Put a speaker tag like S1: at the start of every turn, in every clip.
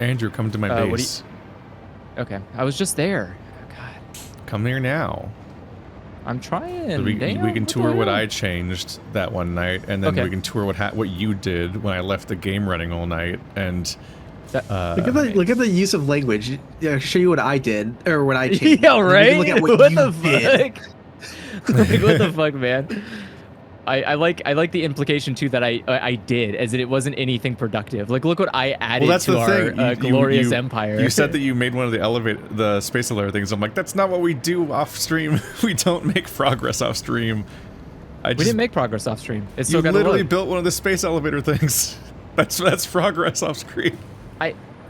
S1: Andrew, come to my base.
S2: Okay, I was just there. God.
S1: Come here now.
S2: I'm trying.
S1: We can tour what I changed that one night, and then we can tour what you did when I left the game running all night. And
S3: look at the use of language. Yeah, show you what I did or what I changed.
S2: Yeah, right.
S3: Look at what
S2: the
S3: did.
S2: fuck? Like, what the fuck, man? I like the implication too that I did, as it wasn't anything productive. Like, look what I added to our glorious empire.
S1: You said that you made one of the space elevator things. I'm like, that's not what we do off stream. We don't make progress off stream.
S2: We didn't make progress off stream. It's
S1: you
S2: still
S1: literally built one of the space elevator things. That's progress off screen.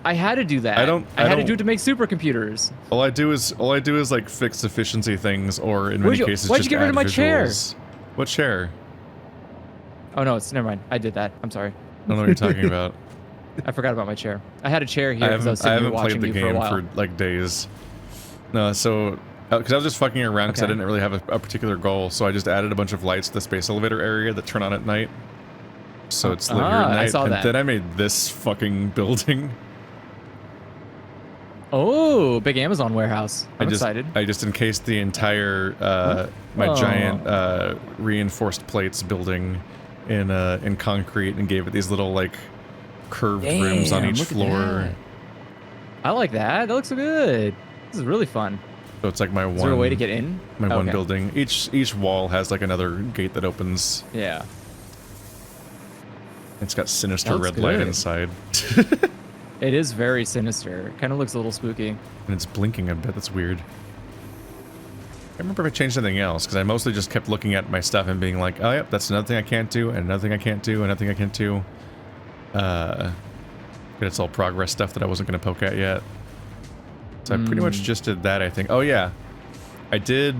S2: I had to do that. I had to do it to make supercomputers.
S1: All I do is like fix efficiency things, or in many cases
S2: why'd
S1: just
S2: you get rid of my
S1: visuals.
S2: chair?
S1: What chair?
S2: Oh no, never mind. I did that. I'm sorry.
S1: I don't know what you're talking about.
S2: I forgot about my chair. I had a chair here because I was sitting here watching you for a while.
S1: I haven't played the game for like days. No, so because I was just fucking around because I didn't really have a particular goal, so I just added a bunch of lights to the space elevator area that turn on at night. So it's lit here at night.
S2: I saw that.
S1: And then I made this fucking building.
S2: Oh, big Amazon warehouse. I'm excited.
S1: I just encased the entire my giant reinforced plates building in concrete and gave it these little like curved rooms on each floor.
S2: I like that. That looks so good. This is really fun.
S1: So it's like my one.
S2: Is there a way to get in?
S1: My one building. Each wall has like another gate that opens.
S2: Yeah.
S1: It's got sinister red light inside.
S2: It is very sinister. It kind of looks a little spooky.
S1: And it's blinking a bit. That's weird. I remember if I changed anything else, because I mostly just kept looking at my stuff and being like, oh, yep, that's another thing I can't do, and another thing I can't do, and another thing I can't do. But it's all progress stuff that I wasn't going to poke at yet. So I pretty much just did that, I think. Oh, yeah. I did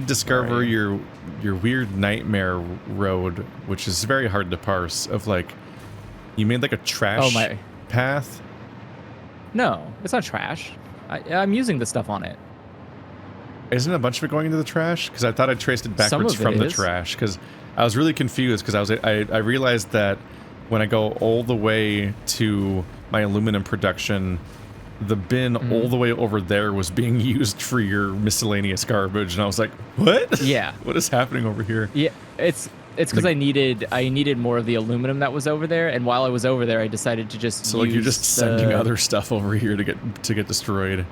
S1: discover your weird nightmare road, which is very hard to parse, of like, you made like a trash path.
S2: No, it's not trash. I'm using the stuff on it.
S1: Isn't a bunch of it going into the trash? Because I thought I traced it backwards from the trash. Because I was really confused. Because I realized that when I go all the way to my aluminum production, the bin all the way over there was being used for your miscellaneous garbage, and I was like, what?
S2: Yeah.
S1: What is happening over here?
S2: Yeah, it's because I needed more of the aluminum that was over there, and while I was over there, I decided to just
S1: so like you're just sending other stuff over here to get destroyed.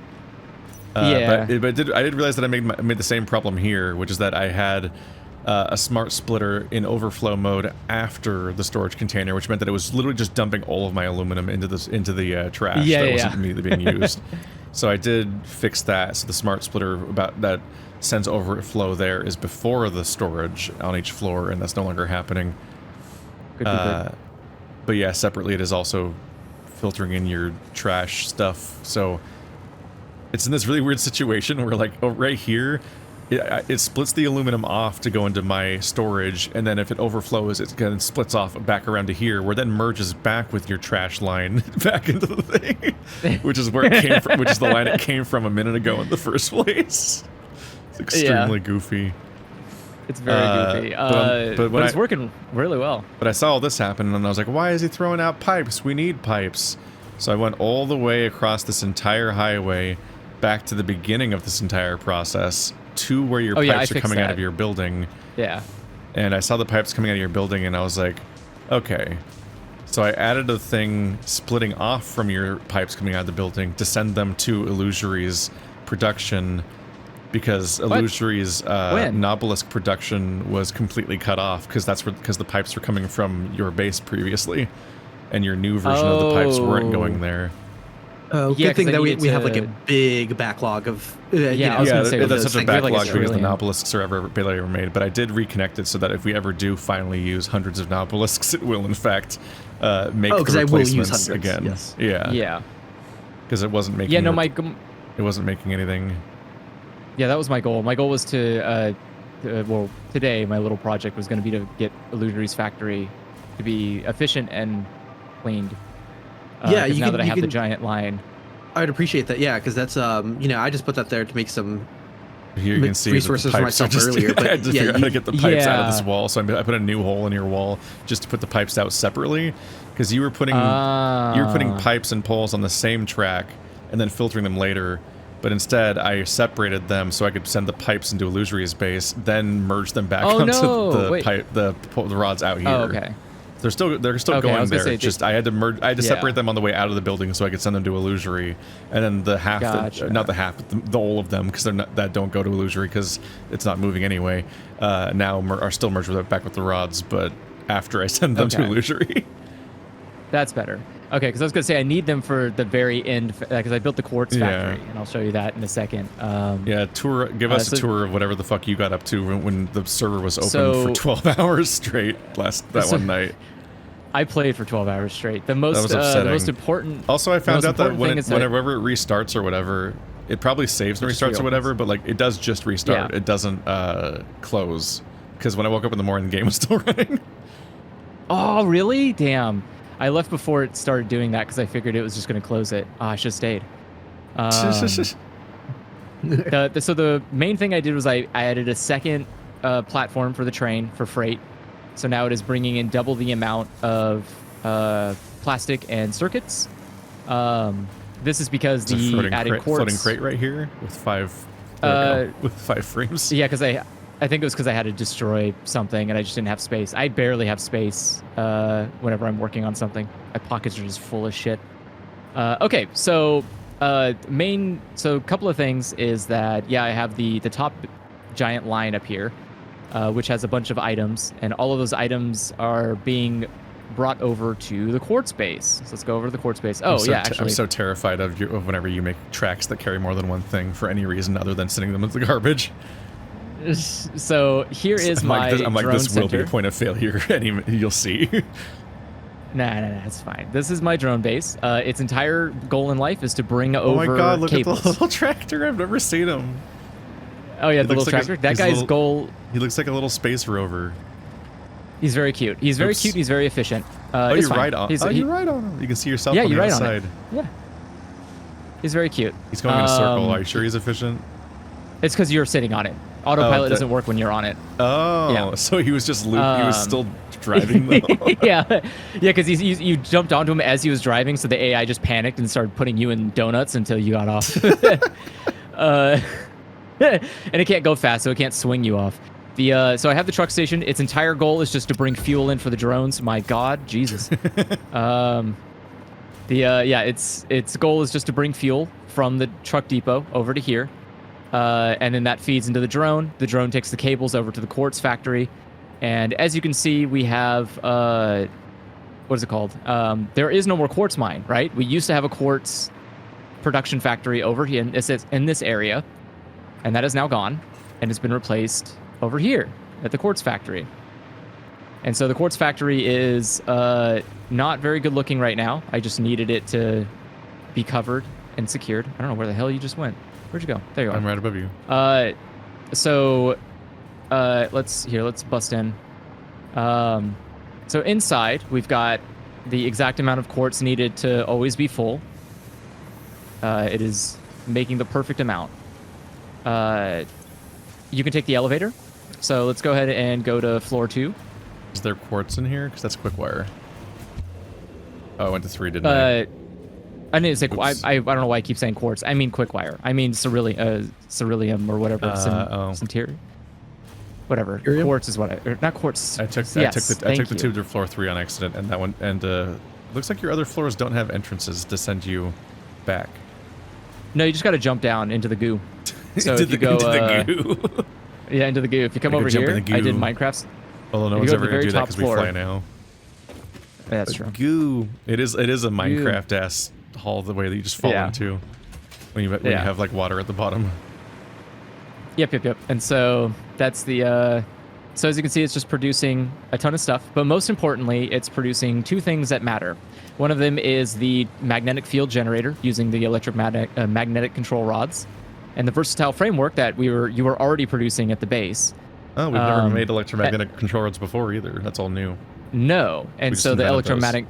S2: Yeah.
S1: But I did realize that I made the same problem here, which is that I had a smart splitter in overflow mode after the storage container, which meant that it was literally just dumping all of my aluminum into the trash that wasn't immediately being used. So I did fix that. So the smart splitter that sends overflow there is before the storage on each floor, and that's no longer happening. Good. But yeah, separately it is also filtering in your trash stuff. So it's in this really weird situation where like right here, it splits the aluminum off to go into my storage, and then if it overflows, it kind of splits off back around to here, where it then merges back with your trash line back into the thing, which is where it came from, which is the line it came from a minute ago in the first place. It's extremely goofy.
S2: It's very goofy, but it's working really well.
S1: But I saw all this happen, and I was like, why is he throwing out pipes? We need pipes. So I went all the way across this entire highway, back to the beginning of this entire process, to where your pipes are coming out of your building.
S2: Yeah.
S1: And I saw the pipes coming out of your building, and I was like, okay. So I added a thing splitting off from your pipes coming out of the building to send them to Illusory's production, because Illusory's Nobelisk production was completely cut off, because the pipes were coming from your base previously, and your new version of the pipes weren't going there.
S3: Oh, good thing that we have like a big backlog of.
S1: I was gonna say that's such a backlog because the Nobelisks are barely ever made. But I did reconnect it so that if we ever do finally use hundreds of Nobelisks, it will in fact make the replacements again.
S3: Yes.
S1: Yeah. Because it wasn't making. It wasn't making anything.
S2: Yeah, that was my goal. My goal was to, well, today my little project was going to be to get Illusory's factory to be efficient and cleaned. Now that I have the giant line.
S3: I'd appreciate that, yeah, because that's, I just put that there to make some
S1: Here you can see
S3: resources for myself earlier.
S1: I had to figure out how to get the pipes out of this
S2: Yeah.
S1: wall, so I put a new hole in your wall just to put the pipes out separately, because you were putting pipes and poles on the same track and then filtering them later. But instead, I separated them so I could send the pipes into Illusory's base, then merge them back onto the rods out here.
S2: Oh, okay.
S1: They're still
S2: Okay,
S1: going
S2: I was gonna
S1: there.
S2: say,
S1: Just I had to separate them on the way out of the building so I could send them to Illusory, and then the half,
S2: Gotcha.
S1: not the half, but the all of them, because they're not, that don't go to Illusory because it's not moving anyway. Now are still merged back with the rods, but after I send them to Illusory.
S2: That's better. Okay, because I was gonna say I need them for the very end, because I built the Quartz factory, and I'll show you that in a second.
S1: Yeah, give us a tour of whatever the fuck you got up to when the server was open for 12 hours straight one night.
S2: I played for 12 hours straight. The
S1: That was upsetting.
S2: the most important.
S1: Also, I found out that whenever
S2: that
S1: it restarts or whatever, it probably saves and restarts or whatever, but like it does just restart.
S2: Yeah.
S1: It doesn't close. Because when I woke up in the morning, the game was still running.
S2: Oh, really? Damn. I left before it started doing that because I figured it was just going to close it. I should have stayed. So the main thing I did was I added a second platform for the train for freight. So now it is bringing in double the amount of plastic and circuits. This is because the added quartz.
S1: Floating crate right here with five frames.
S2: Yeah, because I think it was because I had to destroy something and I just didn't have space. I barely have space whenever I'm working on something. My pockets are just full of shit. Okay, so a couple of things is that, yeah, I have the top giant line up here, which has a bunch of items, and all of those items are being brought over to the Quartz base. So let's go over to the Quartz base. Oh, actually.
S1: I'm so terrified of whenever you make tracks that carry more than one thing for any reason other than sending them into the garbage.
S2: So here is my
S1: I'm like,
S2: drone
S1: this will
S2: center.
S1: be a point of failure, and you'll see.
S2: Nah, it's fine. This is my drone base. Its entire goal in life is to bring over
S1: Oh my god, look
S2: cables.
S1: at the little tractor. I've never seen him.
S2: Oh yeah,
S1: He
S2: the
S1: looks
S2: little
S1: like
S2: tractor. That guy's goal.
S1: He looks like a little space rover.
S2: He's very cute. He's very cute and he's very efficient.
S1: Oh,
S2: it's
S1: you're
S2: fine.
S1: right on. You're right on him. You can see yourself
S2: Yeah,
S1: on the
S2: you're right
S1: other
S2: on it.
S1: side.
S2: Yeah. He's very cute.
S1: He's going in a circle. Are you sure he's efficient?
S2: It's because you're sitting on it. Autopilot doesn't work when you're on it.
S1: Oh,
S2: Yeah.
S1: so he was just he was still driving though.
S2: yeah, because you jumped onto him as he was driving, so the AI just panicked and started putting you in donuts until you got off. And it can't go fast, so it can't swing you off. So I have the truck station. Its entire goal is just to bring fuel in for the drones. My God, Jesus. Its goal is just to bring fuel from the truck depot over to here. And then that feeds into the drone. The drone takes the cables over to the Quartz factory. And as you can see, we have, what is it called? There is no more quartz mine, right? We used to have a quartz production factory over here in this area. And that is now gone. And it's been replaced over here at the Quartz factory. And so the Quartz factory is not very good looking right now. I just needed it to be covered and secured. I don't know where the hell you just went. Where'd you go? There you are.
S1: I'm right above you.
S2: Let's bust in. So inside, we've got the exact amount of quartz needed to always be full. It is making the perfect amount. You can take the elevator. So let's go ahead and go to floor 2.
S1: Is there quartz in here? Because that's quick wire. Oh, I went to 3, didn't I?
S2: I didn't say. I don't know why I keep saying quartz. I mean quick-wire. I mean ceruleum or whatever. Centurion. Whatever.
S3: Urium?
S2: Quartz is what not quartz.
S1: I took the tube to floor 3 on accident, and that one. And looks like your other floors don't have entrances to send you back.
S2: No, you just got to jump down into the goo. So
S1: into
S2: if you go
S1: into the goo.
S2: Yeah, into the goo. If you come over here, I did Minecraft's.
S1: Although no one's ever gonna do that because we fly now.
S2: That's true.
S1: Goo. It is a Minecraft ass hall the way that you just fall into when you have like water at the bottom.
S2: Yep. And so that's the so as you can see, it's just producing a ton of stuff, but most importantly, it's producing 2 things that matter. One of them is the magnetic field generator using the magnetic control rods, and the versatile framework that you were already producing at the base.
S1: Oh, we've never made electromagnetic control rods before either. That's all new.
S2: No, and so the electromagnetic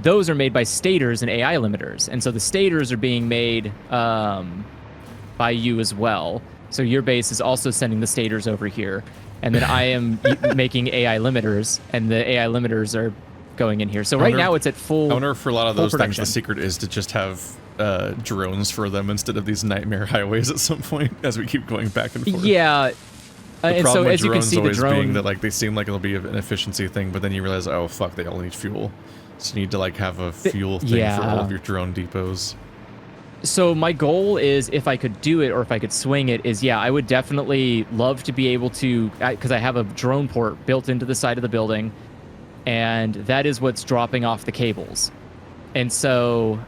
S2: those are made by stators and AI limiters, and so the stators are being made by you as well. So your base is also sending the stators over here, and then I am making AI limiters, and the AI limiters are going in here. So right now it's at full.
S1: I wonder if for a lot of those things
S2: production.
S1: the secret is to just have drones for them instead of these nightmare highways at some point as we keep going back and forth.
S2: Yeah.
S1: The
S2: and
S1: problem
S2: so
S1: with
S2: as you can
S1: drones
S2: see, the
S1: always
S2: drone
S1: being that like they seem like it'll be an efficiency thing, but then you realize, oh fuck, they all need fuel. So you need to like have a fuel thing for all of your drone depots.
S2: So my goal is, if I could do it or if I could swing it, is I would definitely love to be able to, because I have a drone port built into the side of the building, and that is what's dropping off the cables. And so,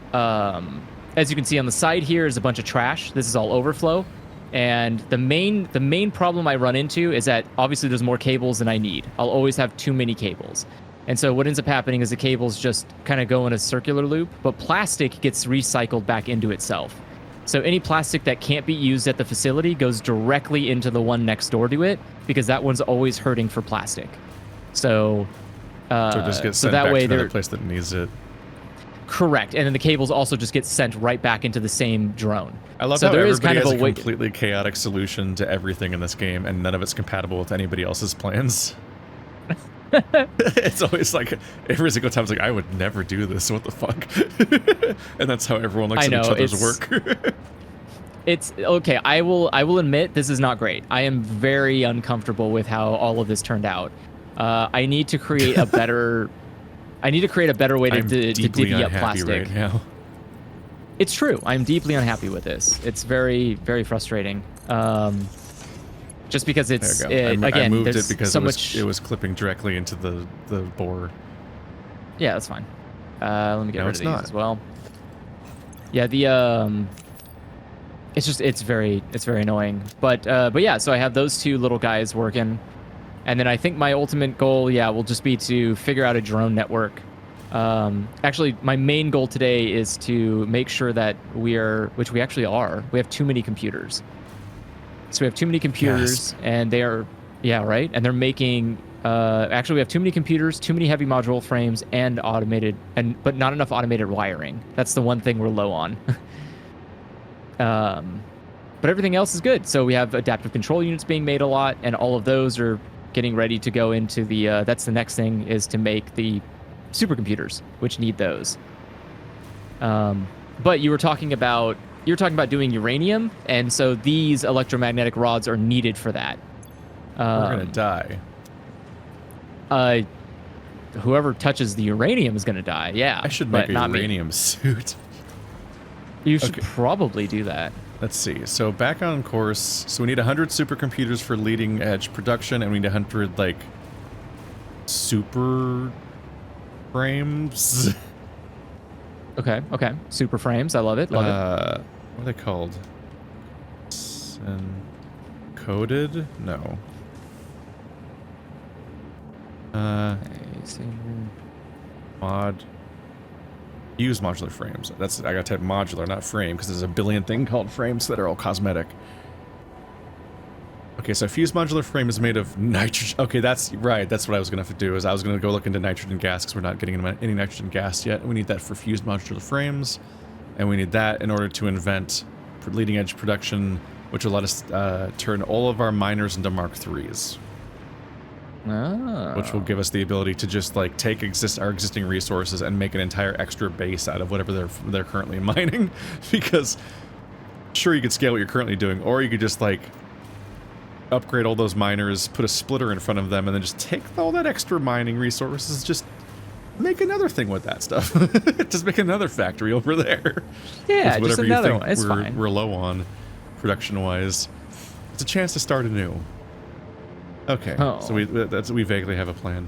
S2: as you can see on the side here is a bunch of trash. This is all overflow. And the main problem I run into is that obviously there's more cables than I need. I'll always have too many cables. And so what ends up happening is the cables just kind of go in a circular loop, but plastic gets recycled back into itself. So any plastic that can't be used at the facility goes directly into the one next door to it, because that one's always hurting for plastic. So
S1: it just gets sent
S2: that
S1: back
S2: way
S1: to another place that needs it.
S2: Correct. And then the cables also just get sent right back into the same drone.
S1: I love
S2: so
S1: how
S2: there
S1: everybody
S2: is kind
S1: has
S2: of
S1: a completely chaotic solution to everything in this game, and none of it's compatible with anybody else's plans. It's always like, every single time it's like, I would never do this, what the fuck? And that's how everyone looks at each other's work.
S2: It's okay. I will admit this is not great. I am very uncomfortable with how all of this turned out. I need to create a better way to divvy up plastic.
S1: Right now.
S2: It's true. I'm deeply unhappy with this. It's very, very frustrating. Just because it's again,
S1: I moved
S2: there's
S1: it because
S2: so
S1: it was clipping directly into the bore.
S2: Yeah, that's fine. Let me get rid of these as well. Yeah, the it's very annoying. But yeah, so I have those two little guys working, and then I think my ultimate goal, will just be to figure out a drone network. Actually, my main goal today is to make sure that which we actually are. We have too many computers. So we have too many computers, and they are, right? And they're making, actually we have too many computers, too many heavy module frames, and but not enough automated wiring. That's the one thing we're low on. But everything else is good. So we have adaptive control units being made a lot, and all of those are getting ready to go into the, that's the next thing, is to make the supercomputers, which need those. But you were talking about doing uranium, and so these electromagnetic rods are needed for that.
S1: We're gonna die.
S2: Whoever touches the uranium is gonna die. Yeah,
S1: I should make a uranium suit.
S2: You should probably do that.
S1: Let's see. So back on course. So we need 100 supercomputers for leading edge production, and we need 100 like super frames.
S2: Okay. Super frames. I love it. Love it.
S1: What are they called? Coded? No. Mod. Use modular frames. I gotta type modular, not frame, because there's a billion thing called frames that are all cosmetic. Okay, so a fused modular frame is made of nitrogen. Okay, that's right. That's what I was gonna have to do. Is I was gonna go look into nitrogen gas, because we're not getting any nitrogen gas yet. We need that for fused modular frames, and we need that in order to invent leading edge production, which will let us turn all of our miners into Mark IIIs.
S2: Oh.
S1: Which will give us the ability to just like take our existing resources and make an entire extra base out of whatever they're currently mining. Because sure, you could scale what you're currently doing, or you could just like upgrade all those miners, put a splitter in front of them, and then just take all that extra mining resources, just make another thing with that stuff. Just make another factory over there.
S2: Yeah, just another one. It's fine.
S1: We're low on production-wise. It's a chance to start anew. Okay, so we vaguely have a plan.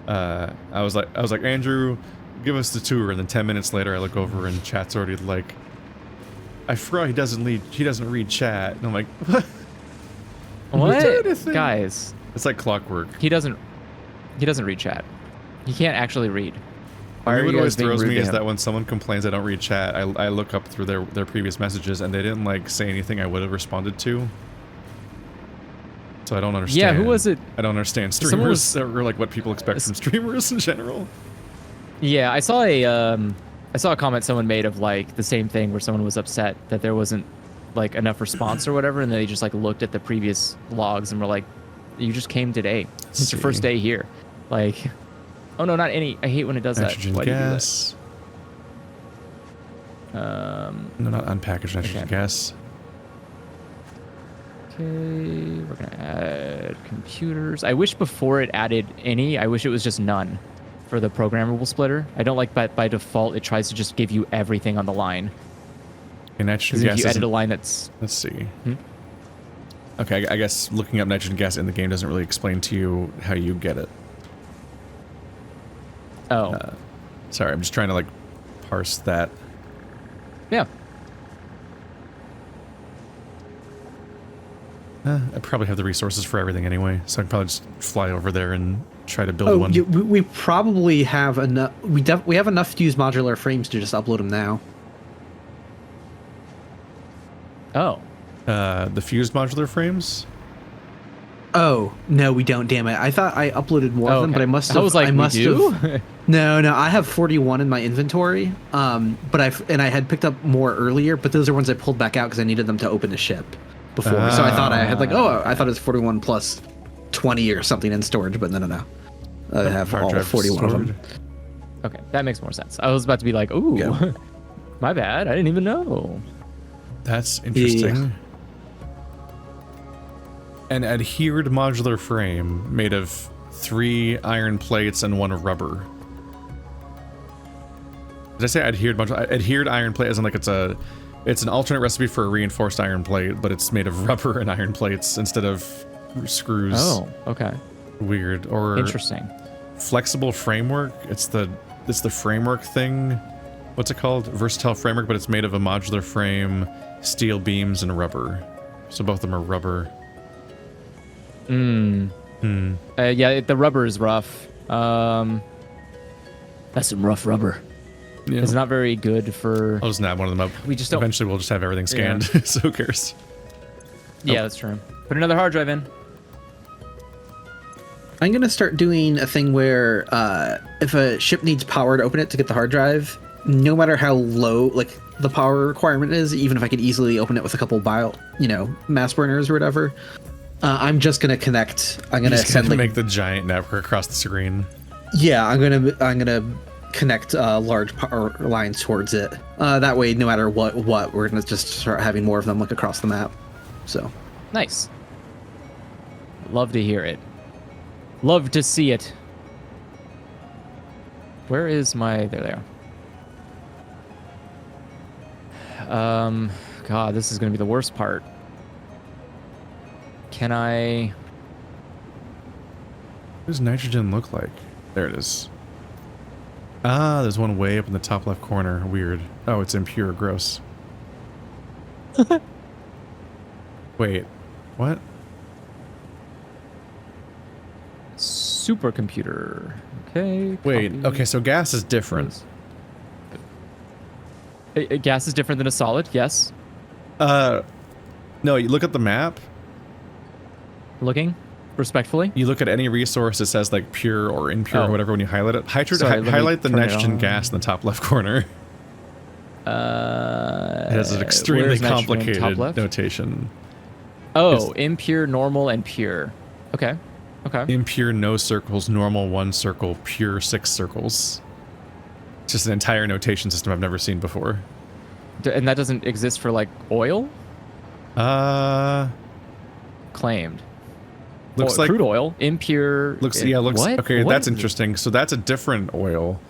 S1: I was like, Andrew, give us the tour, and then 10 minutes later, I look over and chat's already like, I forgot he doesn't read chat, and I'm like, what?
S2: What? Guys,
S1: it's like clockwork.
S2: He doesn't read chat. He can't actually read.
S1: What always throws me is that when someone complains I don't read chat, I look up through their previous messages, and they didn't like say anything I would have responded to. So I don't understand.
S2: Yeah, who was it?
S1: I don't understand streamers or like what people expect from streamers in general.
S2: Yeah, I saw a comment someone made of like the same thing where someone was upset that there wasn't like enough response or whatever, and they just like looked at the previous logs and were like, "You just came today. It's your first day here." Like, oh no, not any. I hate when it does
S1: Nitrogen
S2: that. Why
S1: gas.
S2: do you do that?
S1: No, not unpackaged nitrogen gas.
S2: Okay, we're gonna add computers. I wish before it added any, I wish it was just none for the programmable splitter. I don't like by default it tries to just give you everything on the line.
S1: Okay, nitrogen
S2: Because
S1: gas.
S2: if you edit a line that's...
S1: Let's see. Okay, I guess looking up nitrogen gas in the game doesn't really explain to you how you get it.
S2: Oh.
S1: Sorry, I'm just trying to like parse that.
S2: Yeah.
S1: I probably have the resources for everything anyway, so I can probably just fly over there and try to build one.
S3: We probably have enough. We have enough fused modular frames to just upload them now.
S2: Oh.
S1: The fused modular frames?
S3: Oh no, we don't. Damn it! I thought I uploaded more of them, but I must have.
S2: I was like,
S3: I must
S2: we do?
S3: have. No, I have 41 in my inventory. But I had picked up more earlier, but those are ones I pulled back out because I needed them to open the ship before. So I thought I had like, I thought it was 41 plus 20 or something in storage, but no. I have all 41 of them.
S2: Okay, that makes more sense. I was about to be like, ooh,
S3: Yeah.
S2: my bad. I didn't even know.
S1: That's interesting.
S3: Yeah.
S1: An adhered modular frame made of 3 iron plates and 1 rubber. Did I say adhered modular? Adhered iron plate as in like it's an alternate recipe for a reinforced iron plate, but it's made of rubber and iron plates instead of screws.
S2: Oh, okay.
S1: Weird. Or
S2: interesting.
S1: Flexible framework. It's the framework thing. What's it called? Versatile framework, but it's made of a modular frame, steel beams, and rubber. So both of them are rubber.
S2: Yeah, the rubber is rough. That's some rough rubber.
S1: Yeah.
S2: It's not very good for...
S1: I'll just nab one of them up.
S2: We just don't...
S1: Eventually we'll just have everything scanned, so who cares?
S2: Yeah, that's true. Put another hard drive in.
S3: I'm gonna start doing a thing where if a ship needs power to open it to get the hard drive, no matter how low like the power requirement is, even if I could easily open it with a couple mass burners or whatever, I'm just gonna connect. I'm gonna send like
S1: make the giant network across the screen.
S3: Yeah, I'm gonna connect large power lines towards it. That way, no matter what, we're gonna just start having more of them like across the map. So
S2: Nice. Love to hear it. Love to see it. Where is my... There they are. God, this is going to be the worst part. Can I...
S1: What does nitrogen look like? There it is. Ah, there's one way up in the top left corner. Weird. Oh, it's impure. Gross. Wait. What?
S2: Supercomputer. Okay.
S1: Wait.
S2: copy.
S1: Okay, so gas is different.
S2: Gas is different than a solid, yes.
S1: No, you look at the map.
S2: Looking respectfully.
S1: You look at any resource that says like pure or impure or whatever when you highlight it. Highlight the nitrogen gas in the top left corner. It has an extremely complicated notation.
S2: Oh, impure, normal, and pure. Okay. Okay.
S1: Impure, no circles. Normal, 1 circle. Pure, 6 circles. It's just an entire notation system I've never seen before.
S2: And that doesn't exist for like oil? Claimed.
S1: Looks like
S2: crude oil. Impure.
S1: Looks.
S2: What?
S1: Okay,
S2: What
S1: that's
S2: is
S1: interesting. So that's a different oil.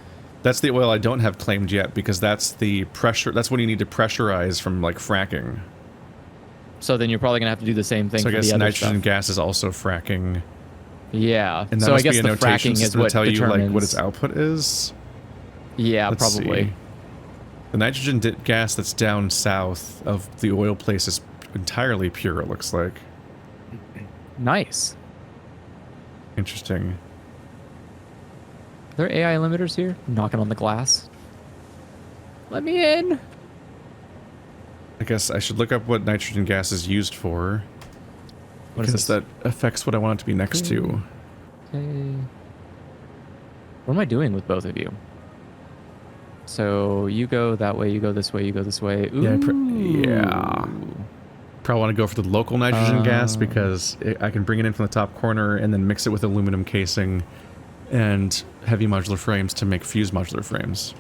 S1: That's the oil I don't have claimed yet because that's the pressure. That's when you need to pressurize from like fracking.
S2: So then you're probably gonna have to do the same thing.
S1: So I
S2: for
S1: guess
S2: the other
S1: nitrogen
S2: stuff.
S1: gas is also fracking.
S2: Yeah.
S1: And that
S2: so I
S1: must
S2: guess
S1: be a
S2: the
S1: notation
S2: fracking is
S1: to
S2: what
S1: tell you like what
S2: determines-
S1: its output is.
S2: Yeah,
S1: Let's
S2: probably.
S1: see. The nitrogen gas that's down south of the oil place is entirely pure. It looks like.
S2: Nice.
S1: Interesting.
S2: Are there AI limiters here? Knocking on the glass. Let me in.
S1: I guess I should look up what nitrogen gas is used for.
S2: What is
S1: Because
S2: this?
S1: that affects what I want it to be next to.
S2: Okay. What am I doing with both of you? So you go that way, you go this way, you go this way. Ooh.
S1: Yeah. probably want to go for the local nitrogen gas because I can bring it in from the top corner and then mix it with aluminum casing and heavy modular frames to make fused modular frames.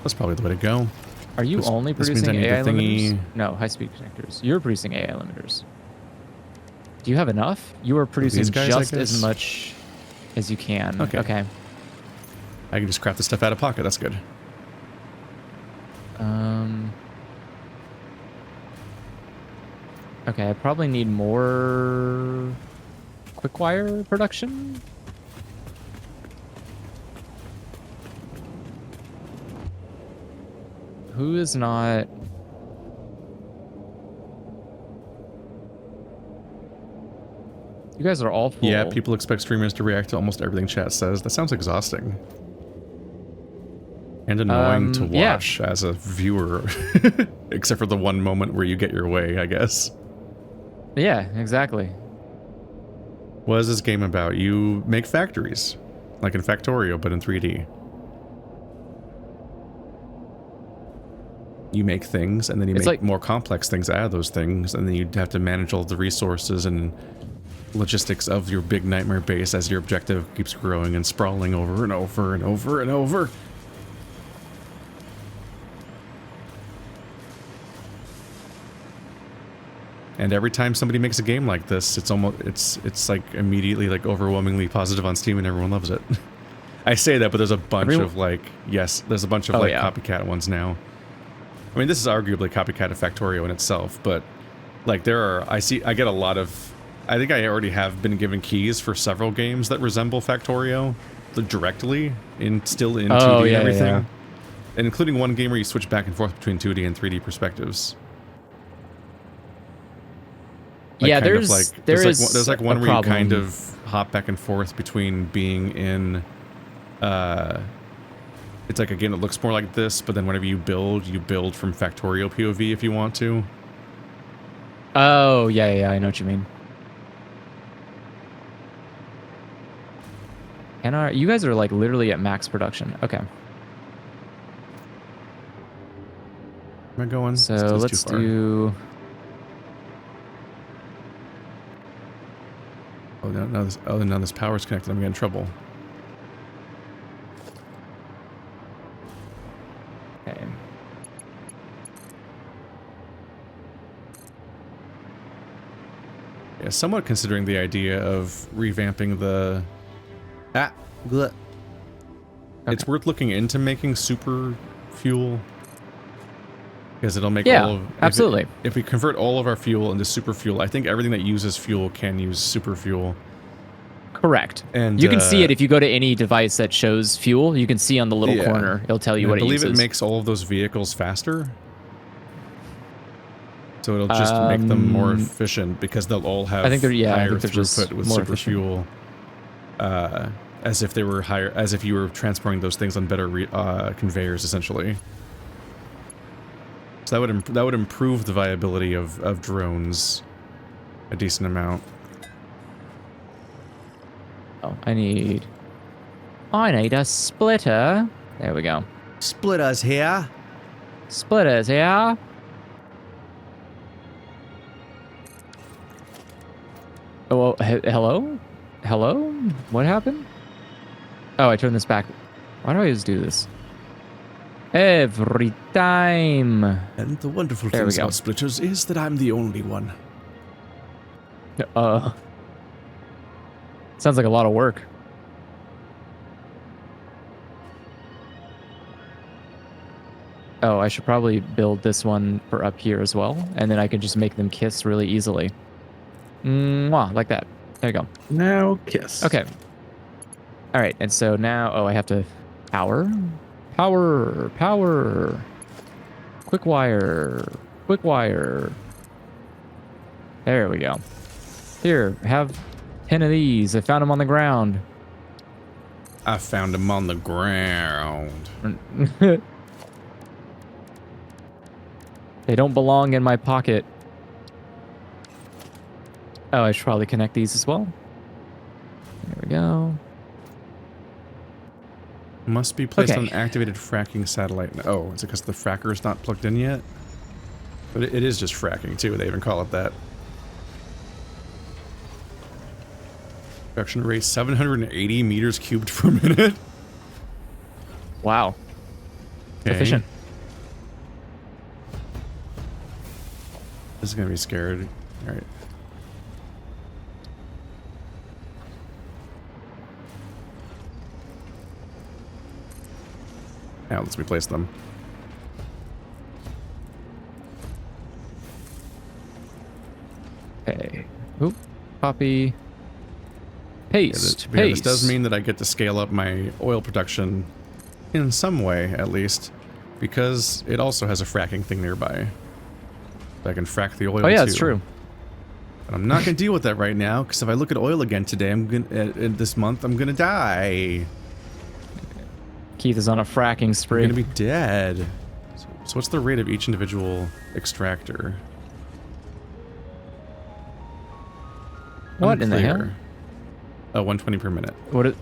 S1: That's probably the way to go.
S2: Are you only producing
S1: means I
S2: AI
S1: need the
S2: limiters? No, high-speed connectors. You're producing AI limiters. Do you have enough? You are producing
S1: guys,
S2: just as much as you can. Okay.
S1: I can just craft the stuff out of pocket. That's good.
S2: Okay, I probably need more quick wire production. Who is not... You guys are all full.
S1: Yeah, people expect streamers to react to almost everything chat says. That sounds exhausting. And annoying to watch as a viewer. Except for the one moment where you get your way, I guess.
S2: Yeah, exactly.
S1: What is this game about? You make factories. Like in Factorio, but in 3D. You make things, and then you make more complex things out of those things, and then you have to manage all the resources and logistics of your big nightmare base as your objective keeps growing and sprawling over and over and over and over. And every time somebody makes a game like this, it's almost it's like immediately like overwhelmingly positive on Steam and everyone loves it. I say that, but there's a bunch of like there's a bunch of copycat ones now. I mean, this is arguably copycat of Factorio in itself, but like I get a lot of. I think I already have been given keys for several games that resemble Factorio directly still in 2D and everything. Yeah. And including one game where you switch back and forth between 2D and 3D perspectives. Like
S2: yeah, there's
S1: like one where you kind of hop back and forth between being in it's like a game that looks more like this, but then whenever you build from Factorio POV if you want to.
S2: Oh, yeah, I know what you mean. And you guys are like literally at max production. Okay.
S1: Am I going?
S2: So let's do...
S1: Oh, now this power's connected. I'm getting in trouble.
S2: Okay.
S1: Yeah, somewhat considering the idea of revamping the... Okay. It's worth looking into making super fuel. Because it'll make all of...
S2: absolutely.
S1: If we convert all of our fuel into super fuel, I think everything that uses fuel can use super fuel.
S2: Correct.
S1: And
S2: you can see it if you go to any device that shows fuel. You can see on the little corner. It'll tell you what it uses.
S1: I believe it makes all of those vehicles faster. So it'll just make them more efficient because they'll all have higher throughput with super fuel. As if they were higher, as if you were transporting those things on better conveyors, essentially. So that would improve the viability of drones a decent amount.
S2: Oh, I need a splitter. There we go.
S4: Splitters here.
S2: Splitters here. Oh, hello? Hello? What happened? Oh, I turned this back. Why do I always do this? Every time.
S4: And the wonderful thing about splitters is that I'm the only one.
S2: Sounds like a lot of work. Oh, I should probably build this one for up here as well, and then I can just make them kiss really easily. Mwah, like that. There you go.
S3: Now kiss.
S2: Okay. All right, and so now, I have to power. Quick wire. There we go. Here, have 10 of these. I found them on the ground.
S1: I found them on the ground.
S2: They don't belong in my pocket. Oh, I should probably connect these as well. There we go.
S1: Must be placed on an activated fracking satellite. Oh, is it because the fracker is not plugged in yet? But it is just fracking too. They even call it that. Production rate 780 meters cubed per minute.
S2: Wow.
S1: Okay.
S2: Efficient.
S1: This is gonna be scared. All right. Now let's replace them.
S2: Okay. Oop. Copy. Paste.
S1: Yeah, this does mean that I get to scale up my oil production in some way, at least, because it also has a fracking thing nearby. I can frack the oil.
S2: Oh yeah,
S1: too.
S2: that's true.
S1: But I'm not gonna deal with that right now, because if I look at oil again today, this month, I'm gonna die.
S2: Keith is on a fracking spree.
S1: I'm gonna be dead. So what's the rate of each individual extractor?
S2: What in the hell?
S1: Unclear. Oh, 120 per minute.
S2: What it?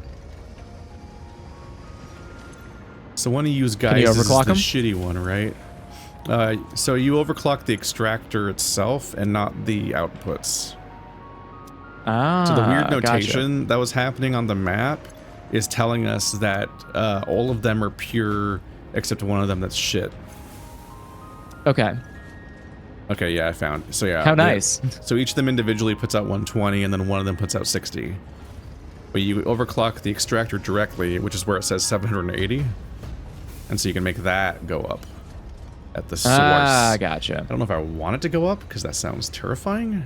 S1: So one of you guys
S2: you
S1: is the
S2: overclock 'em?
S1: shitty one, right? So you overclock the extractor itself and not the outputs.
S2: Ah,
S1: So the weird
S2: gotcha.
S1: notation that was happening on the map is telling us that all of them are pure except one of them that's shit.
S2: Okay.
S1: Okay, yeah, I found. So yeah.
S2: How nice.
S1: So each of them individually puts out 120 and then one of them puts out 60. But you overclock the extractor directly, which is where it says 780. And so you can make that go up at the source.
S2: Ah, gotcha.
S1: I don't know if I want it to go up because that sounds terrifying.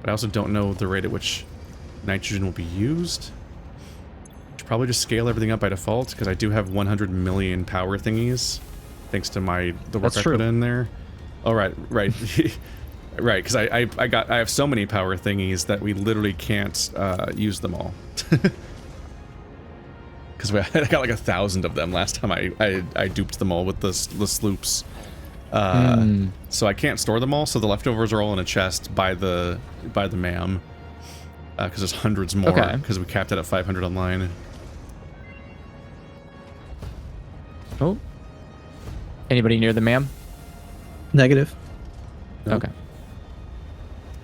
S1: But I also don't know the rate at which nitrogen will be used. Should probably just scale everything up by default because I do have 100 million power thingies thanks to the work
S2: That's
S1: I
S2: true.
S1: put in there. Oh, right. Right, because I have so many power thingies that we literally can't use them all. Because I got like 1,000 of them last time I duped them all with the sloops. So I can't store them all, so the leftovers are all in a chest by the MAM. Because there's hundreds more, because we capped it at 500 online.
S2: Oh. Anybody near the ma'am?
S3: Negative.
S1: Nope.
S2: Okay.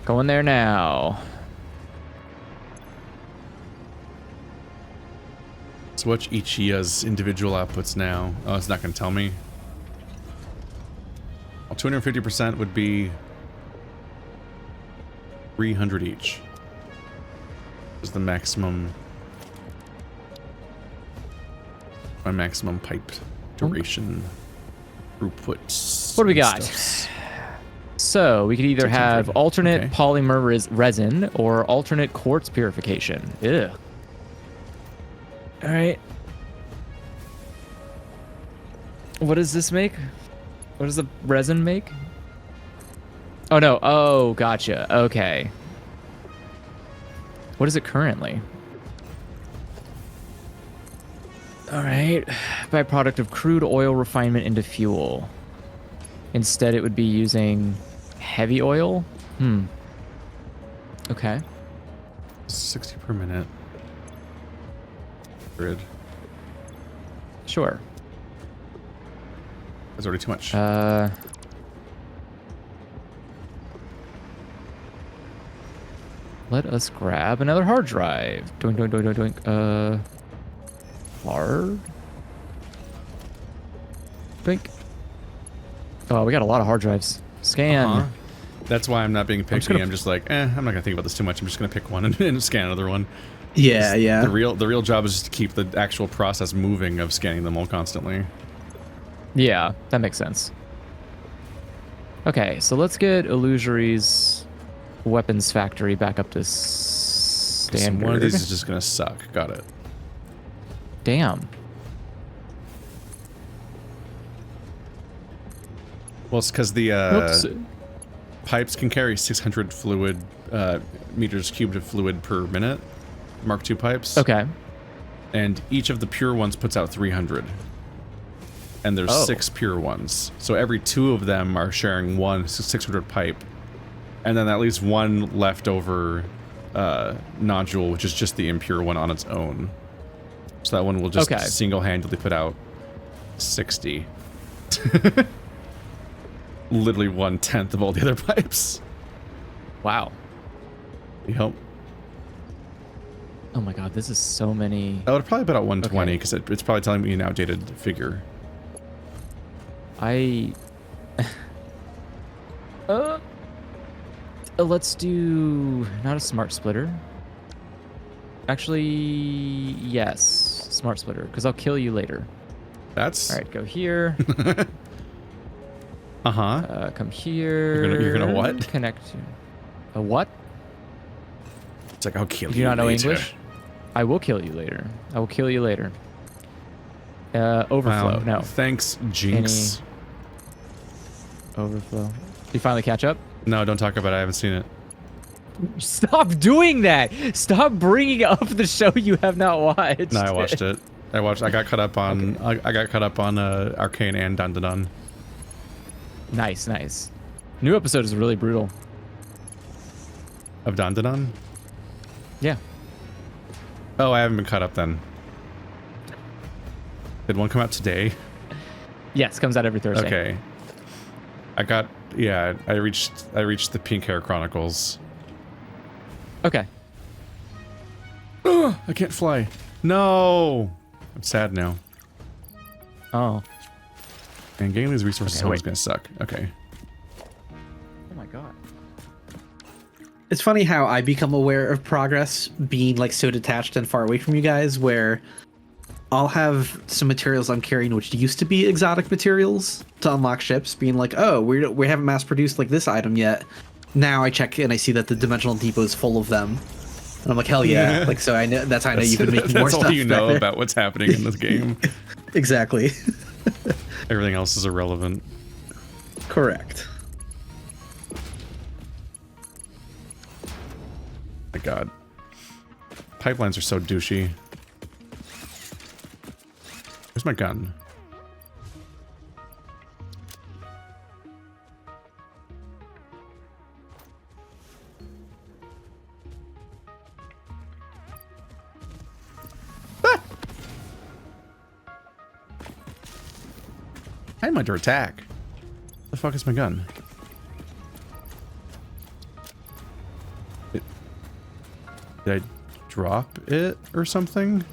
S2: Going there now.
S1: So watch Ichiya's individual outputs now. Oh, it's not going to tell me. Well, 250% would be 300 each. Is the maximum. My maximum pipe duration. Throughput.
S2: What do we got?
S1: stuffs.
S2: So we could either have
S1: 1600.
S2: alternate
S1: Okay.
S2: polymer resin or alternate quartz purification. Ew. All right. What does this make? What does the resin make? Oh no. Oh, gotcha. Okay. What is it currently? All right. Byproduct of crude oil refinement into fuel. Instead, it would be using heavy oil. Okay.
S1: 60 per minute. Grid.
S2: Sure.
S1: That's already too much.
S2: Let us grab another hard drive. Doink, doink, doink, doink, doink. Hard? Doink. Oh, we got a lot of hard drives. Scan.
S1: That's why I'm not being picky.
S2: gonna-
S1: I'm just like, I'm not gonna think about this too much. I'm just gonna pick one and scan another one.
S3: Yeah, yeah.
S1: The real job is just to keep the actual process moving of scanning them all constantly.
S2: Yeah, that makes sense. Okay, so let's get Illusory's weapons factory back up to standard.
S1: One of these is just gonna suck. Got it.
S2: Damn.
S1: Well, it's because the
S2: Oops.
S1: pipes can carry 600 fluid meters cubed of fluid per minute. Mark II pipes.
S2: Okay.
S1: And each of the pure ones puts out 300. And there's 6 pure ones. So every 2 of them are sharing one 600 pipe. And then at least one leftover nodule, which is just the impure one on its own. So that one will just single-handedly put out 60. literally 1/10 of all the other pipes.
S2: Wow.
S1: Yep.
S2: Oh my god, this is so many.
S1: I would have probably put out 120 because it's probably telling me an outdated figure.
S2: Let's do not a smart splitter. Actually, yes, smart splitter, because I'll kill you later.
S1: That's
S2: All right. Go here. Come here.
S1: You're gonna what?
S2: Connect to a what?
S1: It's like, I'll kill you.
S2: Do you not know
S1: later.
S2: English? I will kill you later. I will kill you later. Overflow.
S1: Wow.
S2: No.
S1: Thanks, Jinx.
S2: Overflow. Did you finally catch up?
S1: No, don't talk about it. I haven't seen it.
S2: Stop doing that. Stop bringing up the show you have not watched.
S1: No, I watched it. I got caught up on. Okay. I got caught up on Arcane and Dun Dun Dun.
S2: Nice, nice. New episode is really brutal.
S1: Of Dun Dun Dun?
S2: Yeah.
S1: Oh, I haven't been caught up then. Did one come out today?
S2: Yes, comes out every Thursday.
S1: Okay. I reached the Pink Hair Chronicles.
S2: Okay.
S1: I can't fly. No! I'm sad now.
S2: Oh.
S1: And getting these resources
S2: Okay,
S1: is always
S2: wait.
S1: gonna suck. Okay.
S2: Oh my god.
S3: It's funny how I become aware of progress being like so detached and far away from you guys, where I'll have some materials I'm carrying which used to be exotic materials to unlock ships, being like, oh, we haven't mass produced like this item yet. Now I check and I see that the dimensional depot is full of them. And I'm like, hell yeah. Like, so I know that's how I know you've been making more
S1: That's
S3: stuff.
S1: all you know
S3: there.
S1: about what's happening in this game.
S3: Exactly.
S1: Everything else is irrelevant.
S3: Correct.
S1: My god. Pipelines are so douchey. Where's my gun? I am under attack. The fuck is my gun? Did I drop it or something?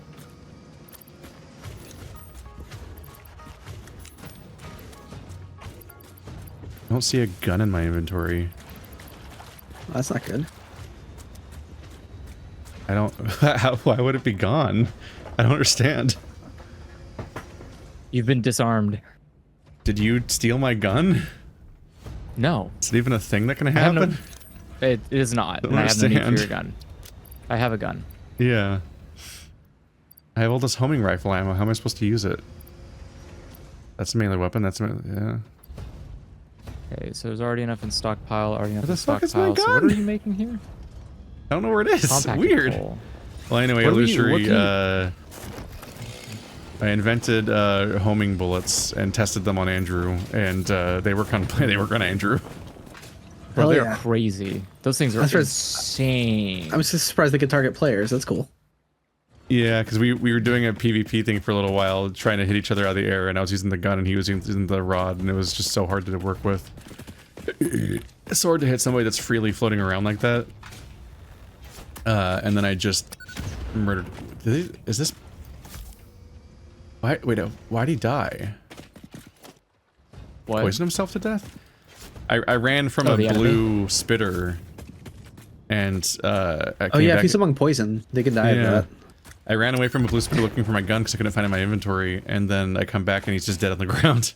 S1: I don't see a gun in my inventory.
S3: That's not good.
S1: I don't... Why would it be gone? I don't understand.
S2: You've been disarmed.
S1: Did you steal my gun?
S2: No.
S1: Is it even a thing that can
S2: I have
S1: happen?
S2: no, it is not.
S1: Don't
S2: And I have no need for
S1: understand.
S2: your gun. I have a gun.
S1: Yeah. I have all this homing rifle ammo. How am I supposed to use it? That's a melee weapon. That's yeah.
S2: Okay, so there's already enough in stockpile. Already enough
S1: Where
S2: in
S1: the fuck is my
S2: stockpile. So what
S1: gun?
S2: are you making here?
S1: I don't know where it is.
S2: Compact
S1: Weird.
S2: control.
S1: Well, anyway,
S2: What do we-
S1: illusory.
S2: what can
S1: I invented homing bullets and tested them on Andrew, and they work on Andrew.
S2: Bro,
S3: Hell
S2: they're
S3: yeah.
S2: crazy. Those things are
S3: That's right.
S2: insane.
S3: I'm just surprised they could target players. That's cool.
S1: Yeah, because we were doing a PvP thing for a little while, trying to hit each other out of the air, and I was using the gun and he was using the rod, and it was just so hard to work with. It's so hard to hit somebody that's freely floating around like that. And then I just murdered. Is this? Why? Wait, no. Why'd he die?
S2: What?
S1: Poison himself to death? I ran from
S2: Oh,
S1: a
S2: the enemy?
S1: blue spitter, and I
S3: Oh
S1: came
S3: yeah,
S1: back.
S3: if he's among poison, they can die of that.
S1: I ran away from a blue spitter looking for my gun because I couldn't find it in my inventory, and then I come back and he's just dead on the ground.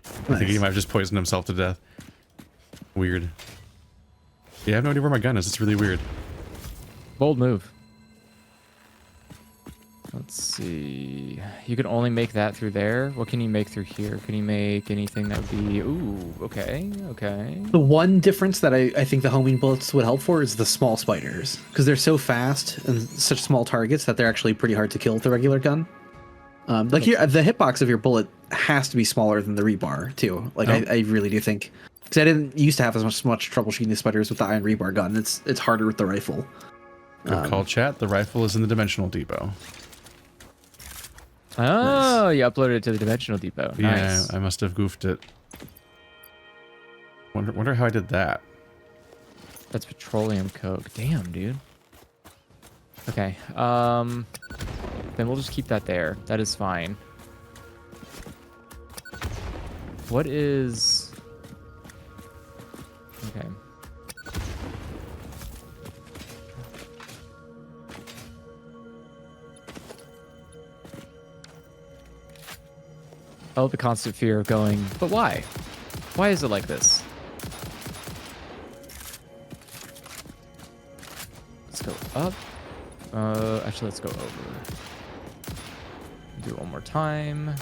S1: I think he
S3: Nice.
S1: might have just poisoned himself to death. Weird. Yeah, I have no idea where my gun is. It's really weird.
S2: Bold move. Let's see. You can only make that through there. What can you make through here? Can you make anything that would be... Ooh, okay, okay.
S3: The one difference that I think the homing bullets would help for is the small spiders, because they're so fast and such small targets that they're actually pretty hard to kill with the regular gun. Like here, the hitbox of your bullet has to be smaller than the rebar too. Like I really do think, because I didn't used to have as much trouble shooting the spiders with the iron rebar gun. It's harder with the rifle.
S1: Good call, chat. The rifle is in the dimensional depot.
S2: Oh, you uploaded it to the Dimensional Depot. Nice.
S1: Yeah, I must have goofed it. Wonder how I did that.
S2: That's petroleum coke. Damn, dude. Okay. Then we'll just keep that there. That is fine. What is... Okay. Oh, the constant fear of going, but why? Why is it like this? Let's go up. Actually, let's go over. Do it one more time. And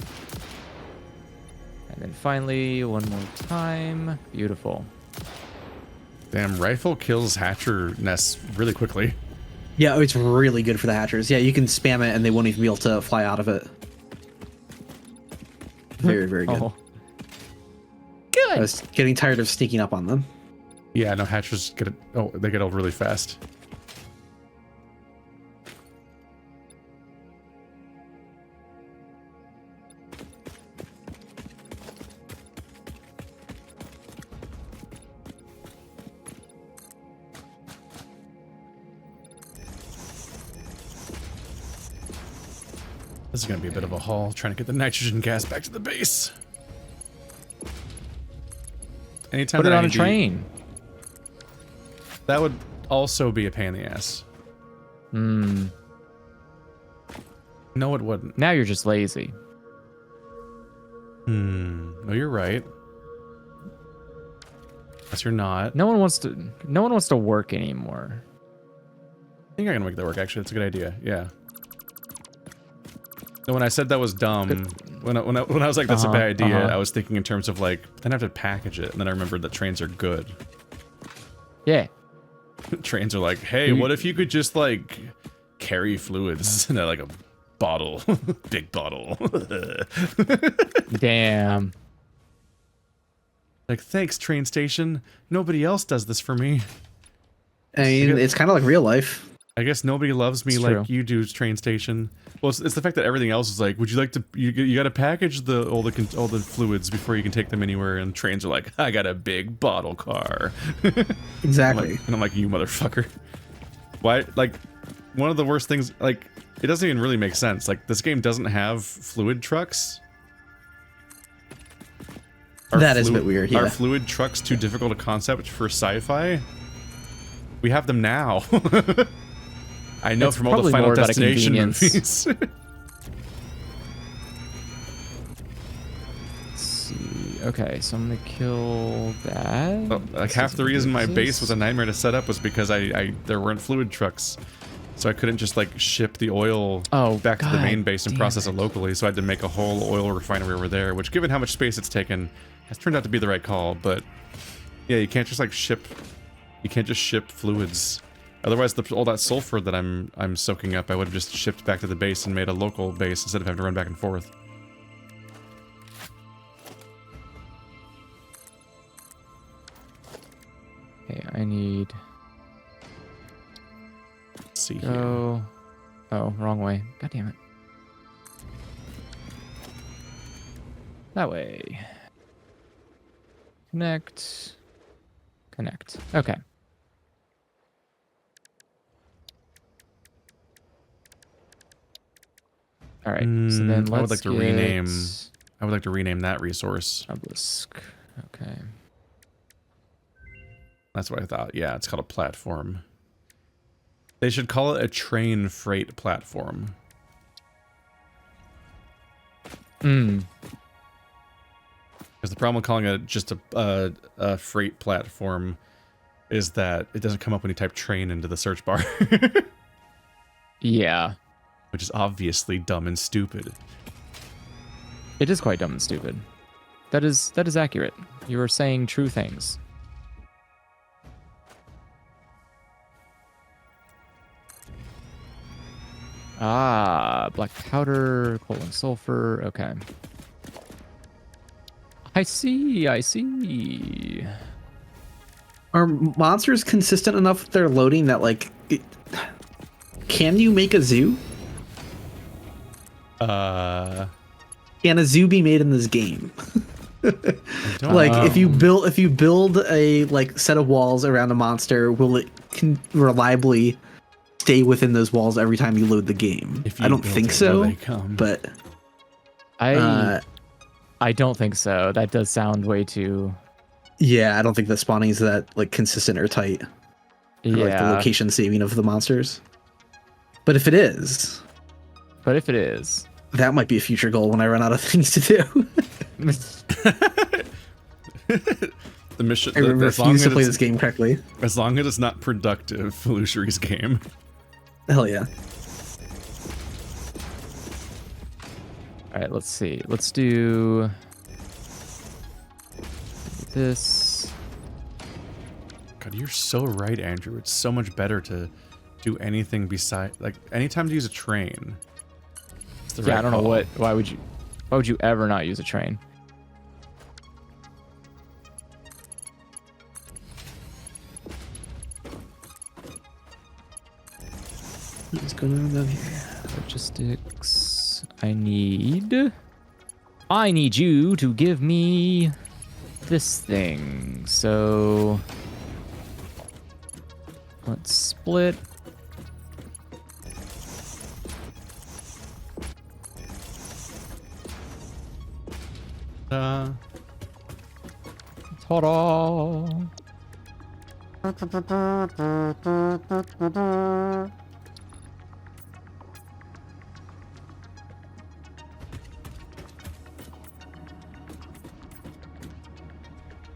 S2: then finally, one more time. Beautiful.
S1: Damn, rifle kills hatcher nests really quickly.
S3: Yeah, it's really good for the hatchers. Yeah, you can spam it and they won't even be able to fly out of it. Very, very good.
S2: Oh. Good.
S3: I was getting tired of sneaking up on them.
S1: Yeah, no, hatchers get it. Oh, they get old really fast. This is going to be a bit of a haul, trying to get the nitrogen gas back to the base. Anytime
S2: Put it
S1: that
S2: on
S1: I
S2: a train.
S1: That would also be a pain in the ass.
S2: Hmm.
S1: No, it wouldn't.
S2: Now you're just lazy.
S1: No, you're right. Yes, you're not.
S2: No one wants to work anymore.
S1: I think I can make that work, actually. That's a good idea. Yeah. No, when I said that was dumb, when I was like, that's a bad idea, I was thinking in terms of like, then I have to package it. And then I remembered that trains are good.
S2: Yeah.
S1: Trains are like, hey, what if you could just like carry fluids in like a bottle, big bottle.
S2: Damn.
S1: Like, thanks, train station. Nobody else does this for me.
S3: I mean, it's kind of like real life.
S1: I guess nobody loves me like you do, train station. Well, it's the fact that everything else is like, would you like to? You got to package all the fluids before you can take them anywhere. And trains are like, I got a big bottle car.
S3: Exactly.
S1: I'm like, you motherfucker. Why? Like, one of the worst things. Like, it doesn't even really make sense. Like, this game doesn't have fluid trucks.
S3: That is a bit weird. Yeah.
S1: Are fluid trucks too difficult a concept for sci-fi? We have them now. I know
S2: it's
S1: from all the Final Destination movies.
S2: Let's see. Okay, so I'm gonna kill that.
S1: Oh, like half the reason my base was a nightmare to set up was because there weren't fluid trucks, so I couldn't just like ship the oil back to the main base and process it locally. So I had to make a whole oil refinery over there, which, given how much space it's taken, has turned out to be the right call. But yeah, you can't just like ship. You can't just ship fluids. Otherwise, all that sulfur that I'm soaking up, I would have just shipped back to the base and made a local base instead of having to run back and forth.
S2: Okay, I need.
S1: Let's see
S2: here.
S1: here.
S2: Oh, wrong way. God damn it. That way. Connect. Connect. Okay. All right. So then let's
S1: I would like to rename. I would like to rename that resource.
S2: Obelisk. Okay.
S1: That's what I thought. Yeah, it's called a platform. They should call it a train freight platform.
S2: Hmm.
S1: Because the problem with calling it just a freight platform is that it doesn't come up when you type train into the search bar.
S2: Yeah.
S1: Which is obviously dumb and stupid.
S2: It is quite dumb and stupid. That is accurate. You are saying true things. Ah, black powder, coal and sulfur. Okay. I see.
S3: Are monsters consistent enough with their loading that, like, can you make a zoo?
S1: Can
S3: Can a zoo be made in this game? Like if you build a like set of walls around a monster, will it reliably stay within those walls every time you load the game? I don't think so, but
S2: I don't think so. That does sound way too.
S3: Yeah, I don't think the spawning is that like consistent or tight. Or, like the location saving of the monsters. But if it is, that might be a future goal when I run out of things to do.
S1: The mission.
S3: I refuse to play this game correctly.
S1: As long as it's not productive, Illusory's game.
S3: Hell yeah.
S2: All right, let's see. Let's do this.
S1: God, you're so right, Andrew. It's so much better to do anything beside, like, anytime to use a train.
S2: Yeah, I don't know why would you ever not use a train?
S3: What's going on down here?
S2: Logistics. I need you to give me this thing. So let's split. Ta-da!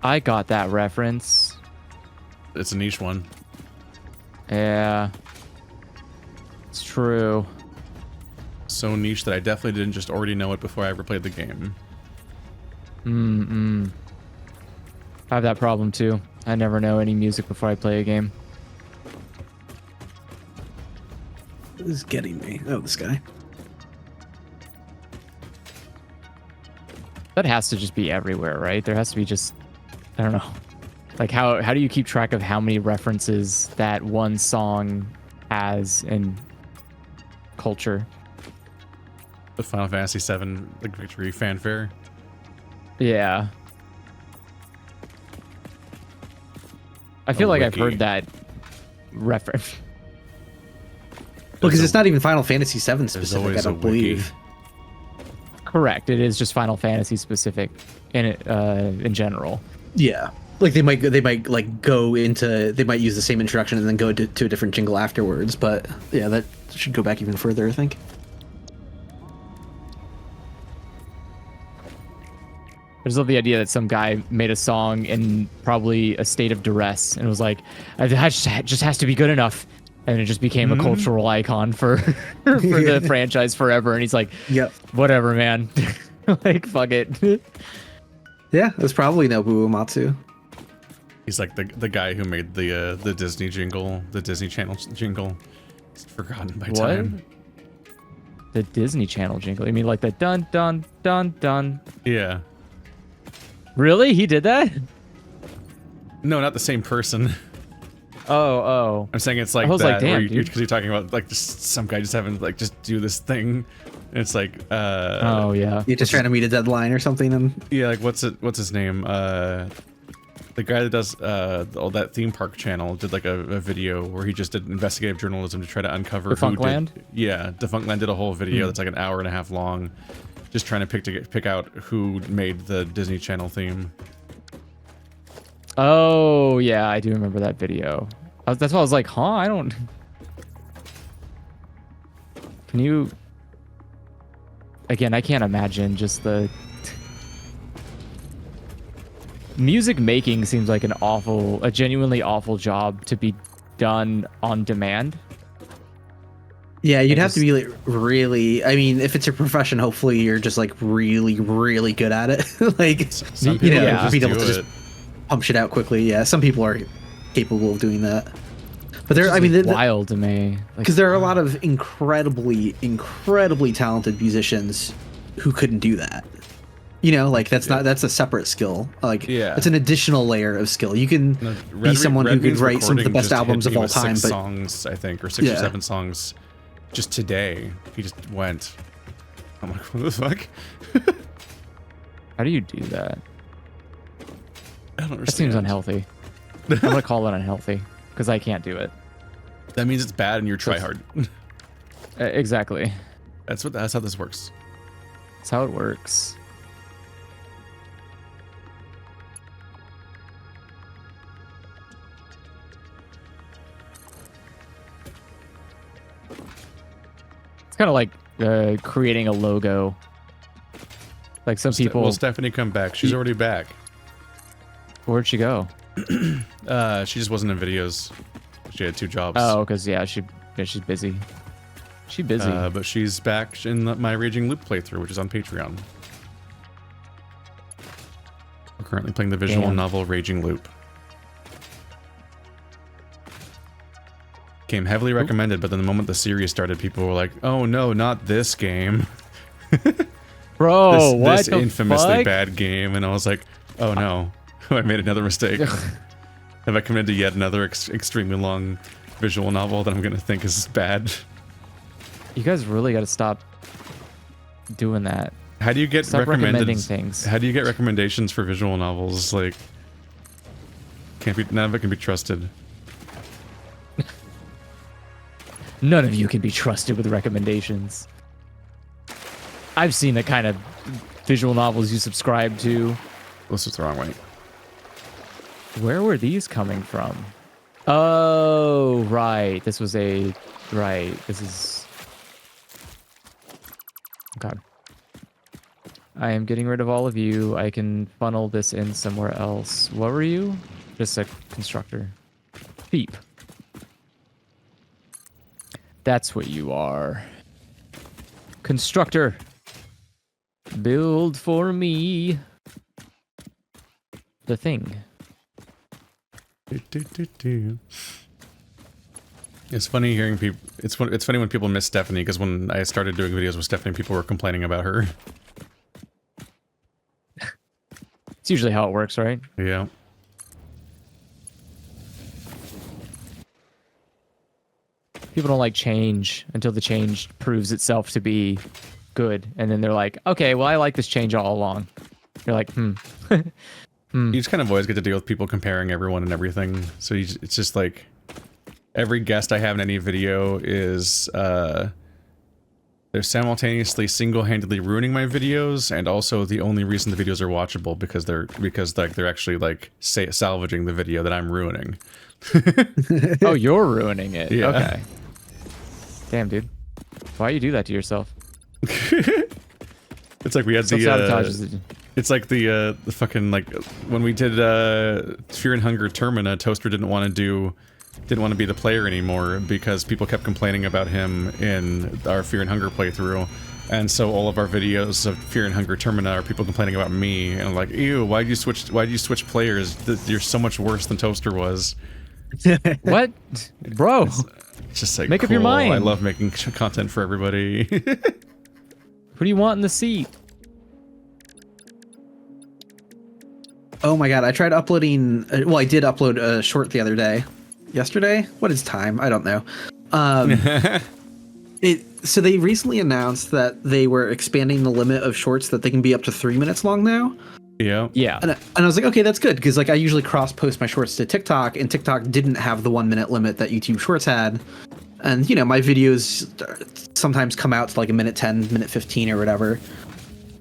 S2: I got that reference.
S1: It's a niche one.
S2: Yeah. It's true.
S1: So niche that I definitely didn't just already know it before I ever played the game.
S2: I have that problem too. I never know any music before I play a game.
S3: Who's getting me? Oh, this guy.
S2: That has to just be everywhere, right? There has to be just, I don't know. Like how do you keep track of how many references that one song has in culture?
S1: The Final Fantasy VII like victory fanfare.
S2: Yeah. I feel like I've heard that reference.
S3: Well, because it's not even Final Fantasy VII specific, I don't believe.
S2: Correct. It is just Final Fantasy specific in general.
S3: Yeah. Like they might like go into, they might use the same introduction and then go to a different jingle afterwards, but yeah, that should go back even further, I think.
S2: I just love the idea that some guy made a song in probably a state of duress and was like, "It just has to be good enough," and it just became a cultural icon for the franchise forever. And he's like,
S3: "Yep,
S2: whatever, man. Like, fuck it."
S3: Yeah, it was probably Nobuo Uematsu.
S1: He's like the guy who made the Disney jingle, the Disney Channel jingle. It's forgotten by time.
S2: The Disney Channel jingle? You mean like the dun dun dun dun?
S1: Yeah.
S2: Really? He did that?
S1: No, not the same person.
S2: Oh.
S1: I'm saying it's like
S2: I was
S1: that,
S2: like, damn,
S1: because you're talking about like just some guy just having like just do this thing. And it's like
S2: oh yeah.
S3: You're just trying to meet a deadline or something, and
S1: yeah, like what's his name? The guy that does all that theme park channel did like a video where he just did investigative journalism to try to uncover
S2: Defunctland?
S1: Defunctland did a whole video that's like an hour and a half long, just trying to pick out who made the Disney Channel theme.
S2: Oh yeah, I do remember that video. That's why I was like, huh? I don't. Can you? Again, I can't imagine just the music making seems like a genuinely awful job to be done on demand.
S3: yeah, you'd have to be like really. I mean, if it's a profession, hopefully you're just like really, really good at it. Like,
S1: Some people
S3: being able to just pump shit out quickly. Yeah, some people are capable of doing that. But there, I mean,
S2: wild to me,
S3: because there are a lot of incredibly talented musicians who couldn't do that. You know, like that's a separate skill. Like, it's an additional layer of skill. You can be someone who could write some of the best albums of all time.
S1: But
S3: 6
S1: songs, I think, or 6 or 7 songs, just today. He just went. I'm like, what the fuck?
S2: How do you do that?
S1: I don't understand.
S2: That seems unhealthy. I'm gonna call it unhealthy because I can't do it.
S1: That means it's bad and you're try hard.
S2: Exactly.
S1: That's how this works.
S2: That's how it works. It's kind of like creating a logo. Like some people.
S1: Will Stephanie come back? She's already back.
S2: Where'd she go?
S1: She just wasn't in videos. She had 2 jobs.
S2: Oh, because she's busy. She's busy.
S1: But she's back in my Raging Loop playthrough, which is on Patreon. We're currently playing the visual novel Raging Loop. Came heavily recommended, but then the moment the series started, people were like, "Oh no, not this game!"
S2: Bro, what
S1: this
S2: the
S1: infamously
S2: fuck?
S1: bad game, and I was like, "Oh no, I made another mistake. Have I committed to yet another extremely long visual novel that I'm gonna think is bad?"
S2: You guys really got to stop doing that.
S1: How do you get
S2: Stop
S1: recommended
S2: recommending things.
S1: How do you get recommendations for visual novels? Like, none of it can be trusted.
S2: None of you can be trusted with recommendations. I've seen the kind of visual novels you subscribe to.
S1: This is the wrong way.
S2: Where were these coming from? Oh, right. This is... Okay. I am getting rid of all of you. I can funnel this in somewhere else. What were you? Just a constructor. Beep. That's what you are. Constructor. Build for me. The thing.
S1: It's funny hearing people. It's funny when people miss Stephanie, because when I started doing videos with Stephanie, people were complaining about her.
S2: It's usually how it works, right?
S1: Yeah.
S2: People don't like change until the change proves itself to be good, and then they're like, okay, well, I like this change all along. You're like,
S1: You just kind of always get to deal with people comparing everyone and everything. So it's just like every guest I have in any video is they're simultaneously single-handedly ruining my videos, and also the only reason the videos are watchable because they're actually like salvaging the video that I'm ruining.
S2: oh, you're ruining it.
S1: Yeah.
S2: Okay. Damn, dude. Why you do that to yourself?
S1: It's like we had the it's like the fucking, like, when we did Fear and Hunger Termina, Toaster didn't want to be the player anymore because people kept complaining about him in our Fear and Hunger playthrough. And so all of our videos of Fear and Hunger Termina are people complaining about me, and I'm like, ew, why'd you switch players? You're so much worse than Toaster was.
S2: What? Bro.
S1: It's just like,
S2: make up your
S1: cool.
S2: mind.
S1: I love making content for everybody.
S2: What do you want in the seat?
S3: Oh my god, I tried uploading... well, I did upload a short the other day. Yesterday? What is time? I don't know. So they recently announced that they were expanding the limit of shorts, that they can be up to 3 minutes long now.
S1: Yeah.
S2: Yeah.
S3: And I was like, okay, that's good, because like I usually cross-post my shorts to TikTok, and TikTok didn't have the 1 minute limit that YouTube Shorts had. And, you know, my videos sometimes come out to like a minute 10, minute 15 or whatever.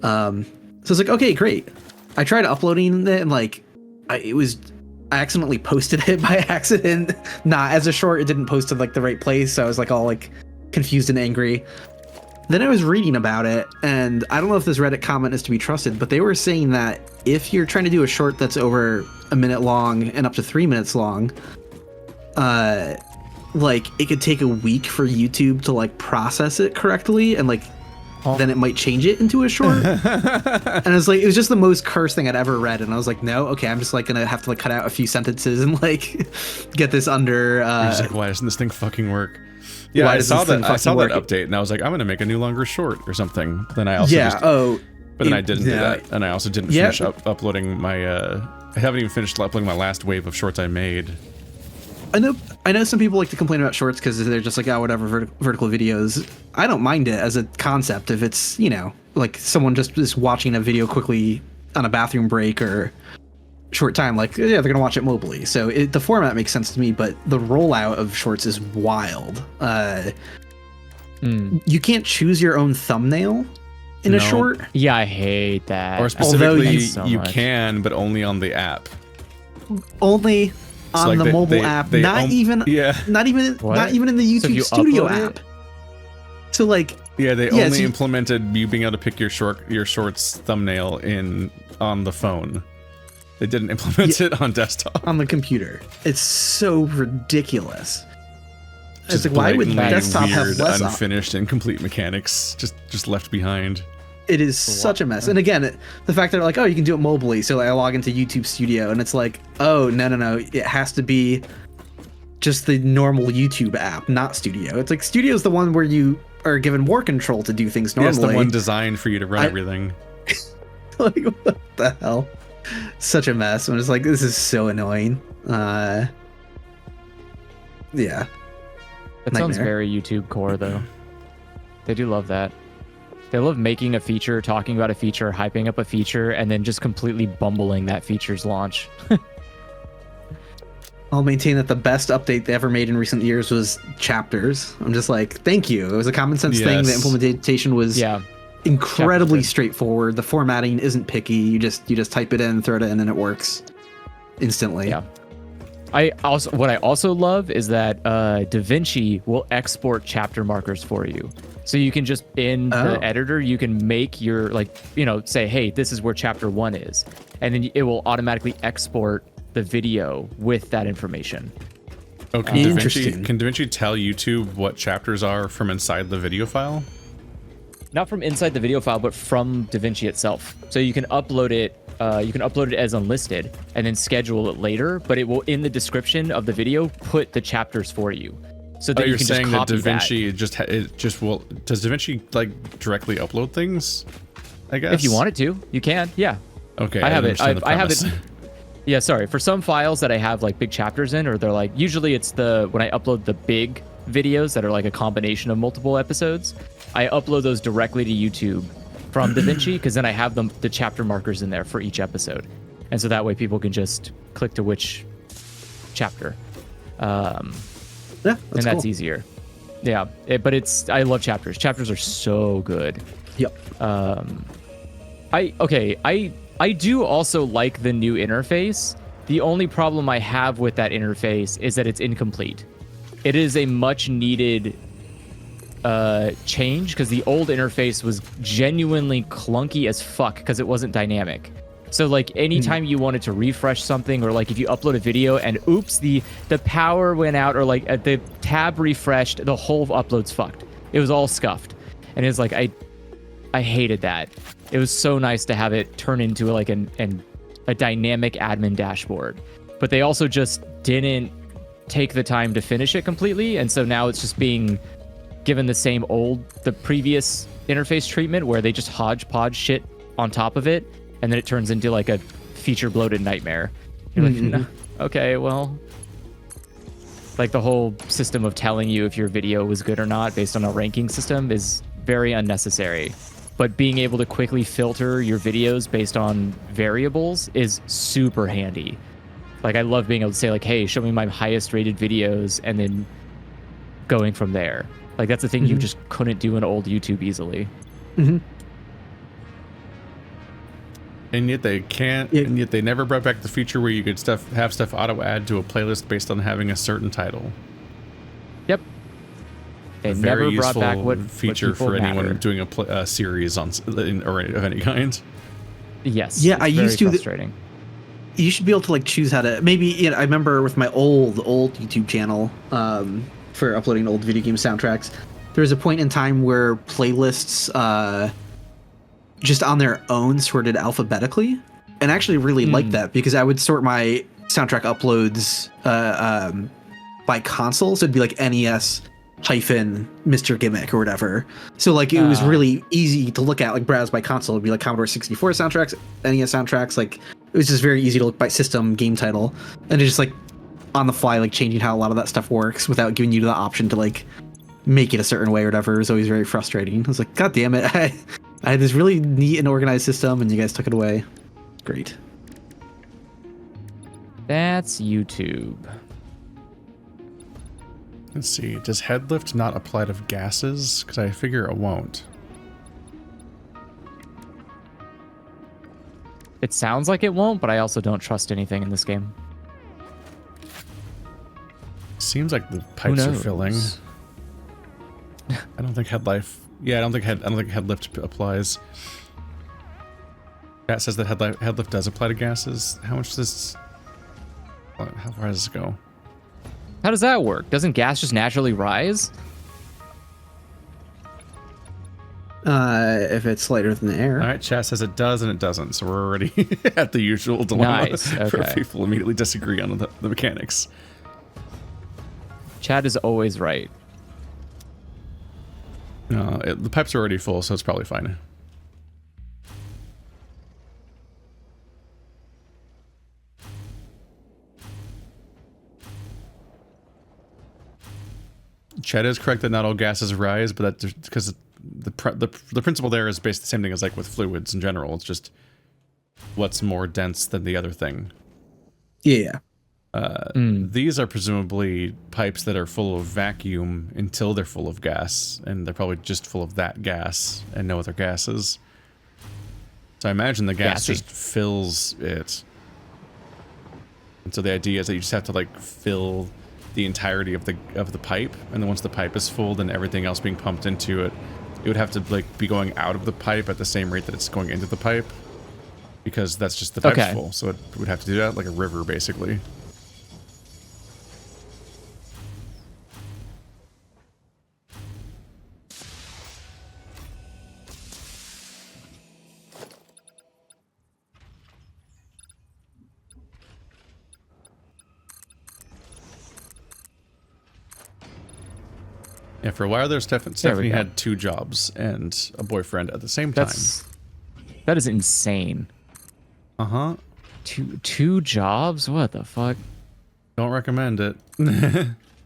S3: So I was like, okay, great. I tried uploading it, and like, I accidentally posted it by accident. Not as a short, it didn't post to like the right place, so I was like all like confused and angry. Then I was reading about it, and I don't know if this Reddit comment is to be trusted, but they were saying that if you're trying to do a short that's over a minute long and up to 3 minutes long, like it could take a week for YouTube to like process it correctly, and like then it might change it into a short. And I was like, it was just the most cursed thing I'd ever read, and I was like, no, okay, I'm just like gonna have to like cut out a few sentences and like get this under.
S1: You're just like, why doesn't this thing fucking work? Yeah, I saw that update, and I was like, I'm gonna make a new longer short or something. Then I also but then I didn't do that, and I also didn't finish uploading my. I haven't even finished uploading my last wave of shorts I made.
S3: I know some people like to complain about shorts because they're just like, oh, whatever, vertical videos. I don't mind it as a concept if it's, you know, like someone just is watching a video quickly on a bathroom break or short time, like, yeah, they're gonna watch it mobily. So the format makes sense to me, but the rollout of shorts is wild. You can't choose your own thumbnail in a short.
S2: Yeah, I hate that.
S1: Or specifically,
S2: so
S1: you
S2: much.
S1: can, but only on the app.
S3: Only on
S1: like
S3: the mobile app, not even in the YouTube Studio app. So like,
S1: they only implemented you being able to pick your shorts thumbnail on the phone. They didn't implement it on desktop.
S3: On the computer. It's so ridiculous.
S1: Just
S3: it's like, why would desktop have less
S1: unfinished, incomplete mechanics just left behind?
S3: It is such a mess. And again, the fact that they're like, oh, you can do it mobily. So I log into YouTube Studio and it's like, oh, no. It has to be just the normal YouTube app, not Studio. It's like Studio is the one where you are given more control to do things normally.
S1: It's the one designed for you to run everything.
S3: Like, what the hell? Such a mess. I'm just like, this is so annoying. Yeah.
S2: That sounds very YouTube core, though. They do love that. They love making a feature, talking about a feature, hyping up a feature, and then just completely bumbling that feature's launch.
S3: I'll maintain that the best update they ever made in recent years was chapters. I'm just like, thank you. It was a common sense thing. The implementation was incredibly straightforward. The formatting isn't picky. You just type it in, throw it in, and it works instantly.
S2: Yeah. What I also love is that DaVinci will export chapter markers for you. So you can just, in the editor, you can make your, say, hey, this is where chapter 1 is. And then it will automatically export the video with that information.
S1: Oh, can DaVinci tell YouTube what chapters are from inside the video file?
S2: Not from inside the video file, but from DaVinci itself. So you can upload it. You can upload it as unlisted and then schedule it later. But it will, in the description of the video, put the chapters for you. So that you can just copy
S1: DaVinci does DaVinci directly upload things? I guess
S2: if you wanted to, you can. Yeah.
S1: Okay.
S2: I have it. I have it. Yeah, sorry. For some files that I have big chapters in, or they're usually it's when I upload the big videos that are a combination of multiple episodes, I upload those directly to YouTube from DaVinci because then I have the chapter markers in there for each episode. And so that way people can just click to which chapter. That's easier. Yeah, but I love chapters. Chapters are so good.
S3: Yep.
S2: I do also like the new interface. The only problem I have with that interface is that it's incomplete. It is a much needed change because the old interface was genuinely clunky as fuck because it wasn't dynamic. So anytime you wanted to refresh something, or if you upload a video and oops, the power went out, or the tab refreshed, the whole upload's fucked. It was all scuffed. And it's I hated that. It was so nice to have it turn into a dynamic admin dashboard. But they also just didn't take the time to finish it completely, and so now it's just being given the previous interface treatment where they just hodgepodge shit on top of it, and then it turns into a feature bloated nightmare. You're no, okay, well, the whole system of telling you if your video was good or not based on a ranking system is very unnecessary. But being able to quickly filter your videos based on variables is super handy. I love being able to say hey, show me my highest rated videos, and then going from there. That's a thing you just couldn't do in old YouTube easily.
S1: And yet they can't, and yet they never brought back the feature where you could have stuff auto add to a playlist based on having a certain title.
S2: Yep. They never brought back what
S1: feature for anyone doing a series or of any kind.
S2: Yes.
S3: Yeah, I used to.
S2: Frustrating.
S3: You should be able to choose how to maybe. I remember with my old YouTube channel for uploading old video game soundtracks, there was a point in time where playlists just on their own sorted alphabetically, and I actually really liked that because I would sort my soundtrack uploads by console, so it'd be NES hyphen Mr. Gimmick or whatever. So it was really easy to look at, browse by console. It'd be Commodore 64 soundtracks, NES soundtracks. It was just very easy to look by system, game title, and it's just on the fly, changing how a lot of that stuff works without giving you the option to make it a certain way or whatever. It was always very frustrating. I was like, God damn it. I had this really neat and organized system and you guys took it away. Great.
S2: That's YouTube.
S1: Let's see. Does head lift not apply to gases? Because I figure it won't.
S2: It sounds like it won't, but I also don't trust anything in this game.
S1: Seems like the pipes are filling. I don't think head life. Yeah, I don't think head lift applies. That says that head lift does apply to gases. How much does? How far does this go?
S2: How does that work? Doesn't gas just naturally rise?
S3: If it's lighter than the air.
S1: All right, chat says it does and it doesn't, so we're already at the usual dilemma
S2: Nice,
S1: where
S2: okay.
S1: people immediately disagree on the mechanics.
S2: Chad is always right.
S1: The pipes are already full, so it's probably fine. Chad is correct that not all gases rise, but that's because the principle there is based the same thing as like with fluids in general. It's just what's more dense than the other thing.
S3: Yeah.
S1: These are presumably pipes that are full of vacuum until they're full of gas, and they're probably just full of that gas and no other gases. So I imagine the gas
S2: Gassy.
S1: just fills it. And so the idea is that you just have to like fill the entirety of the pipe, and then once the pipe is full, then everything else being pumped into it, it would have to like be going out of the pipe at the same rate that it's going into the pipe, because that's just the pipe's full. So it would have to do that like a river, basically. Yeah, for a while there, Stephanie had 2 jobs and a boyfriend at the same time.
S2: That is insane.
S1: Uh-huh.
S2: Two jobs? What the fuck?
S1: Don't recommend it.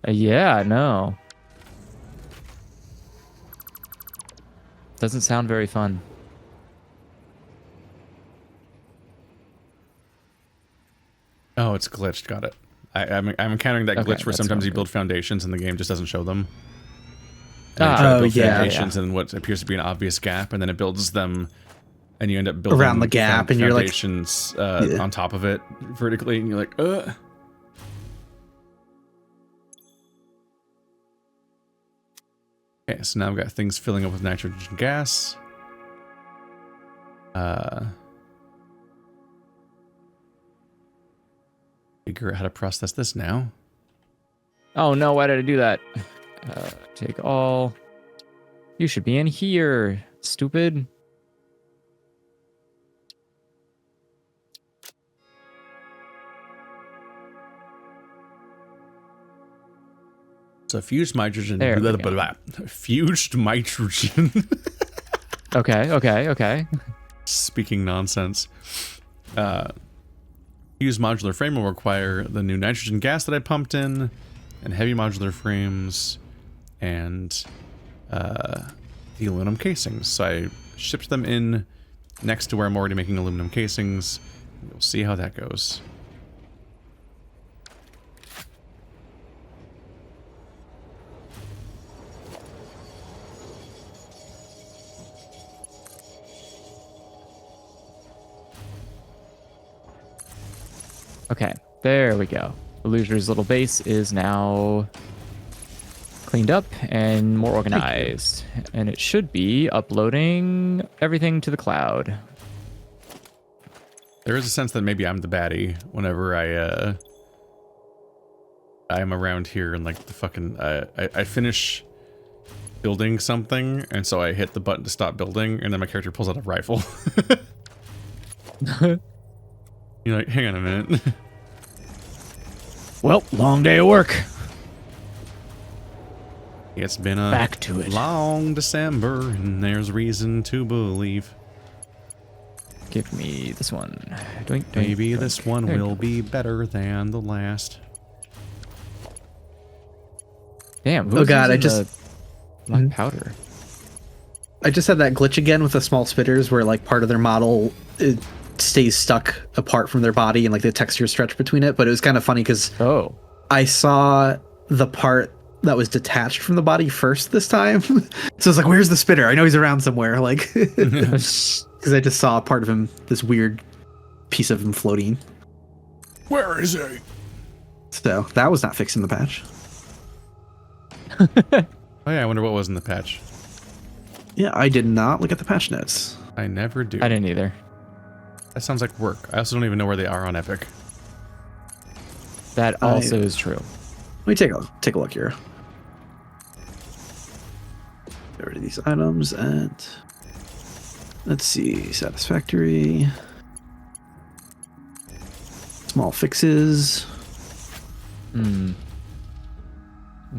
S2: Yeah, no. Doesn't sound very fun.
S1: Oh, it's glitched. Got it. I'm encountering that glitch where sometimes you build foundations and the game just doesn't show them. And you try to build foundations in what appears to be an obvious gap, and then it builds them, and you end up building
S3: around the gap, and you're like
S1: foundations on top of it vertically, and you're like, ugh. Okay, so now I've got things filling up with nitrogen gas. Figure out how to process this now.
S2: Oh no, why did I do that? Take all. You should be in here, stupid.
S1: So fused nitrogen. Fused nitrogen.
S2: Okay.
S1: Speaking nonsense. Fused modular frame will require the new nitrogen gas that I pumped in, and heavy modular frames, and the aluminum casings. So I shipped them in next to where I'm already making aluminum casings. We'll see how that goes.
S2: Okay, there we go. Illusory's little base is now cleaned up and more organized. And it should be uploading everything to the cloud.
S1: There is a sense that maybe I'm the baddie whenever I'm around here and like the fucking I finish building something, and so I hit the button to stop building, and then my character pulls out a rifle. You're like, hang on a minute.
S2: Well, long day of work.
S1: It's been a
S2: Back to it.
S1: long December, and there's reason to believe.
S2: Give me this one. Doink, doink,
S1: Maybe
S2: doink.
S1: this one
S2: There you
S1: will
S2: go.
S1: be better than the last.
S2: Damn.
S3: Oh
S2: who's
S3: god, I
S2: using
S3: just
S2: the black powder.
S3: I just had that glitch again with the small spitters where like part of their model stays stuck apart from their body and like the texture stretch between it. But it was kind of funny because I saw the part that was detached from the body first this time. So it's like, where's the spinner? I know he's around somewhere. Like, because I just saw a part of him, this weird piece of him floating.
S4: Where is he?
S3: So that was not fixed in the patch.
S1: Oh yeah, I wonder what was in the patch.
S3: Yeah, I did not look at the patch notes.
S1: I never do.
S2: I didn't either.
S1: That sounds like work. I also don't even know where they are on Epic.
S2: That also is true.
S3: Let me take a look here. Get rid of these items and let's see, satisfactory. Small fixes.
S2: Okay.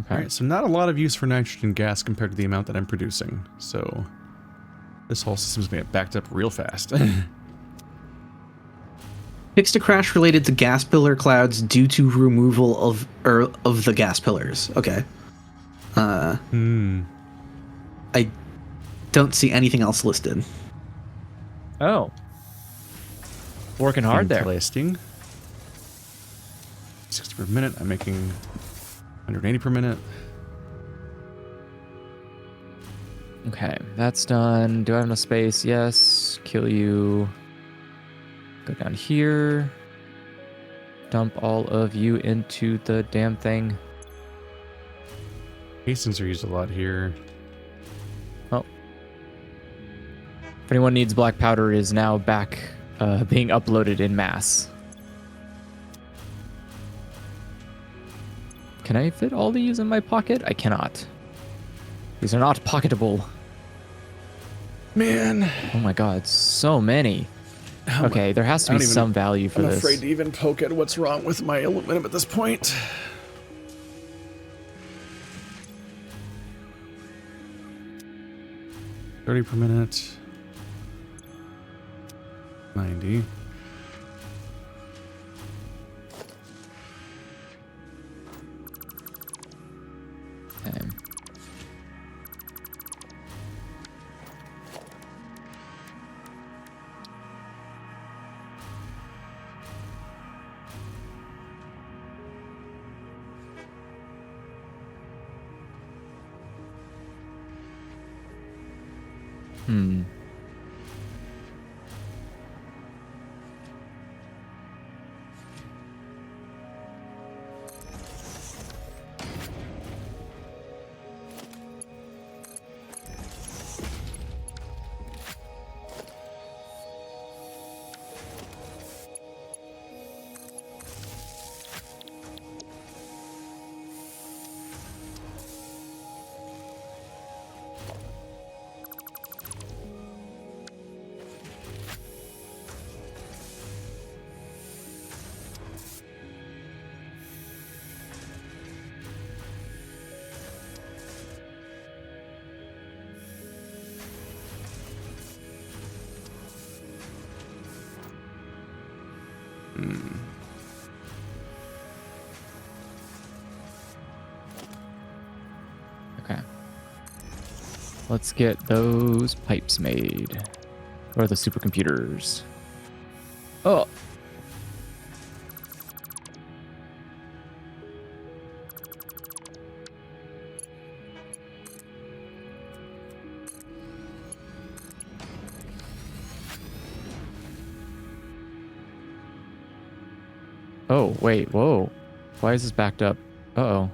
S1: Alright, so not a lot of use for nitrogen gas compared to the amount that I'm producing. So this whole system's gonna get backed up real fast.
S3: Fixed a crash related to gas pillar clouds due to removal of the gas pillars. Okay. I don't see anything else listed.
S2: Oh. Working hard there.
S1: Interesting. 60 per minute. I'm making 180 per minute.
S2: Okay, that's done. Do I have enough space? Yes. Kill you. Go down here. Dump all of you into the damn thing.
S1: Hastings are used a lot here.
S2: Oh. If anyone needs black powder, it is now back being uploaded in mass. Can I fit all these in my pocket? I cannot. These are not pocketable.
S1: Man.
S2: Oh my god, so many. Okay, there has to be some value for this.
S1: I'm afraid to even poke at what's wrong with my aluminum at this point. $30 per minute. 90.
S2: Okay. Okay. Let's get those pipes made. Or the supercomputers. Oh. Oh, wait, whoa. Why is this backed up? Uh-oh.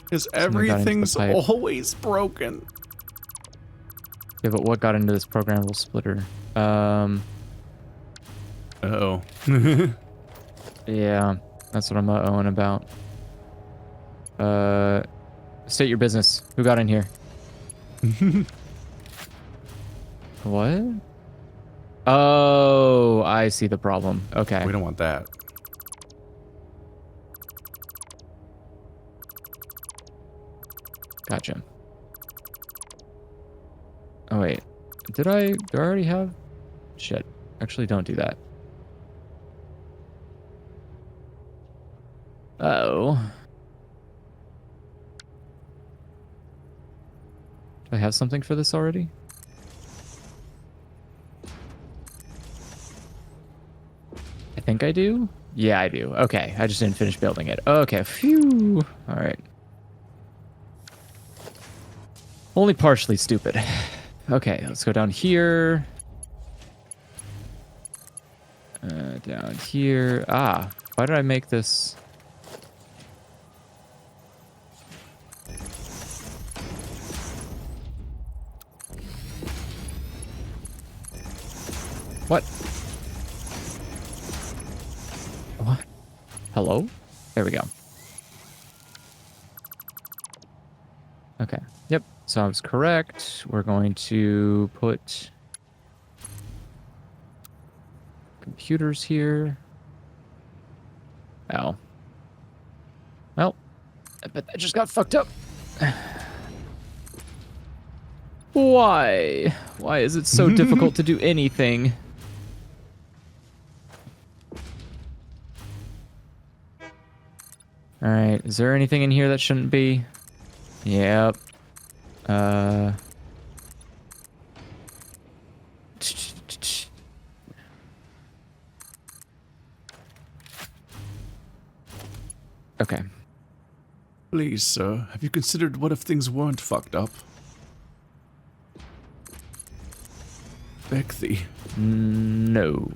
S1: Because everything's always broken.
S2: Yeah, but what got into this programmable splitter?
S1: Uh-oh.
S2: Yeah, that's what I'm uh-ohing about. State your business. Who got in here? What? Oh, I see the problem. Okay.
S1: We don't want that.
S2: Gotcha. Oh, wait. Do I already have? Shit. Actually, don't do that. Uh-oh. Do I have something for this already? think I do. Yeah, I do. Okay, I just didn't finish building it. Okay, phew. All right. Only partially stupid. Okay, let's go down here. Down here. Ah, why did I make this? What? What? Hello? There we go. Okay. Yep. So I was correct. We're going to put computers here. Oh. Well, I bet that just got fucked up. Why? Why is it so difficult to do anything? All right. Is there anything in here that shouldn't be? Yep. Okay.
S4: Please, sir, have you considered what if things weren't fucked up? Beg thee.
S2: No.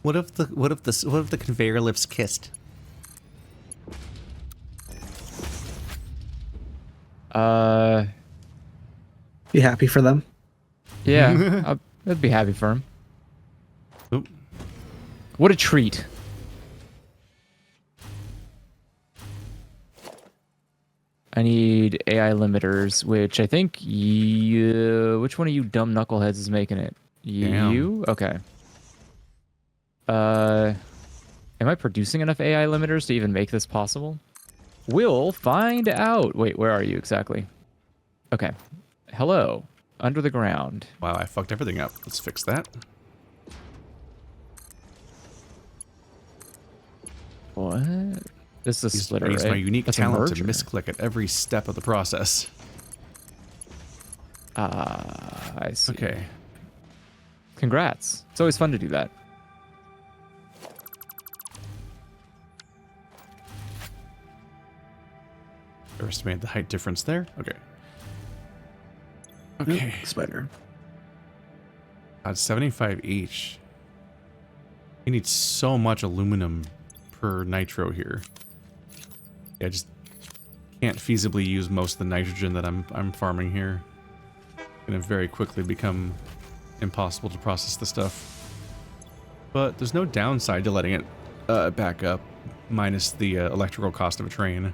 S1: What if the conveyor lifts kissed?
S3: Be happy for them.
S2: Yeah, I'd be happy for him.
S1: Oop.
S2: What a treat. I need AI limiters, which I think you... Which one of you dumb knuckleheads is making it?
S1: Damn.
S2: You? Okay. Am I producing enough AI limiters to even make this possible? We'll find out. Wait, where are you exactly? Okay. Hello. Under the ground.
S1: Wow, I fucked everything up. Let's fix that.
S2: What? This is a splitter,
S1: I use
S2: right?
S1: my unique
S2: That's a
S1: talent to
S2: merger.
S1: misclick at every step of the process.
S2: Ah, I see.
S1: Okay.
S2: Congrats. It's always fun to do that.
S1: Estimate the height difference there. Okay. Okay.
S3: Spider.
S1: 75 each. You need so much aluminum per nitro here. Yeah, I just can't feasibly use most of the nitrogen that I'm farming here. Gonna very quickly become impossible to process the stuff. But there's no downside to letting it back up, minus the electrical cost of a train.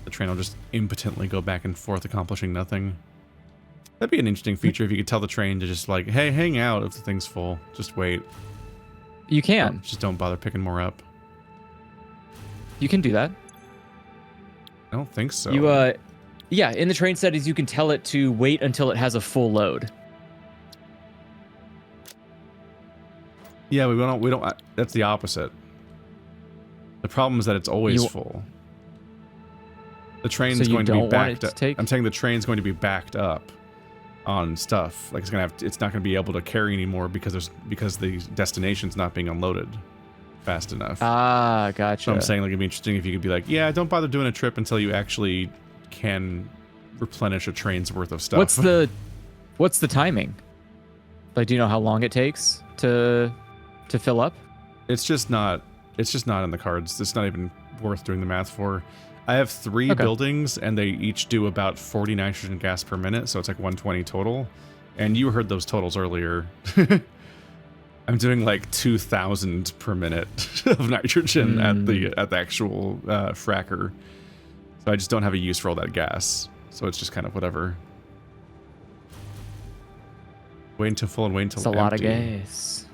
S1: The train will just impotently go back and forth, accomplishing nothing. That'd be an interesting feature if you could tell the train to just like, hey, hang out if the thing's full. Just wait.
S2: You can.
S1: Just don't bother picking more up.
S2: You can do that.
S1: I don't think so.
S2: You, yeah, in the train settings, you can tell it to wait until it has a full load.
S1: Yeah, we don't, that's the opposite. The problem is that it's always full. The train's going to be backed up. I'm saying the train's going to be backed up on stuff. Like it's not going to be able to carry anymore because the destination's not being unloaded fast enough.
S2: Ah, gotcha.
S1: So I'm saying like it'd be interesting if you could be like, yeah, don't bother doing a trip until you actually can replenish a train's worth of stuff.
S2: What's the timing? Like, do you know how long it takes to fill up?
S1: It's just not in the cards. It's not even worth doing the math for. I have 3 buildings, and they each do about 40 nitrogen gas per minute, so it's like 120 total. And you heard those totals earlier. I'm doing like 2,000 per minute of nitrogen at the actual fracker. So I just don't have a use for all that gas. So it's just kind of whatever. Wait until full and wait until empty.
S2: It's a lot of gas.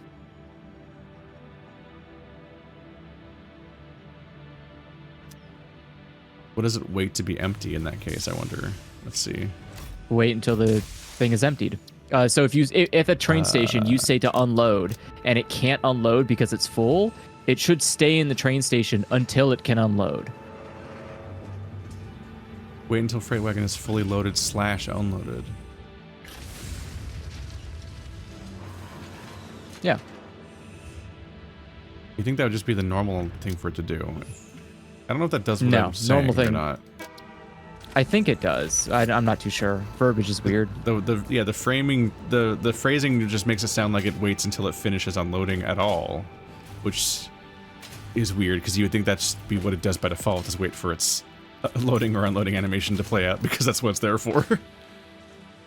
S1: What does it wait to be empty in that case, I wonder? Let's see.
S2: wait until the thing is emptied. So if a train station you say to unload and it can't unload because it's full, it should stay in the train station until it can unload.
S1: Wait until freight wagon is fully loaded / unloaded.
S2: Yeah.
S1: You think that would just be the normal thing for it to do? I don't know if that does what
S2: No,
S1: I'm saying
S2: normal thing.
S1: or not.
S2: I think it does. I'm not too sure. Verbiage is weird.
S1: The framing, the phrasing just makes it sound like it waits until it finishes unloading at all, which is weird because you would think that's be what it does by default, is wait for its loading or unloading animation to play out, because that's what it's there for.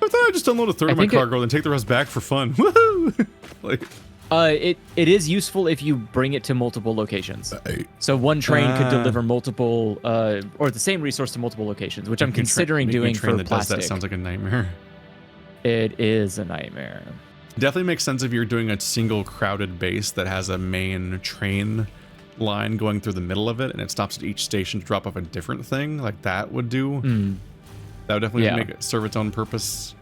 S1: I thought I'd just unload a third of my cargo and take the rest back for fun. Woohoo! Like,
S2: it is useful if you bring it to multiple locations. So one train could deliver multiple, or the same resource to multiple locations, which I'm considering doing for
S1: that
S2: plastic.
S1: Does that sounds like a nightmare.
S2: It is a nightmare.
S1: Definitely makes sense if you're doing a single crowded base that has a main train line going through the middle of it, and it stops at each station to drop off a different thing. Like that would do. That would definitely make it serve its own purpose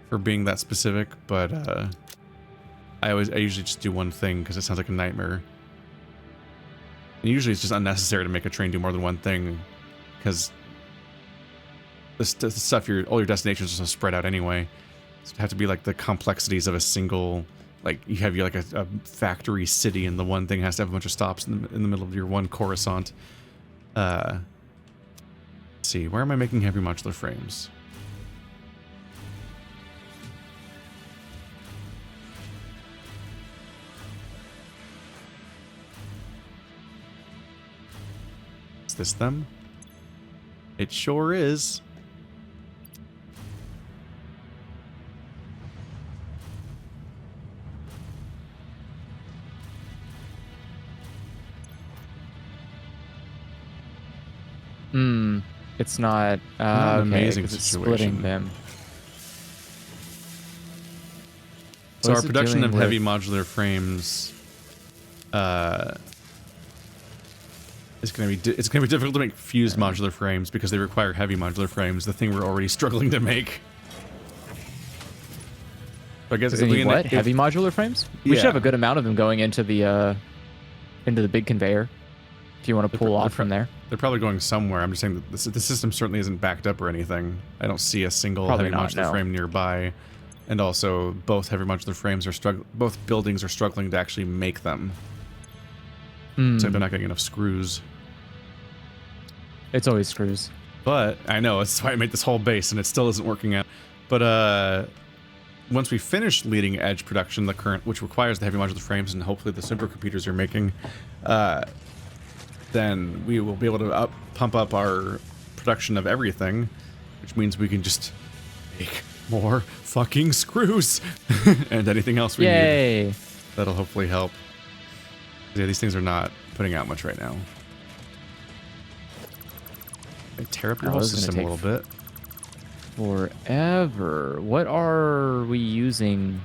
S1: for being that specific. But I usually just do one thing because it sounds like a nightmare. And usually it's just unnecessary to make a train do more than one thing, because the stuff all your destinations are so spread out anyway. So it have to be like the complexities of a single, like you have like a factory city, and the one thing has to have a bunch of stops in the middle of your one Coruscant. Let's see, where am I making heavy modular frames? Is this them? It sure is.
S2: It's not,
S1: Not an amazing
S2: it's
S1: situation.
S2: splitting them.
S1: So our production of heavy modular frames it's going to be difficult to make fused modular frames because they require heavy modular frames, the thing we're already struggling to make. So I guess
S2: heavy modular frames? We should have a good amount of them going into the big conveyor. If you want to pull off from there.
S1: They're probably going somewhere. I'm just saying that the system certainly isn't backed up or anything. I don't see a single heavy modular frame nearby. And also, both heavy modular frames both buildings are struggling to actually make them. So they're not getting enough screws.
S2: It's always screws.
S1: But, I know, that's why I made this whole base and it still isn't working out. But, once we finish leading edge production, which requires the heavy modular frames and hopefully the supercomputers you're making, then we will be able to pump up our production of everything, which means we can just make more fucking screws and anything else we need. That'll hopefully help. Yeah, these things are not putting out much right now. They tear up your whole system a little bit.
S2: Forever. What are we using?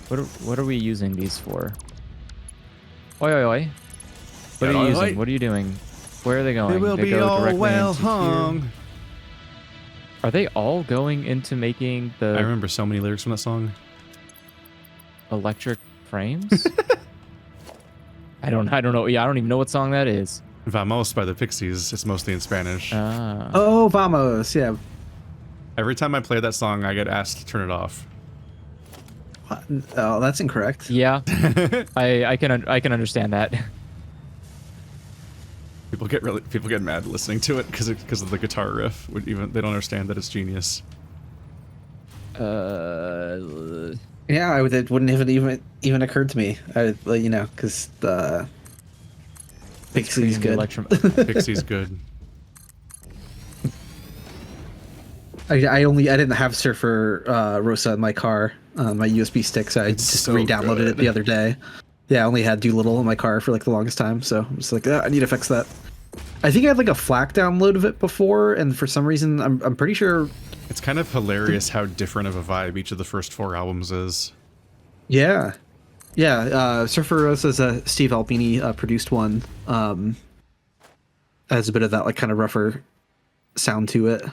S2: What are we using these for? Oi, oi, oi. What are you using? What are you doing? Where are they going?
S1: They will be all well hung.
S2: Are they all going into making the...
S1: I remember so many lyrics from that song.
S2: Electric frames? I don't know. Yeah, I don't even know what song that is.
S1: Vamos by the Pixies. It's mostly in Spanish.
S3: Oh, Vamos, yeah.
S1: Every time I play that song, I get asked to turn it off.
S3: What? Oh, that's incorrect.
S2: Yeah, I can understand that.
S1: People get mad listening to it because of the guitar riff. They don't understand that it's genius.
S3: Yeah, it wouldn't have even occurred to me. Because the Pixie's good.
S1: Pixie's good.
S3: I didn't have Surfer Rosa in my car, my USB stick, so I just re-downloaded it the other day. Yeah, I only had Doolittle in my car for like the longest time, so I'm just like, I need to fix that. I think I had like a FLAC download of it before, and for some reason, I'm pretty sure.
S1: It's kind of hilarious how different of a vibe each of the first 4 albums is.
S3: Yeah. Surfer Rosa is a Steve Albini produced one. Has a bit of that like kind of rougher sound to it.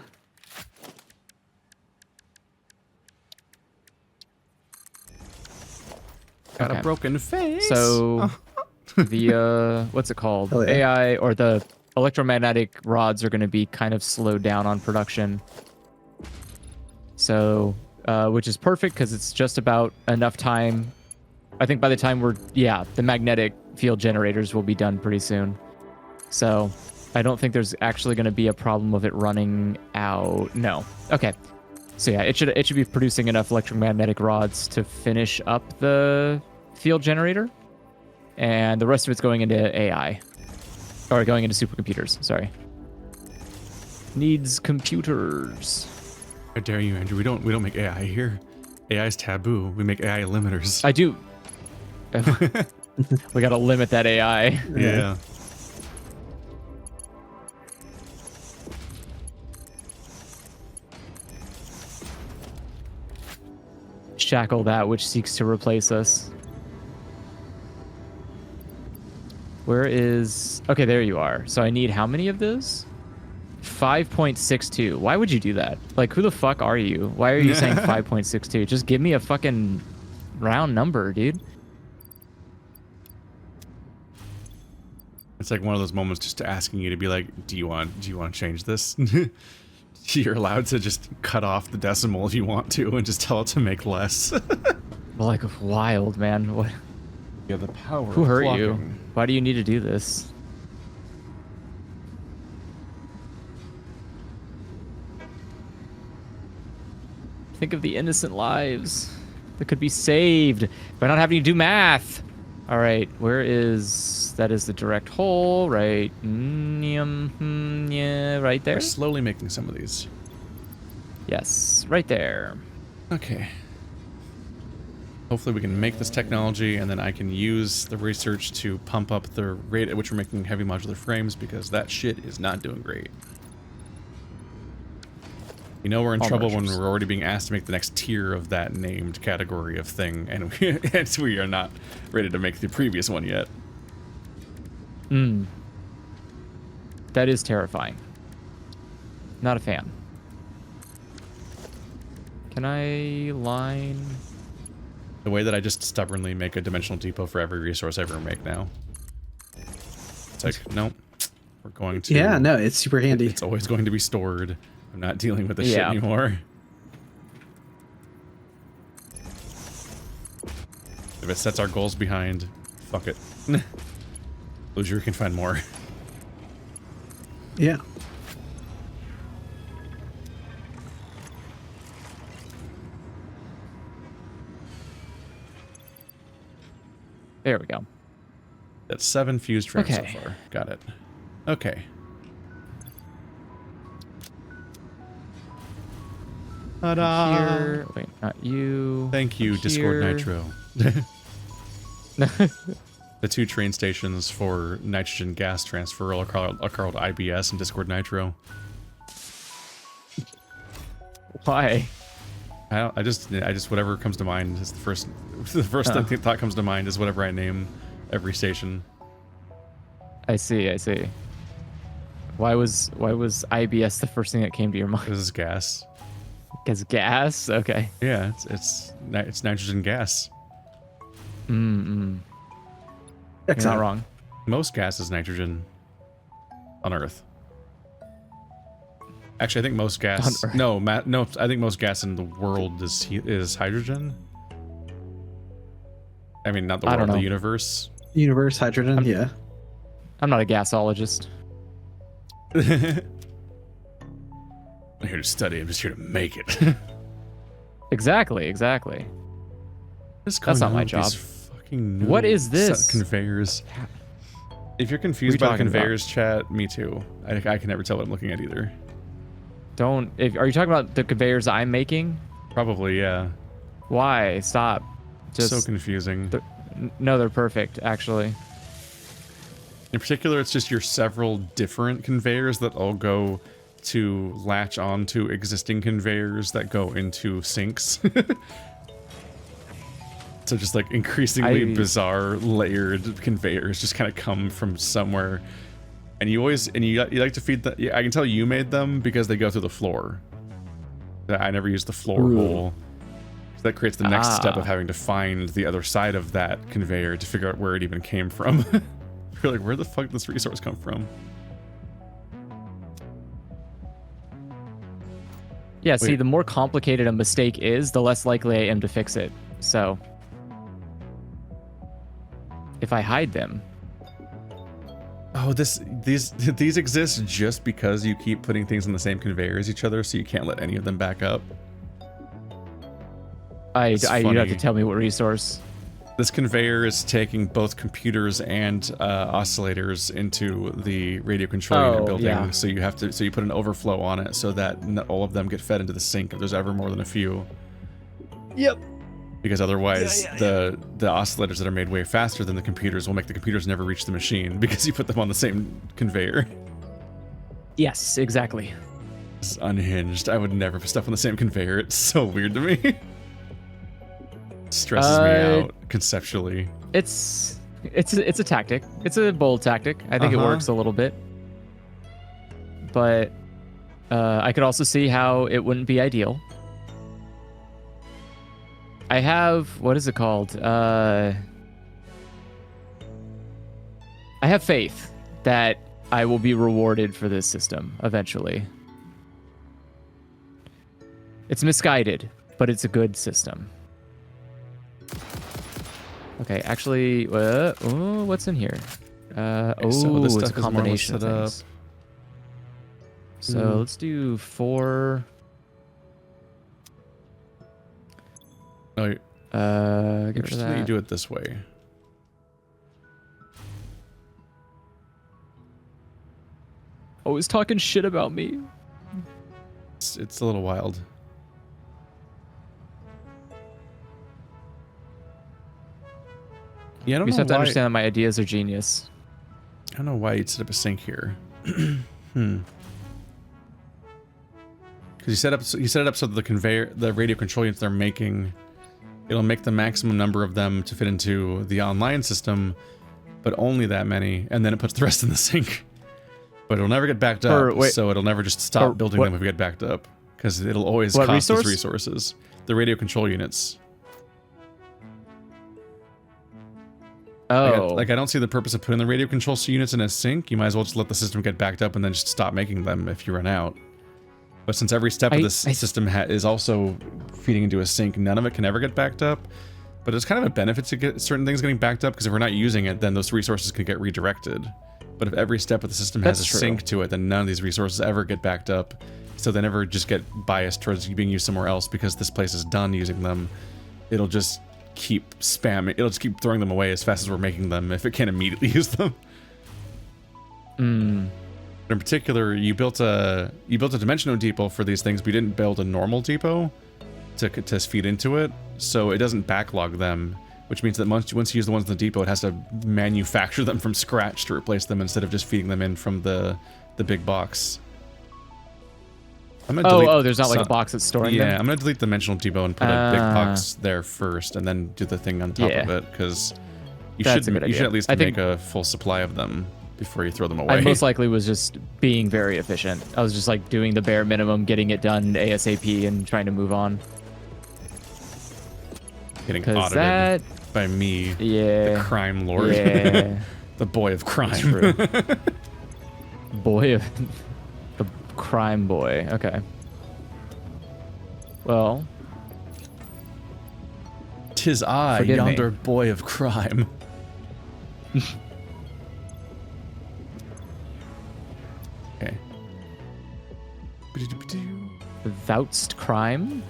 S1: Got
S2: Okay.
S1: a broken face.
S2: So the what's it called?
S3: Hell yeah.
S2: AI or the electromagnetic rods are going to be kind of slowed down on production. So, which is perfect because it's just about enough time. I think by the time the magnetic field generators will be done pretty soon. So I don't think there's actually going to be a problem of it running out. No. Okay. So yeah, it should be producing enough electromagnetic rods to finish up the field generator, and the rest of it's going into AI, or going into supercomputers. Sorry. Needs computers.
S1: How dare you, Andrew? We don't make AI here. AI is taboo. We make AI limiters.
S2: I do. We gotta limit that AI.
S1: Yeah.
S2: Shackle that which seeks to replace us. Where is... Okay, there you are. So I need how many of those? 5.62. Why would you do that? Like, who the fuck are you? Why are you saying 5.62? Just give me a fucking round number, dude.
S1: It's like one of those moments just asking you to be like, do you want to change this? You're allowed to just cut off the decimal if you want to and just tell it to make less.
S2: Well, like, wild, man. What?
S1: Yeah, the power.
S2: Who hurt you? Why do you need to do this? Think of the innocent lives that could be saved by not having to do math. All right, where is... That is the direct hole, right? Yeah, right there.
S1: We're slowly making some of these.
S2: Yes, right there.
S1: Okay. Hopefully we can make this technology, and then I can use the research to pump up the rate at which we're making heavy modular frames, because that shit is not doing great. You know we're in trouble when we're already being asked to make the next tier of that named category of thing, and we are not ready to make the previous one yet.
S2: That is terrifying. Not a fan. Can I line...
S1: The way that I just stubbornly make a dimensional depot for every resource I ever make now. It's like, nope. We're going to...
S3: Yeah, no, it's super handy.
S1: It's always going to be stored. I'm not dealing with this shit anymore. If it sets our goals behind, fuck it. Loser can find more.
S3: Yeah.
S2: There we go.
S1: That's 7 fused frames so
S2: Okay.
S1: far. Got it. Okay. Ta-da!
S2: Here. Wait, not you.
S1: Thank you, Discord
S2: Here.
S1: Nitro. The 2 train stations for nitrogen gas transfer are called IBS and Discord Nitro.
S2: Why?
S1: I just whatever comes to mind is the first thought comes to mind is whatever I name every station.
S2: I see. Why was IBS the first thing that came to your mind?
S1: This is gas.
S2: Because gas? Okay.
S1: Yeah, it's nitrogen gas.
S2: You're not wrong.
S1: Most gas is nitrogen on Earth. Actually, I think most gas. No, I think most gas in the world is hydrogen. I mean, not the world, the universe.
S3: Universe, hydrogen, yeah.
S2: I'm not a gasologist.
S1: I'm here to study. I'm just here to make it.
S2: Exactly. That's not my job. What is this?
S1: Conveyors. If you're confused by the conveyors, chat, me too. I can never tell what I'm looking at either.
S2: Are you talking about the conveyors I'm making?
S1: Probably, yeah.
S2: Why? Stop.
S1: So confusing.
S2: No, they're perfect, actually.
S1: In particular, it's just your several different conveyors that all go to latch onto existing conveyors that go into sinks. So just like increasingly bizarre layered conveyors just kind of come from somewhere. And you like to feed the... I can tell you made them because they go through the floor. I never use the floor hole. That creates the next step of having to find the other side of that conveyor to figure out where it even came from. You're like, where the fuck did this resource come from?
S2: Yeah, see, the more complicated a mistake is, the less likely I am to fix it. So, if I hide them...
S1: Oh, these exist just because you keep putting things on the same conveyor as each other, so you can't let any of them back up.
S2: You'd have to tell me what resource.
S1: This conveyor is taking both computers and oscillators into the radio control unit building.
S2: Yeah.
S1: So you put an overflow on it so that all of them get fed into the sink if there's ever more than a few.
S2: Yep.
S1: Because otherwise, the oscillators that are made way faster than the computers will make the computers never reach the machine because you put them on the same conveyor.
S2: Yes, exactly.
S1: It's unhinged. I would never put stuff on the same conveyor. It's so weird to me. Stresses me out conceptually.
S2: It's a tactic. It's a bold tactic. I think it works a little bit. But I could also see how it wouldn't be ideal. I have, what is it called? I have faith that I will be rewarded for this system eventually. It's misguided, but it's a good system. Okay, actually, what's in here?
S1: So this
S2: it's a
S1: stuff is more
S2: combination of
S1: set up.
S2: things. So let's do 4.
S1: No,
S2: Get rid of
S1: interesting that you
S2: that.
S1: do it this way.
S2: Always talking shit about me.
S1: It's a little wild. Yeah, I don't
S2: You just
S1: know
S2: have to
S1: why.
S2: understand that my ideas are genius.
S1: I don't know why you'd set up a sink here. Because you set it up so that the radio control units they're making, it'll make the maximum number of them to fit into the online system, but only that many, and then it puts the rest in the sink. But it'll never get backed up, so it'll never just stop building them if we get backed up, because it'll always cost us resources. The radio control units.
S2: Oh.
S1: Like I don't see the purpose of putting the radio control units in a sink. You might as well just let the system get backed up and then just stop making them if you run out. But since every step of this system is also feeding into a sink, none of it can ever get backed up. But there's kind of a benefit to get certain things getting backed up, because if we're not using it, then those resources can get redirected. But if every step of the system has a sink to it, then none of these resources ever get backed up. So they never just get biased towards being used somewhere else because this place is done using them. It'll just keep spamming. It'll just keep throwing them away as fast as we're making them if it can't immediately use them. In particular, you built a dimensional depot for these things, but you didn't build a normal depot to feed into it, so it doesn't backlog them, which means that once you use the ones in the depot, it has to manufacture them from scratch to replace them instead of just feeding them in from the big box.
S2: There's not like a box that's storing them?
S1: Yeah, I'm gonna delete the dimensional depot and put a big box there first, and then do the thing on top of it, because you should at least make a full supply of them before you throw them away.
S2: I most likely was just being very efficient. I was just like doing the bare minimum, getting it done ASAP, and trying to move on.
S1: Getting audited by me, the crime lord, the boy of crime.
S2: True. Boy of the crime boy. Okay. Well,
S1: 'tis I, yonder boy of crime. Okay.
S2: Vouched crime?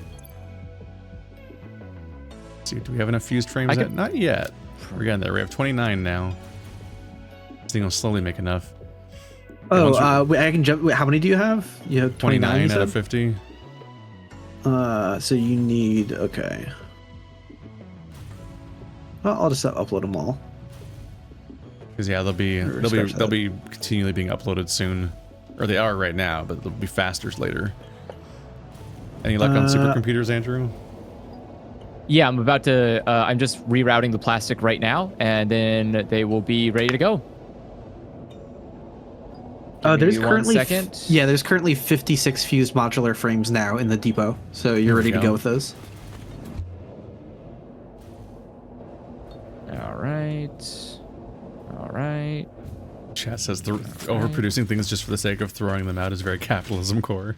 S1: Let's see, do we have enough fused frames yet? Not yet. We're getting there. We have 29 now. This thing will slowly make enough.
S3: I can jump. Wait, how many do you have? You have 29
S1: out of 50.
S3: So you need, okay. Well, I'll just upload them all.
S1: Because yeah, they'll be continually being uploaded soon, or they are right now, but they'll be faster later. Any luck on supercomputers, Andrew?
S2: Yeah, I'm about to. I'm just rerouting the plastic right now, and then they will be ready to go.
S3: There's currently there's currently 56 fused modular frames now in the depot, so you're ready to go with those.
S1: Chat says the overproducing things just for the sake of throwing them out is very capitalism core.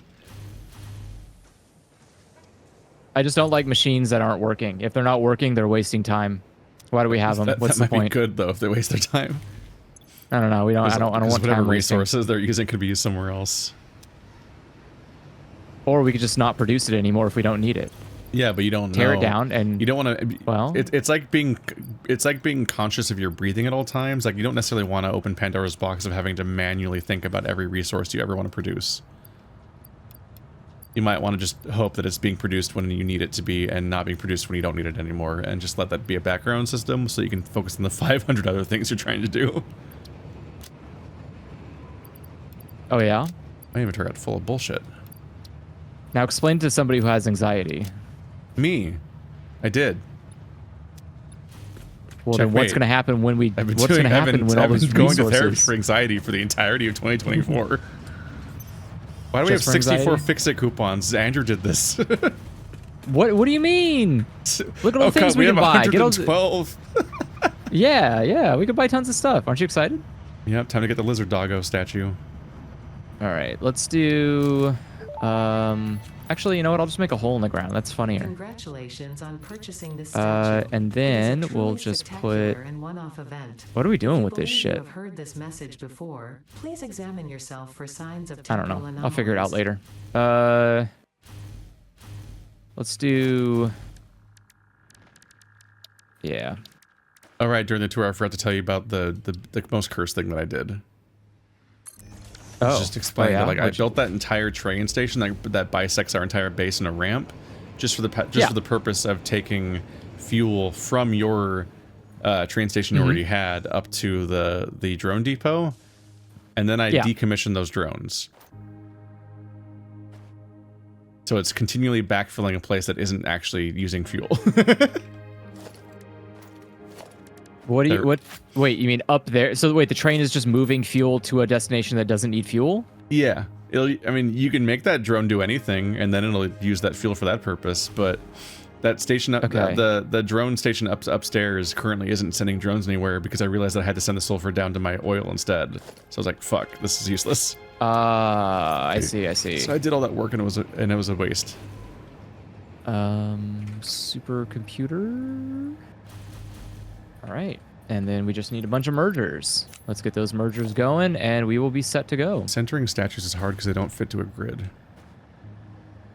S2: I just don't like machines that aren't working. If they're not working, they're wasting time. Why do we have them? What's the
S1: that might
S2: point?
S1: be good though if they waste their time.
S2: I don't know. We don't. I don't want
S1: whatever
S2: time wasting.
S1: resources they're using could be used somewhere else.
S2: Or we could just not produce it anymore if we don't need it.
S1: Yeah, but you don't
S2: Tear
S1: know.
S2: it down and
S1: you don't want to.
S2: Well,
S1: it's like being conscious of your breathing at all times. Like you don't necessarily want to open Pandora's box of having to manually think about every resource you ever want to produce. You might want to just hope that it's being produced when you need it to be and not being produced when you don't need it anymore, and just let that be a background system so you can focus on the 500 other things you're trying to do.
S2: Oh yeah?
S1: My inventory got full of bullshit.
S2: Now explain to somebody who has anxiety.
S1: Me. I did.
S2: Well, then what's
S1: Checkmate.
S2: going to happen when we...
S1: I've been
S2: What's going to happen when all those
S1: going to therapy
S2: resources...
S1: for anxiety for the entirety of 2024. Why do we have
S2: Just for
S1: 64
S2: anxiety?
S1: FICSIT coupons? Andrew did this.
S2: What do you mean? Look at all the things we
S1: have
S2: can buy. Get all
S1: 112.
S2: Yeah, we could buy tons of stuff. Aren't you excited?
S1: Yep, time to get the lizard doggo statue.
S2: All right, let's do... Actually, you know what? I'll just make a hole in the ground. That's funnier.
S5: Congratulations on purchasing this statue.
S2: And then we'll just put...
S5: And one-off event.
S2: What are we doing
S5: If you
S2: with this
S5: believe
S2: shit?
S5: You have heard this message before. Please examine yourself for signs of
S2: I don't know.
S5: temporal
S2: I'll figure it out
S5: anomalies.
S2: later. Let's do... Yeah.
S1: All right, during the tour, I forgot to tell you about the most cursed thing that I did. Just explain that, like, I built that entire train station that bisects our entire base in a ramp, just for the for the purpose of taking fuel from your train station you already had up to the drone depot, and then I decommissioned those drones. So it's continually backfilling a place that isn't actually using fuel.
S2: What do you wait, you mean up there? So wait, the train is just moving fuel to a destination that doesn't need fuel?
S1: Yeah. I mean, you can make that drone do anything, and then it'll use that fuel for that purpose, but that station the drone station upstairs currently isn't sending drones anywhere because I realized that I had to send the sulfur down to my oil instead. So I was like, fuck, this is useless.
S2: I see.
S1: So I did all that work and it was a waste.
S2: Supercomputer. All right. And then we just need a bunch of mergers. Let's get those mergers going and we will be set to go.
S1: Centering statues is hard because they don't fit to a grid.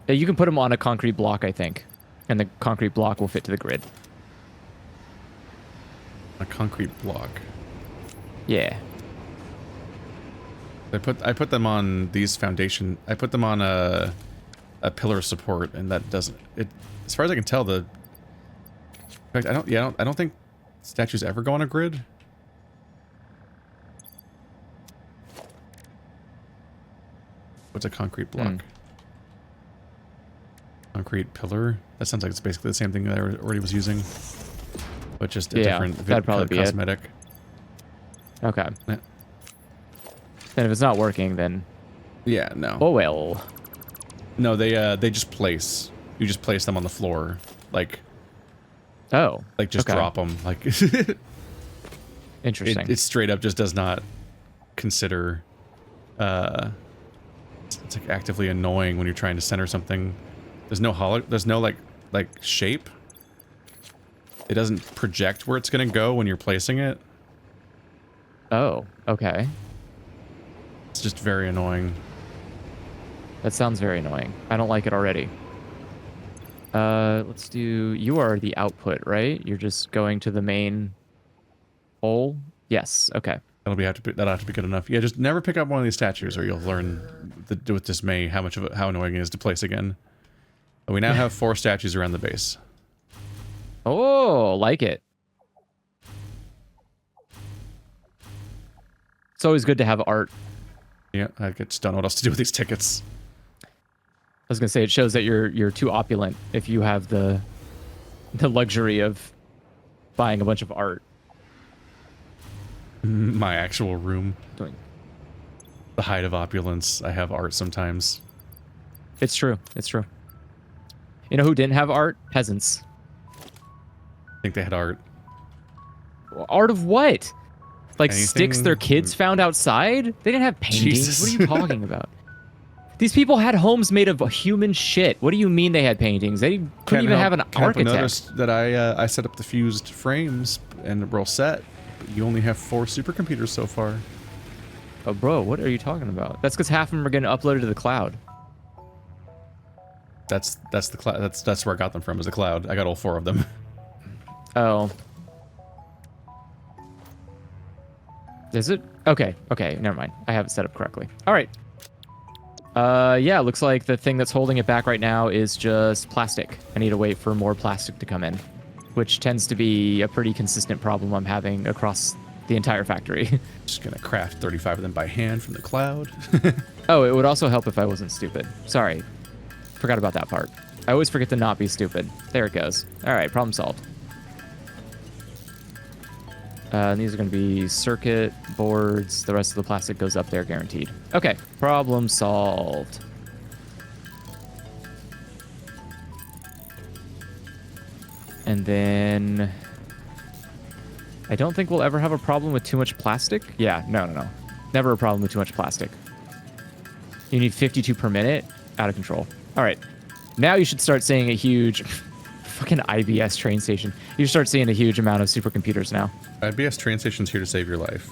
S2: Yeah, you can put them on a concrete block, I think. And the concrete block will fit to the grid.
S1: A concrete block.
S2: Yeah.
S1: I put them on these foundation. I put them on a pillar support, and that doesn't. As far as I can tell, in fact, I don't think statues ever go on a grid. What's a concrete block? Concrete pillar? That sounds like it's basically the same thing that I already was using, but just a different
S2: that'd probably be
S1: cosmetic.
S2: Okay.
S1: Yeah.
S2: Then if it's not working, then...
S1: Yeah, no.
S2: Oh, well.
S1: No, they just place. You just place them on the floor, like...
S2: Oh.
S1: Like, just drop them. Like...
S2: Interesting.
S1: It straight up just does not consider... It's like actively annoying when you're trying to center something. There's no like shape. It doesn't project where it's gonna go when you're placing it.
S2: Oh, okay.
S1: It's just very annoying.
S2: That sounds very annoying. I don't like it already. Let's do... You are the output, right? You're just going to the main hole? Yes, okay.
S1: That'll have to be good enough. Yeah, just never pick up one of these statues, or you'll learn with dismay how annoying it is to place again. But we now have 4 statues around the base.
S2: Oh, like it. It's always good to have art.
S1: Yeah, I just don't know what else to do with these tickets.
S2: I was gonna say it shows that you're too opulent if you have the luxury of buying a bunch of art.
S1: My actual room.
S2: Doing.
S1: The height of opulence. I have art sometimes.
S2: It's true. It's true. You know who didn't have art? Peasants.
S1: I think they had art.
S2: Art of what? Like sticks their kids found outside? They didn't have paintings.
S1: Jesus.
S2: What are you talking about? These people had homes made of human shit. What do you mean they had paintings? They couldn't even have an architect.
S1: Noticed that I set up the fused frames and we're all set. But you only have 4 supercomputers so far.
S2: Oh, bro, what are you talking about? That's because half of them are getting uploaded to the cloud.
S1: That's the cloud. That's where I got them from. Is the cloud. I got all 4 of them.
S2: Oh. Is it? Okay, never mind. I have it set up correctly. All right. Yeah, looks like the thing that's holding it back right now is just plastic. I need to wait for more plastic to come in, which tends to be a pretty consistent problem I'm having across the entire factory.
S1: Just gonna craft 35 of them by hand from the cloud.
S2: Oh, it would also help if I wasn't stupid. Sorry. Forgot about that part. I always forget to not be stupid. There it goes. All right, problem solved. These are going to be circuit boards. The rest of the plastic goes up there, guaranteed. Okay, problem solved. And then I don't think we'll ever have a problem with too much plastic. Yeah, no. Never a problem with too much plastic. You need 52 per minute. Out of control. All right. Now you should start seeing a huge... Fucking IBS train station. You start seeing a huge amount of supercomputers now.
S1: IBS train station's here to save your life.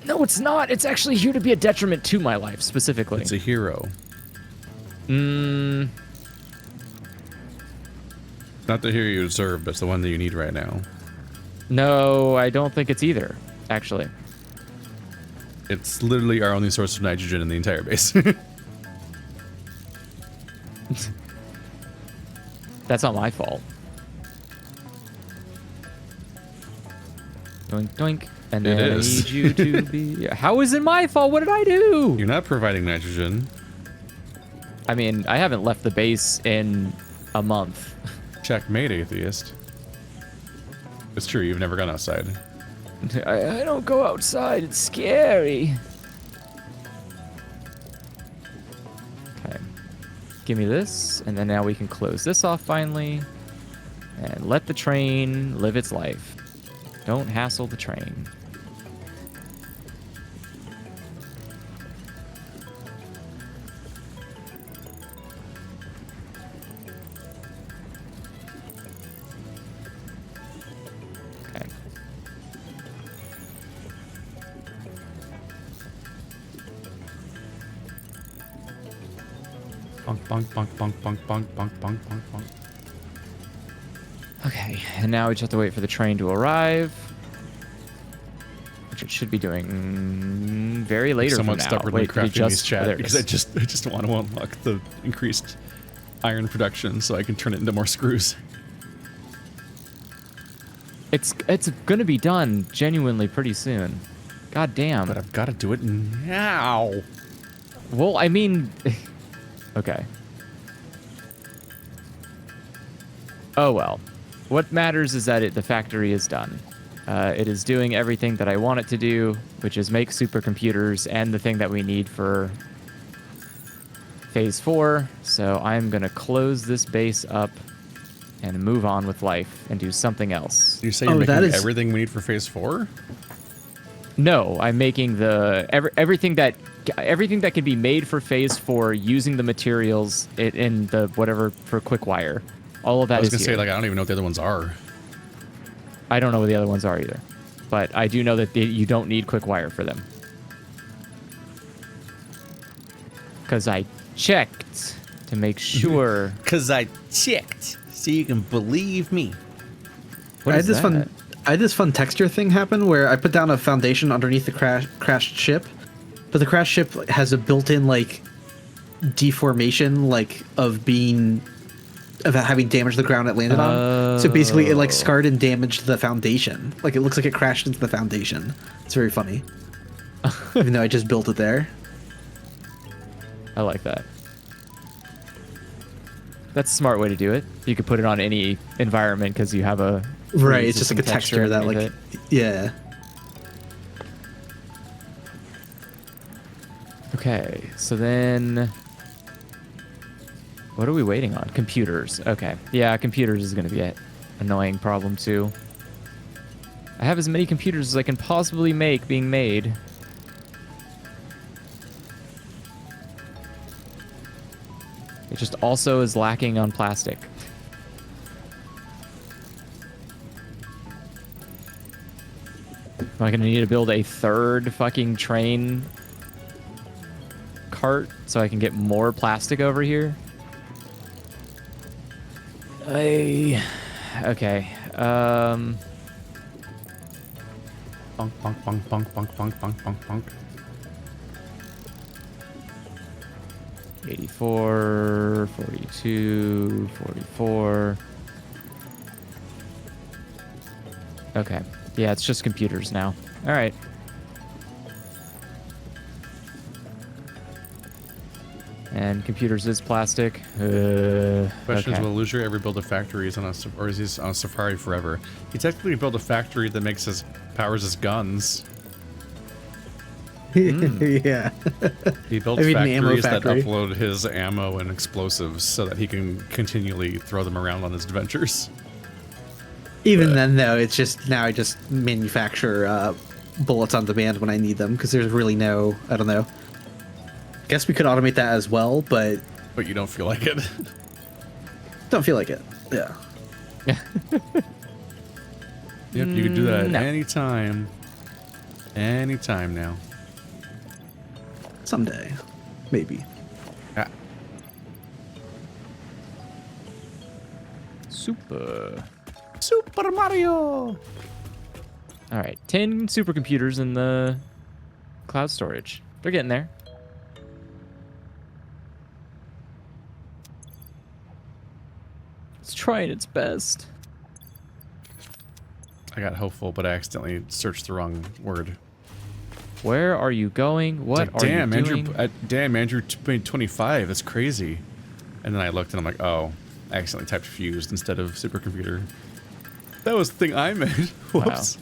S2: No, it's not. It's actually here to be a detriment to my life, specifically.
S1: It's a hero.
S2: Mm.
S1: Not the hero you deserve, but it's the one that you need right now.
S2: No, I don't think it's either, actually.
S1: It's literally our only source of nitrogen in the entire base.
S2: That's not my fault. Doink, doink. And then I need you to be... How is it my fault? What did I do?
S1: You're not providing nitrogen.
S2: I mean, I haven't left the base in a month.
S1: Checkmate, atheist. It's true, you've never gone outside.
S2: I don't go outside. It's scary. Okay. Give me this, and then now we can close this off finally. And let the train live its life. Don't hassle the train. Okay.
S1: Bonk, bonk, bonk, bonk, bonk, bonk, bonk, bonk, bonk, bonk.
S2: Okay, and now we just have to wait for the train to arrive. Which it should be doing very later from now.
S1: Somewhat stubbornly
S2: Wait,
S1: crafting these
S2: there
S1: chat
S2: it
S1: because
S2: is.
S1: I just want to unlock the increased iron production so I can turn it into more screws.
S2: It's gonna be done genuinely pretty soon. God damn.
S1: But I've got to do it now.
S2: Well, I mean... Okay. Oh well. What matters is that the factory is done. It is doing everything that I want it to do, which is make supercomputers and the thing that we need for Phase 4. So I'm going to close this base up and move on with life and do something else.
S1: You say you're making everything we need for Phase 4?
S2: No, I'm making everything that can be made for Phase 4 using the materials in the whatever for QuickWire. All of that is
S1: I was going to say,
S2: here.
S1: like, I don't even know what the other ones are.
S2: I don't know what the other ones are either. But I do know that you don't need QuickWire for them. Because I checked to make sure.
S1: Because I checked, so you can believe me.
S2: What
S3: I
S2: is
S3: had
S2: that?
S3: I had this fun texture thing happen where I put down a foundation underneath the crashed ship, but the crashed ship has a built-in like deformation, like of having damaged the ground it landed on. So basically, it like scarred and damaged the foundation. Like it looks like it crashed into the foundation. It's very funny, even though I just built it there.
S2: I like that. That's a smart way to do it. You could put it on any environment because you have a
S3: right. It's just like a texture that like yeah.
S2: Okay, so then what are we waiting on? Computers. Okay, yeah, computers is going to be an annoying problem too. I have as many computers as I can possibly make being made. It just also is lacking on plastic. Am I gonna need to build a third fucking train cart so I can get more plastic over here? Okay.
S6: Bonk, bonk, bonk, bonk, bonk, bonk, bonk, bonk, bonk.
S2: 84, 42, 44. Okay. Yeah, it's just computers now. All right. And computers is plastic.
S6: Question is,
S2: Okay.
S6: will Illusory ever build a factory or is he on Safari forever? He technically built a factory that powers his guns.
S3: Yeah.
S6: He built
S3: I mean, an ammo
S6: factories that
S3: factory.
S6: upload his ammo and explosives so that he can continually throw them around on his adventures.
S3: Even then, though, it's just now I just manufacture bullets on demand when I need them because there's really no, I don't know. Guess we could automate that as well, but
S6: But you don't feel like it.
S3: don't feel like it. Yeah.
S6: Yep, you can do that at
S2: No.
S6: any time. Any time now.
S3: Someday, maybe.
S6: Ah,
S2: Super.
S6: Super Mario!
S2: All right. 10 supercomputers in the cloud storage. They're getting there. It's trying its best.
S6: I got hopeful, but I accidentally searched the wrong word.
S2: Where are you going? What
S6: It's like,
S2: are
S6: damn,
S2: you doing?
S6: Andrew, damn, Andrew 25. That's crazy. And then I looked and I'm like, oh, I accidentally typed fused instead of supercomputer. That was the thing I made. Whoops.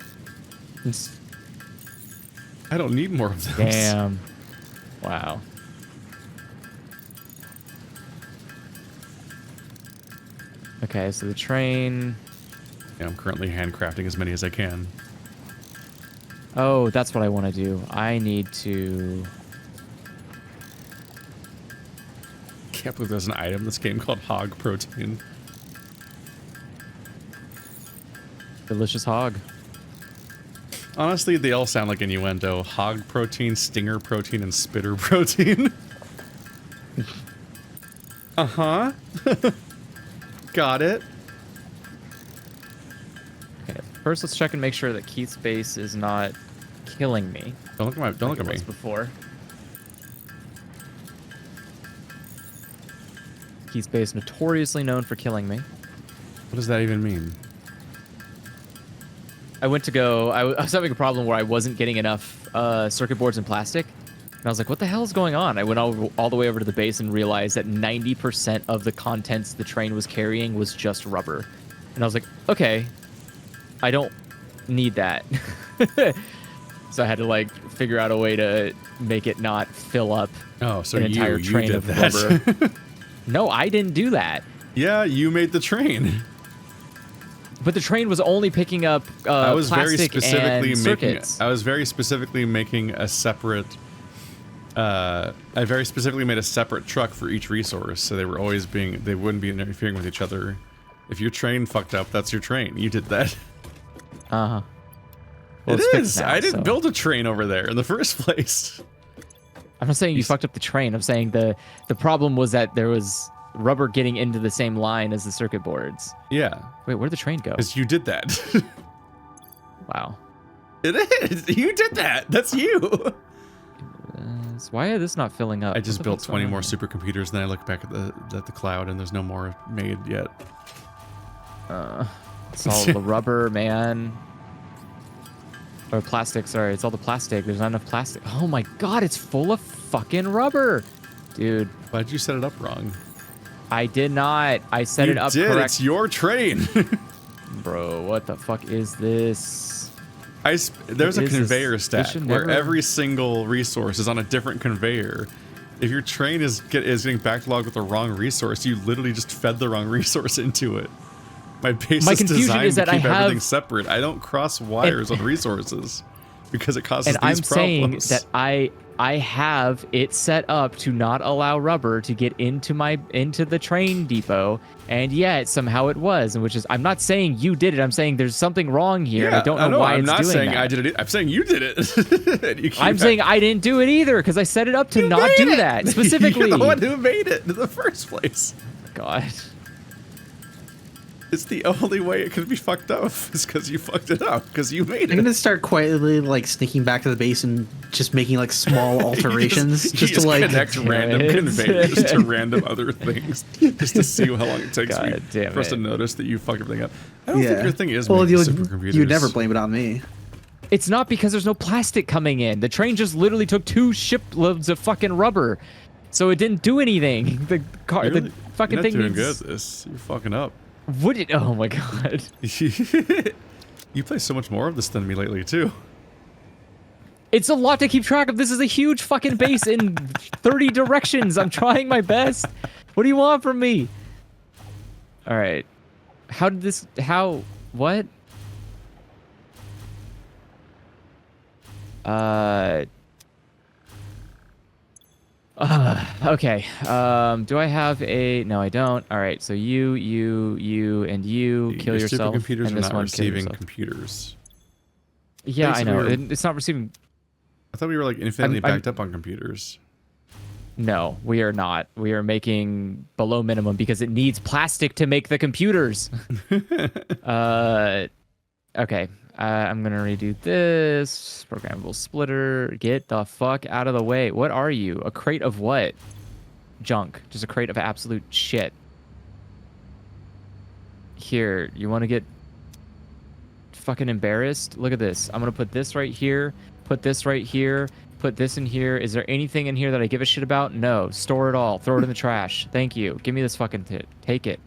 S2: It's-
S6: I don't need more of those.
S2: Damn. Wow. Okay, so the train.
S6: Yeah, I'm currently handcrafting as many as I can.
S2: Oh, that's what I want to do. I need to.
S6: Can't believe there's an item in this game called hog protein.
S2: Delicious hog.
S6: Honestly, they all sound like innuendo. Hog protein, stinger protein, and spitter protein. Uh-huh. Got it.
S2: Okay, first let's check and make sure that Keith's base is not killing me.
S6: Don't look at
S2: like it
S6: me.
S2: was before. Keith's base notoriously known for killing me.
S6: What does that even mean?
S2: I went to go. I was having a problem where I wasn't getting enough circuit boards and plastic. And I was like, what the hell is going on? I went all the way over to the base and realized that 90% of the contents the train was carrying was just rubber. And I was like, okay, I don't need that. So I had to like figure out a way to make it not fill up
S6: Oh, so
S2: an entire
S6: you
S2: train
S6: did
S2: of
S6: that.
S2: rubber. No, I didn't do that.
S6: Yeah, you made the train.
S2: But the train was only picking up plastic and circuits.
S6: I was very specifically making a separate. I very specifically made a separate truck for each resource, so they wouldn't be interfering with each other. If your train fucked up, that's your train. You did that.
S2: Uh-huh.
S6: It
S2: Well, it's fixed
S6: is.
S2: now,
S6: I didn't
S2: so-
S6: build a train over there in the first place.
S2: I'm not saying you fucked up the train. I'm saying the problem was that there was rubber getting into the same line as the circuit boards.
S6: Yeah,
S2: Wait, where'd the train go?
S6: because you did that.
S2: Wow.
S6: It is. You did that. That's you.
S2: So why is this not filling up?
S6: I just
S2: What the
S6: built
S2: fuck's
S6: 20
S2: going
S6: more
S2: on?
S6: supercomputers, and then I look back at the cloud, and there's no more made yet.
S2: It's all the rubber, man. Or plastic, sorry. It's all the plastic. There's not enough plastic. Oh my god, it's full of fucking rubber. Dude,
S6: Why'd you set it up wrong?
S2: I did not. I set it up
S6: did.
S2: correct.
S6: It's your train.
S2: Bro, what the fuck is this?
S6: There's a
S2: is this?
S6: conveyor
S2: They
S6: stack
S2: should
S6: where
S2: never-
S6: every single resource is on a different conveyor. If your train is getting backlogged with the wrong resource, you literally just fed the wrong resource into it. My base
S2: My
S6: is
S2: confusion
S6: designed
S2: is that
S6: to keep
S2: I have-
S6: everything separate. I don't cross wires on resources because it causes
S2: And
S6: these
S2: I'm saying
S6: problems.
S2: that I have it set up to not allow rubber to get into the train depot, and yet somehow it was, and which is I'm not saying you did it. I'm saying there's something wrong here, and I don't know why
S6: I'm
S2: it's
S6: not
S2: doing
S6: saying
S2: that.
S6: I did it. I'm saying you did it. And you keep
S2: I'm saying I didn't do it either because I set it up to not
S6: made
S2: do
S6: it.
S2: that specifically.
S6: You're the one who made it in the first place.
S2: God.
S6: It's the only way it could be fucked up is because you fucked it up because you made
S3: I'm
S6: it.
S3: gonna start quietly like sneaking back to the base and just making like small alterations,
S6: You
S3: just to like
S6: connect random
S2: it.
S6: conveyors to random other things just to see how long it takes
S2: God damn
S6: for us to
S2: it.
S6: notice that you fucked everything up. I don't think your thing is
S3: well,
S6: making
S3: you
S6: supercomputers.
S3: would never blame it on me.
S2: It's not because there's no plastic coming in. The train just literally took 2 shiploads of fucking rubber, so it didn't do anything. The car,
S6: Really?
S2: the fucking
S6: You're not
S2: thing
S6: doing
S2: needs.
S6: good at this. You're fucking up.
S2: Would it? Oh my god.
S6: You play so much more of this than me lately too.
S2: It's a lot to keep track of. This is a huge fucking base in 30 directions. I'm trying my best. What do you want from me? All right. How did this? How? What? Okay. Do I have a? No, I don't. All right. So you, and you kill
S6: Your
S2: yourself.
S6: supercomputers
S2: and
S6: are
S2: this
S6: not
S2: one kill
S6: receiving
S2: yourself.
S6: computers.
S2: Yeah, I know.
S6: Basically,
S2: It's not receiving.
S6: I thought we were like infinitely
S2: I'm-
S6: backed up on computers.
S2: No, we are not. We are making below minimum because it needs plastic to make the computers. Okay. I'm gonna redo this. Programmable splitter. Get the fuck out of the way. What are you? A crate of what? Junk. Just a crate of absolute shit. Here, you want to get fucking embarrassed? Look at this. I'm gonna put this right here. Put this right here. Put this in here. Is there anything in here that I give a shit about? No. Store it all. Throw it in the trash. Thank you. Give me this fucking take it.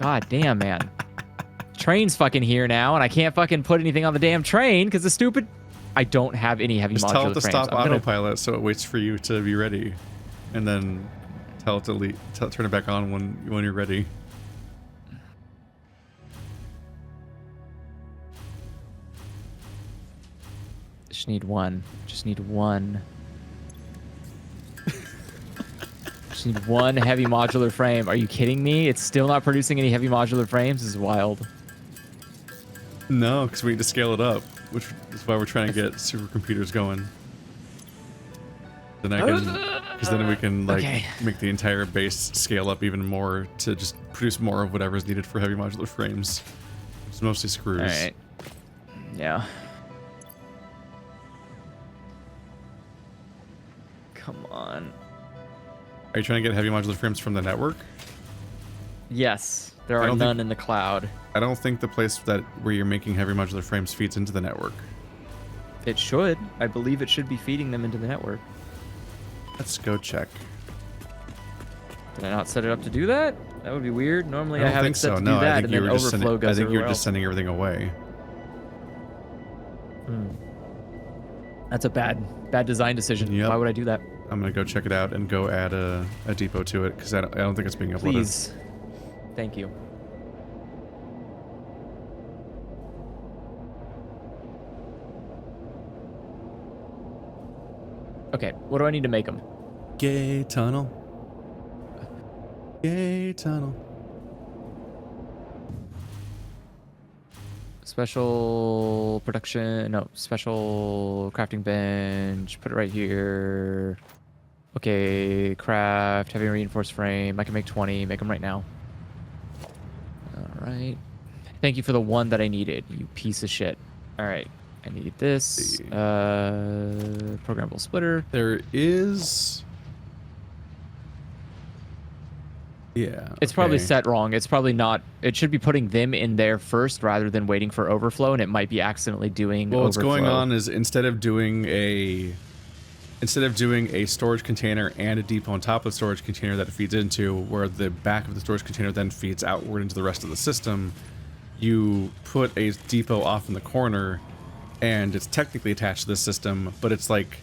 S2: God damn, man. Train's fucking here now, and I can't fucking put anything on the damn train because the stupid. I don't have any heavy
S6: Just
S2: modular
S6: tell it to
S2: frames.
S6: stop
S2: I'm gonna-
S6: autopilot so it waits for you to be ready, and then tell it to turn it back on when you're ready.
S2: Just need one. Just need one. Just need one heavy modular frame. Are you kidding me? It's still not producing any heavy modular frames? This is wild.
S6: No, because we need to scale it up, which is why we're trying to get supercomputers going. Then because then we can like
S2: Okay.
S6: make the entire base scale up even more to just produce more of whatever is needed for heavy modular frames. It's mostly screws.
S2: All right. Yeah. Come on.
S6: Are you trying to get heavy modular frames from the network?
S2: Yes, there
S6: I
S2: are
S6: don't
S2: none in the cloud.
S6: I don't think the place where you're making heavy modular frames feeds into the network.
S2: It should. I believe it should be feeding them into the network.
S6: Let's go check.
S2: Did I not set it up to do that? That would be weird. Normally
S6: I
S2: I
S6: don't
S2: have
S6: think
S2: it set
S6: so.
S2: to
S6: No,
S2: do that,
S6: I think
S2: and
S6: you
S2: then
S6: were just
S2: overflow
S6: sending. I
S2: goes
S6: think you were
S2: everywhere
S6: just
S2: else.
S6: sending everything away.
S2: That's a bad design decision.
S6: Yep.
S2: Why would I do that?
S6: I'm gonna go check it out and go add a depot to it because I don't think it's being uploaded.
S2: Please. Thank you. Okay, what do I need to make them?
S6: Gay tunnel. Gay tunnel.
S2: Special production, no, special crafting bench, put it right here. Okay, craft, heavy reinforced frame. I can make 20, make them right now. All right. Thank you for the one that I needed, you piece of shit. All right, I need this. Programmable splitter.
S6: There is. Yeah.
S2: It's probably
S6: okay.
S2: set wrong. It's probably not. It should be putting them in there first rather than waiting for overflow, and it might be accidentally doing
S6: Well, what's going
S2: overflow.
S6: on is instead of doing a storage container and a depot on top of the storage container that it feeds into, where the back of the storage container then feeds outward into the rest of the system, you put a depot off in the corner, and it's technically attached to the system, but it's like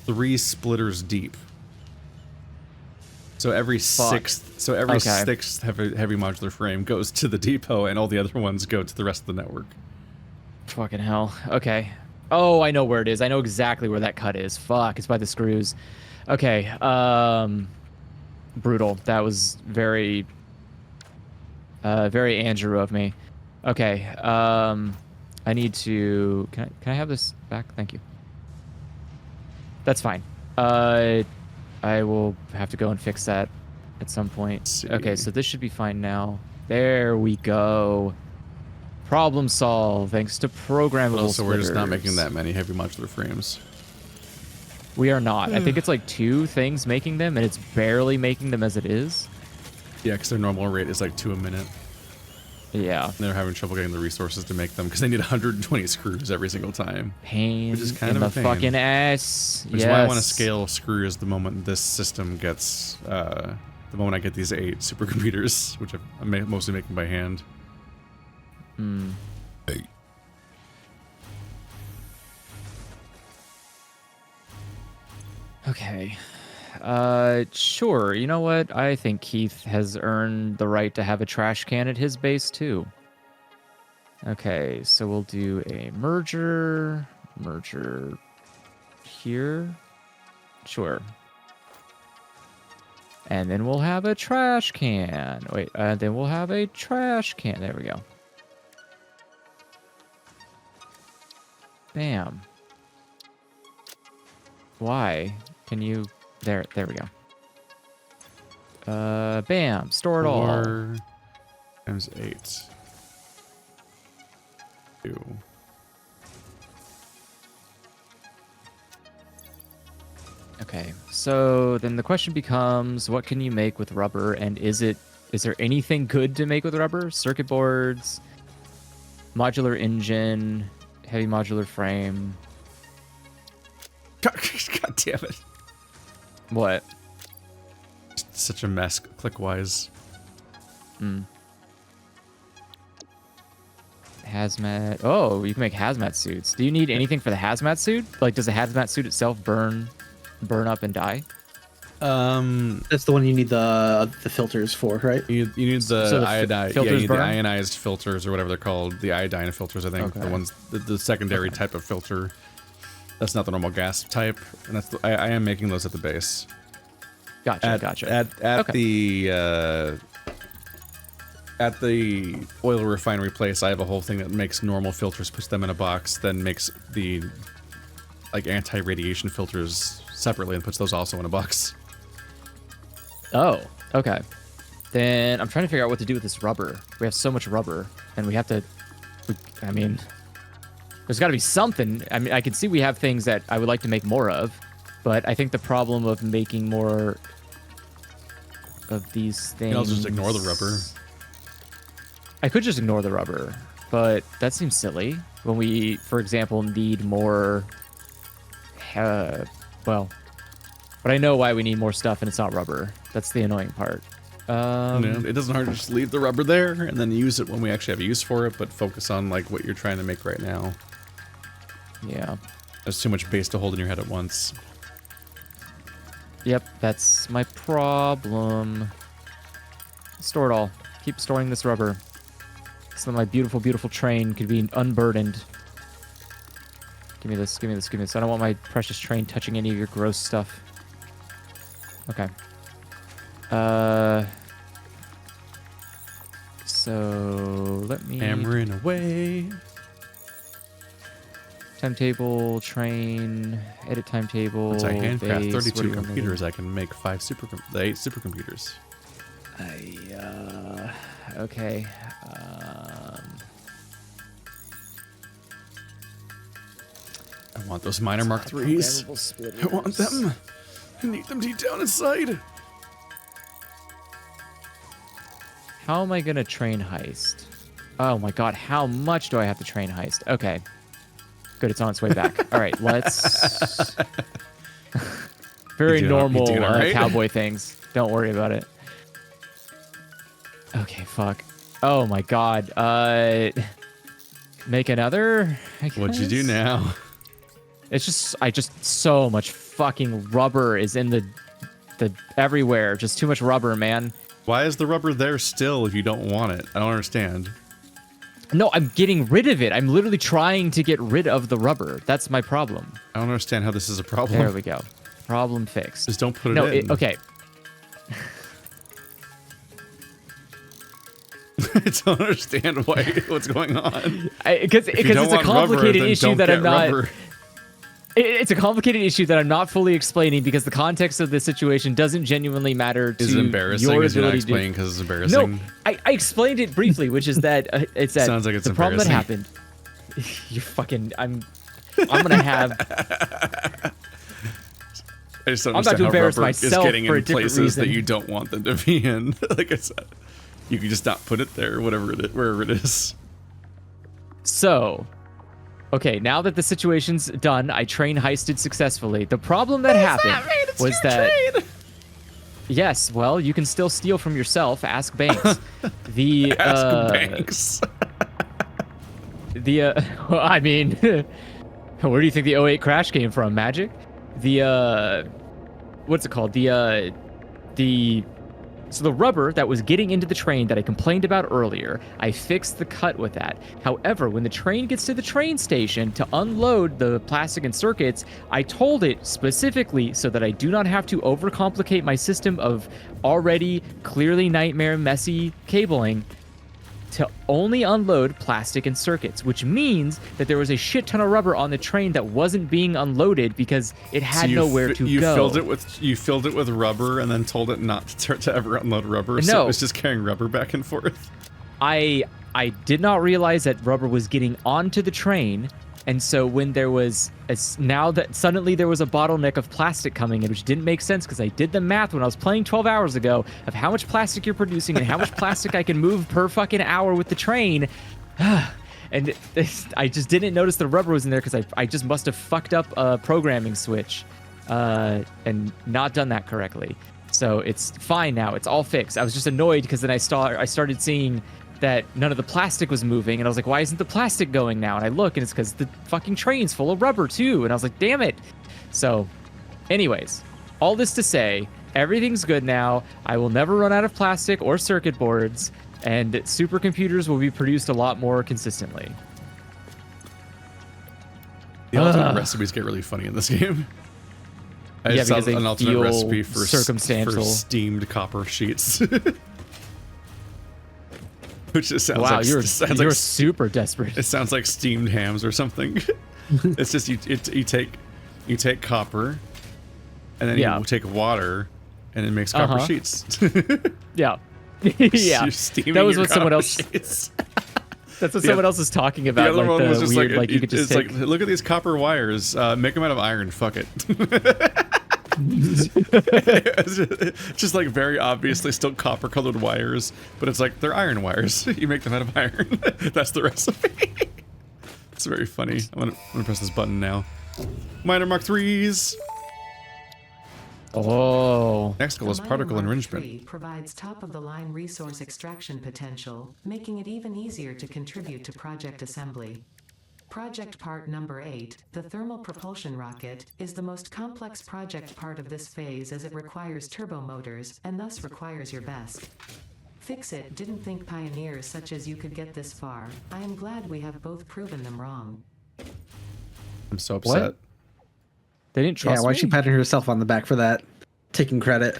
S6: 3 splitters deep.
S1: So every
S2: Fuck.
S1: sixth heavy modular frame goes to the depot, and all the other ones go to the rest of the network.
S2: Fucking hell. Okay. Oh, I know where it is. I know exactly where that cut is. Fuck, it's by the screws. Okay. Brutal. That was very, very Andrew of me. Okay. I need to. Can I have this back? Thank you. That's fine. I will have to go and fix that at some point. Okay, so this should be fine now. There we go. Problem solved thanks to programmable
S1: So we're just not making
S2: splitters.
S1: that many heavy modular frames.
S2: We are not. I think it's like 2 things making them, and it's barely making them as it is.
S1: Yeah, because their normal rate is like 2 a minute.
S2: Yeah.
S1: And they're having trouble getting the resources to make them because they need 120 screws every single time.
S2: Pain
S1: Which is kind
S2: in
S1: of
S2: the
S1: a pain.
S2: fucking ass.
S1: Which is why I want to scale screws the moment this system gets, the moment I get these 8 supercomputers, which I'm mostly making by hand. Hey.
S2: Okay. Sure. You know what? I think Keith has earned the right to have a trash can at his base, too. Okay, so we'll do a merger here. Sure. And then we'll have a trash can. Wait, then we'll have a trash can. There we go. Bam. Why? Can you... There we go. Bam. Store it all.
S1: 4 times 8. 2.
S2: Okay, so then the question becomes, what can you make with rubber, and is there anything good to make with rubber? Circuit boards, modular engine, heavy modular frame.
S1: God damn it.
S2: What?
S1: Such a mess, click-wise.
S2: Hazmat. Oh, you can make hazmat suits. Do you need anything for the hazmat suit? Like, does the hazmat suit itself burn up and die?
S3: That's the one you need the filters for, right?
S1: You need the
S2: So the
S1: iodine.
S2: filters
S1: Yeah, you need the
S2: burn?
S1: ionized filters or whatever they're called. The iodine filters, I think.
S2: Okay.
S1: The ones, the secondary type of filter. That's not the normal gas type. And that's I am making those at the base.
S2: Gotcha.
S1: At the oil refinery place, I have a whole thing that makes normal filters, puts them in a box, then makes the like anti-radiation filters separately and puts those also in a box.
S2: Oh, okay. Then I'm trying to figure out what to do with this rubber. We have so much rubber, and we have to... I mean, there's got to be something. I mean, I can see we have things that I would like to make more of, but I think the problem of making more of these things...
S1: You can also just ignore the rubber.
S2: I could just ignore the rubber, but that seems silly. When we, for example, need more... well... But I know why we need more stuff, and it's not rubber. That's the annoying part.
S1: It doesn't hurt to just leave the rubber there and then use it when we actually have a use for it, but focus on like what you're trying to make right now.
S2: Yeah.
S1: There's too much base to hold in your head at once.
S2: Yep, that's my problem. Store it all. Keep storing this rubber. So my beautiful, beautiful train could be unburdened. Give me this, give me this, give me this. I don't want my precious train touching any of your gross stuff. Okay. So let me...
S1: Hammering away.
S2: Timetable, train, edit timetable.
S1: Once I handcraft
S2: base, what do
S1: 32
S2: you want me to do?
S1: computers, I can make the 8 supercomputers.
S2: Okay.
S1: I want those minor Mark IIIs. I want them. I need them deep down inside.
S2: How am I gonna train heist? Oh my god, how much do I have to train heist? Okay. Good, it's on its way back. Alright, let's... Very
S1: You
S2: normal
S1: doing all right?
S2: cowboy things. Don't worry about it. Okay, fuck. Oh my god. Make another?
S1: What'd you do now?
S2: It's just... so much fucking rubber is in the everywhere. Just too much rubber, man.
S6: Why is the rubber there still if you don't want it? I don't understand.
S2: No, I'm getting rid of it. I'm literally trying to get rid of the rubber. That's my problem.
S6: I don't understand how this is a problem.
S2: There we go. Problem fixed.
S6: Just don't put it
S2: no,
S6: in.
S2: Okay.
S6: I don't understand what's going on.
S2: Because it's a complicated issue that I'm not.
S6: Rubber.
S2: It's a complicated issue that I'm not fully explaining because the context of the situation doesn't genuinely matter to
S6: Is it embarrassing?
S2: your
S6: Is it not
S2: ability
S6: explaining
S2: to.
S6: because it's embarrassing?
S2: No, I explained it briefly, which is that it's that
S6: Sounds like it's
S2: the problem that
S6: embarrassing.
S2: happened. You fucking. I'm gonna have.
S6: I just don't
S2: I'm about to
S6: understand how
S2: embarrass
S6: rubber is
S2: myself
S6: getting
S2: for a
S6: in
S2: different
S6: places that
S2: reason.
S6: you don't want them to be in. Like I said, you can just not put it there, whatever it is, wherever it is.
S2: So, okay, now that the situation's done, I train heisted successfully. The problem that happened was that. Yes, well, you can still steal from yourself. Ask Banks. The
S6: Ask Banks.
S2: well, I mean, where do you think the '08 crash came from? Magic? The what's it called? So the rubber that was getting into the train that I complained about earlier, I fixed the cut with that. However, when the train gets to the train station to unload the plastic and circuits, I told it specifically so that I do not have to overcomplicate my system of already clearly nightmare messy cabling to only unload plastic and circuits, which means that there was a shit ton of rubber on the train that wasn't being unloaded because it had nowhere to go.
S6: You filled it with rubber and then told it not to ever unload rubber, so
S2: No.
S6: it was just carrying rubber back and forth.
S2: I did not realize that rubber was getting onto the train, and so when there was now that suddenly there was a bottleneck of plastic coming in, which didn't make sense because I did the math when I was playing 12 hours ago of how much plastic you're producing and how much plastic I can move per fucking hour with the train. And I just didn't notice the rubber was in there because I just must have fucked up a programming switch and not done that correctly. So it's fine now. It's all fixed. I was just annoyed because then I started seeing that none of the plastic was moving, and I was like, why isn't the plastic going now? And I look, and it's because the fucking train's full of rubber too, and I was like, damn it. So anyways, all this to say, everything's good now. I will never run out of plastic or circuit boards, and supercomputers will be produced a lot more consistently.
S6: The alternate recipes get really funny in this game. I just saw
S2: because they
S6: an alternate
S2: feel
S6: recipe for
S2: circumstantial.
S6: steamed copper sheets. Which just sounds
S2: Wow,
S6: like
S2: you're super desperate.
S6: it sounds like steamed hams or something. It's just you take copper, and then you take water, and it makes copper sheets.
S2: Yeah. Yeah.
S6: You're steaming
S2: That was
S6: your
S2: what someone
S6: copper
S2: else.
S6: sheets.
S2: That's what someone else was talking about.
S6: The other
S2: like
S6: one
S2: the
S6: was just
S2: weird,
S6: like,
S2: you could just
S6: it's
S2: take.
S6: like, look at these copper wires. Make them out of iron. Fuck it. It's just like very obviously still copper colored wires, but it's like they're iron wires. You make them out of iron. That's the recipe. It's very funny. I'm gonna press this button now. Miner Mark 3s.
S2: Oh.
S6: Next goal is
S5: The
S6: particle
S5: Miner Mark
S6: enrichment.
S5: III provides top-of-the-line resource extraction potential, making it even easier to contribute to project assembly. Project part number 8, the thermal propulsion rocket, is the most complex project part of this phase as it requires turbo motors and thus requires your best. FICSIT didn't think pioneers such as you could get this far. I am glad we have both proven them wrong.
S6: I'm so upset.
S2: What? They didn't trust
S3: Yeah, why
S2: me?
S3: she patting herself on the back for that? Taking credit.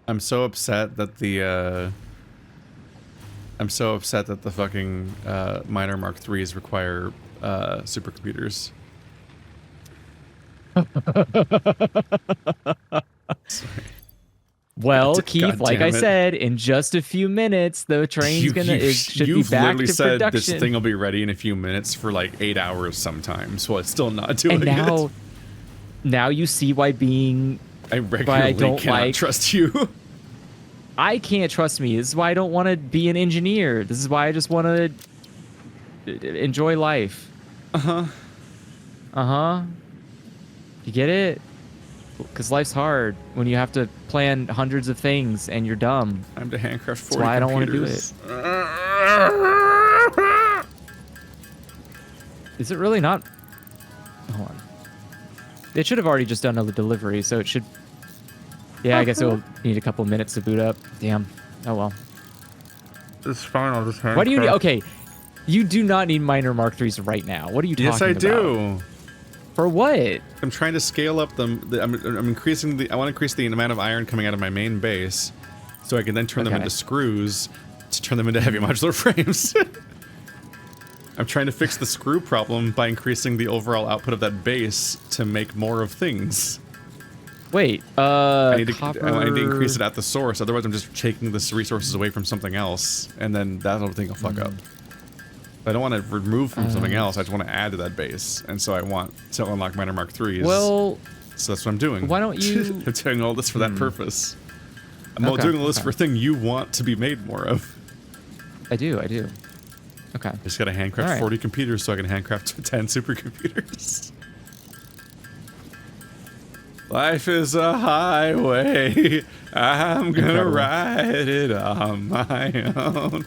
S6: I'm so upset that the fucking Miner Mark 3s require supercomputers. Sorry.
S2: Well,
S6: God
S2: Keith, like
S6: damn
S2: I
S6: it.
S2: said, in just a few minutes, the train's should be
S6: you've
S2: back
S6: literally
S2: to
S6: said
S2: production.
S6: this thing will be ready in a few minutes for like 8 hours sometimes. Well, it's still not doing
S2: and
S6: it.
S2: now you see why being
S6: I regularly
S2: don't
S6: cannot
S2: like-
S6: trust you.
S2: I can't trust me. This is why I don't want to be an engineer. This is why I just want to enjoy life. Uh-huh. You get it? Because life's hard when you have to plan hundreds of things and you're dumb.
S6: Time to handcraft 40
S2: That's why I don't want to do
S6: computers.
S2: it. Is it really not? Hold on. It should have already just done a delivery, so it should Yeah, I guess it'll need a couple minutes to boot up. Damn. Oh well.
S6: It's fine. I'll just
S2: Why do you need? Okay, you do not need miner Mark 3s right now. What are you talking about?
S6: Yes, I do.
S2: For what?
S6: I'm trying to scale up them. I'm increasing the. I want to increase the amount of iron coming out of my main base, so I can then turn them into screws to turn them into heavy modular frames. I'm trying to fix the screw problem by increasing the overall output of that base to make more of things.
S2: Wait,
S6: I need to increase it at the source. Otherwise, I'm just taking the resources away from something else, and then that whole thing will fuck up. I don't want to remove from something else. I just want to add to that base, and so I want to unlock miner Mark 3s.
S2: Well,
S6: so that's what I'm doing.
S2: Why don't you?
S6: I'm doing all this for that purpose. I'm doing all this for a thing you want to be made more of.
S2: I do. Okay.
S6: I just gotta handcraft 40 computers so I can handcraft 10 supercomputers. Life is a highway. I'm gonna ride it on my own.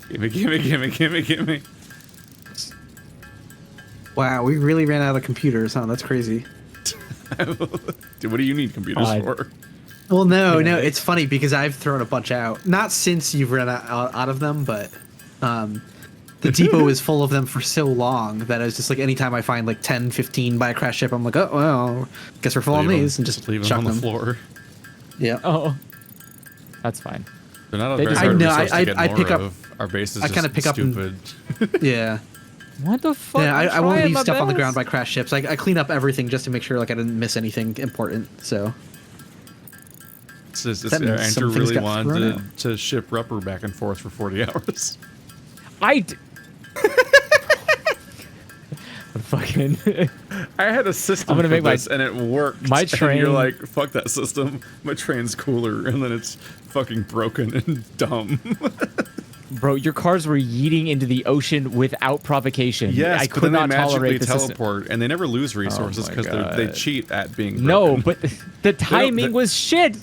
S6: Gimme.
S3: Wow, we really ran out of computers, huh? That's crazy.
S6: Dude, what do you need computers for?
S3: Well, no, it's funny because I've thrown a bunch out. Not since you've run out of them, but the depot is full of them for so long that I was just like, anytime I find like 10, 15 by a crash ship, I'm like, oh, well, guess we're full on these, and just
S6: leave
S3: chuck
S6: them on the floor.
S3: Yeah.
S2: Oh, that's fine.
S6: They're not a very hard resource to get more
S3: pick up.
S6: of. Our base is
S3: I kind of pick
S6: stupid.
S3: up. Yeah.
S2: What the fuck?
S3: Yeah, I won't leave stuff on the ground by crash ships. I clean up everything just to make sure like I didn't miss anything important. So.
S6: Andrew really wanted to ship rubber back and forth for 40 hours.
S2: Fucking.
S6: I had a system
S2: I'm gonna make
S6: this and it worked.
S2: My train.
S6: And you're like, fuck that system. My train's cooler, and then it's fucking broken and dumb.
S2: Bro, your cars were yeeting into the ocean without provocation.
S6: Yes,
S2: I could not tolerate the
S6: teleport, and they never lose resources because they cheat at being broken.
S2: No, but the timing was shit.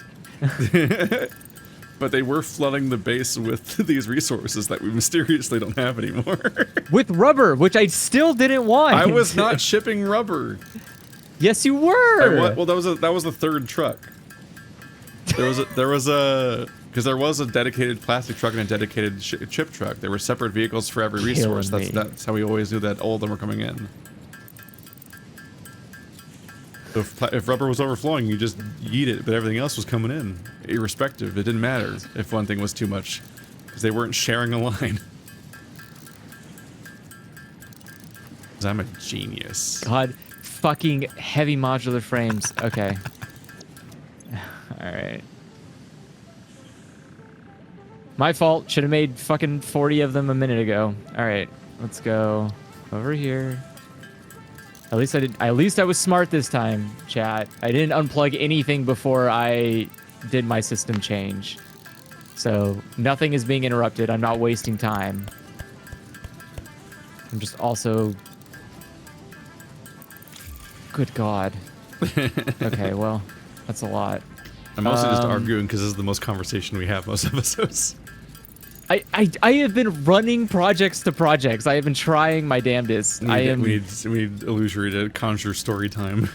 S6: But they were flooding the base with these resources that we mysteriously don't have anymore.
S2: With rubber, which I still didn't want.
S6: I was not shipping rubber.
S2: Yes, you were.
S6: Well, that was the third truck. There was a dedicated plastic truck and a dedicated chip truck. There were separate vehicles for every resource. That's how we always knew that all of them were coming in. So if rubber was overflowing, you just yeet it, but everything else was coming in, irrespective. It didn't matter if one thing was too much, because they weren't sharing a line. Because I'm a genius.
S2: God, fucking heavy modular frames. Okay. All right. My fault. Should have made fucking 40 of them a minute ago. All right, let's go over here. At least I did. At least I was smart this time, chat. I didn't unplug anything before I did my system change, so nothing is being interrupted. I'm not wasting time. I'm just also. Good God. Okay, well, that's a lot.
S6: I'm also just arguing because this is the most conversation we have most episodes.
S2: I have been running projects to projects. I have been trying my damnedest.
S6: We need Illusory to conjure story time.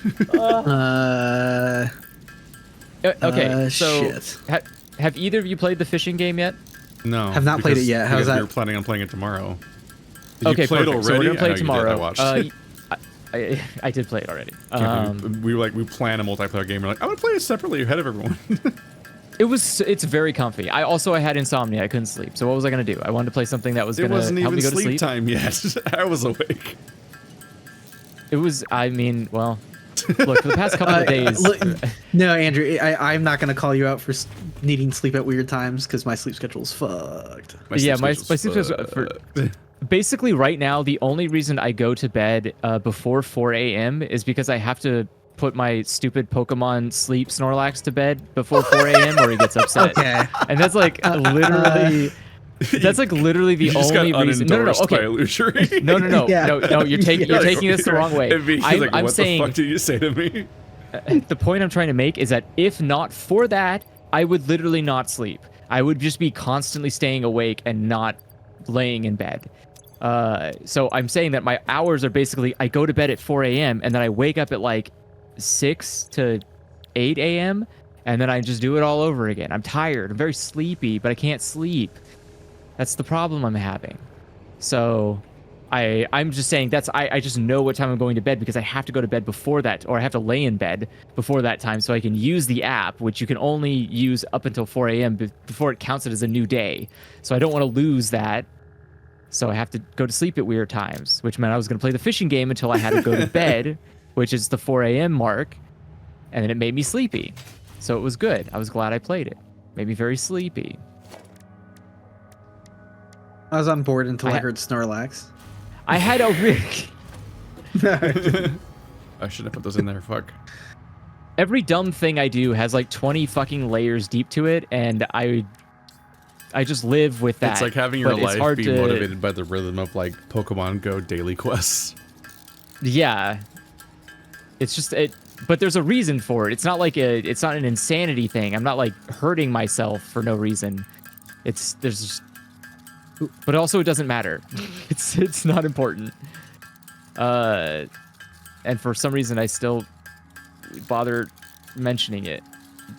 S2: Okay, so
S3: shit.
S2: Have either of you played the fishing game yet?
S6: No.
S3: Have not played it yet. How's that?
S6: We were planning on playing it tomorrow. Did
S2: Okay,
S6: you play it
S2: perfect.
S6: already?
S2: So we're gonna play it tomorrow.
S6: I watched.
S2: I did play it already.
S6: We plan a multiplayer game. We're like, I want to play it separately ahead of everyone.
S2: It's very comfy. I had insomnia. I couldn't sleep. So what was I gonna do? I wanted to play something that was gonna help me go to sleep.
S6: It wasn't even sleep time yet. I was awake.
S2: It was. I mean, well, look, for the past couple of days.
S3: No, Andrew, I'm not gonna call you out for needing sleep at weird times because my sleep schedule's fucked.
S2: My sleep schedule. Basically, right now, the only reason I go to bed before 4 a.m. is because I have to put my stupid Pokemon sleep Snorlax to bed before 4 a.m. or he gets upset.
S3: Okay.
S2: And that's like literally... That's like literally the only reason. No. Okay. No.
S3: Yeah.
S2: No. You're taking this the wrong way. I'm saying.
S6: What the fuck did you say to me?
S2: The point I'm trying to make is that if not for that, I would literally not sleep. I would just be constantly staying awake and not laying in bed. So I'm saying that my hours are basically I go to bed at 4 a.m. and then I wake up at like 6 to 8 a.m. and then I just do it all over again. I'm tired. I'm very sleepy, but I can't sleep. That's the problem I'm having. So I'm just saying I just know what time I'm going to bed because I have to go to bed before that, or I have to lay in bed before that time so I can use the app, which you can only use up until 4 a.m. before it counts it as a new day. So I don't want to lose that. So I have to go to sleep at weird times, which meant I was going to play the fishing game until I had to go to bed, which is the 4 a.m. mark. And then it made me sleepy. So it was good. I was glad I played it. Made me very sleepy.
S3: I was on board until I heard Snorlax.
S2: I had a rig.
S6: I shouldn't have put those in there. Fuck.
S2: Every dumb thing I do has like 20 fucking layers deep to it, and I just live with that.
S6: It's like having your
S2: but
S6: life be motivated by the rhythm of like Pokemon Go daily quests.
S2: Yeah. It's just but there's a reason for it. It's not like it's not an insanity thing. I'm not like hurting myself for no reason. But also it doesn't matter. It's not important. And for some reason I still bother mentioning it.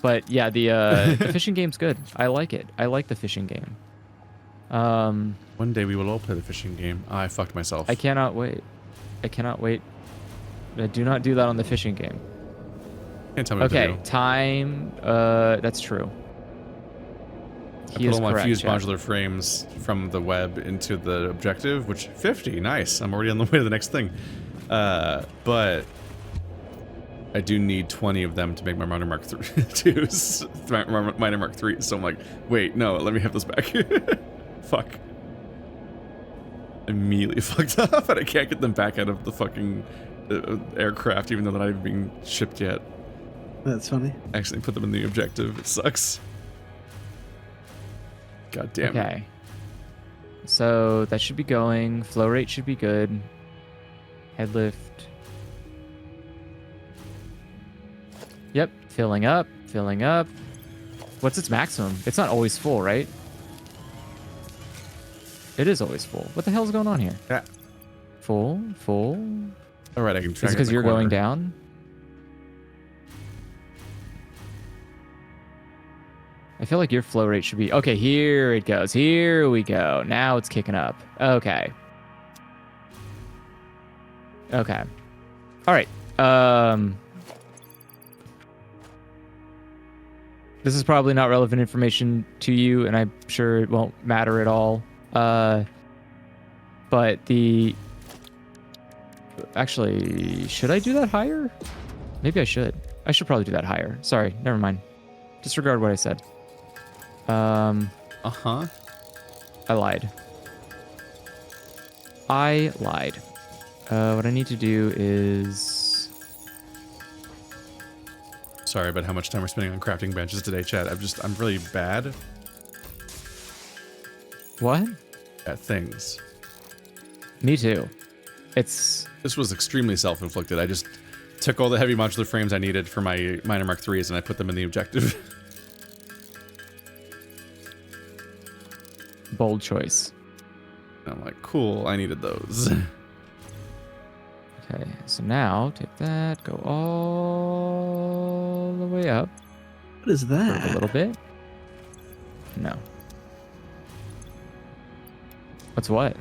S2: But yeah, the fishing game's good. I like it. I like the fishing game.
S6: One day we will all play the fishing game. I fucked myself.
S2: I cannot wait. Do not do that on the fishing game.
S6: Can't tell me what to do.
S2: Okay, time. That's true.
S6: I put all my fused modular frames from the web into the objective, which 50, nice. I'm already on the way to the next thing. But I do need 20 of them to make my Miner Mark 2s, Miner Mark 3. So I'm like, wait, no, let me have this back. Fuck. Immediately fucked up, and I can't get them back out of the fucking aircraft, even though they're not even being shipped yet.
S3: That's funny.
S6: I actually put them in the objective. It sucks. God damn it.
S2: Okay. So that should be going. Flow rate should be good. Head lift. Yep. Filling up. What's its maximum? It's not always full, right? It is always full. What the hell's going on here?
S6: Yeah.
S2: Full.
S6: All right, I can track
S2: Is it because you're going down? I feel like your flow rate should be... Okay, here it goes. Here we go. Now it's kicking up. Okay. All right. This is probably not relevant information to you, and I'm sure it won't matter at all. But the... Actually, should I do that higher? Maybe I should. I should probably do that higher. Sorry, never mind. Disregard what I said.
S6: Uh-huh.
S2: I lied. What I need to do is...
S6: Sorry about how much time we're spending on crafting benches today, Chad. I'm really bad
S2: What?
S6: at things.
S2: Me too. This
S6: was extremely self-inflicted. I just took all the heavy modular frames I needed for my Miner Mark 3s and I put them in the objective.
S2: Bold choice.
S6: And I'm like, cool, I needed those.
S2: Okay, so now take that, go all the way up.
S3: What is that?
S2: A little bit. No. What's what?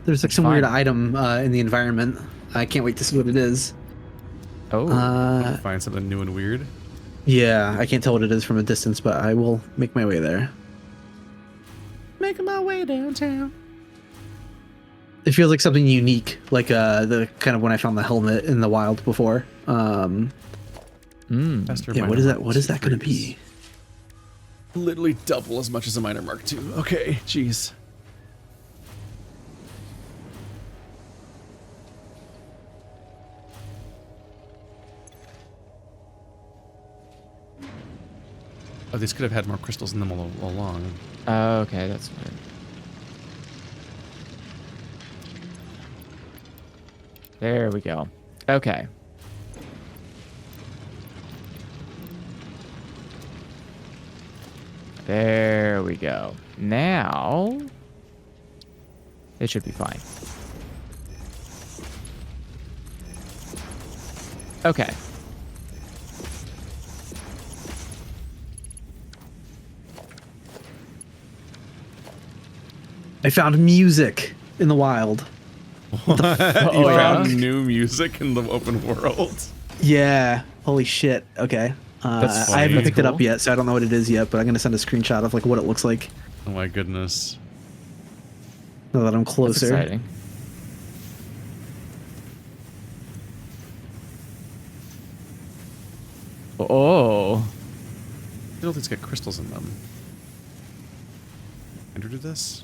S3: There's like some
S2: fine.
S3: weird item in the environment. I can't wait to see what it is.
S2: Oh.
S6: Find something new and weird.
S3: Yeah, I can't tell what it is from a distance, but I will make my way there.
S6: Making my way downtown.
S3: It feels like something unique, like the kind of when I found the helmet in the wild before. Yeah, what is that? What is that going to be?
S6: Literally double as much as a Miner Mark 2. Okay, jeez. Oh, these could have had more crystals in them all along.
S2: Okay, that's weird. There we go. Okay. There we go. Now, it should be fine. Okay.
S3: I found music in the wild.
S1: You
S2: yeah?
S1: found new music in the open world.
S3: Yeah. Holy shit. Okay.
S2: That's
S3: I haven't
S2: funny.
S3: picked it up
S2: Cool.
S3: yet, so I don't know what it is yet, but I'm gonna send a screenshot of like what it looks like
S1: Oh my goodness.
S3: now that I'm
S2: That's
S3: closer.
S2: exciting. Oh.
S1: All these got crystals in them. Andrew did this?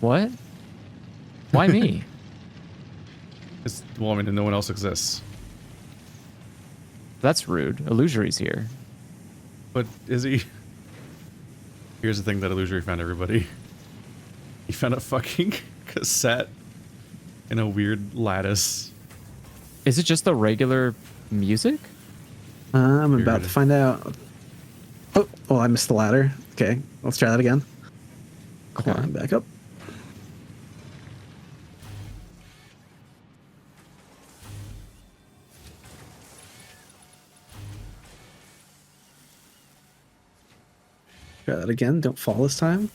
S2: What? Why me?
S1: Well, I mean, no one else exists.
S2: That's rude. Illusory's here.
S1: But is he? Here's the thing that Illusory found, everybody. He found a fucking cassette in a weird lattice.
S2: Is it just the regular music?
S3: I'm
S1: Weird.
S3: about to find out. Oh, I missed the ladder. Okay, let's try that again. Climb back up. Try that again. Don't fall this time.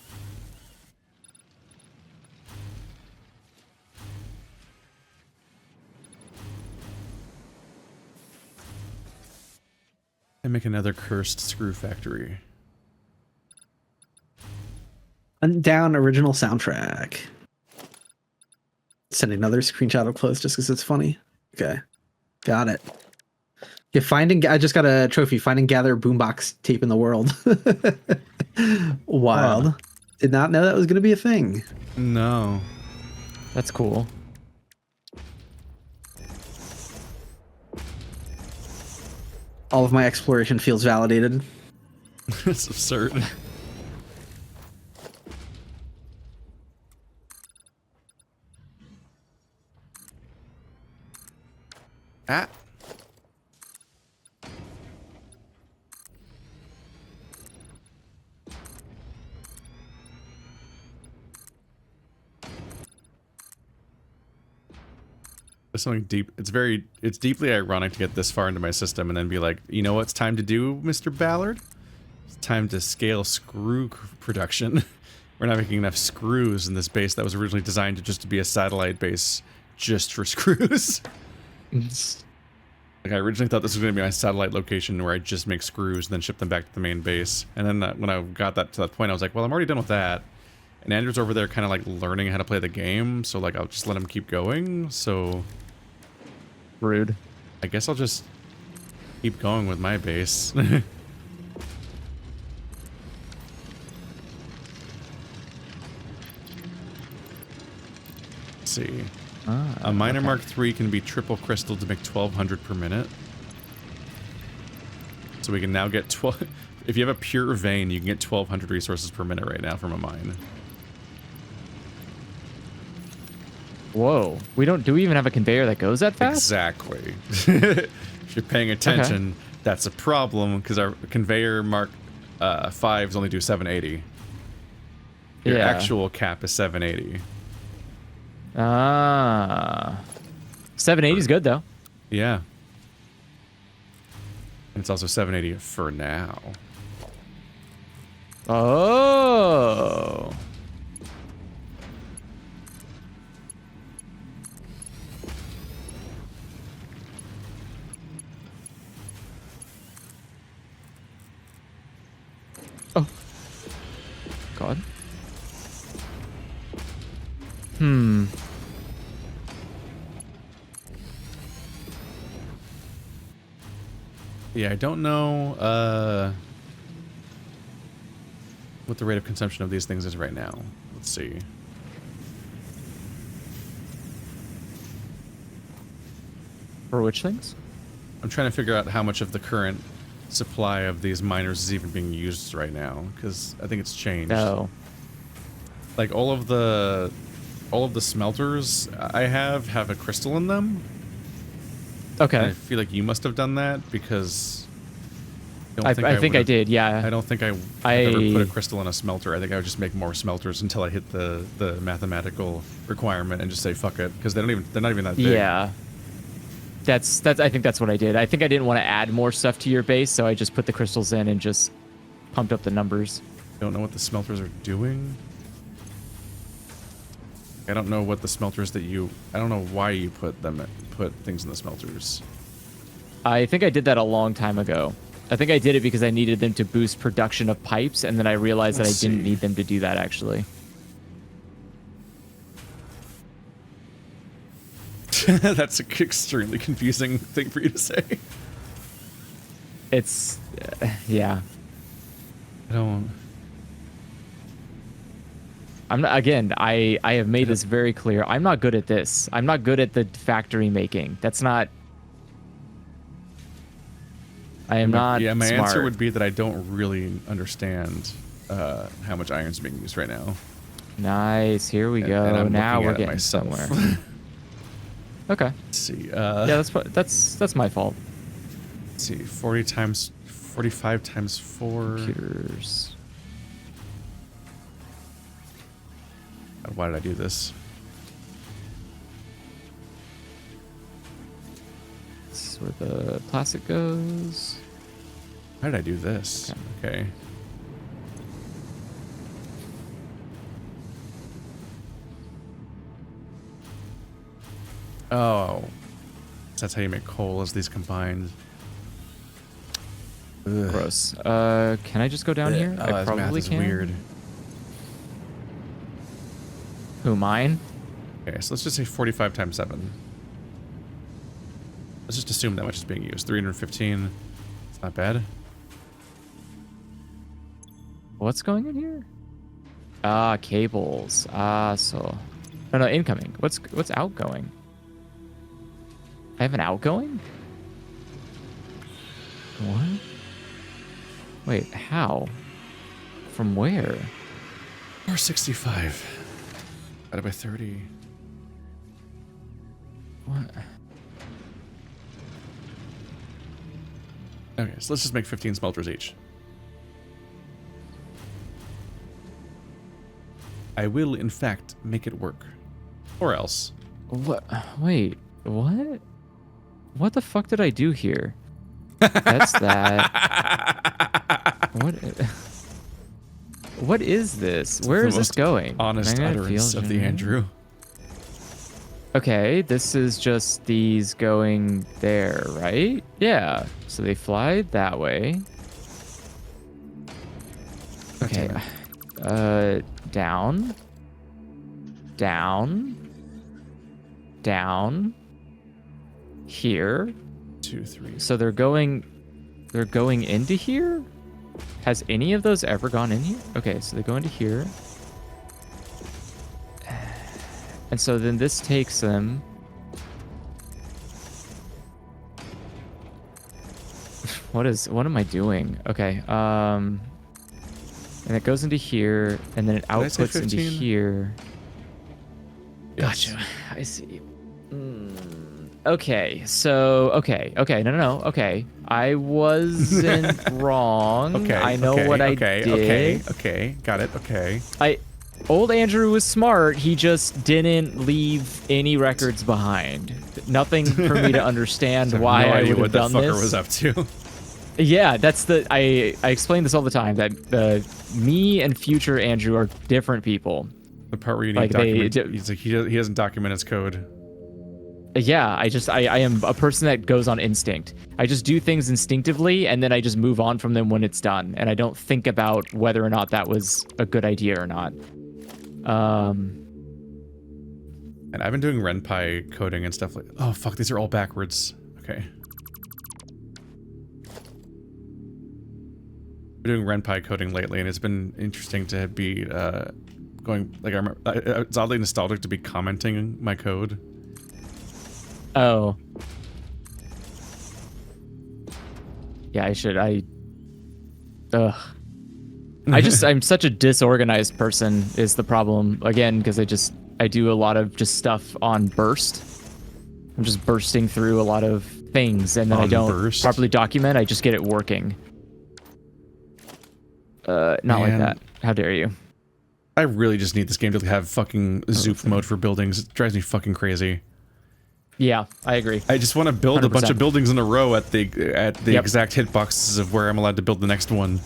S1: And make another cursed screw factory.
S3: And down original soundtrack. Send another screenshot up close just because it's funny. Okay, got it. Yeah, I just got a trophy. Find and gather boombox tape in the world. Wild.
S2: Huh.
S3: Did not know that was going to be a thing.
S1: No.
S2: That's cool.
S3: All of my exploration feels validated.
S1: It's absurd. Ah. There's something deep. It's deeply ironic to get this far into my system and then be like, you know what's time to do, Mr. Ballard? It's time to scale screw production. We're not making enough screws in this base that was originally designed to just to be a satellite base just for screws. Like, I originally thought this was going to be my satellite location where I just make screws and then ship them back to the main base. And then when I got that to that point, I was like, well, I'm already done with that. And Andrew's over there kind of like learning how to play the game, so like I'll just let him keep going. So
S2: Rude.
S1: I guess I'll just keep going with my base. Let's see. A miner Mark III can be triple crystal to make 1,200 per minute. So we can now get 12. If you have a pure vein, you can get 1,200 resources per minute right now from a mine.
S2: Whoa. Do we even have a conveyor that goes that fast?
S1: Exactly. If you're paying attention, that's a problem because our conveyor Mark 5s only do 780. Your
S2: Yeah.
S1: actual cap is 780.
S2: 780 is good though.
S1: Yeah. And it's also 780 for now.
S2: Oh. Oh. God.
S1: Yeah, I don't know what the rate of consumption of these things is right now. Let's see.
S2: For which things?
S1: I'm trying to figure out how much of the current supply of these miners is even being used right now, because I think it's changed.
S2: No.
S1: Like all of the smelters I have a crystal in them.
S2: Okay.
S1: And I feel like you must have done that because
S2: I think I did, yeah.
S1: I don't think I ever put a crystal in a smelter. I think I would just make more smelters until I hit the mathematical requirement and just say fuck it, because they're not even that big.
S2: Yeah. That's I think that's what I did. I think I didn't want to add more stuff to your base, so I just put the crystals in and just pumped up the numbers.
S1: Don't know what the smelters are doing.
S6: I don't know what the smelters that I don't know why you put things in the smelters.
S2: I think I did that a long time ago. I think I did it because I needed them to boost production of pipes, and then I realized that I didn't need them to do that, actually.
S6: That's an extremely confusing thing for you to say.
S2: It's... yeah.
S6: I don't...
S2: I'm not, again, I have made this very clear. I'm not good at this. I'm not good at the factory making. That's not... I am not
S6: Yeah, my
S2: smart.
S6: answer would be that I don't really understand how much iron's being used right now.
S2: Nice. Here we go.
S6: And I'm
S2: now
S6: looking
S2: we're
S6: at it
S2: getting
S6: myself.
S2: somewhere. Okay.
S6: Let's see.
S2: Yeah, that's my fault.
S6: Let's see. 45 times 4.
S2: Computers.
S6: Why did I do this?
S2: This is where the plastic goes.
S6: Why did I do this? Okay. Oh. That's how you make coal, is these combined. Ugh.
S2: Gross. Can I just go down here? I
S6: this
S2: probably
S6: math is
S2: can.
S6: weird.
S2: Who, mine?
S6: Okay, so let's just say 45 times 7. Let's just assume that much is being used. 315. It's not bad.
S2: What's going in here? Ah, cables. Ah, so... No, incoming. What's outgoing? I have an outgoing? What? Wait, how? From where?
S6: 465. Divided by 30.
S2: What?
S6: Okay, so let's just make 15 smelters each. I will, in fact, make it work. Or else.
S2: What? Wait, what? What the fuck did I do here? That's that. What? What is this? Where is this going?
S6: Honest
S2: Magnetic
S6: utterance
S2: field
S6: of the
S2: generator?
S6: Andrew.
S2: Okay, this is just these going there, right? Yeah. So they fly that way. Okay. Down. Down. Down. Here.
S6: 2, 3.
S2: So they're going into here? Has any of those ever gone in here? Okay, so they go into here. And so then this takes them. What am I doing? Okay, and it goes into here, and then it
S6: Did I say
S2: outputs into
S6: 15?
S2: here.
S6: Yes.
S2: Gotcha. I see. Okay, so okay, no, okay. I wasn't wrong.
S6: Okay.
S2: I know what I did.
S6: Okay. Got it. Okay.
S2: Old Andrew was smart. He just didn't leave any records behind. Nothing for me to understand why
S6: no
S2: I
S6: idea
S2: would have
S6: what that
S2: done
S6: fucker
S2: this.
S6: was up to.
S2: Yeah, that's I explain this all the time that me and future Andrew are different people.
S6: The part where you need
S2: Like,
S6: document. He's like he doesn't document his code.
S2: Yeah, I am a person that goes on instinct. I just do things instinctively, and then I just move on from them when it's done, and I don't think about whether or not that was a good idea or not.
S6: And I've been doing RenPy coding and stuff like. Oh fuck, these are all backwards. Okay. I've been doing RenPy coding lately, and it's been interesting to be going. Like I remember, it's oddly nostalgic to be commenting my code.
S2: Oh. Yeah, I should. Ugh. I'm such a disorganized person is the problem. Again, because I do a lot of just stuff on burst. I'm just bursting through a lot of things, and then I don't properly document. I just get it working. Not like that. How dare you?
S6: I really just need this game to have fucking Zoop mode for buildings. It drives me fucking crazy.
S2: Yeah, I agree.
S6: I just want to build a bunch
S2: 100%.
S6: of buildings in a row at the exact hitboxes of where I'm allowed to build the next one.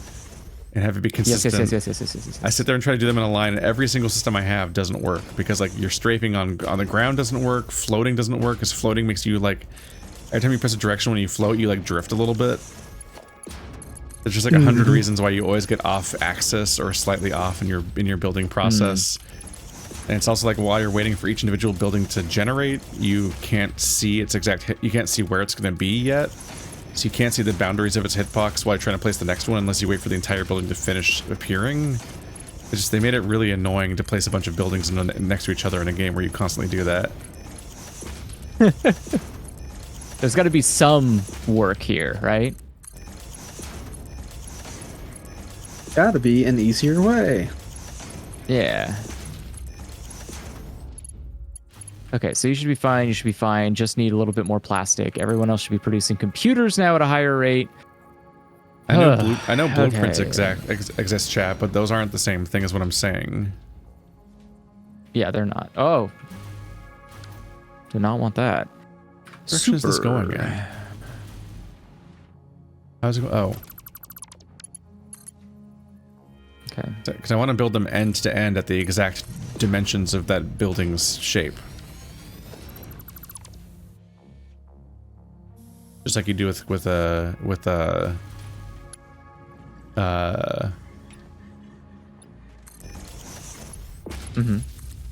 S1: and have it be
S2: Yes,
S1: consistent.
S2: yes.
S1: I sit there and try to do them in a line, and every single system I have doesn't work because like your strafing on the ground doesn't work, floating doesn't work because floating makes you like every time you press a direction when you float you like drift a little bit. There's just like 100 reasons why you always get off axis or slightly off in your building process. And it's also like while you're waiting for each individual building to generate, you can't see its exact hit, you can't see where it's going to be yet. So you can't see the boundaries of its hitbox while you're trying to place the next one unless you wait for the entire building to finish appearing. It's just, they made it really annoying to place a bunch of buildings next to each other in a game where you constantly do that.
S2: There's got to be some work here, right?
S3: Gotta be an easier way.
S2: Yeah. Okay, so you should be fine. You should be fine. Just need a little bit more plastic. Everyone else should be producing computers now at a higher rate.
S1: I know blueprints exist, chat, but those aren't the same thing as what I'm saying.
S2: Yeah, they're not. Oh. Do not want that.
S1: What direction is this going in? How's it go? Oh.
S2: Okay.
S1: Because I want to build them end to end at the exact dimensions of that building's shape. Just like you do with a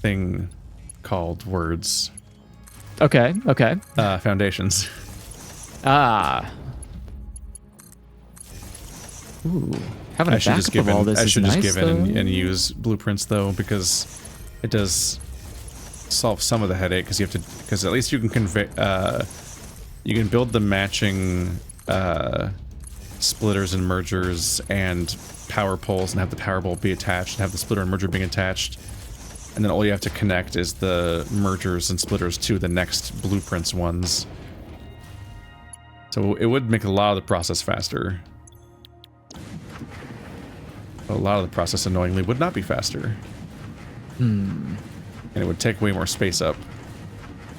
S1: thing called words.
S2: Okay.
S1: Foundations.
S2: Ah. Ooh. Having a backup of all this
S1: I
S2: is
S1: should
S2: nice,
S1: just give in
S2: though.
S1: and use blueprints though, because it does solve some of the headache. Because you have to, because at least you can convey, you can build the matching splitters and mergers and power poles and have the power pole be attached and have the splitter and merger being attached, and then all you have to connect is the mergers and splitters to the next blueprints ones. So it would make a lot of the process faster. A lot of the process, annoyingly, would not be faster. And it would take way more space up,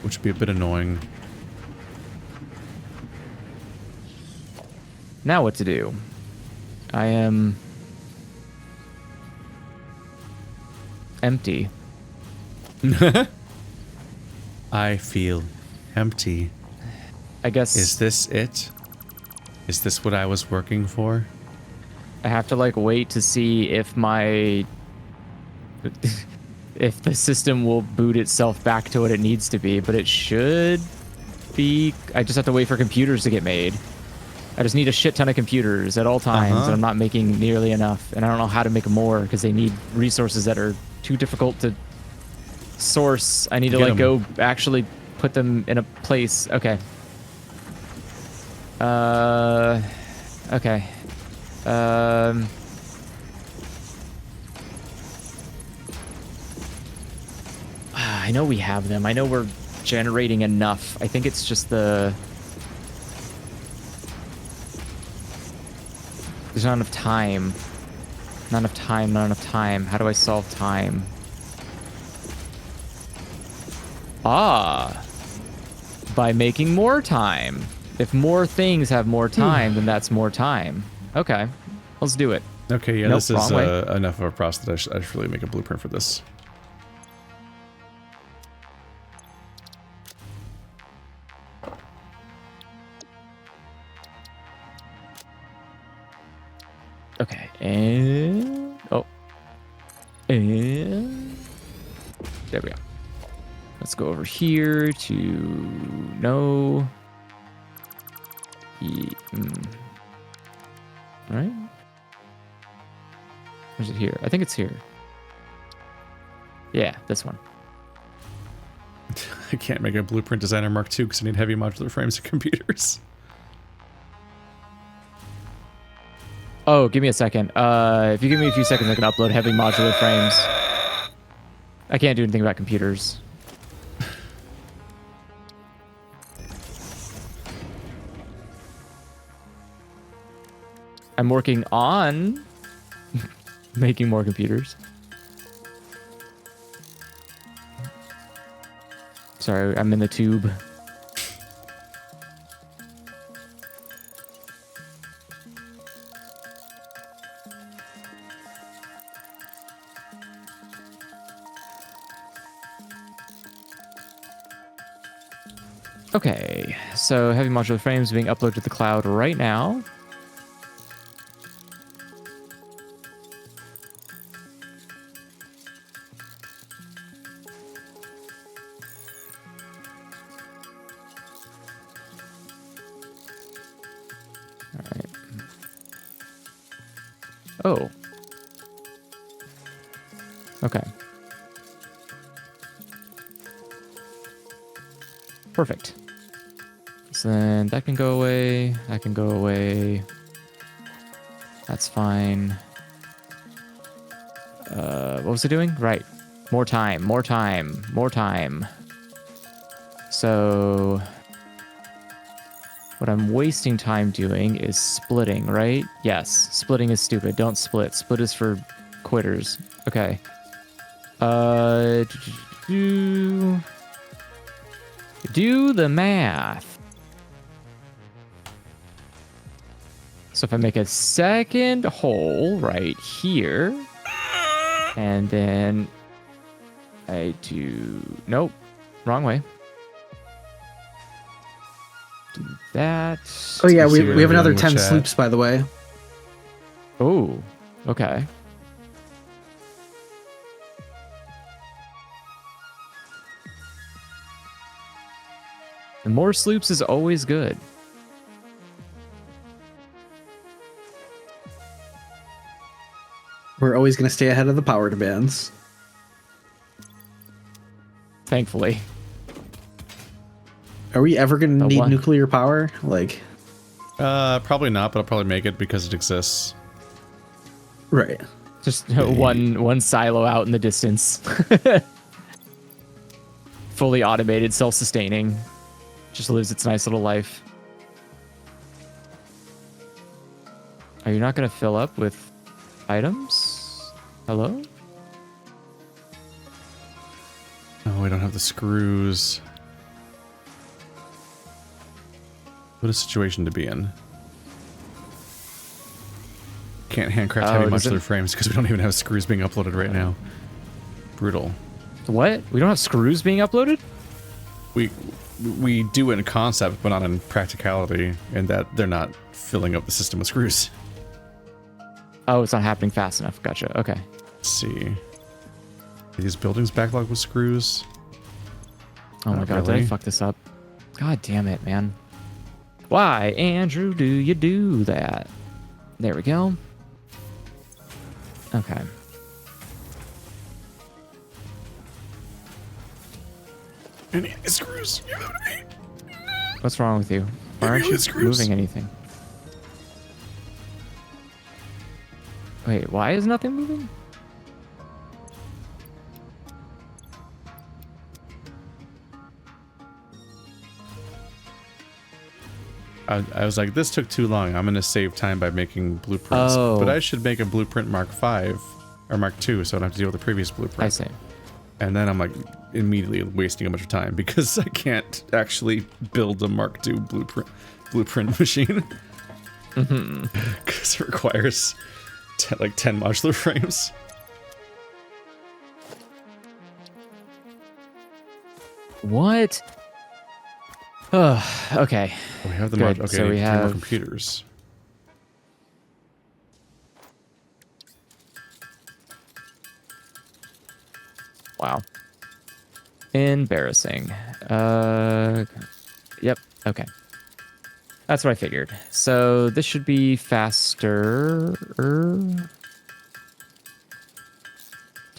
S1: which would be a bit annoying.
S2: Now what to do? I am empty.
S1: I feel empty.
S2: I guess
S1: Is this it? Is this what I was working for?
S2: I have to like wait to see if my if the system will boot itself back to what it needs to be, but it should be. I just have to wait for computers to get made. I just need a shit ton of computers at all times, and I'm not making nearly enough, and I don't know how to make more because they need resources that are too difficult to source. I need to like go actually put them in a place. Okay. Okay. I know we have them. I know we're generating enough. I think it's just the... There's not enough time. Not enough time. How do I solve time? Ah. By making more time. If more things have more time, then that's more time. Okay. Let's do it.
S1: Okay, yeah,
S2: Nope,
S1: this is
S2: wrong way.
S1: enough of a process that I should really make a blueprint for this.
S2: Okay, and... Oh. And... There we go. Let's go over here to... No. Right? Or is it here? I think it's here. Yeah, this one.
S1: I can't make a blueprint designer Mark II because I need heavy modular frames and computers.
S2: Oh, give me a second. If you give me a few seconds, I can upload heavy modular frames. I can't do anything about computers. I'm working on making more computers. Sorry, I'm in the tube. Okay, so heavy modular frames being uploaded to the cloud right now. All right. Oh. Okay. Perfect. So then that can go away. That can go away. That's fine. What was it doing? Right. More time, more time, more time. So what I'm wasting time doing is splitting, right? Yes. Splitting is stupid. Don't split. Split is for quitters. Okay. Do the math. So if I make a second hole right here, and then I do, nope, wrong way. Do that.
S3: Oh yeah,
S1: see
S3: we
S1: what
S3: have another
S1: everyone
S3: 10
S1: will chat.
S3: sloops, by the way.
S2: Oh, okay. And more sloops is always good.
S3: We're always going to stay ahead of the power demands.
S2: Thankfully.
S3: Are we ever going to
S2: The
S3: need
S2: one-
S3: nuclear power? Like,
S1: Probably not, but I'll probably make it because it exists.
S3: right.
S2: Just one silo out in the distance. Fully automated, self-sustaining. Just lives its nice little life. Are you not going to fill up with items? Hello?
S1: Oh, we don't have the screws. What a situation to be in. Can't handcraft heavy
S2: does
S1: modular
S2: it-
S1: frames because we don't even have screws being uploaded right now. Brutal.
S2: What? We don't have screws being uploaded?
S1: We do in concept, but not in practicality, in that they're not filling up the system with screws.
S2: Oh, it's not happening fast enough. Gotcha. Okay.
S1: Let's see. Are these buildings backlogged with screws?
S2: Oh my
S1: Not
S2: god, did
S1: really.
S2: I fuck this up? God damn it, man. Why, Andrew, do you do that? There we go. Okay.
S1: Any screws? Give them to me.
S2: What's wrong with you? Why aren't
S1: Maybe
S2: you
S1: with screws.
S2: moving anything? Wait, why is nothing moving?
S1: I was like, this took too long. I'm going to save time by making blueprints.
S2: Oh.
S1: But I should make a blueprint Mark 5 or Mark 2 so I don't have to deal with the previous blueprint.
S2: I see.
S1: And then I'm like immediately wasting a bunch of time because I can't actually build a Mark II blueprint machine. Because it requires 10 modular frames.
S2: What? Oh, okay.
S1: We have the
S2: Good.
S1: mod. Okay,
S2: So
S1: I
S2: we
S1: need 10 more
S2: have-
S1: computers.
S2: Wow. Embarrassing. Yep. Okay. That's what I figured. So this should be faster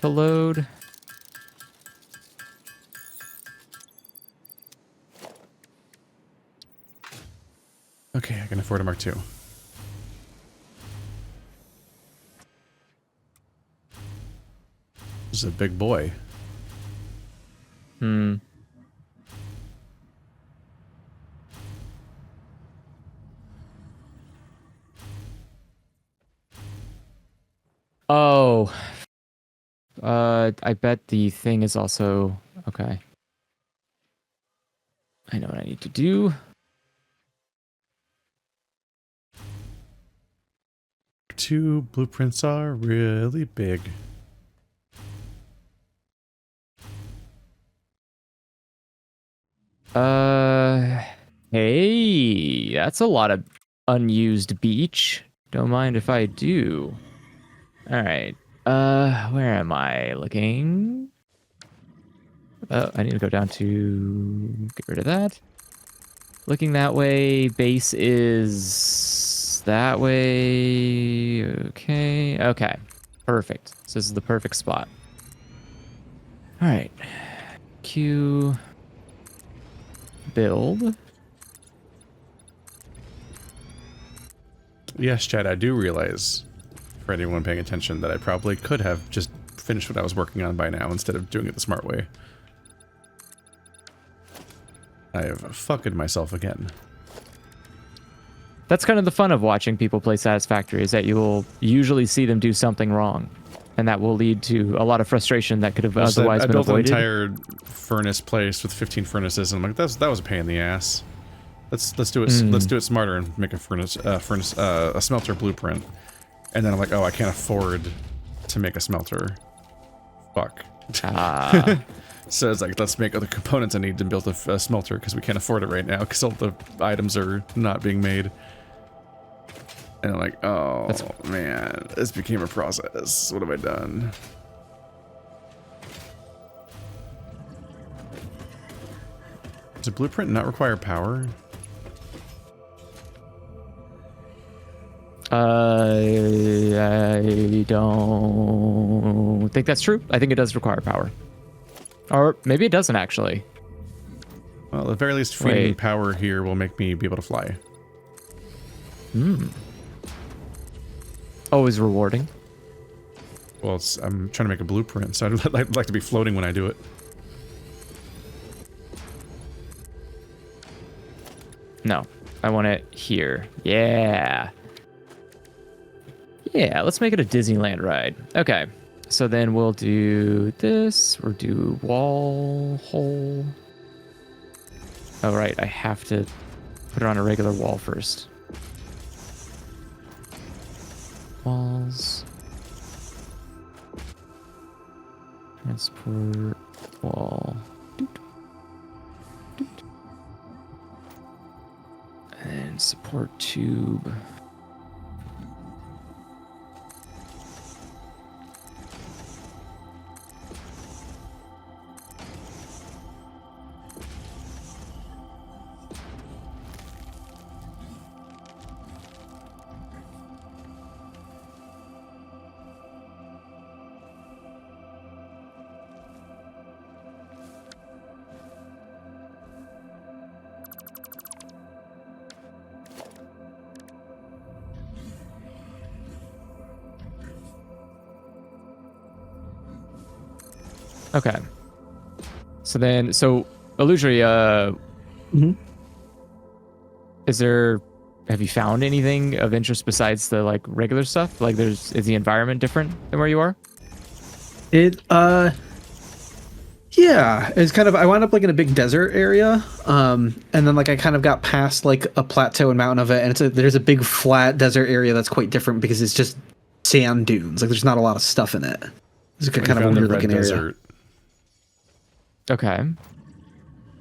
S2: to load.
S1: Okay, I can afford a Mark II. This is a big boy.
S2: Hmm. Oh. I bet the thing is also okay. I know what I need to do.
S1: Two blueprints are really big.
S2: Hey, that's a lot of unused beach. Don't mind if I do. All right. Where am I looking? Oh, I need to go down to get rid of that. Looking that way. Base is that way. Okay. Okay. Perfect. So this is the perfect spot. All right. Q. Build.
S6: Yes, Chad, I do realize, for anyone paying attention, that I probably could have just finished what I was working on by now instead of doing it the smart way. I have fucked myself again.
S2: That's kind of the fun of watching people play Satisfactory, is that you will usually see them do something wrong. And that will lead to a lot of frustration that could have otherwise been avoided.
S6: I built an entire furnace place with 15 furnaces, and I'm like, that was a pain in the ass. Let's do it. Let's do it smarter and make a a smelter blueprint. And then I'm like, oh, I can't afford to make a smelter. Fuck. So it's like, let's make other components I need to build a smelter because we can't afford it right now because all the items are not being made. And I'm like, oh man, this became a process. What have I done? Does a blueprint not require power?
S2: I don't think that's true. I think it does require power. Or maybe it doesn't actually.
S6: Well, at the very least, feeding me power here will make me be able to fly.
S2: Always rewarding.
S6: Well, I'm trying to make a blueprint, so I'd like to be floating when I do it.
S2: No, I want it here. Yeah. Yeah, let's make it a Disneyland ride. Okay, so then we'll do this. We'll do wall hole. Oh, right, I have to put it on a regular wall first. Walls. Transport wall. Doot. Doot. And support tube. Okay. So Illusory, is there, have you found anything of interest besides the like regular stuff? Like is the environment different than where you are?
S3: Yeah, it's kind of, I wound up like in a big desert area, and then like I kind of got past like a plateau and mountain of it, and there's a big flat desert area that's quite different because it's just sand dunes. Like there's not a lot of stuff in it. It's kind of a weird looking area.
S2: Okay.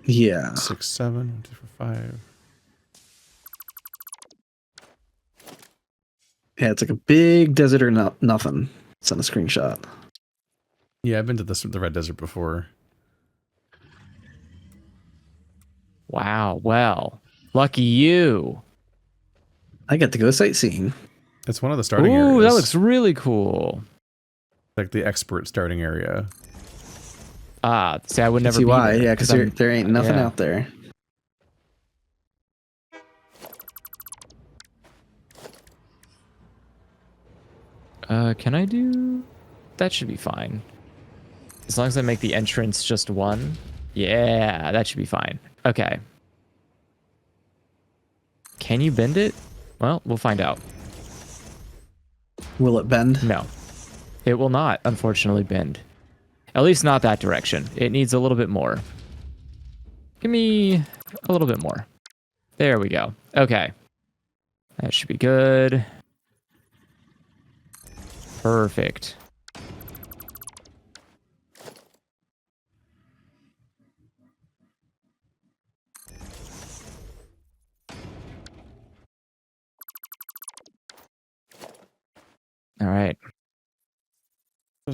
S3: Yeah.
S6: 6, 7, 1, 2, 4, 5.
S3: Yeah, it's like a big desert or nothing. It's on a screenshot.
S6: Yeah, I've been to the Red Desert before.
S2: Wow. Well, lucky you.
S3: I get to go sightseeing.
S6: It's one of the starting areas.
S2: Ooh, that looks really cool.
S6: Like the expert starting area.
S2: Ah, see, I would never
S3: see
S2: be
S3: why?
S2: there,
S3: Yeah, because there ain't nothing out there.
S2: Can I do? That should be fine. As long as I make the entrance just one. Yeah, that should be fine. Okay. Can you bend it? Well, we'll find out.
S3: Will it bend?
S2: No. It will not, unfortunately, bend. At least not that direction. It needs a little bit more. Give me a little bit more. There we go. Okay. That should be good. Perfect.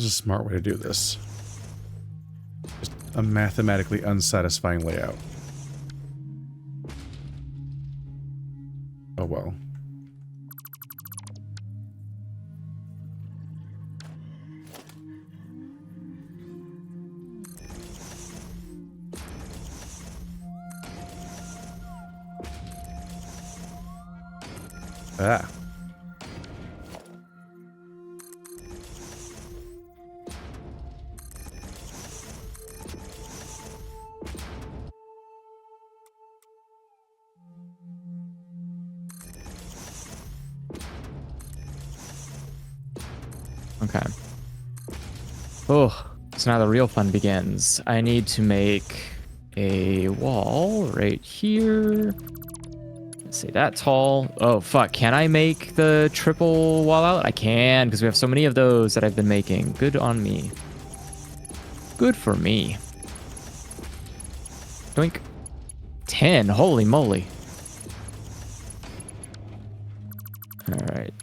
S6: a smart way to do this. Just a mathematically unsatisfying layout. Oh well. Ah.
S2: Okay. Oh, so now the real fun begins. I need to make a wall right here. Let's say that tall. Oh, fuck. Can I make the triple wall out? I can, because we have so many of those that I've been making. Good on me. Good for me. Doink. 10. Holy moly. All right.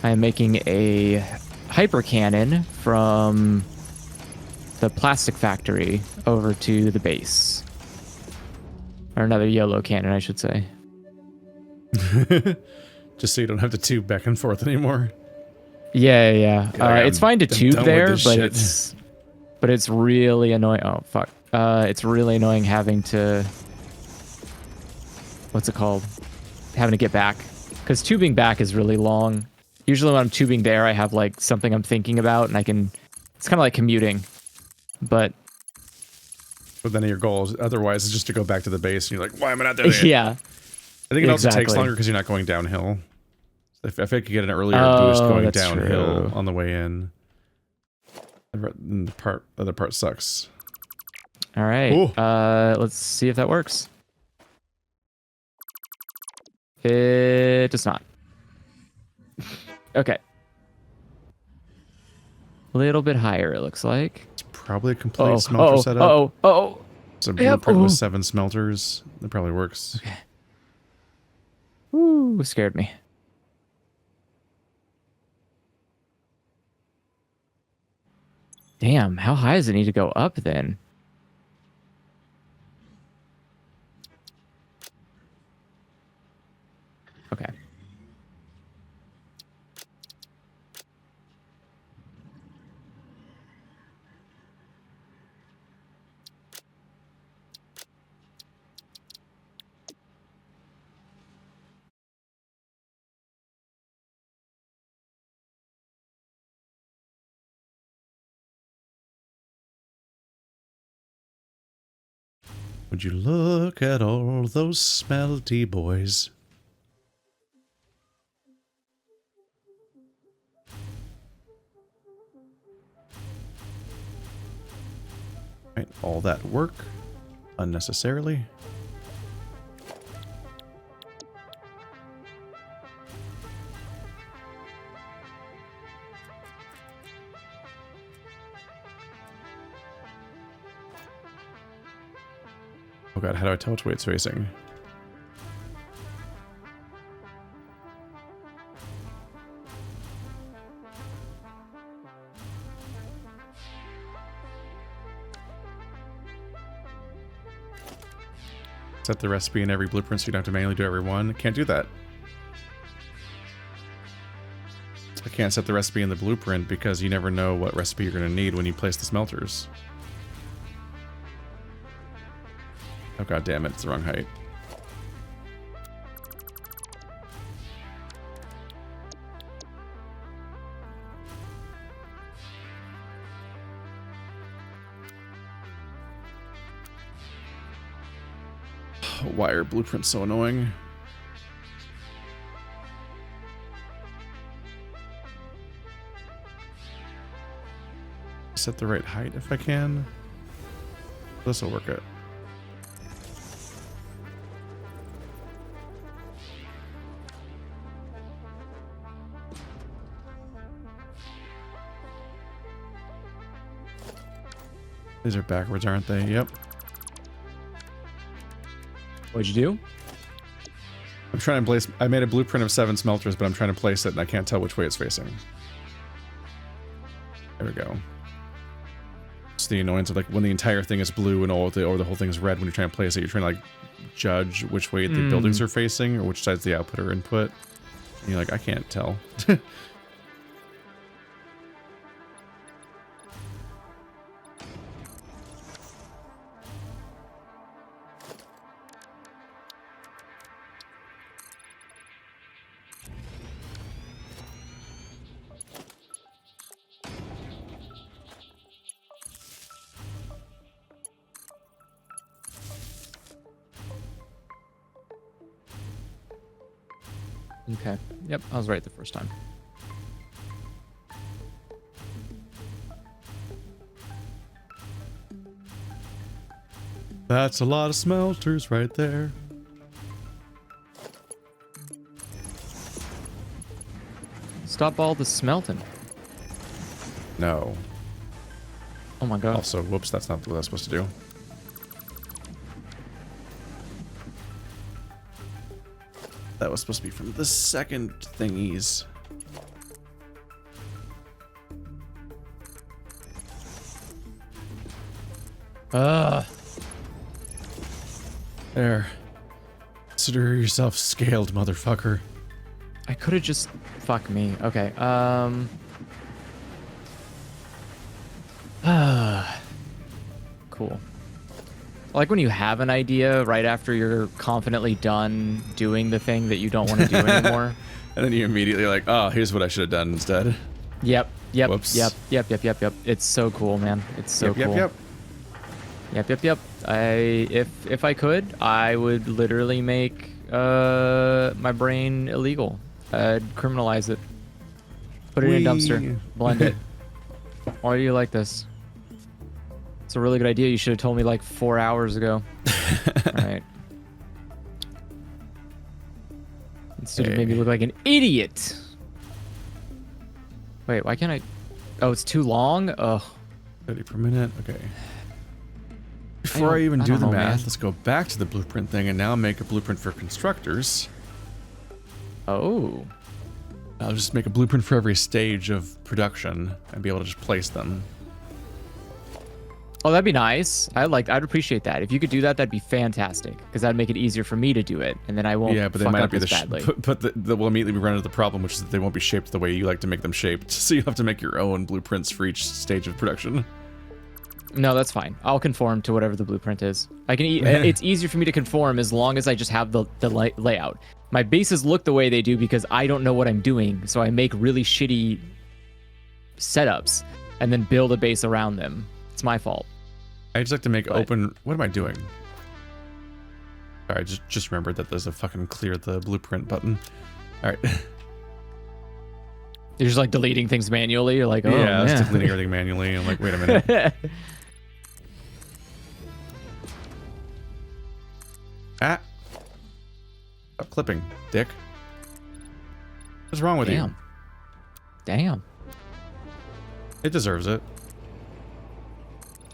S2: I am making a hyper cannon from the plastic factory over to the base. Or another yellow cannon, I should say.
S6: Just so you don't have to tube back and forth anymore.
S2: Yeah. It's fine to tube there, but
S6: shit.
S2: it's really annoying. Oh fuck. It's really annoying having to. What's it called? Having to get back, because tubing back is really long. Usually when I'm tubing there, I have like something I'm thinking about, and I can. It's kind of like commuting, but.
S6: But then your goal is otherwise is just to go back to the base, and you're like, why am I not doing it?
S2: Yeah.
S6: I think it also takes longer because you're not going downhill. I think you get an earlier boost going downhill on the way in. The other part sucks.
S2: All right.
S6: Ooh.
S2: Let's see if that works. It does not. Okay. A little bit higher, it looks like.
S6: It's probably a complete smelter setup. It's a blueprint with 7 smelters. That probably works.
S2: Okay. Ooh, scared me. Damn, how high does it need to go up then? Okay.
S6: Would you look at all those smelty boys? Right, all that work unnecessarily. Oh god, how do I tell which way it's facing? Set the recipe in every blueprint so you don't have to manually do every one. Can't do that. I can't set the recipe in the blueprint because you never know what recipe you're going to need when you place the smelters. Oh god damn it, it's the wrong height. Why are blueprints so annoying? Set the right height if I can. This will work it. These are backwards, aren't they? Yep.
S2: What'd you do?
S6: I'm trying to place. I made a blueprint of 7 smelters, but I'm trying to place it, and I can't tell which way it's facing.
S1: There we go. It's the annoyance of like when the entire thing is blue and or the whole thing is red when you're trying to place it. You're trying to like judge which way the buildings are facing or which side's the output or input. And you're like, I can't tell.
S2: Okay. Yep, I was right the first time.
S1: That's a lot of smelters right there.
S2: Stop all the smelting.
S1: No.
S2: Oh my god.
S1: Also, whoops, that's not what I was supposed to do. That was supposed to be from the second thingies. There. Consider yourself scaled, motherfucker.
S2: I could have just... Fuck me. Okay, cool. I like when you have an idea right after you're confidently done doing the thing that you don't want to do anymore.
S1: And then you immediately like, oh, here's what I should have done instead.
S2: Yep.
S1: Whoops.
S2: Yep. It's so cool, man. It's so cool. Yep. If I could, I would literally make my brain illegal. I'd criminalize it. Put it in a dumpster. Blend it. Why do you like this? It's a really good idea. You should have told me like 4 hours ago. All right. Instead of making me look like an idiot. Wait, why can't I? Oh, it's too long? Ugh.
S1: 30 per minute. Okay. Before I even do the math, let's go back to the blueprint thing and now make a blueprint for constructors.
S2: Oh.
S1: I'll just make a blueprint for every stage of production and be able to just place them.
S2: Oh, that'd be nice. I'd appreciate that. If you could do that, that'd be fantastic. Because that'd make it easier for me to do it, and then I won't.
S1: Yeah, but they
S2: fuck
S1: might
S2: up
S1: not be
S2: as badly.
S1: but we'll immediately run into the problem, which is that they won't be shaped the way you like to make them shaped. So you have to make your own blueprints for each stage of production.
S2: No, that's fine. I'll conform to whatever the blueprint is. I can. It's easier for me to conform as long as I just have the layout. My bases look the way they do because I don't know what I'm doing, so I make really shitty setups and then build a base around them. It's my fault.
S1: I just like to make open... What am I doing? Sorry, I just remembered that there's a fucking clear the blueprint button. Alright.
S2: You're just like deleting things manually? You're like, oh,
S1: yeah, I was
S2: man.
S1: deleting everything manually. I'm like, wait a minute. Ah! Stop clipping, dick. What's wrong with you?
S2: Damn.
S1: It deserves it.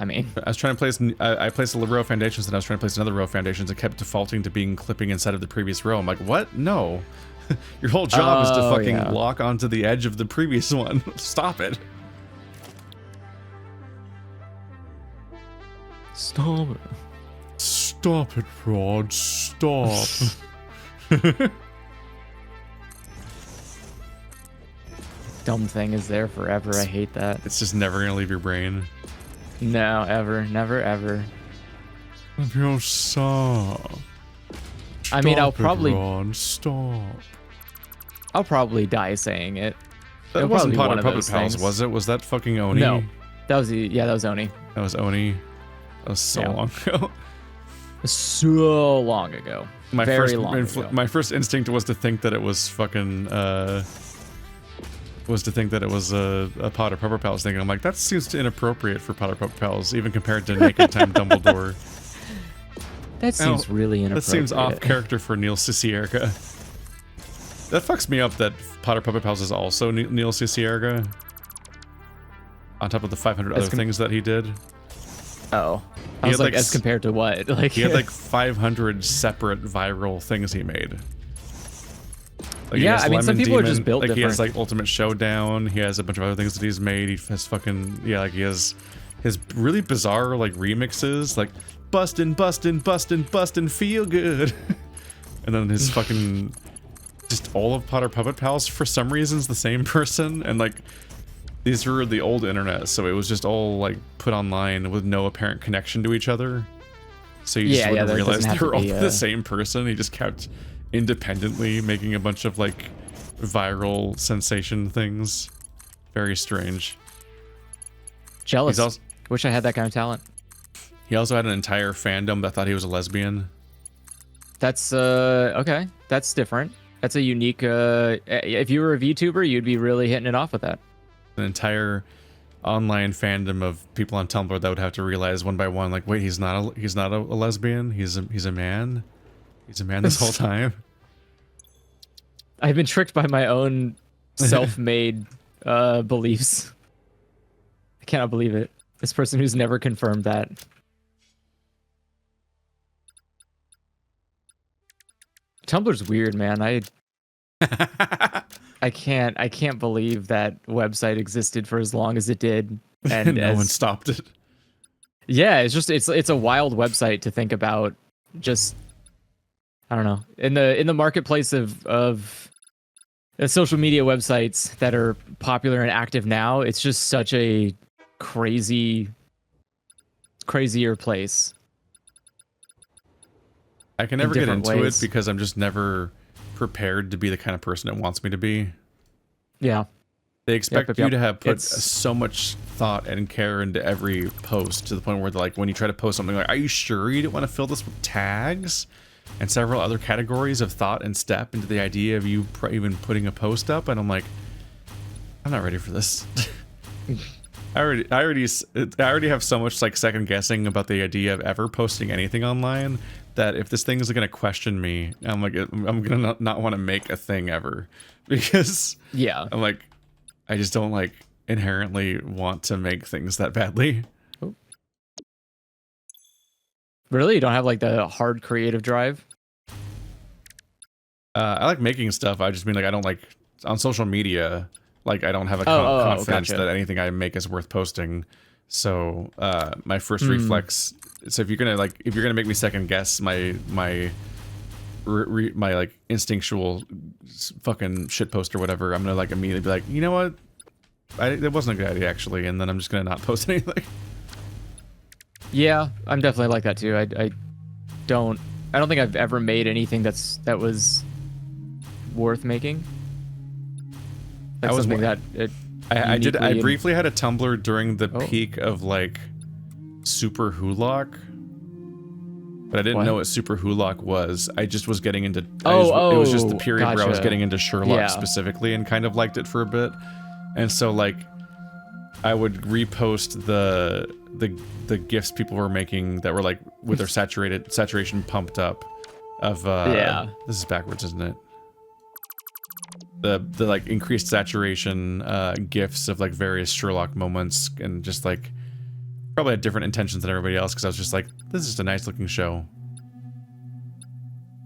S2: I mean,
S1: I was trying to place... I placed a row of foundations, and I was trying to place another row of foundations. It kept defaulting to being clipping inside of the previous row. I'm like, what? No. Your whole job is to fucking lock onto the edge of the previous one. Stop it.
S2: stop it.
S1: Stop it, Rod. Stop.
S2: Dumb thing is there forever. I hate that.
S1: It's just never gonna leave your brain.
S2: No, ever. Never, ever.
S1: Yo, stop.
S2: I mean, I'll
S1: Stop it,
S2: probably...
S1: Ron. Stop.
S2: I'll probably die saying it.
S1: That
S2: It'll
S1: wasn't
S2: probably
S1: Potter
S2: be one of
S1: Puppet
S2: those
S1: Pals,
S2: things.
S1: was it? Was that fucking Oni?
S2: No. That was that was Oni.
S1: That was Oni. That was so long ago.
S2: So long ago. Very long ago.
S1: My first instinct was to think that it was fucking was to think that it was a Potter Pupper Pals thing. I'm like, that seems inappropriate for Potter Pupper Pals, even compared to Naked Time Dumbledore.
S2: That seems really inappropriate.
S1: That seems off character for Neil Cicierga. That fucks me up that Potter Puppet Pals is also Neil Cicierga. On top of the 500 other things that he did.
S2: Oh. I was like, as compared to what? Like,
S1: he had like 500 separate viral things he made. Like, he
S2: Yeah,
S1: has
S2: I mean, some
S1: Lemon
S2: people are
S1: Demon,
S2: just built
S1: like, he has
S2: different.
S1: like Ultimate Showdown. He has a bunch of other things that he's made. He has fucking, yeah, like he has his really bizarre like remixes, like bustin', bustin', bustin', bustin', feel good. And then his fucking, just all of Potter Puppet Pals for some reason is the same person. And like, these were the old internet, so it was just all like put online with no apparent connection to each other. So you just wouldn't realize they were all the same person. He just kept independently making a bunch of like viral sensation things. Very strange.
S2: Jealous.
S1: Also,
S2: Wish I had that kind of talent.
S1: he also had an entire fandom that thought he was a lesbian.
S2: That's okay. That's different. That's a unique. If you were a VTuber, you'd be really hitting it off with that.
S1: An entire online fandom of people on Tumblr that would have to realize one by one, like, wait, he's not a lesbian. He's a man. He's a man this whole time.
S2: I've been tricked by my own self-made beliefs. I cannot believe it. This person who's never confirmed that. Tumblr's weird, man. I can't believe that website existed for as long as it did, and
S1: no one stopped it.
S2: Yeah, it's a wild website to think about. Just, I don't know, in the marketplace of social media websites that are popular and active now, it's just such a crazier place.
S1: I can never get into
S2: ways.
S1: it because I'm just never prepared to be the kind of person it wants me to be.
S2: Yeah.
S1: They expect you to have put
S2: It's
S1: so much thought and care into every post to the point where, like, when you try to post something, like, are you sure you don't want to fill this with tags and several other categories of thought and step into the idea of you even putting a post up? And I'm like, I'm not ready for this. I already have so much like second guessing about the idea of ever posting anything online that if this thing is gonna question me, I'm gonna not want to make a thing ever, because
S2: yeah.
S1: I'm like, I just don't like inherently want to make things that badly.
S2: Oh. Really? You don't have like the hard creative drive?
S1: I like making stuff. I just mean, like, I don't like on social media. Like, I don't have a confidence
S2: gotcha.
S1: that anything I make is worth posting. So my first reflex. So if you're gonna make me second guess my like instinctual fucking shit post or whatever, I'm gonna like immediately be like, you know what, that wasn't a good idea actually, and then I'm just gonna not post anything.
S2: Yeah, I'm definitely like that too. I don't think I've ever made anything that was worth making. That's something that
S1: I briefly had a Tumblr during the peak of like Super Hulock, but I didn't know what Super Hulock was. I just was getting into. It was just the period where I was getting into Sherlock specifically, and kind of liked it for a bit. And so like, I would repost the GIFs people were making that were like with their saturation pumped up. Of this is backwards, isn't it? The like increased saturation GIFs of like various Sherlock moments, and just like probably had different intentions than everybody else, because I was just like, this is just a nice looking show.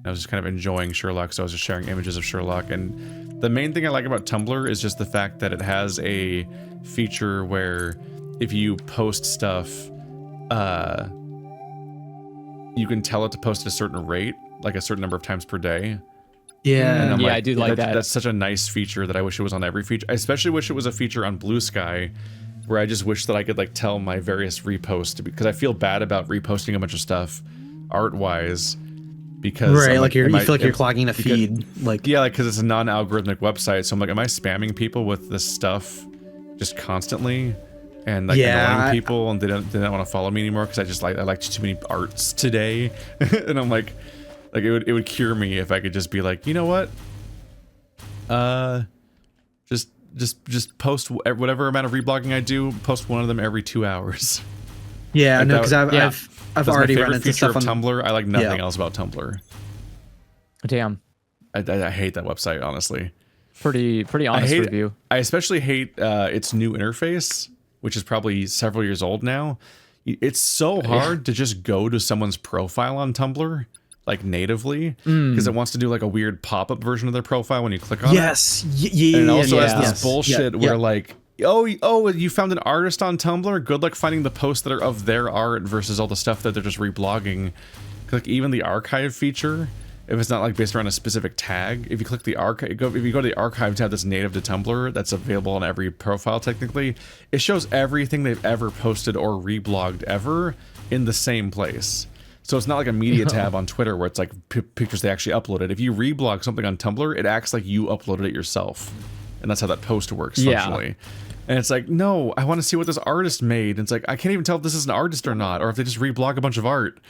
S1: I was just kind of enjoying Sherlock, so I was just sharing images of Sherlock. And the main thing I like about Tumblr is just the fact that it has a feature where if you post stuff, you can tell it to post at a certain rate, like a certain number of times per day.
S3: Yeah,
S2: yeah, I do like that.
S1: That's such a nice feature that I wish it was on every feature. I especially wish it was a feature on Blue Sky, where I just wish that I could like tell my various reposts, because I feel bad about reposting a bunch of stuff art-wise, because
S3: right, like you feel like you're clogging a feed, like
S1: because it's a non-algorithmic website. So I'm like, am I spamming people with this stuff just constantly, and like annoying people, and they don't want to follow me anymore because I liked too many arts today, and I'm like it would cure me if I could just be like, you know what, just post whatever amount of reblogging I do, post one of them every 2 hours.
S3: Yeah,
S1: like
S3: no, because I've already run into stuff on
S1: Tumblr. I like nothing else about Tumblr.
S2: Damn.
S1: I hate that website, honestly.
S2: Pretty honest review.
S1: I especially hate its new interface, which is probably several years old now. It's so hard to just go to someone's profile on Tumblr. like natively because it wants to do like a weird pop-up version of their profile when you click on it.
S3: Yes. Yeah.
S1: And it also has
S2: yeah.
S1: this bullshit where like, oh, you found an artist on Tumblr? Good luck finding the posts that are of their art versus all the stuff that they're just reblogging. Like even the archive feature, if it's not like based around a specific tag, if you click the archive, if you go to the archive tab that's native to Tumblr, that's available on every profile technically, it shows everything they've ever posted or reblogged ever in the same place. So it's not like a media tab on Twitter where it's like pictures they actually uploaded. If you reblog something on Tumblr, it acts like you uploaded it yourself. And that's how that post works functionally. And it's like, no, I want to see what this artist made. And it's like, I can't even tell if this is an artist or not, or if they just reblog a bunch of art.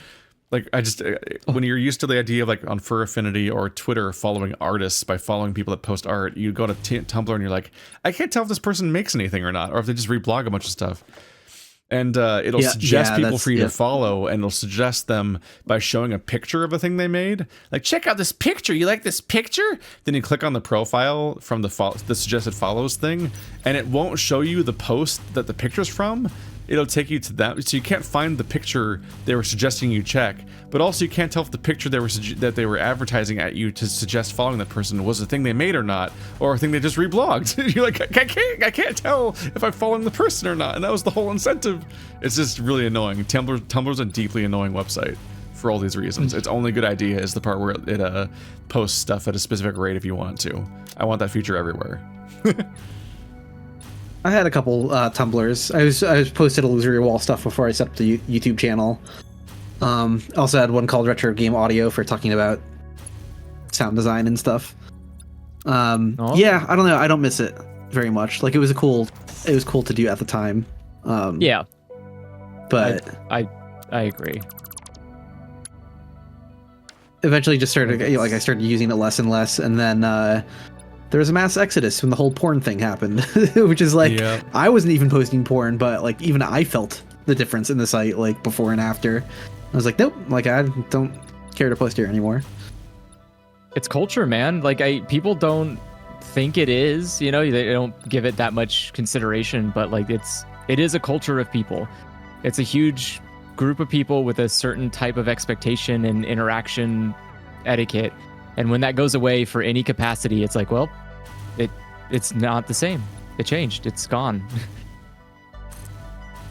S1: Like, I just, when you're used to the idea of like on Fur Affinity or Twitter following artists by following people that post art, you go to Tumblr and you're like, I can't tell if this person makes anything or not, or if they just reblog a bunch of stuff. And it'll suggest people for you to follow, and it'll suggest them by showing a picture of a thing they made. Like, check out this picture. You like this picture? Then you click on the profile from the suggested follows thing, and it won't show you the post that the picture's from. It'll take you to that, so you can't find the picture they were suggesting you check, but also you can't tell if the picture that they were advertising at you to suggest following that person was a thing they made or not, or a thing they just reblogged. You're like, I can't tell if I'm following the person or not, and that was the whole incentive. It's just really annoying. Tumblr's a deeply annoying website for all these reasons. Its only good idea is the part where it posts stuff at a specific rate if you want to. I want that feature everywhere.
S3: I had a couple Tumblrs. I was posted illusory wall stuff before I set up the YouTube channel. Also had one called Retro Game Audio for talking about sound design and stuff. Yeah, I don't know. I don't miss it very much. Like it was cool to do at the time.
S2: Yeah,
S3: but
S2: I agree.
S3: Eventually, just started I started using it less and less, and then. There was a mass exodus when the whole porn thing happened, which is like, I wasn't even posting porn, but like even I felt the difference in the site, like before and after. I was like, nope, like I don't care to post here anymore.
S2: It's culture, man. Like people don't think it is, they don't give it that much consideration, but like it is a culture of people. It's a huge group of people with a certain type of expectation and interaction etiquette. And when that goes away for any capacity, it's like, well, it's not the same. It changed. It's gone.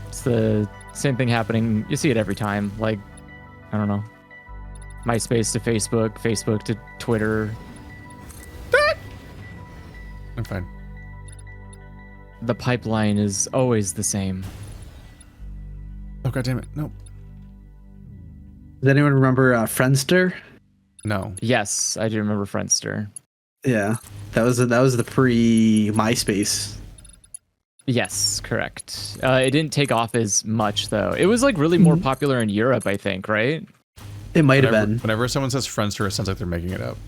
S2: It's the same thing happening. You see it every time. Like, I don't know. MySpace to Facebook, Facebook to Twitter.
S1: I'm fine.
S2: The pipeline is always the same.
S1: Oh, God damn it. Nope.
S3: Does anyone remember Friendster?
S1: No.
S2: Yes, I do remember Friendster.
S3: Yeah, that was the pre MySpace.
S2: Yes, correct. It didn't take off as much though. It was like really more popular in Europe, I think, right?
S3: It might have been.
S1: Whenever someone says Friendster, it sounds like they're making it up.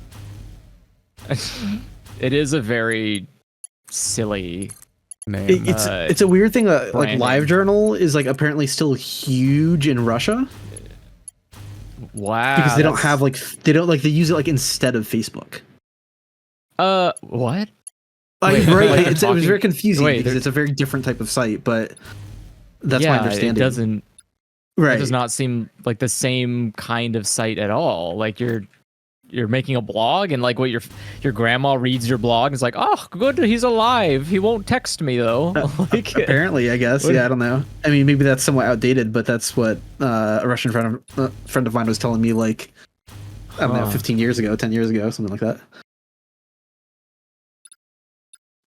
S2: It is a very silly
S1: name.
S3: It's a weird thing. Like LiveJournal is like apparently still huge in Russia.
S2: Wow.
S3: Because they don't have they use it like instead of Facebook.
S2: What?
S3: Right. It was very confusing because it's a very different type of site, but that's my understanding.
S2: It doesn't.
S3: Right.
S2: It does not seem like the same kind of site at all. Like you're making a blog and like what your grandma reads your blog and is like, oh, good, he's alive. He won't text me though. Like,
S3: apparently, I guess. Yeah, I don't know. I mean, maybe that's somewhat outdated, but that's what a Russian friend of mine was telling me. Like, I don't know, 15 years ago, 10 years ago, something like that.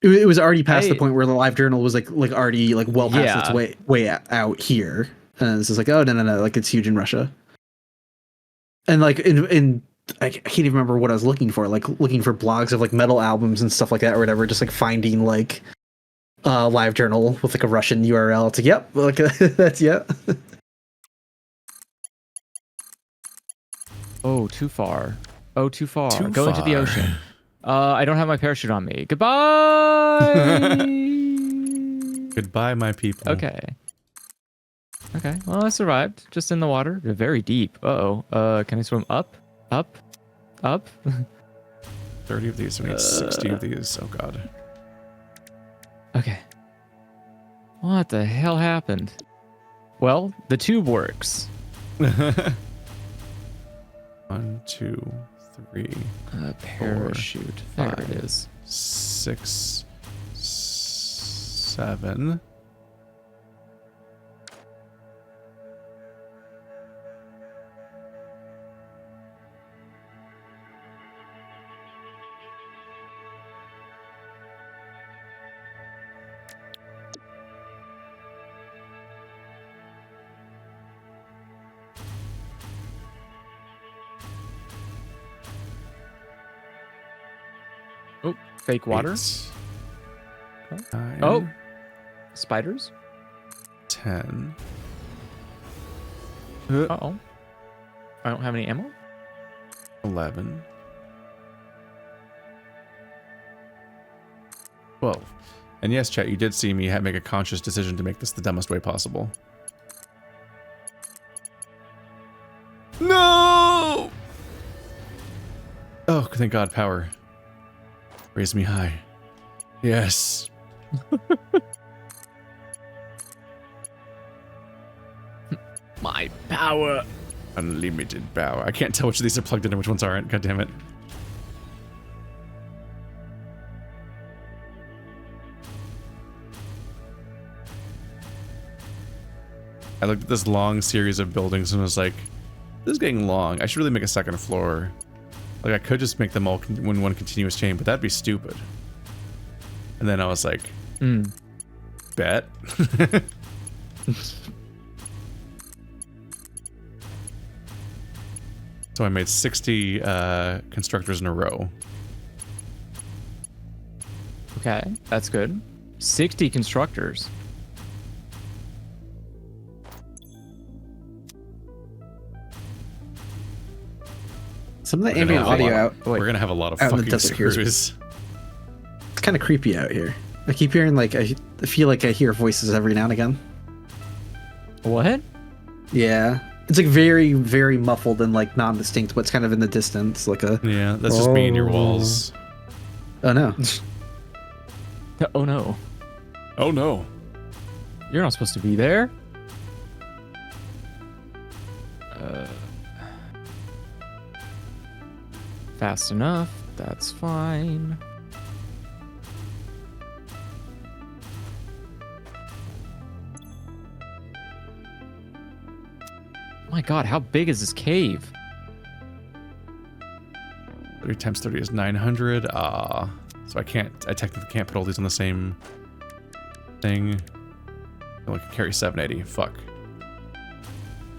S3: It was already past the point where the LiveJournal was like already like well past its way out here, and it's just like, oh no, like it's huge in Russia, and like in I can't even remember what I was looking for, like looking for blogs of like metal albums and stuff like that or whatever, just like finding like LiveJournal with like a Russian URL. It's like, yep, like that's
S2: Oh, too far. Go into the ocean. I don't have my parachute on me. Goodbye.
S1: Goodbye, my people.
S2: Okay. Well, I survived. Just in the water. They're very deep. Can I swim up?
S1: 30 of these. We need 60 of these. Oh, God.
S2: Okay. What the hell happened? Well, the tube works.
S6: 1, 2, 3,
S2: Parachute. There it is.
S6: 6, 7.
S2: Oh, fake water.
S6: 8,
S2: Okay.
S6: 9,
S2: Oh, spiders.
S6: 10.
S2: Uh-oh. I don't have any ammo.
S6: 11. 12. And yes, chat, you did see me make a conscious decision to make this the dumbest way possible. No! Oh, thank God, power. Raise me high. Yes.
S2: My power.
S6: Unlimited power. I can't tell which of these are plugged in and which ones aren't. God damn it. I looked at this long series of buildings and was like, this is getting long. I should really make a second floor. Like, I could just make them all in one continuous chain, but that'd be stupid. And then I was like, bet. So I made 60 constructors in a row.
S2: Okay, that's good. 60 constructors.
S3: Some of the
S6: We're gonna
S3: ambient
S6: have a
S3: audio
S6: lot-
S3: out.
S6: We're gonna have a lot of
S3: out in the
S6: fucking
S3: desert here.
S6: screws.
S3: It's kind of creepy out here. I keep hearing like I feel like I hear voices every now and again.
S2: What?
S3: Yeah, it's like very, very muffled and like non-distinct, but it's kind of in the distance, like a.
S6: Yeah, that's just me and your walls.
S3: Oh no!
S2: Oh no.
S6: Oh no.
S2: You're not supposed to be there. Fast enough. That's fine. My God, how big is this cave?
S6: 30 times 30 is 900. So I technically can't put all these on the same thing. I only can carry 780. Fuck.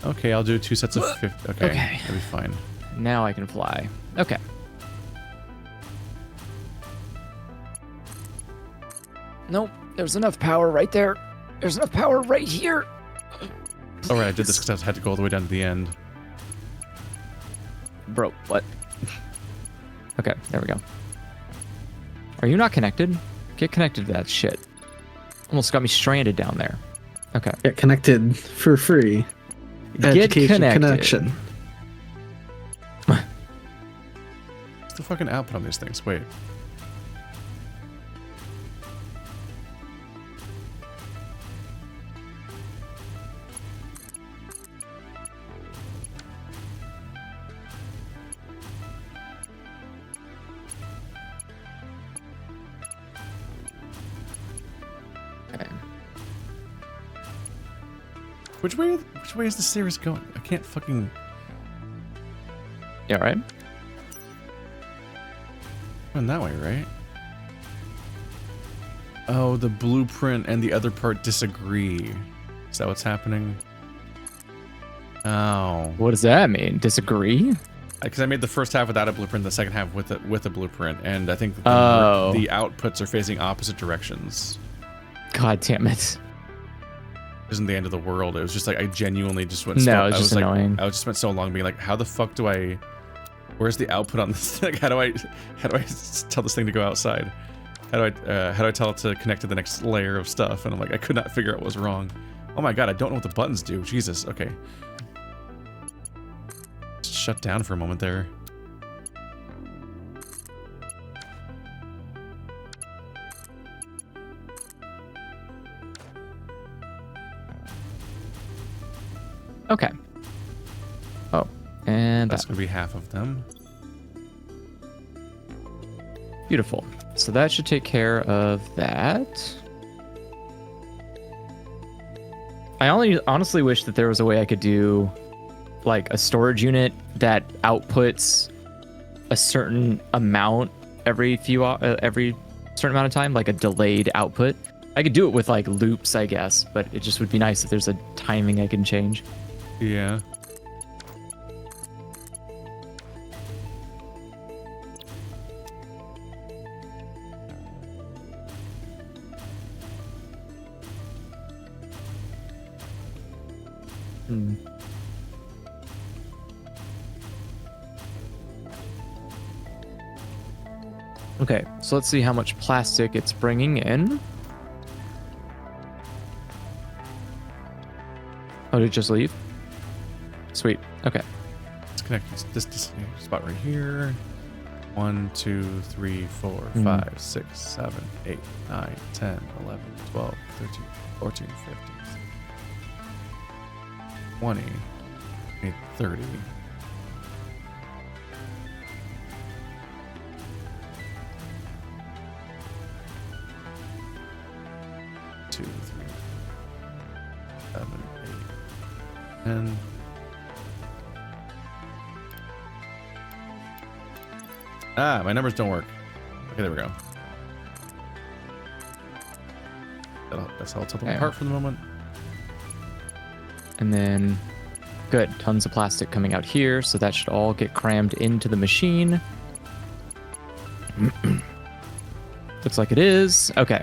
S6: Okay, I'll do 2 sets of 50. Okay,
S2: Okay.
S6: that'll be fine.
S2: Now I can fly. Okay. Nope, there's enough power right there. There's enough power right here.
S6: All right, I did this because I had to go all the way down to the end.
S2: Bro, what? Okay, there we go. Are you not connected? Get connected to that shit. Almost got me stranded down there. Okay.
S3: Get connected for free.
S2: Get
S3: Education
S2: connected.
S3: connection.
S6: What's the fucking output on these things? Wait.
S2: Okay.
S6: Which way is the stairs going? I can't fucking...
S2: Yeah, right?
S6: Going that way, right? Oh, the blueprint and the other part disagree. Is that what's happening? Oh.
S2: What does that mean? Disagree?
S6: Because I made the first half without a blueprint, the second half with a blueprint, and I think
S2: Oh.
S6: the outputs are facing opposite directions.
S2: God damn it.
S6: Isn't the end of the world. It was just like I genuinely just went.
S2: No,
S6: I
S2: it's
S6: was
S2: just
S6: like,
S2: annoying.
S6: I just spent so long being like, how the fuck do I? Where's the output on this thing? How do I tell this thing to go outside? How do I tell it to connect to the next layer of stuff? And I'm like, I could not figure out what was wrong. Oh my god, I don't know what the buttons do. Jesus. Okay. Just shut down for a moment there.
S2: Okay. Oh, And
S1: That's going to be half of them.
S2: beautiful. So that should take care of that. I honestly wish that there was a way I could do like a storage unit that outputs a certain amount every certain amount of time, like a delayed output. I could do it with like loops, I guess, but it just would be nice if there's a timing I can change.
S1: Yeah.
S2: Hmm. Okay, so let's see how much plastic it's bringing in. Oh, did it just leave? Sweet. Okay.
S1: Let's connect this spot right here. 1, 2, 3, 4, 5, 6, 7, 8, 9, 10, 11, 12, 13, 14, 15, 20, 30. Two, 3, 7, 8, 10. Ah, my numbers don't work. Okay, there we go. That's how I'll tell them apart for the moment.
S2: And then, good, tons of plastic coming out here, so that should all get crammed into the machine. Looks like it is. Okay.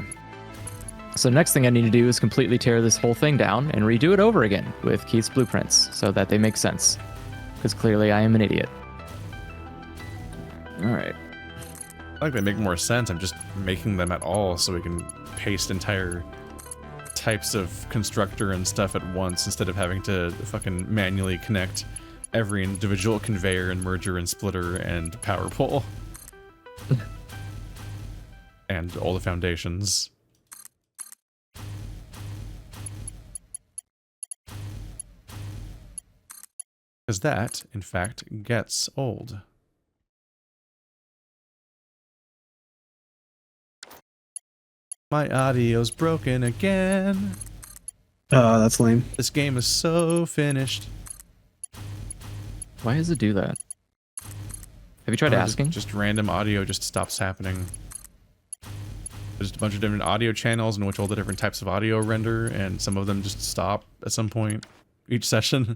S2: So next thing I need to do is completely tear this whole thing down and redo it over again with Keith's blueprints so that they make sense. Because clearly I am an idiot. All right.
S1: I think they make more sense. I'm just making them at all so we can paste entire types of constructor and stuff at once instead of having to fucking manually connect every individual conveyor and merger and splitter and power pole. And all the foundations. Because that, in fact, gets old. My audio's broken again.
S3: That's lame.
S1: This game is so finished.
S2: Why does it do that? Have you tried asking?
S1: Just random audio just stops happening. There's a bunch of different audio channels in which all the different types of audio render, and some of them just stop at some point each session.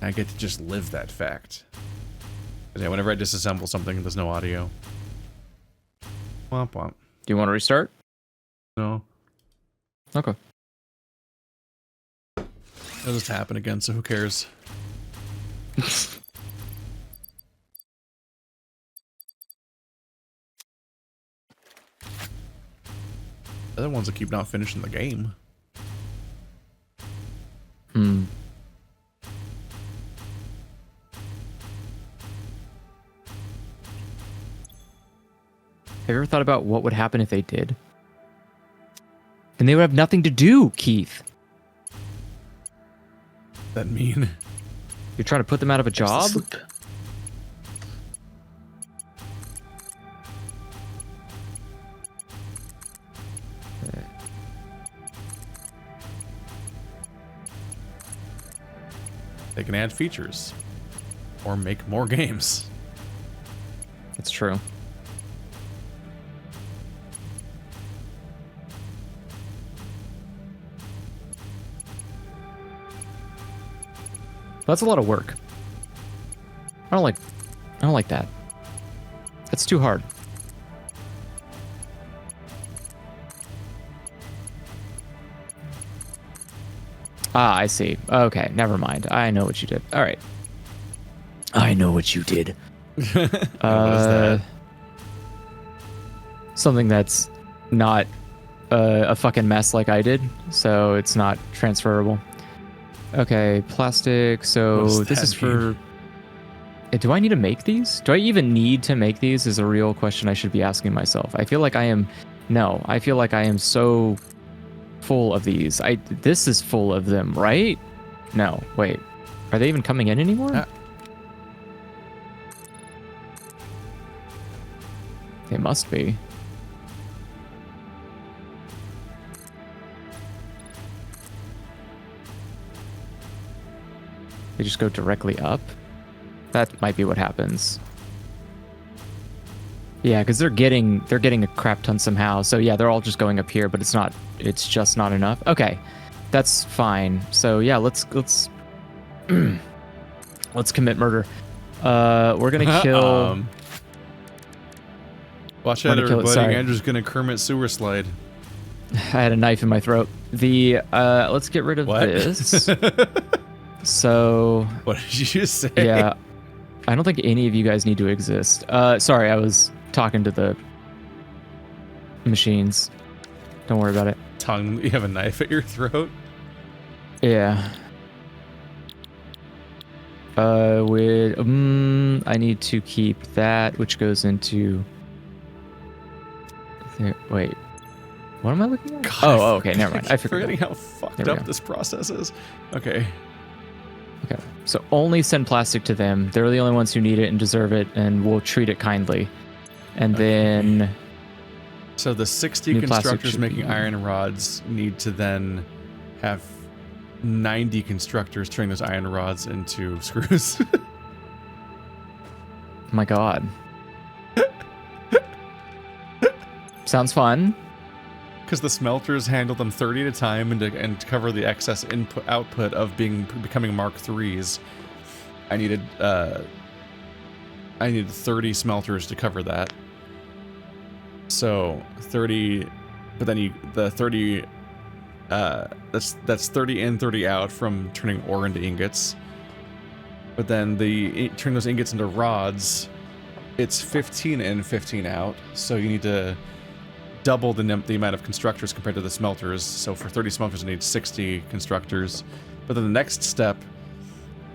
S1: I get to just live that fact. Yeah, whenever I disassemble something, there's no audio. Womp womp.
S2: Do you want to restart?
S1: No.
S2: Okay.
S1: It'll just happen again, so who cares? The other ones that keep not finishing the game.
S2: Hmm. Have you ever thought about what would happen if they did? And they would have nothing to do, Keith.
S1: That mean?
S2: You're trying to put them out of a job?
S1: They can add features. Or make more games.
S2: That's true. That's a lot of work. I don't like that. That's too hard. Ah, I see. Okay, never mind. I know what you did. All right. I know what you did.
S1: What is that?
S2: Something that's not a fucking mess like I did, so it's not transferable. Okay, plastic. So this is for... Do I need to make these? Do I even need to make these is a real question I should be asking myself. I feel like I am... No, I feel like I am so full of these. This is full of them, right? No, wait. Are they even coming in anymore? They must be. They just go directly up? That might be what happens. Yeah, because they're getting a crap ton somehow. So yeah, they're all just going up here, but it's just not enough. Okay. That's fine. So yeah, let's let's commit murder. We're gonna kill
S6: Watch out, everybody. Andrew's gonna Kermit sewer slide.
S2: I had a knife in my throat. Let's get rid of this. So
S6: what did you say?
S2: Yeah. I don't think any of you guys need to exist. Sorry, I was talking to the machines. Don't worry about it.
S6: You have a knife at your throat?
S2: Yeah. I need to keep that, which goes into... Wait. What am I looking at?
S6: God,
S2: okay, never mind. I
S6: forgetting how fucked up this process is. Okay.
S2: Okay. So only send plastic to them. They're the only ones who need it and deserve it, and we'll treat it kindly. And then...
S6: So the 60 constructors making iron rods need to then have 90 constructors turning those iron rods into screws.
S2: My God. Sounds fun.
S6: Because the smelters handle them 30 at a time, and to cover the excess output of becoming Mark IIIs, I needed 30 smelters to cover that. So 30, but then that's 30 in, 30 out from turning ore into ingots. But then turning those ingots into rods, it's 15 in, 15 out. So you need to double the amount of constructors compared to the smelters. So for 30 smelters, you need 60 constructors. But then the next step,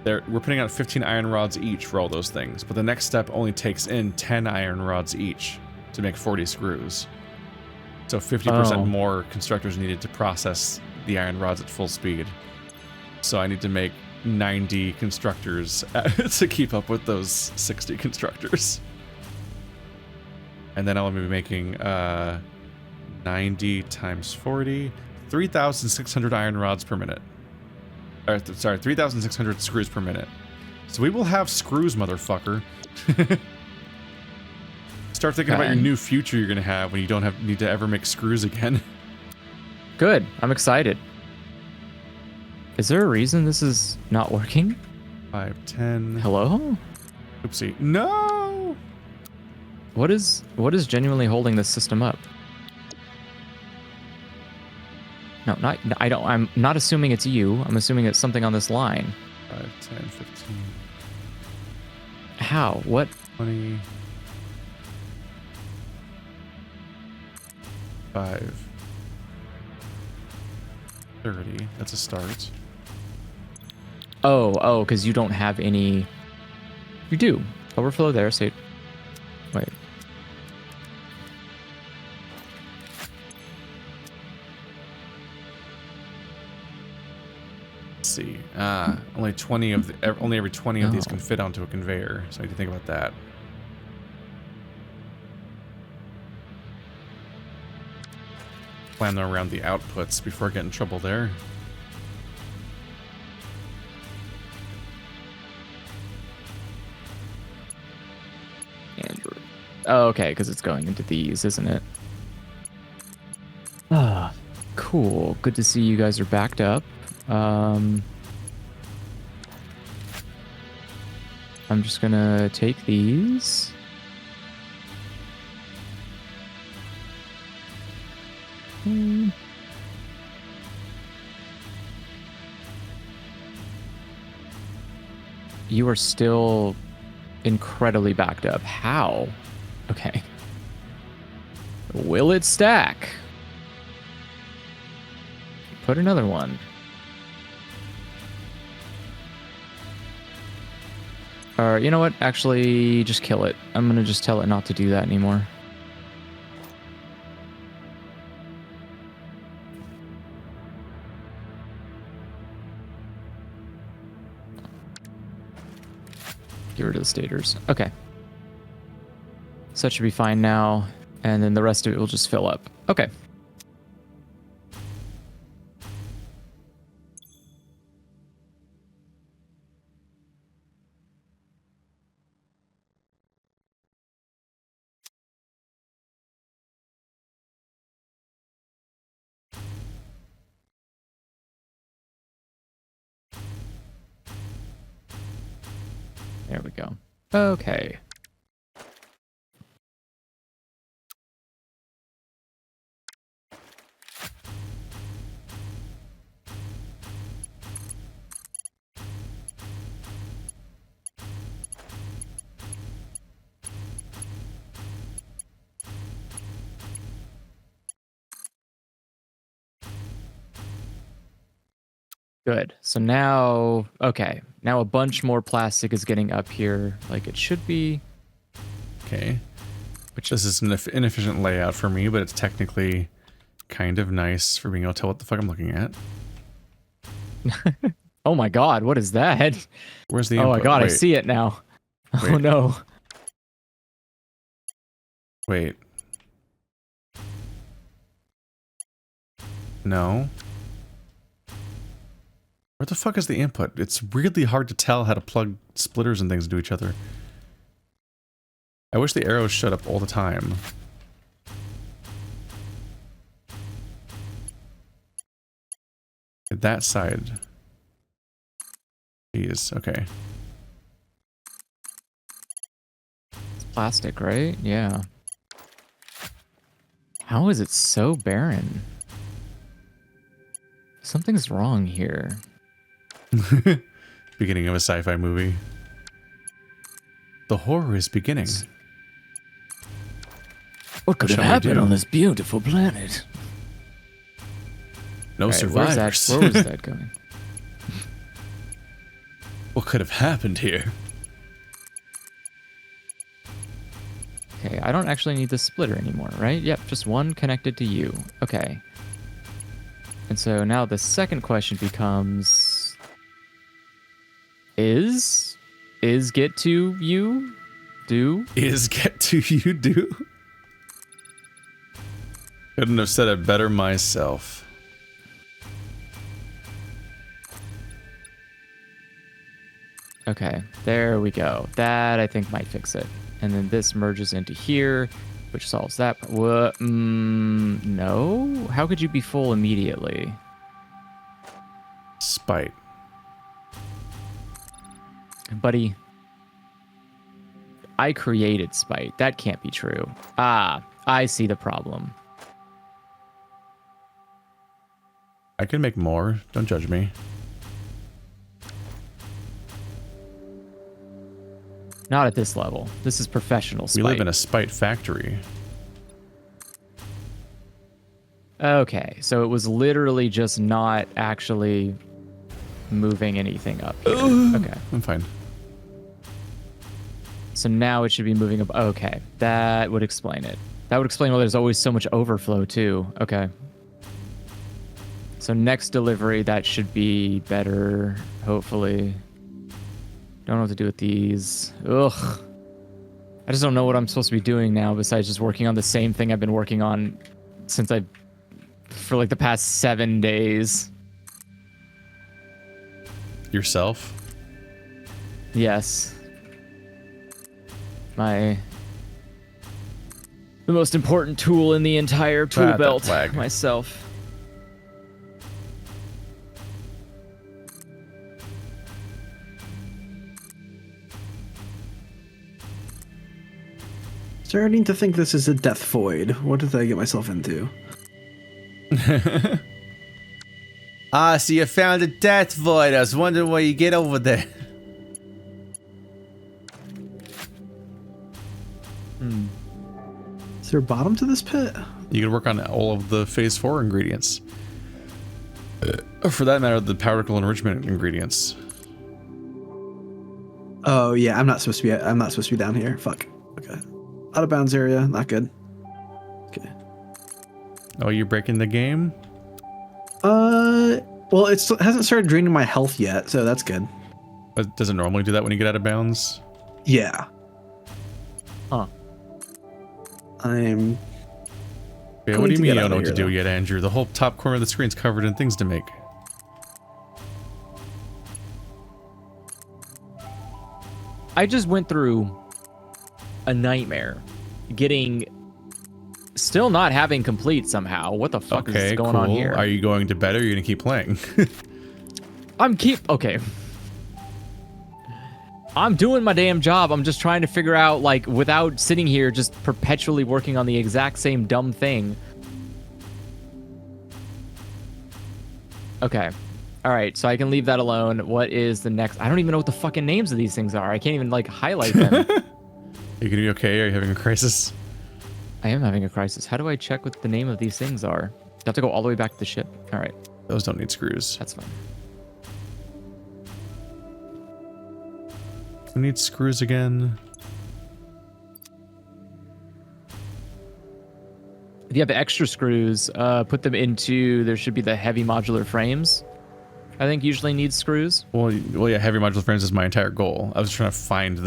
S6: we're putting out 15 iron rods each for all those things. But the next step only takes in 10 iron rods each to make 40 screws. So 50% more constructors needed to process the iron rods at full speed. So I need to make 90 constructors to keep up with those 60 constructors. And then I'll be making 90 times 40, 3,600 iron rods per minute. Sorry, 3,600 screws per minute. So we will have screws, motherfucker. Start thinking about your new future you're gonna have when you don't need to ever make screws again.
S2: Good. I'm excited. Is there a reason this is not working?
S6: 5, 10.
S2: Hello?
S6: Oopsie. No!
S2: What is genuinely holding this system up? No, I'm not assuming it's you. I'm assuming it's something on this line.
S6: 5, 10, 15.
S2: How? What?
S6: 20. 5. 30. That's a start.
S2: Oh, because you don't have any... You do. Overflow there, so... Wait.
S6: Let's see. Only every 20 of these can fit onto a conveyor, so I need to think about that. Plan around the outputs before I get in trouble there.
S2: Andrew. Oh, okay, because it's going into these, isn't it? Ah, cool. Good to see you guys are backed up. I'm just gonna take these. You are still incredibly backed up. How? Okay. Will it stack? Put another one. Or you know what? Actually, just kill it. I'm gonna just tell it not to do that anymore. Get rid of the stators. Okay. So that should be fine now. And then the rest of it will just fill up. Okay. There we go. Okay. Good. So now, okay. Now a bunch more plastic is getting up here like it should be.
S1: Okay. Which this is an inefficient layout for me, but it's technically kind of nice for being able to tell what the fuck I'm looking at.
S2: Oh my god, what is that?
S1: Where's the
S2: Oh
S1: input?
S2: my god,
S1: Wait,
S2: I see it now. Oh
S1: Wait.
S2: no.
S1: Wait. No. Where the fuck is the input? It's really hard to tell how to plug splitters and things into each other. I wish the arrows showed up all the time. That side. Jeez, okay.
S2: It's plastic, right? Yeah. How is it so barren? Something's wrong here.
S1: Beginning of a sci-fi movie. The horror is beginning.
S2: What could
S1: What
S2: have
S1: shall we
S2: happened
S1: do?
S2: on this beautiful planet?
S1: No
S2: Alright,
S1: survivors.
S2: Where was that going?
S1: What could have happened here?
S2: Okay, I don't actually need the splitter anymore, right? Yep, just one connected to you. Okay. And so now the second question becomes... Is get to you do?
S1: Is get to you do? Couldn't have said it better myself.
S2: Okay, there we go. That, I think, might fix it. And then this merges into here, which solves that. What? No? How could you be full immediately?
S1: Spite.
S2: Buddy, I created spite. That can't be true. Ah, I see the problem.
S1: I can make more. Don't judge me.
S2: Not at this level. This is professional spite.
S1: We live in a spite factory.
S2: Okay, so it was literally just not actually moving anything up here. Okay.
S1: I'm fine.
S2: So now it should be moving up. Okay, that would explain it. That would explain why there's always so much overflow too. Okay. So next delivery, that should be better, hopefully. Don't know what to do with these. Ugh. I just don't know what I'm supposed to be doing now besides just working on the same thing I've been working on for like the past 7 days.
S1: Yourself?
S2: Yes. The most important tool in the entire tool
S1: that
S2: belt.
S1: flag.
S2: Myself.
S3: Starting to think this is a death void. What did I get myself into?
S1: Ah, so you found a death void. I was wondering where you get over there.
S3: Is there a bottom to this pit?
S1: You can work on all of the phase 4 ingredients. Or for that matter, the particle enrichment ingredients.
S3: Oh yeah, I'm not supposed to be down here. Fuck. Okay. Out of bounds area, not good. Okay.
S1: Oh, you're breaking the game?
S3: Well, it hasn't started draining my health yet, so that's good.
S1: Does it normally do that when you get out of bounds?
S3: Yeah.
S2: Huh.
S3: I'm.
S1: Yeah, what do you mean you don't know what to do yet, Andrew? The whole top corner of the screen's covered in things to make.
S2: I just went through a nightmare getting still not having complete somehow. What the fuck is going on here?
S1: Are you going to bed or are you going to keep playing?
S2: Okay. I'm doing my damn job. I'm just trying to figure out, like, without sitting here just perpetually working on the exact same dumb thing. Okay. All right, so I can leave that alone. What is the next? I don't even know what the fucking names of these things are. I can't even, like, highlight them.
S1: Are you gonna be okay? Are you having a crisis?
S2: I am having a crisis. How do I check what the name of these things are? Do I have to go all the way back to the ship? All right.
S1: Those don't need screws.
S2: That's fine.
S1: Who needs screws again?
S2: If you have extra screws, put them into, there should be the heavy modular frames. I think usually needs screws.
S1: Well, yeah, heavy modular frames is my entire goal. I was trying to find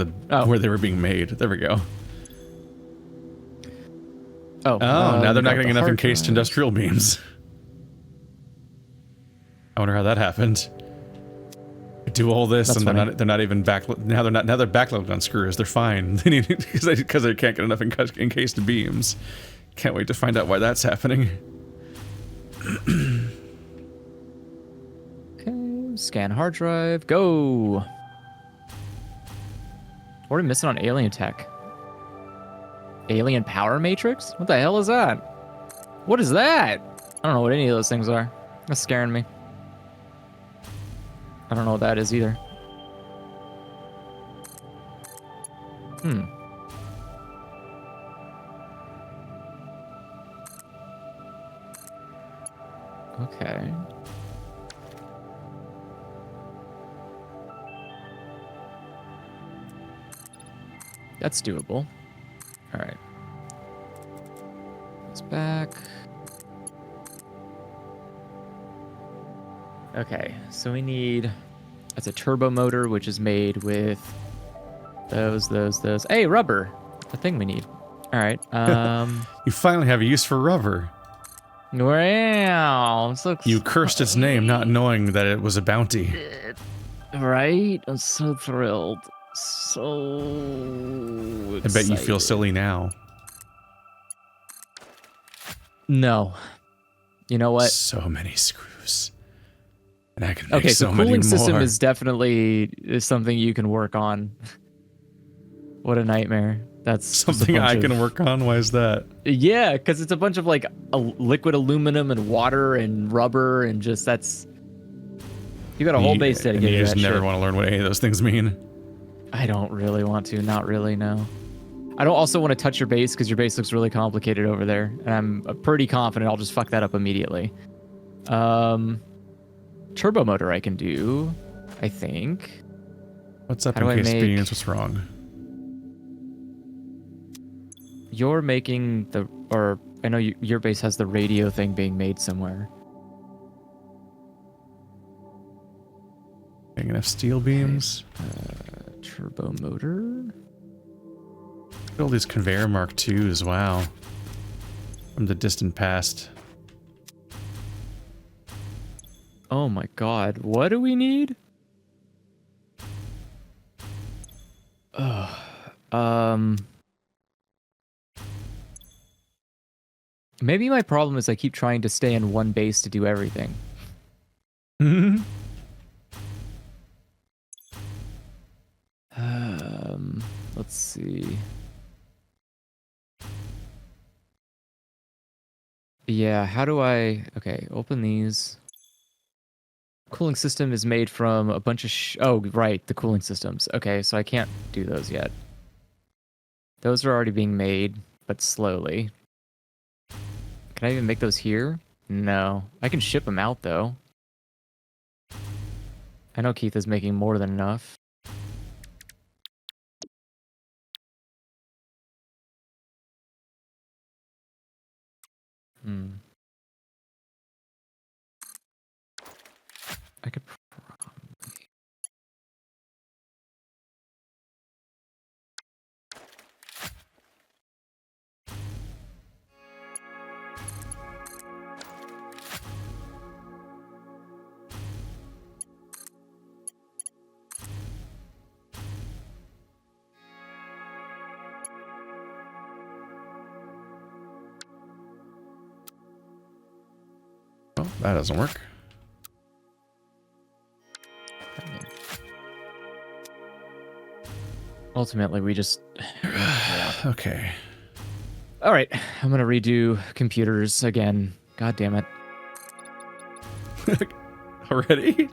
S1: where they were being made. There we go. Now they're not getting enough encased industrial beams. I wonder how that happened. I do all this and they're not even now they're backloaded on screws. They're fine. They need because they can't get enough encased beams. Can't wait to find out why that's happening.
S2: Okay, scan hard drive, go. What are we missing on alien tech? Alien power matrix? What the hell is that? What is that? I don't know what any of those things are. That's scaring me. I don't know what that is either. Okay. That's doable. All right. It's back. Okay, so we need... That's a turbo motor, which is made with those. Hey, rubber! The thing we need. All right.
S1: You finally have a use for rubber.
S2: Wow, so
S1: You cursed its name, not knowing that it was a bounty.
S2: Right? I'm so thrilled. So excited.
S1: I bet you feel silly now.
S2: No. You know what?
S1: So many screws. And I can make
S2: Okay, so
S1: many
S2: cooling system
S1: more.
S2: is definitely something you can work on. What a nightmare. That's
S1: something I can work on. Why is that?
S2: Yeah, because it's a bunch of like liquid aluminum and water and rubber and just you got a whole base dedicated to that.
S1: You just never want to learn what any of those things mean.
S2: I don't really want to. Not really, no. I don't also want to touch your base because your base looks really complicated over there, and I'm pretty confident I'll just fuck that up immediately. Turbo motor I can do, I think.
S1: What's up in case beans? What's wrong?
S2: You're making I know your base has the radio thing being made somewhere.
S1: Getting enough steel beams.
S2: Turbo motor.
S1: Look at all these conveyor Mark IIs. Wow. From the distant past.
S2: Oh my god, what do we need? Maybe my problem is I keep trying to stay in one base to do everything. Let's see. Yeah, how do I... Okay, open these. Cooling system is made from a bunch of... Oh, right, the cooling systems. Okay, so I can't do those yet. Those are already being made, but slowly. Can I even make those here? No. I can ship them out, though. I know Keith is making more than enough. I could
S6: that doesn't work.
S2: Ultimately, we just...
S6: Okay.
S2: All right, I'm going to redo computers again. God damn it.
S6: Already?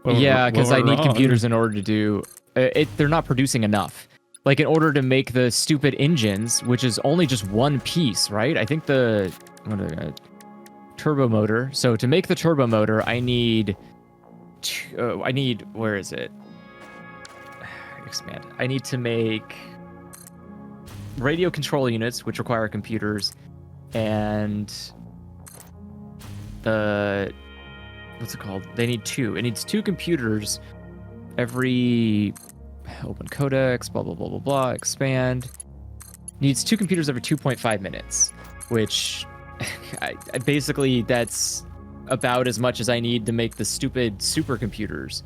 S2: Yeah, because I need
S6: wrong?
S2: computers in order to do... they're not producing enough. Like, in order to make the stupid engines, which is only just one piece, right? I think the... turbo motor. So to make the turbo motor, I need... where is it? Expand. I need to make radio control units, which require computers, and the... What's it called? They need two. It needs two computers every... Open codecs, blah, blah, blah, blah, blah, expand. Needs two computers every 2.5 minutes, which I basically, that's about as much as I need to make the stupid supercomputers.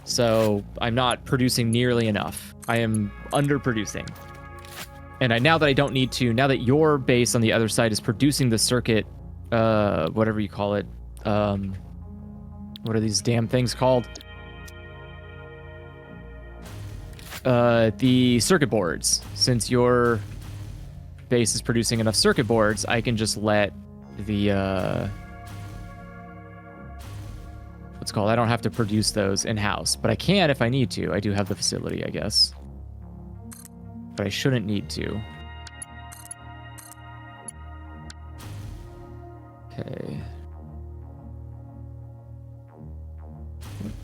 S2: So I'm not producing nearly enough. I am underproducing. And now that I don't need to, now that your base on the other side is producing the circuit, whatever you call it, what are these damn things called? The circuit boards. Since your base is producing enough circuit boards, I can just let the what's it called? I don't have to produce those in-house, but I can if I need to. I do have the facility, I guess, but I shouldn't need to. Okay.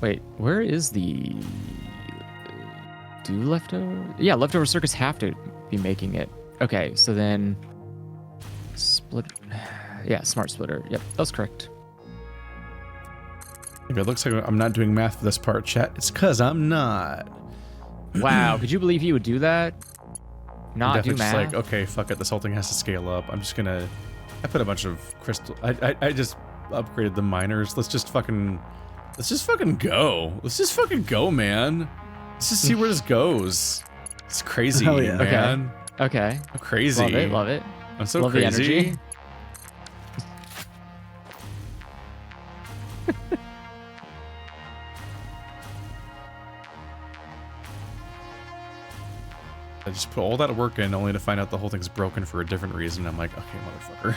S2: Wait, where is the... Do leftover? Yeah, leftover circuits have to be making it. Okay, so then... Split... Yeah, smart splitter. Yep, that's correct.
S6: If it looks like I'm not doing math for this part, chat, it's because I'm not.
S2: Wow, could you believe he would do that? Not do
S6: Definitely just
S2: math?
S6: like, okay, fuck it, this whole thing has to scale up. I'm just gonna... I put a bunch of crystal... I just upgraded the miners. Let's just fucking go. Let's just fucking go, man. Let's just see where this goes. It's crazy,
S3: Hell yeah.
S6: man.
S2: Okay.
S6: I'm crazy.
S2: Love it, love it.
S6: I'm so
S2: Love
S6: crazy.
S2: the energy.
S6: I just put all that work in only to find out the whole thing's broken for a different reason. I'm like, okay,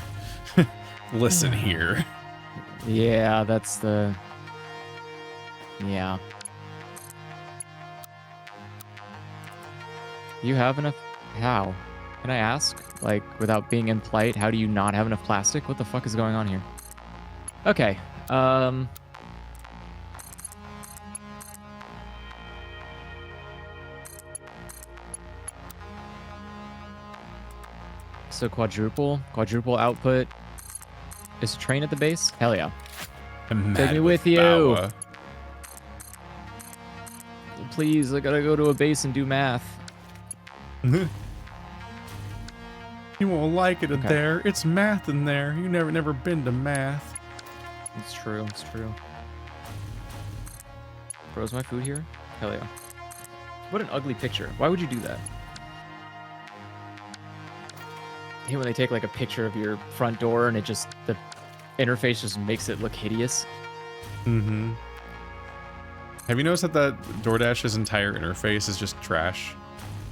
S6: motherfucker. Listen here.
S2: Yeah, that's the... Yeah. Do you have enough? How? Can I ask? Like, without being impolite, how do you not have enough plastic? What the fuck is going on here? Okay. So quadruple output. Is a train at the base? Hell yeah.
S6: I'm
S2: Take
S6: mad
S2: me with you.
S6: Bawa.
S2: Please, I gotta go to a base and do math.
S6: You won't like it in
S2: Okay.
S6: there. It's math in there. You never been to math.
S2: It's true, it's true. Froze my food here? Hell yeah. What an ugly picture. Why would you do that? I hate when they take like a picture of your front door and it just, the interface just makes it look hideous.
S6: Mm-hmm. Have you noticed that DoorDash's entire interface is just trash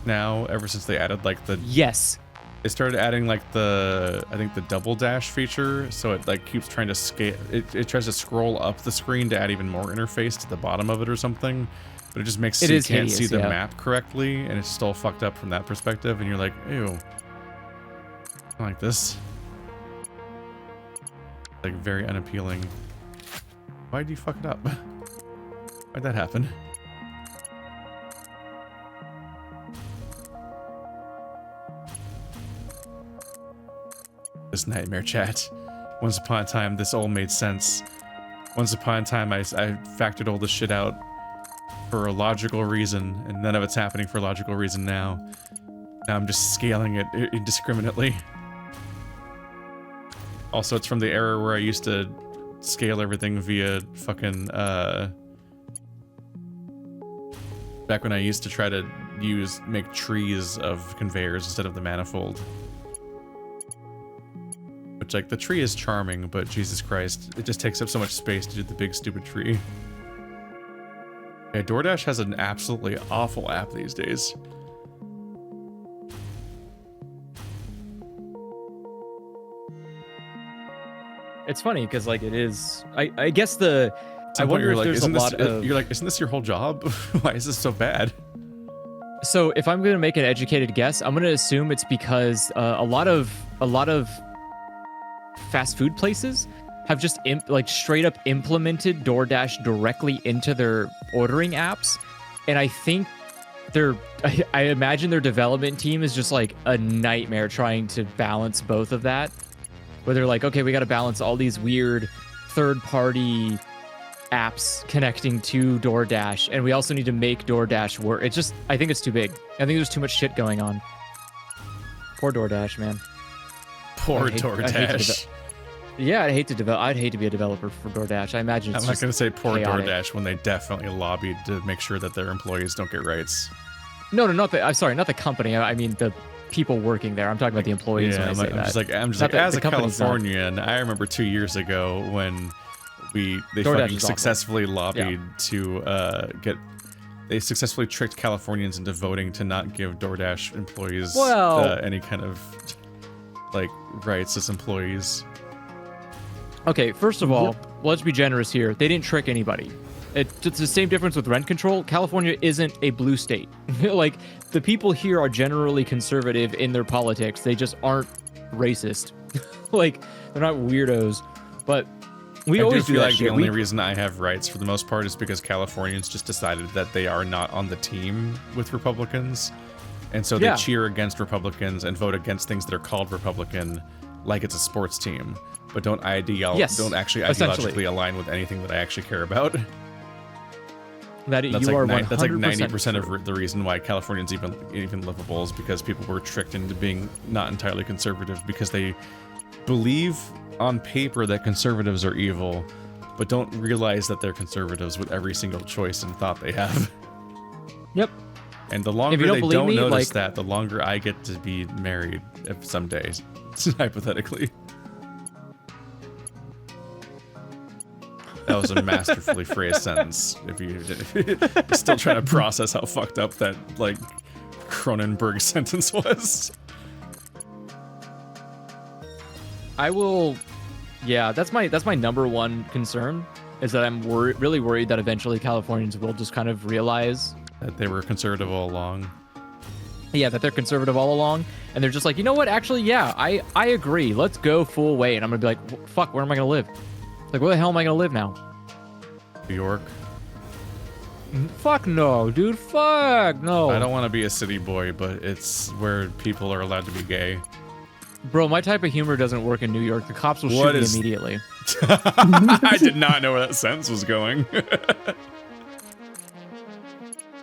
S6: now, ever since they added like the...
S2: Yes.
S6: They started adding like the, I think the double dash feature, so it like keeps trying to scale, it tries to scroll up the screen to add even more interface to the bottom of it or something, but it just makes
S2: It
S6: so you
S2: is
S6: can't see
S2: hideous,
S6: the
S2: yeah.
S6: map correctly, and it's still fucked up from that perspective, and you're like, ew. I like this. Like very unappealing. Why'd you fuck it up? Why'd that happen? This nightmare chat. Once upon a time, this all made sense. Once upon a time, I factored all this shit out for a logical reason, and none of it's happening for a logical reason now. Now I'm just scaling it indiscriminately. Also, it's from the era where I used to scale everything via fucking, back when I used to try to make trees of conveyors instead of the manifold.
S1: Which, like, the tree is charming, but Jesus Christ, it just takes up so much space to do the big stupid tree. Yeah, DoorDash has an absolutely awful app these days.
S2: It's funny because like it is. I guess the. I wonder if there's a lot of.
S1: You're like, isn't this your whole job? Why is this so bad?
S2: So if I'm gonna make an educated guess, I'm gonna assume it's because a lot of fast food places have just like straight up implemented DoorDash directly into their ordering apps, and I think I imagine their development team is just like a nightmare trying to balance both of that. Where they're like, okay, we got to balance all these weird third-party apps connecting to DoorDash, and we also need to make DoorDash work. It's just, I think it's too big. I think there's too much shit going on. Poor DoorDash, man.
S1: Poor DoorDash.
S2: Yeah, I'd hate to be a developer for DoorDash. I imagine it's
S1: I'm not going to say poor
S2: chaotic.
S1: DoorDash when they definitely lobbied to make sure that their employees don't get rights.
S2: No, not the. I'm sorry, not the company. I mean the people working there. I'm talking about the employees when I say that.
S1: I'm just like, as a Californian, I remember 2 years ago when they fucking successfully lobbied to they successfully tricked Californians into voting to not give DoorDash employees any kind of like rights as employees.
S2: Okay, first of all, let's be generous here. They didn't trick anybody. It's the same difference with rent control. California isn't a blue state. Like, the people here are generally conservative in their politics. They just aren't racist. Like, they're not weirdos. But we always do that shit.
S1: The only reason I have rights for the most part is because Californians just decided that they are not on the team with Republicans. And so they cheer against Republicans and vote against things that are called Republican like it's a sports team. But don't actually ideologically align with anything that I actually care about.
S2: That's
S1: like
S2: you are
S1: that's like
S2: 90%
S1: of the reason why Californians even livable is because people were tricked into being not entirely conservative because they believe on paper that conservatives are evil, but don't realize that they're conservatives with every single choice and thought they have.
S2: Yep.
S1: And the longer they don't notice that, the longer I get to be married someday, hypothetically. That was a masterfully phrased sentence. If you're still trying to process how fucked up that like Cronenberg sentence was.
S2: I will. Yeah, that's my number one concern is that I'm really worried that eventually Californians will just kind of realize
S1: that they were conservative all along.
S2: Yeah, that they're conservative all along, and they're just like, you know what? Actually, yeah, I agree. Let's go full way, and I'm gonna be like, fuck, where am I gonna live? Like, where the hell am I gonna live now?
S1: New York.
S2: Fuck no, dude. Fuck no.
S1: I don't want to be a city boy, but it's where people are allowed to be gay.
S2: Bro, my type of humor doesn't work in New York. The cops will shoot me immediately.
S1: I did not know where that sentence was going.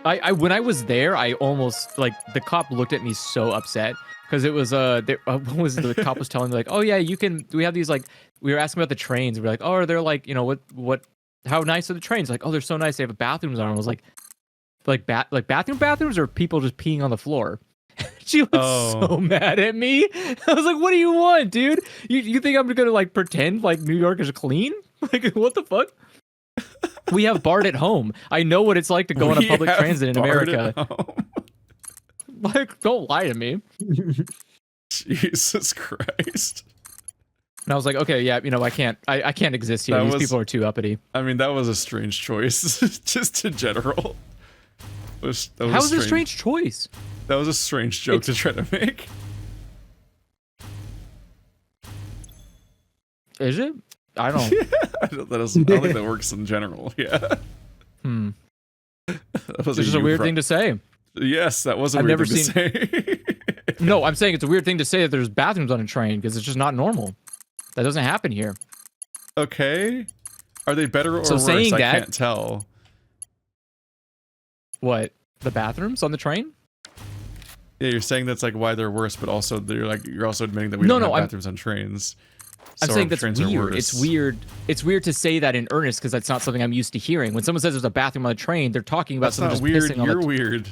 S2: When I was there, I almost like the cop looked at me so upset because it was the cop was telling me like, oh yeah, we have these like, we were asking about the trains. We were like, oh, are there like, you know, how nice are the trains? Like, oh, they're so nice. They have bathrooms on them. I was like bathrooms or people just peeing on the floor? She was so mad at me. I was like, what do you want, dude? You think I'm gonna like pretend like New York is clean? Like, what the fuck? We have Ballard at home. I know what it's like to go on a public transit in America. Like, don't lie to me.
S1: Jesus Christ.
S2: And I was like, okay, yeah, you know, I can't exist here. These people are too uppity.
S1: I mean, that was a strange choice, just in general. How is
S2: it a strange choice?
S1: That was a strange joke to try to make.
S2: Is it? I don't.
S1: Yeah, I don't think that works in general. Yeah.
S2: That was just a weird thing to say.
S1: Yes, that was a weird thing to say.
S2: No, I'm saying it's a weird thing to say that there's bathrooms on a train because it's just not normal. That doesn't happen here.
S1: Okay. Are they better or worse?
S2: Saying
S1: I
S2: that,
S1: can't tell.
S2: What? The bathrooms on the train?
S1: Yeah, you're saying that's like why they're worse, but also you're also admitting that we don't have bathrooms on trains.
S2: I'm saying that's weird. It's weird. It's weird to say that in earnest because that's not something I'm used to hearing. When someone says there's a bathroom on a train, they're talking about someone just pissing on the...
S1: You're weird.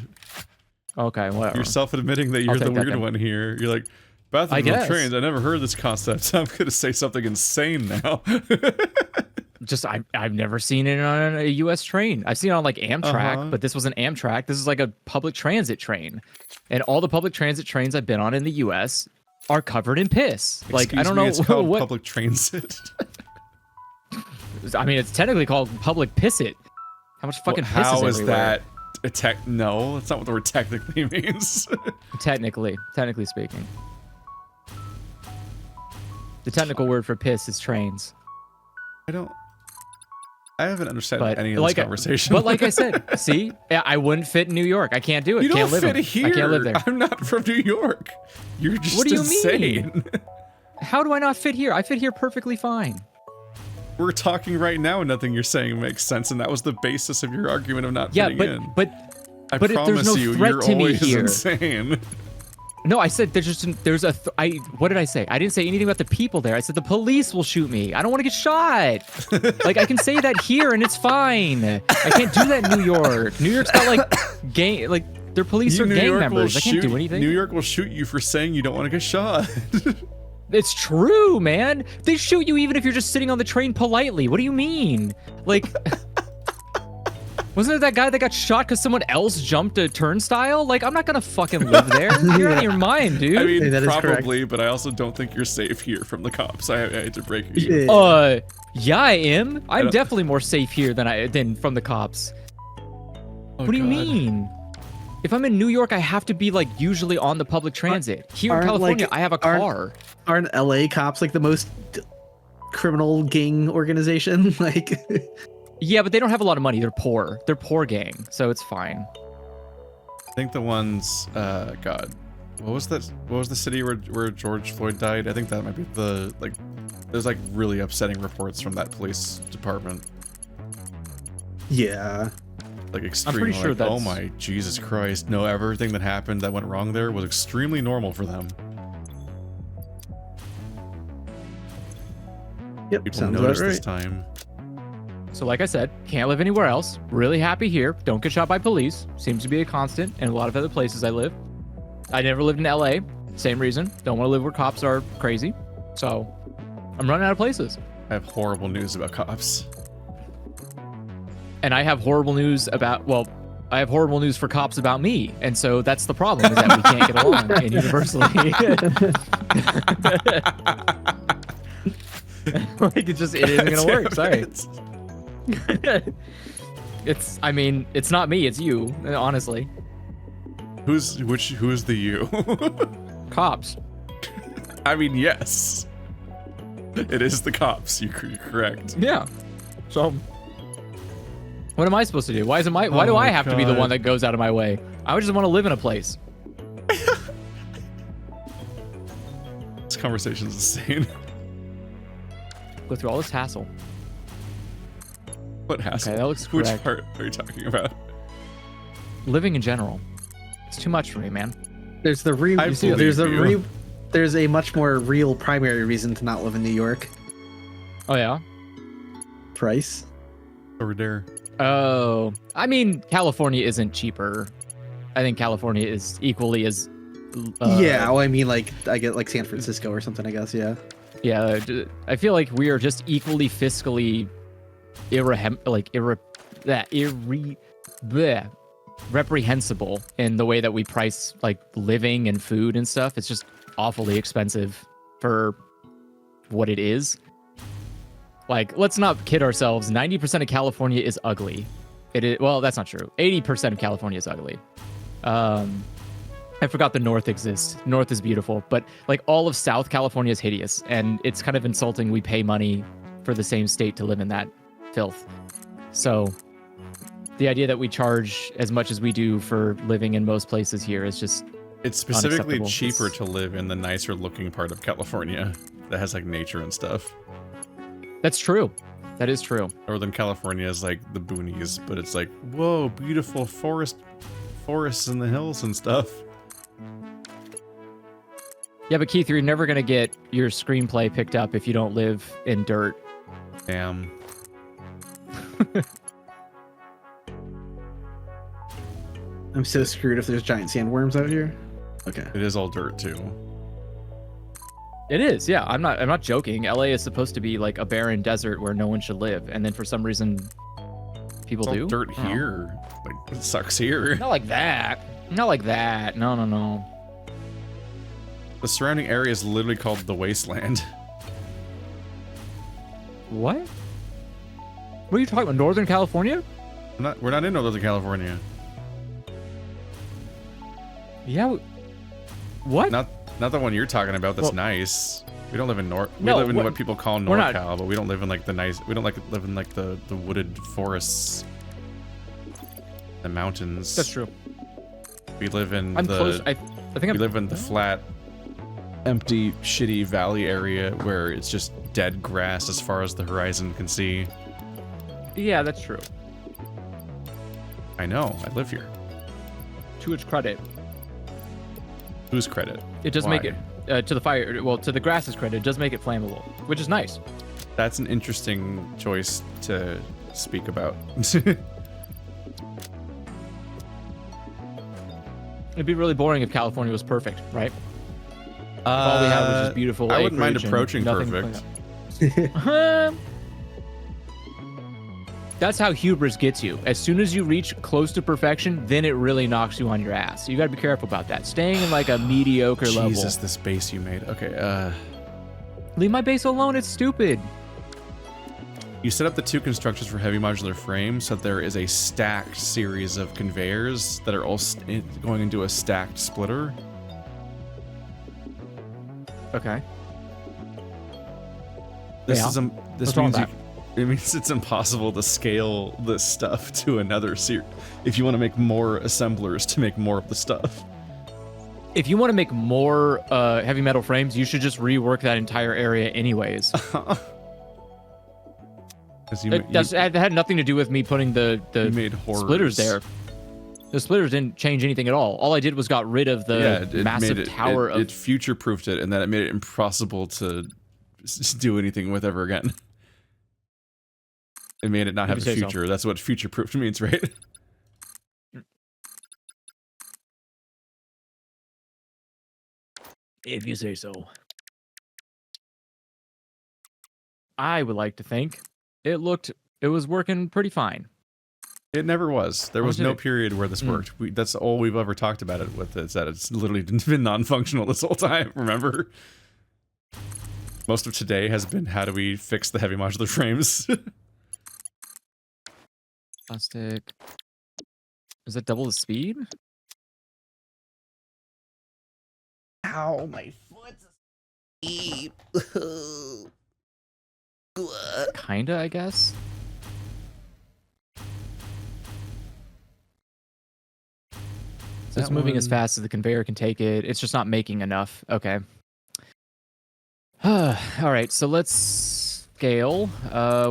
S2: Okay, whatever.
S1: You're self-admitting that you're the weird one here. You're like, Bathroom
S2: guess.
S1: trains. I never heard this concept. I'm gonna say something insane now.
S2: Just I've never seen it on a U.S. train. I've seen it on like Amtrak, but this wasn't Amtrak. This is like a public transit train, and all the public transit trains I've been on in the U.S. are covered in piss. Like I don't know
S1: It's called
S2: what.
S1: public transit.
S2: I mean, it's technically called public pissit. How much fucking piss
S1: How
S2: is
S1: is
S2: everywhere?
S1: that? No, that's not what the word technically means.
S2: Technically speaking, the technical word for piss is trains.
S1: I haven't understood
S2: But
S1: any of this conversation.
S2: But like I said, see, I wouldn't fit in New York. I can't do it.
S1: You
S2: Can't
S1: don't
S2: live
S1: fit here.
S2: I can't live there.
S1: I'm not from New York. You're just
S2: What do you
S1: insane.
S2: mean? How do I not fit here? I fit here perfectly fine.
S1: We're talking right now and nothing you're saying makes sense, and that was the basis of your argument of not fitting in.
S2: but
S1: I
S2: if
S1: promise
S2: there's no
S1: you,
S2: threat
S1: you're
S2: to me
S1: always
S2: here.
S1: insane.
S2: No, I said what did I say? I didn't say anything about the people there. I said the police will shoot me. I don't want to get shot. Like I can say that here and it's fine. I can't do that in New York. New York's got like their police are gang members. I can't do anything.
S1: New York will shoot you for saying you don't want to get shot.
S2: It's true, man. They shoot you even if you're just sitting on the train politely. What do you mean? Like, wasn't it that guy that got shot because someone else jumped a turnstile? Like, I'm not gonna fucking live there. You're out of your mind, dude.
S1: I mean,
S3: Hey, that is
S1: probably, but I also don't think you're safe here from the cops. I hate to break it. to you.
S2: Yeah, I am. I'm
S1: don't-
S2: definitely more safe here than from the cops.
S1: Oh,
S2: What do you
S1: God.
S2: mean? If I'm in New York, I have to be like usually on the public transit. Here in
S3: aren't,
S2: California,
S3: like,
S2: I have a
S3: aren't-
S2: car.
S3: Aren't LA cops like the most criminal gang organization? Like,
S2: Yeah, but they don't have a lot of money. They're poor. They're poor gang, so it's fine.
S1: I think the ones, God, what was that? What was the city where George Floyd died? I think that might be there's like really upsetting reports from that police department.
S3: yeah.
S1: Like extreme.
S2: pretty sure
S1: like, oh
S2: that's-
S1: my Jesus Christ! No, everything that happened that went wrong there was extremely normal for them.
S3: Yep.
S1: People
S3: Sounds about
S1: noticed
S3: right.
S1: this time.
S2: So like I said, can't live anywhere else. Really happy here. Don't get shot by police. Seems to be a constant in a lot of other places I live. I never lived in LA. Same reason. Don't want to live where cops are crazy. So I'm running out of places.
S1: I have horrible news about cops.
S2: And I have horrible news I have horrible news for cops about me. And so that's the problem, is that we can't get along in universally. Like it isn't gonna work. Sorry. It's not me, it's you, honestly.
S1: Who's the you?
S2: Cops.
S1: I mean, yes. It is the cops. You're correct.
S2: Yeah. So what am I supposed to do? Why do I have to be the
S1: God.
S2: one that goes out of my way? I just want to live in a place.
S1: This conversation's insane.
S2: Go through all this hassle.
S1: What hassle?
S2: Okay, that looks
S1: Which
S2: correct.
S1: part are you talking about?
S2: Living in general. It's too much for me, man.
S3: There's the real.
S1: I believe you.
S3: There's a much more real primary reason to not live in New York.
S2: Oh yeah?
S3: Price.
S1: Over there.
S2: Oh. I mean, California isn't cheaper. I think California is equally as
S3: Yeah. Well, I mean, like I get like San Francisco or something. I guess. Yeah.
S2: Yeah, I feel like we are just equally fiscally reprehensible in the way that we price like living and food and stuff. It's just awfully expensive for what it is. Like, let's not kid ourselves. 90% of California is ugly. It is, well, that's not true. 80% of California is ugly. I forgot the North exists. North is beautiful, but like all of South California is hideous, and it's kind of insulting we pay money for the same state to live in that filth. So the idea that we charge as much as we do for living in most places here is just
S1: It's specifically
S2: unacceptable.
S1: cheaper
S2: It's-
S1: to live in the nicer looking part of California that has like nature and stuff.
S2: That's true. That is true.
S1: Northern California is like the boonies, but it's like, whoa, beautiful forests in the hills and stuff.
S2: Yeah, but Keith, you're never gonna get your screenplay picked up if you don't live in dirt.
S1: Damn.
S3: I'm so screwed if there's giant sandworms out here. Okay.
S1: It is all dirt too.
S2: It is, yeah. I'm not joking. LA is supposed to be like a barren desert where no one should live, and then for some reason, people
S6: It's all
S2: do.
S6: dirt
S2: I don't know.
S6: here. Like, it sucks here.
S2: Not like that. Not like that. No, no, no.
S6: The surrounding area is literally called the Wasteland.
S2: What? What are you talking about? Northern California?
S6: We're not in Northern California.
S2: Yeah. What?
S6: Not the one you're talking about. That's
S2: Well,
S6: nice. We don't live in We
S2: No,
S6: live in
S2: we're-
S6: what people call
S2: we're not-
S6: NorCal, but we don't live in like the nice. We don't live in like the wooded forests, the mountains.
S2: That's true.
S6: We live in
S2: I'm
S6: the.
S2: close. I think
S6: We
S2: I'm.
S6: live in the flat, empty, shitty valley area where it's just dead grass as far as the horizon can see.
S2: Yeah, that's true.
S6: I know. I live here.
S2: To its credit,
S6: Whose credit?
S2: it does make
S6: Why?
S2: it to the fire. Well, to the grass's credit, it does make it flammable, which is nice.
S6: That's an interesting choice to speak about.
S2: It'd be really boring if California was perfect, right? If all we had was just beautiful.
S6: I wouldn't mind
S2: acreage and
S6: approaching
S2: nothing to
S6: perfect.
S2: clean up. That's how hubris gets you. As soon as you reach close to perfection, then it really knocks you on your ass. You got to be careful about that. Staying in like a mediocre level.
S6: Jesus, this base you made. Okay,
S2: Leave my base alone. It's stupid.
S6: you set up the two constructions for heavy modular frames so that there is a stacked series of conveyors that are all going into a stacked splitter.
S2: Okay.
S6: This
S2: Yeah.
S6: is this
S2: What's wrong
S6: means
S2: with
S6: it means it's impossible to scale this stuff to another series if you want to make more assemblers to make more of the stuff.
S2: If you want to make more heavy metal frames, you should just rework that entire area anyways.
S6: 'Cause you
S2: That had nothing to do with me putting the
S6: made horrors.
S2: splitters there. The splitters didn't change anything at all. All I did was got rid of the massive tower of...
S6: It future-proofed it, and then it made it impossible to do anything with ever again. It made it not have a
S2: say so.
S6: future. That's what future-proofed means, right?
S2: If you say so. I would like to think it was working pretty fine.
S6: It never was. There was
S2: did
S6: no
S2: it-
S6: period where this worked. That's all we've ever talked about it with, is that it's literally been non-functional this whole time, remember? Most of today has been, how do we fix the heavy modular frames?
S2: Plastic. Is that double the speed?
S7: Ow, my foot's asleep.
S2: Kinda, I guess. So it's
S6: That
S2: moving as
S6: one-
S2: fast as the conveyor can take it. It's just not making enough. Okay. All right, so let's scale.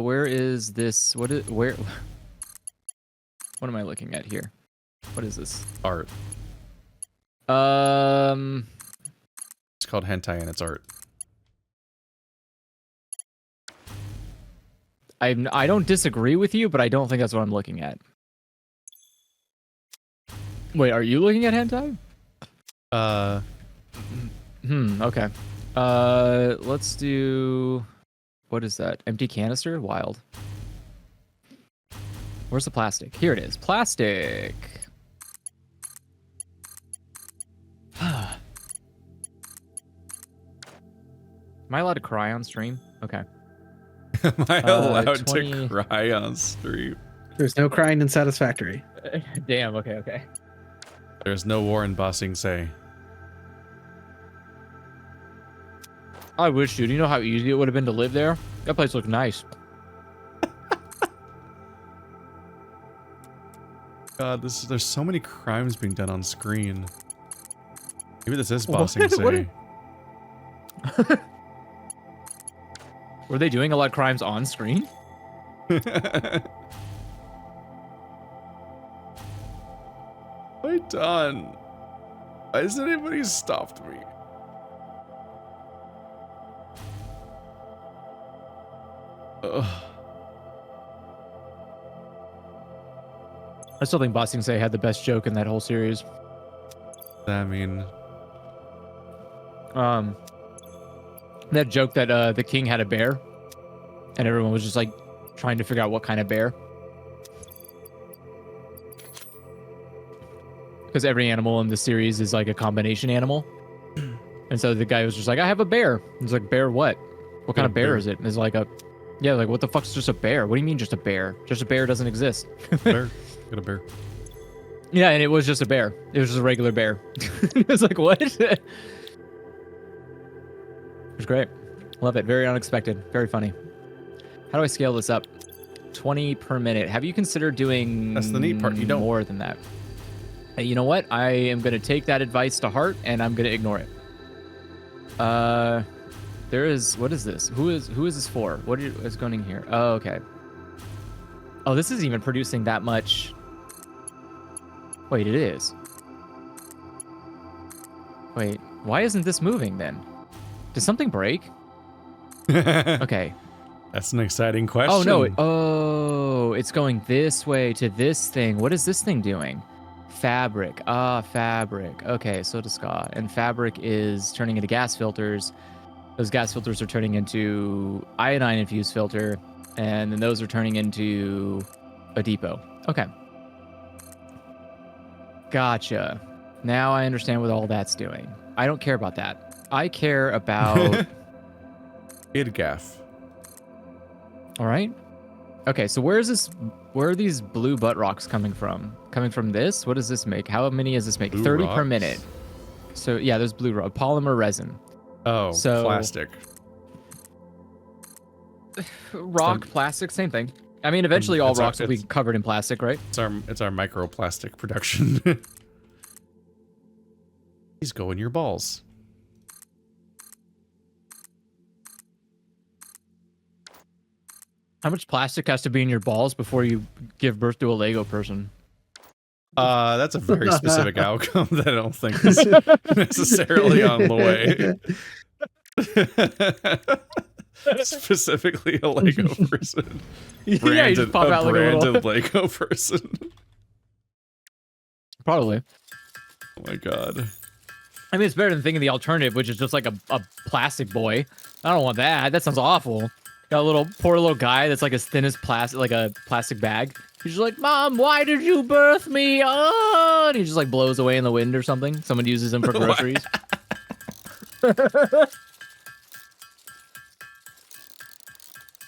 S2: Where is this? Where? What am I looking at here? What is this?
S6: Art. It's called hentai and it's art.
S2: I don't disagree with you, but I don't think that's what I'm looking at. Wait, are you looking at hentai? Okay. Let's do... What is that? Empty canister? Wild. Where's the plastic? Here it is. Plastic! Am I allowed to cry on stream? Okay.
S6: Am I allowed
S2: 20
S6: to cry on stream?
S3: There's no crying in Satisfactory.
S2: Damn, okay.
S6: There's no war in Bossing Say.
S2: I wish, dude. You know how easy it would have been to live there? That place looked nice.
S6: God, there's so many crimes being done on screen. Maybe this is Bossing
S2: What?
S6: Say.
S2: Were they doing a lot of crimes on screen?
S6: What have I done? Why has anybody stopped me? Ugh.
S2: I still think Bossing Say had the best joke in that whole series.
S6: I mean,
S2: That joke that the king had a bear, and everyone was just like trying to figure out what kind of bear. Because every animal in the series is like a combination animal. And so the guy was just like, I have a bear. He's like, bear what? What kind of bear is it? And it's like yeah, like what the fuck's just a bear? What do you mean just a bear? Just a bear doesn't exist.
S6: Bear. Got a bear.
S2: Yeah, and it was just a bear. It was just a regular bear. It was like, what? It was great. Love it. Very unexpected. Very funny. How do I scale this up? 20 per minute. Have you considered doing
S6: That's the neat part. You don't.
S2: more than that? Hey, you know what? I am going to take that advice to heart, and I'm going to ignore it. There is... What is this? Who is this for? What is going in here? Oh, okay. Oh, this isn't even producing that much... Wait, it is. Wait, why isn't this moving then? Did something break? Okay.
S6: That's an exciting question.
S2: Oh, no. Oh, it's going this way to this thing. What is this thing doing? Fabric. Fabric. Okay, so does Scott. And fabric is turning into gas filters. Those gas filters are turning into iodine-infused filter. And then those are turning into a depot. Okay. Gotcha. Now I understand what all that's doing. I don't care about that. I care about...
S6: IDGAF.
S2: All right. Okay, so where are these blue butt rocks coming from? Coming from this? What does this make? How many does this make?
S6: Blue
S2: 30 per
S6: rocks?
S2: minute. So yeah, there's blue rock. Polymer resin.
S6: Oh,
S2: So-
S6: plastic.
S2: Rock, plastic, same thing. I mean, eventually all
S6: It's our-
S2: rocks will be covered in plastic, right?
S6: It's our microplastic production. Please go in your balls.
S2: How much plastic has to be in your balls before you give birth to a Lego person?
S6: That's a very specific outcome that I don't think is necessarily on the way. Specifically a Lego person.
S2: Yeah, you just pop out like a little...
S6: branded Lego person.
S2: Probably.
S6: Oh my god.
S2: I mean, it's better than thinking the alternative, which is just like a plastic boy. I don't want that. That sounds awful. Got a poor little guy that's like as thin as plastic, like a plastic bag. He's just like, Mom, why did you birth me? Oh, and he just like blows away in the wind or something. Someone uses him for groceries.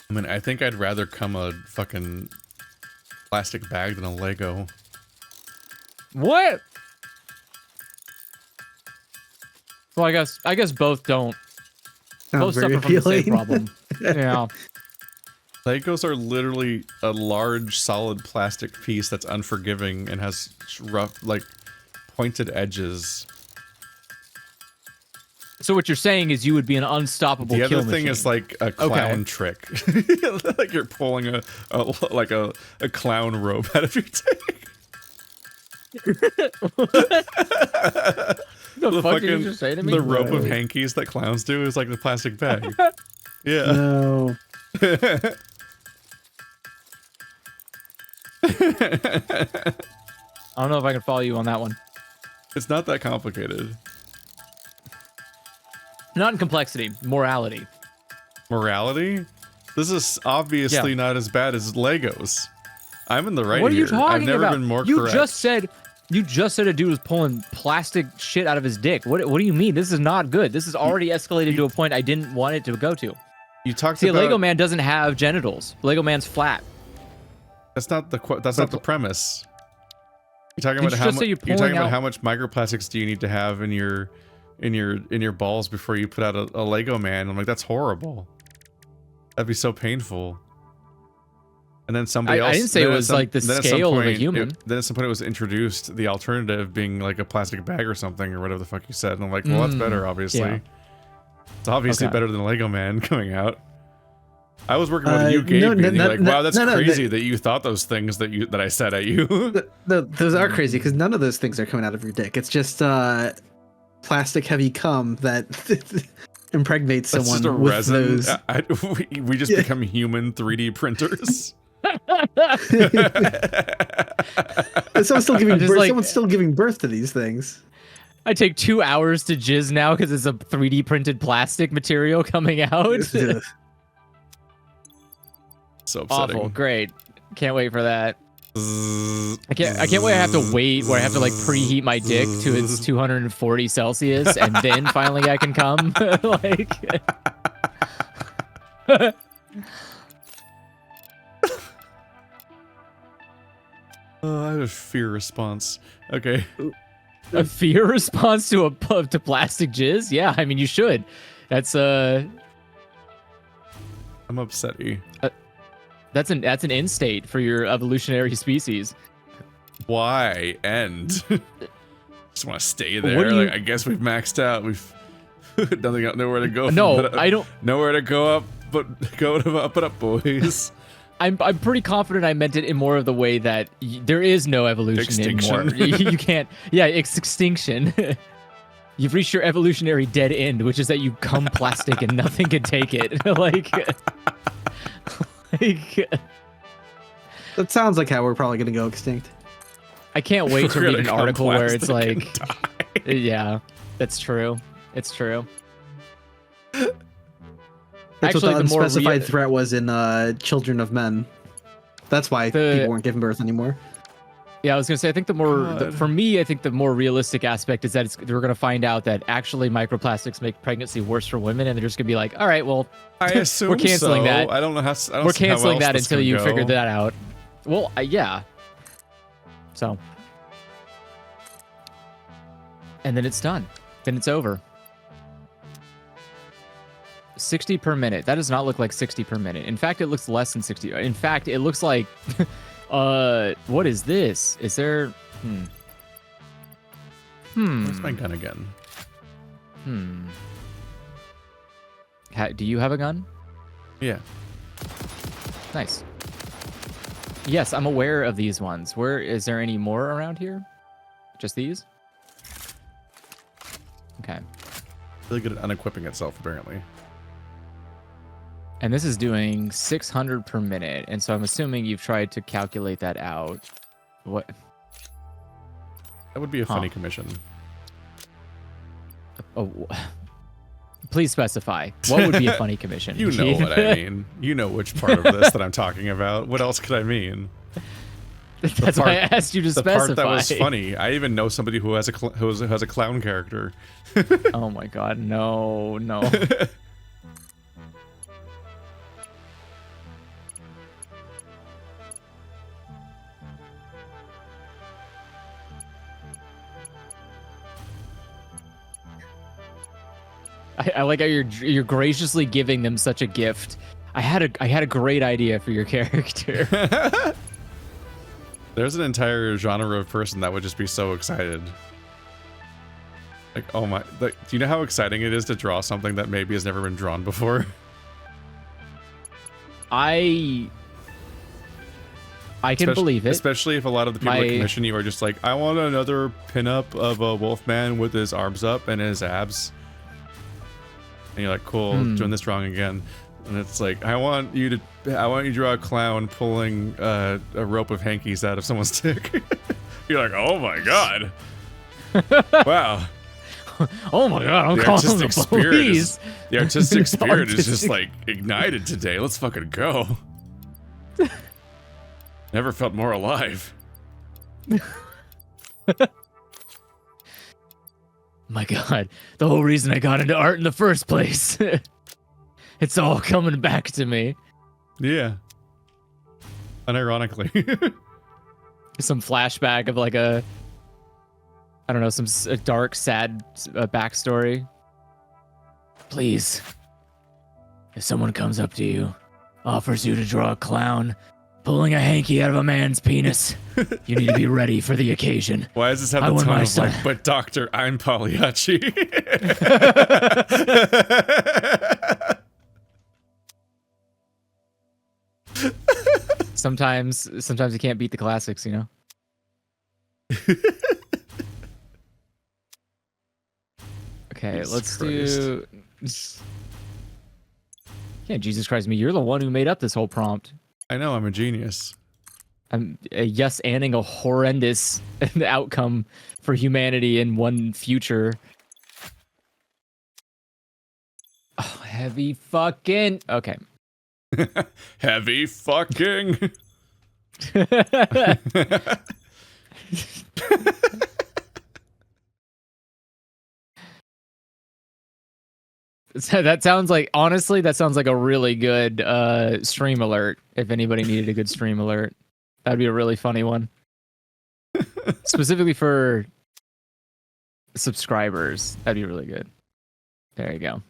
S6: I mean, I think I'd rather come a fucking plastic bag than a Lego.
S2: What? Well, I guess both don't. Both
S3: very
S2: suffer from the same
S3: appealing.
S2: problem. Yeah.
S6: Legos are literally a large, solid plastic piece that's unforgiving and has rough, like, pointed edges.
S2: So what you're saying is you would be an unstoppable
S6: The
S2: kill
S6: other thing
S2: machine.
S6: is like a clown trick. Like you're pulling a clown rope out of your dick.
S2: the fuck did you just say to me?
S6: The rope of hankies that clowns do is like the plastic bag. Yeah.
S3: No.
S2: I don't know if I can follow you on that one.
S6: It's not that complicated.
S2: Not in complexity, morality.
S6: Morality? This is obviously not as bad as Legos. I'm in the right
S2: What are
S6: here.
S2: you talking
S6: I've never
S2: about?
S6: been more
S2: you
S6: correct.
S2: You just said a dude was pulling plastic shit out of his dick. What do you mean? This is not good. This is already escalated to a point I didn't want it to go to.
S6: You talked
S2: See,
S6: about
S2: Lego Man doesn't have genitals. Lego Man's flat.
S6: That's not the premise. You're talking
S2: Did
S6: about
S2: you
S6: how
S2: just say
S6: much.
S2: you're
S6: You're talking
S2: pulling
S6: about
S2: out-
S6: how much microplastics do you need to have in your balls before you put out a Lego Man. I'm like, that's horrible. That'd be so painful. And then somebody else.
S2: I didn't say it
S6: then at
S2: was
S6: some-
S2: like the
S6: then at some
S2: scale of a
S6: point-
S2: human.
S6: Then at some point it was introduced, the alternative being like a plastic bag or something or whatever the fuck you said. And I'm like, well, that's better, obviously.
S2: yeah.
S6: It's obviously
S2: Okay.
S6: better than Lego Man coming out. I was working with you, Gabe,
S3: no,
S6: and you're like,
S3: no,
S6: wow, that's
S3: no,
S6: crazy that you thought those things that I said at you.
S3: Those are crazy because none of those things are coming out of your dick. It's just plastic heavy cum that impregnates
S6: That's
S3: someone
S6: just a
S3: with
S6: resin.
S3: those.
S6: We just become human 3D printers.
S3: Someone's still giving
S2: Just
S3: birth.
S2: like-
S3: Someone's still giving birth to these things.
S2: I take 2 hours to jizz now because it's a 3D printed plastic material coming out.
S6: So upsetting.
S2: Awful. Great. Can't wait for that. I can't wait. I have to wait where I have to like preheat my dick to its 240 Celsius and then finally I can come. Like.
S6: Oh, I have a fear response. Okay.
S2: A fear response to plastic jizz? Yeah, I mean you should. That's
S6: I'm upsetty.
S2: That's an end state for your evolutionary species.
S6: Why end? Just want to stay
S2: What
S6: there.
S2: do you-
S6: Like I guess we've maxed out. We've nothing out, nowhere to go.
S2: No, I don't.
S6: Nowhere to go up, but go up and up, boys.
S2: I'm pretty confident I meant it in more of the way that there is no evolution anymore. You can't. Yeah, it's extinction. You've reached your evolutionary dead end, which is that you come plastic and nothing can take it. Like,
S3: That sounds like how we're probably gonna go extinct.
S2: I can't wait to
S6: We're
S2: read
S6: gonna
S2: an
S6: come
S2: article where it's
S6: plastic
S2: like,
S6: and die.
S2: yeah, that's true. It's true.
S3: That's
S2: Actually,
S3: what the
S2: the more
S3: unspecified threat was in Children of Men. That's why people weren't giving birth anymore.
S2: Yeah, I was gonna say. I think for me, I think the more realistic aspect is that we're gonna find out that actually microplastics make pregnancy worse for women, and they're just gonna be like, all right, well,
S6: I assume
S2: we're canceling
S6: so.
S2: that.
S6: I don't know how. I don't
S2: We're
S6: see how
S2: canceling
S6: else
S2: that
S6: this
S2: until
S6: can
S2: you
S6: go.
S2: figure that out. Well, yeah. So, and then it's done. Then it's over. 60 per minute. That does not look like 60 per minute. In fact, it looks less than 60. In fact, it looks like what is this? Is there
S6: Where's my gun again?
S2: Do you have a gun?
S6: Yeah.
S2: Nice. Yes, I'm aware of these ones. Where is there any more around here? Just these? Okay.
S6: Really good at unequipping itself, apparently.
S2: And this is doing 600 per minute, and so I'm assuming you've tried to calculate that out. What?
S6: That would be a funny commission.
S2: Oh, please specify. What would be a funny commission?
S6: You know what I mean. You know which part of this that I'm talking about. What else could I mean?
S2: That's why I asked you to
S6: The
S2: specify.
S6: part that was funny. I even know somebody who has a clown character.
S2: Oh my god, no. I like how you're graciously giving them such a gift. I had a great idea for your character.
S6: There's an entire genre of person that would just be so excited. Like, oh my, like, do you know how exciting it is to draw something that maybe has never been drawn before?
S2: I can believe it.
S6: Especially if a lot of the people that commission you are just like, I want another pinup of a wolfman with his arms up and his abs. And you're like, cool, doing this wrong again. And it's like, I want you to draw a clown pulling a rope of hankies out of someone's dick. You're like, oh my god. Wow.
S2: Oh my god, I'm calling the police.
S6: The artistic spirit is just like ignited today. Let's fucking go. Never felt more alive.
S2: My god, the whole reason I got into art in the first place. It's all coming back to me.
S6: Yeah. Unironically.
S2: Some flashback of like a dark, sad backstory. Please, if someone comes up to you, offers you to draw a clown pulling a hanky out of a man's penis, you need to be ready for the occasion.
S6: Why does this have the tone of like, but doctor, I'm Pagliacci?
S2: Sometimes you can't beat the classics, you know? Okay,
S6: Jesus
S2: let's
S6: Christ.
S2: do... Yeah, Jesus Christ, me, you're the one who made up this whole prompt.
S6: I know, I'm a genius.
S2: I'm yes-anding a horrendous outcome for humanity in one future. Oh, heavy fucking... Okay.
S6: Heavy fucking.
S2: So that sounds like, honestly, that sounds like a really good stream alert. If anybody needed a good stream alert, that'd be a really funny one. Specifically for subscribers, that'd be really good. There you go.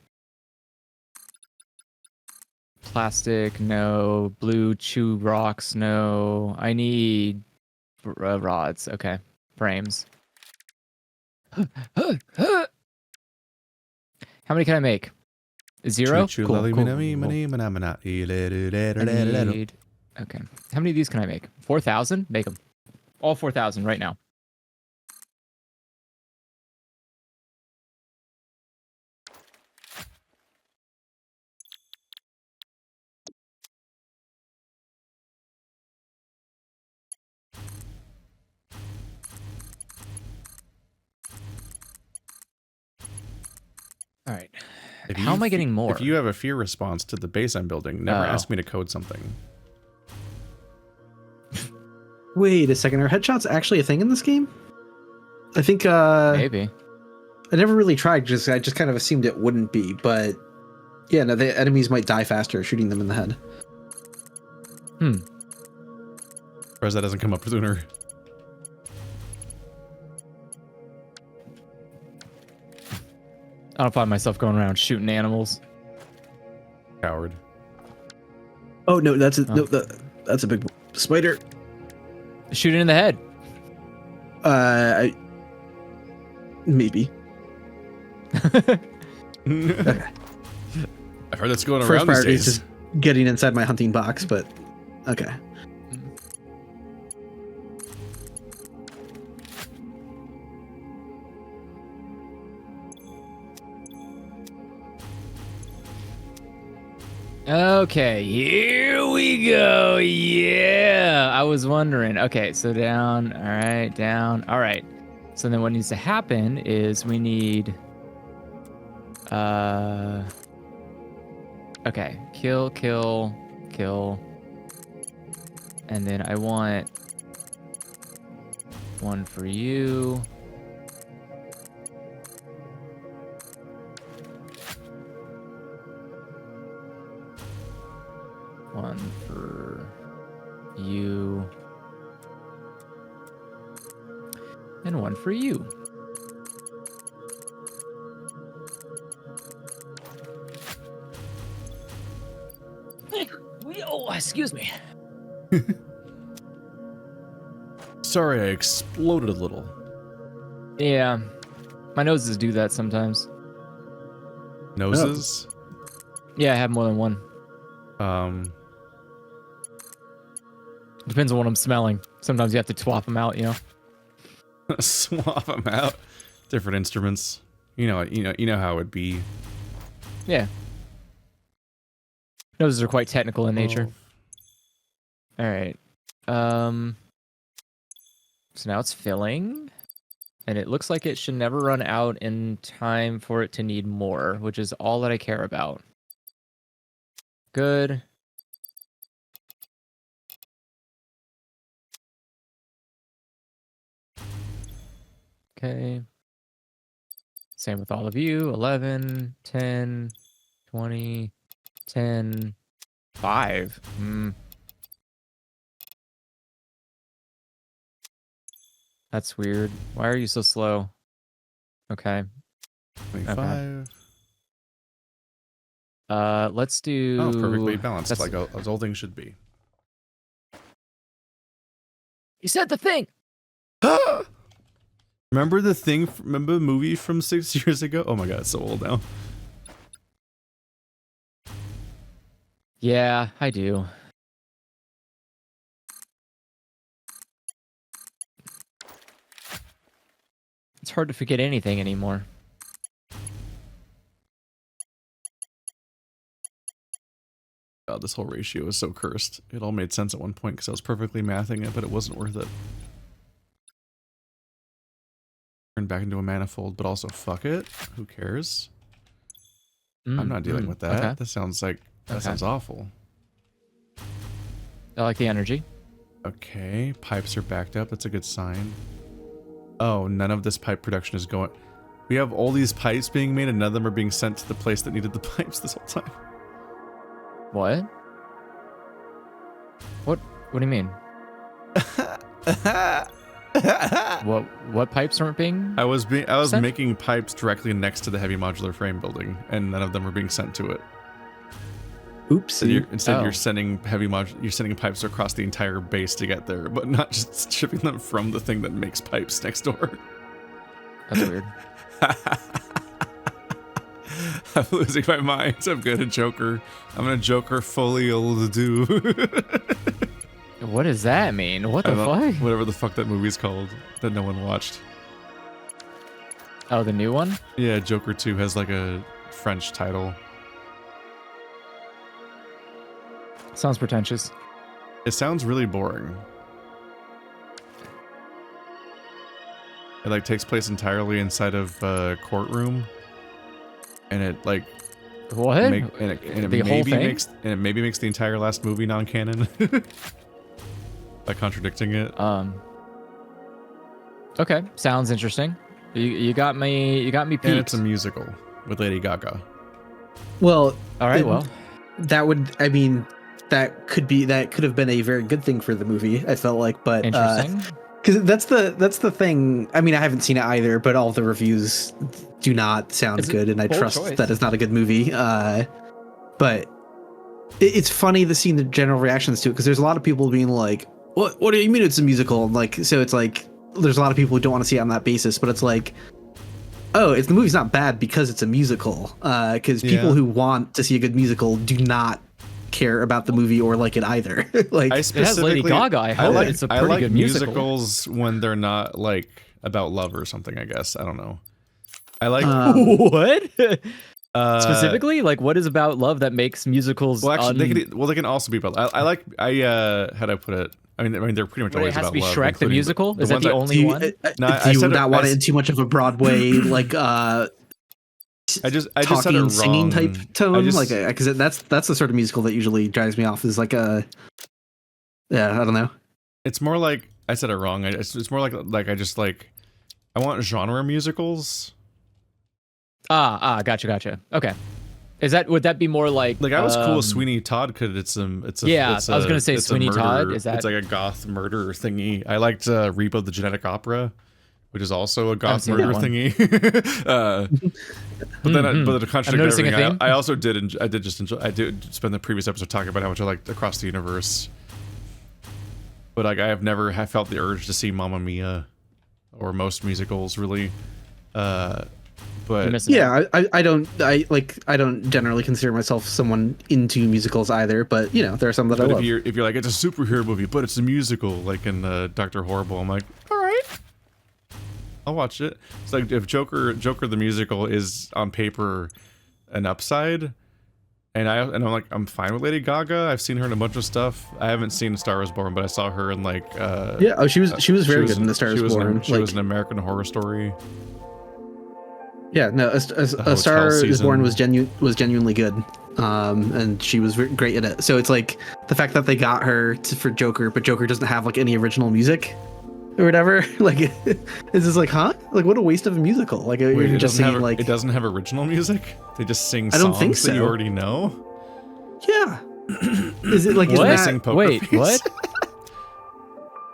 S2: Plastic, no. Blue chew rocks, no. I need rods. Okay. Frames. How many can I make? 0? Cool. I need... Okay. How many of these can I make? 4,000? Make them. All 4,000 right now. All right. How am I getting more?
S6: If you have a fear response to the base I'm building, never ask me to code something.
S3: Wait a second. Are headshots actually a thing in this game? I think
S2: Maybe.
S3: I never really tried. I just kind of assumed it wouldn't be. But yeah, no, the enemies might die faster shooting them in the head.
S6: Whereas that doesn't come up sooner.
S2: I don't find myself going around shooting animals.
S6: Coward.
S3: Oh no, that's a that's a big spider.
S2: Shoot it in the head.
S3: Maybe.
S6: Okay. I've heard that's going
S3: First
S6: around these
S3: priority is
S6: days.
S3: just getting inside my hunting box, but okay.
S2: Okay, here we go. Yeah, I was wondering. Okay, so down. All right, down. All right. So then what needs to happen is we need... Okay, kill, kill, kill. And then I want one for you. One for you. And one for you. Oh, excuse me.
S6: Sorry, I exploded a little.
S2: Yeah, my noses do that sometimes.
S6: Noses?
S2: Yeah, I have more than one. Depends on what I'm smelling. Sometimes you have to swap them out, you know.
S6: Swap them out. Different instruments. You know how it'd be.
S2: Yeah. Noses are quite technical in nature. All right. So now it's filling, and it looks like it should never run out in time for it to need more, which is all that I care about. Good. Okay. Same with all of you. 11, 10, 20, 10, 5. That's weird. Why are you so slow? Okay.
S6: 25.
S2: Let's do...
S6: Oh, perfectly balanced,
S2: that's...
S6: like as all things should be.
S2: You said the thing!
S6: Remember the thing? Remember the movie from 6 years ago? Oh my god, it's so old now.
S2: Yeah, I do. It's hard to forget anything anymore.
S6: God, this whole ratio is so cursed. It all made sense at one point because I was perfectly mathing it, but it wasn't worth it. Turn back into a manifold, but also fuck it. Who cares? I'm not dealing with that.
S2: Okay.
S6: That sounds like that sounds awful.
S2: I like the energy.
S6: Okay, pipes are backed up. That's a good sign. Oh, none of this pipe production is going. We have all these pipes being made, and none of them are being sent to the place that needed the pipes this whole time.
S2: What? What do you mean? What pipes aren't being?
S6: I was
S2: sent?
S6: making pipes directly next to the heavy modular frame building, and none of them are being sent to it.
S3: Oops.
S6: Instead, you're sending you're sending pipes across the entire base to get there, but not just shipping them from the thing that makes pipes next door.
S2: That's weird.
S6: I'm losing my mind. I'm gonna Joker. I'm gonna Joker folio to do.
S2: What does that mean? What the fuck?
S6: Whatever the fuck that movie's called that no one watched.
S2: Oh, the new one?
S6: Yeah, Joker 2 has like a French title.
S2: Sounds pretentious.
S6: It sounds really boring. It like takes place entirely inside of a courtroom, and it like
S2: What?
S6: it
S2: The whole thing?
S6: maybe makes the entire last movie non-canon by contradicting it.
S2: Okay, sounds interesting. You got me
S6: And
S2: peaked.
S6: it's a musical with Lady Gaga.
S3: Well,
S2: All right, well.
S3: that could have been a very good thing for the movie. I felt like, but
S2: Interesting.
S3: because that's the thing. I mean, I haven't seen it either, but all the reviews do not sound
S2: It's a
S3: good, and I
S2: bold
S3: trust
S2: choice.
S3: that it's not a good movie. But it's funny to see the general reactions to it because there's a lot of people being like, "What do you mean it's a musical?" And like, so it's like there's a lot of people who don't want to see it on that basis, but it's like, oh, the movie's not bad because it's a musical. Because people who want to see a good musical do not care about the movie or like it either. Like,
S2: It has Lady Gaga. I hope it's a pretty good musical.
S6: musicals when they're not like about love or something. I guess I don't know. I like
S2: What? Specifically, like what is about love that makes musicals?
S6: Well, actually, they can also be about. How do I put it? I mean, they're pretty much
S2: Wait,
S6: always
S2: it has
S6: about
S2: to be
S6: love.
S2: Shrek the
S6: including
S2: musical? Is that
S6: ones
S2: the only one?
S6: No,
S3: do you not want it in too much of a Broadway like
S6: I just said
S3: talking
S6: it wrong.
S3: singing type tone? Because that's the sort of musical that usually drives me off. Is like I don't know.
S6: It's more like I said it wrong. It's more like I want genre musicals.
S2: Gotcha. Okay. Would that be more like
S6: I was cool. Sweeney Todd could. I was
S2: gonna say Sweeney Todd. Is that?
S6: It's like a goth murder thingy. I liked Repo the Genetic Opera, which is also a goth
S2: seen
S6: murder
S2: that one.
S6: thingy. But to contradict
S2: noticing a
S6: everything,
S2: theme.
S6: I did spend the previous episode talking about how much I liked Across the Universe. But like I have never felt the urge to see Mamma Mia, or most musicals really. But
S3: Yeah, I don't generally consider myself someone into musicals either, but you know, there are some that I
S6: But
S3: love.
S6: if you're like, it's a superhero movie, but it's a musical, like in Dr. Horrible, I'm like, all right, I'll watch it. It's like if Joker the musical is on paper an upside, and I'm like, I'm fine with Lady Gaga. I've seen her in a bunch of stuff. I haven't seen Star Is Born, but I saw her in like
S3: she was very good in The Star Is Born.
S6: She was an American Horror Story.
S3: Yeah, no, A Star Is Born was genuinely good, and she was great in it. So it's like the fact that they got her for Joker, but Joker doesn't have like any original music or whatever. Like, it's just like, huh? Like, what a waste of a musical. Like,
S6: Wait,
S3: you're just singing like
S6: it doesn't have original music. They just sing
S3: I don't
S6: songs
S3: think
S6: that you
S3: so.
S6: already know.
S3: Yeah. Is it like
S2: What?
S3: is
S6: Sing
S3: that,
S6: Poker
S2: Wait,
S6: Face.
S2: what?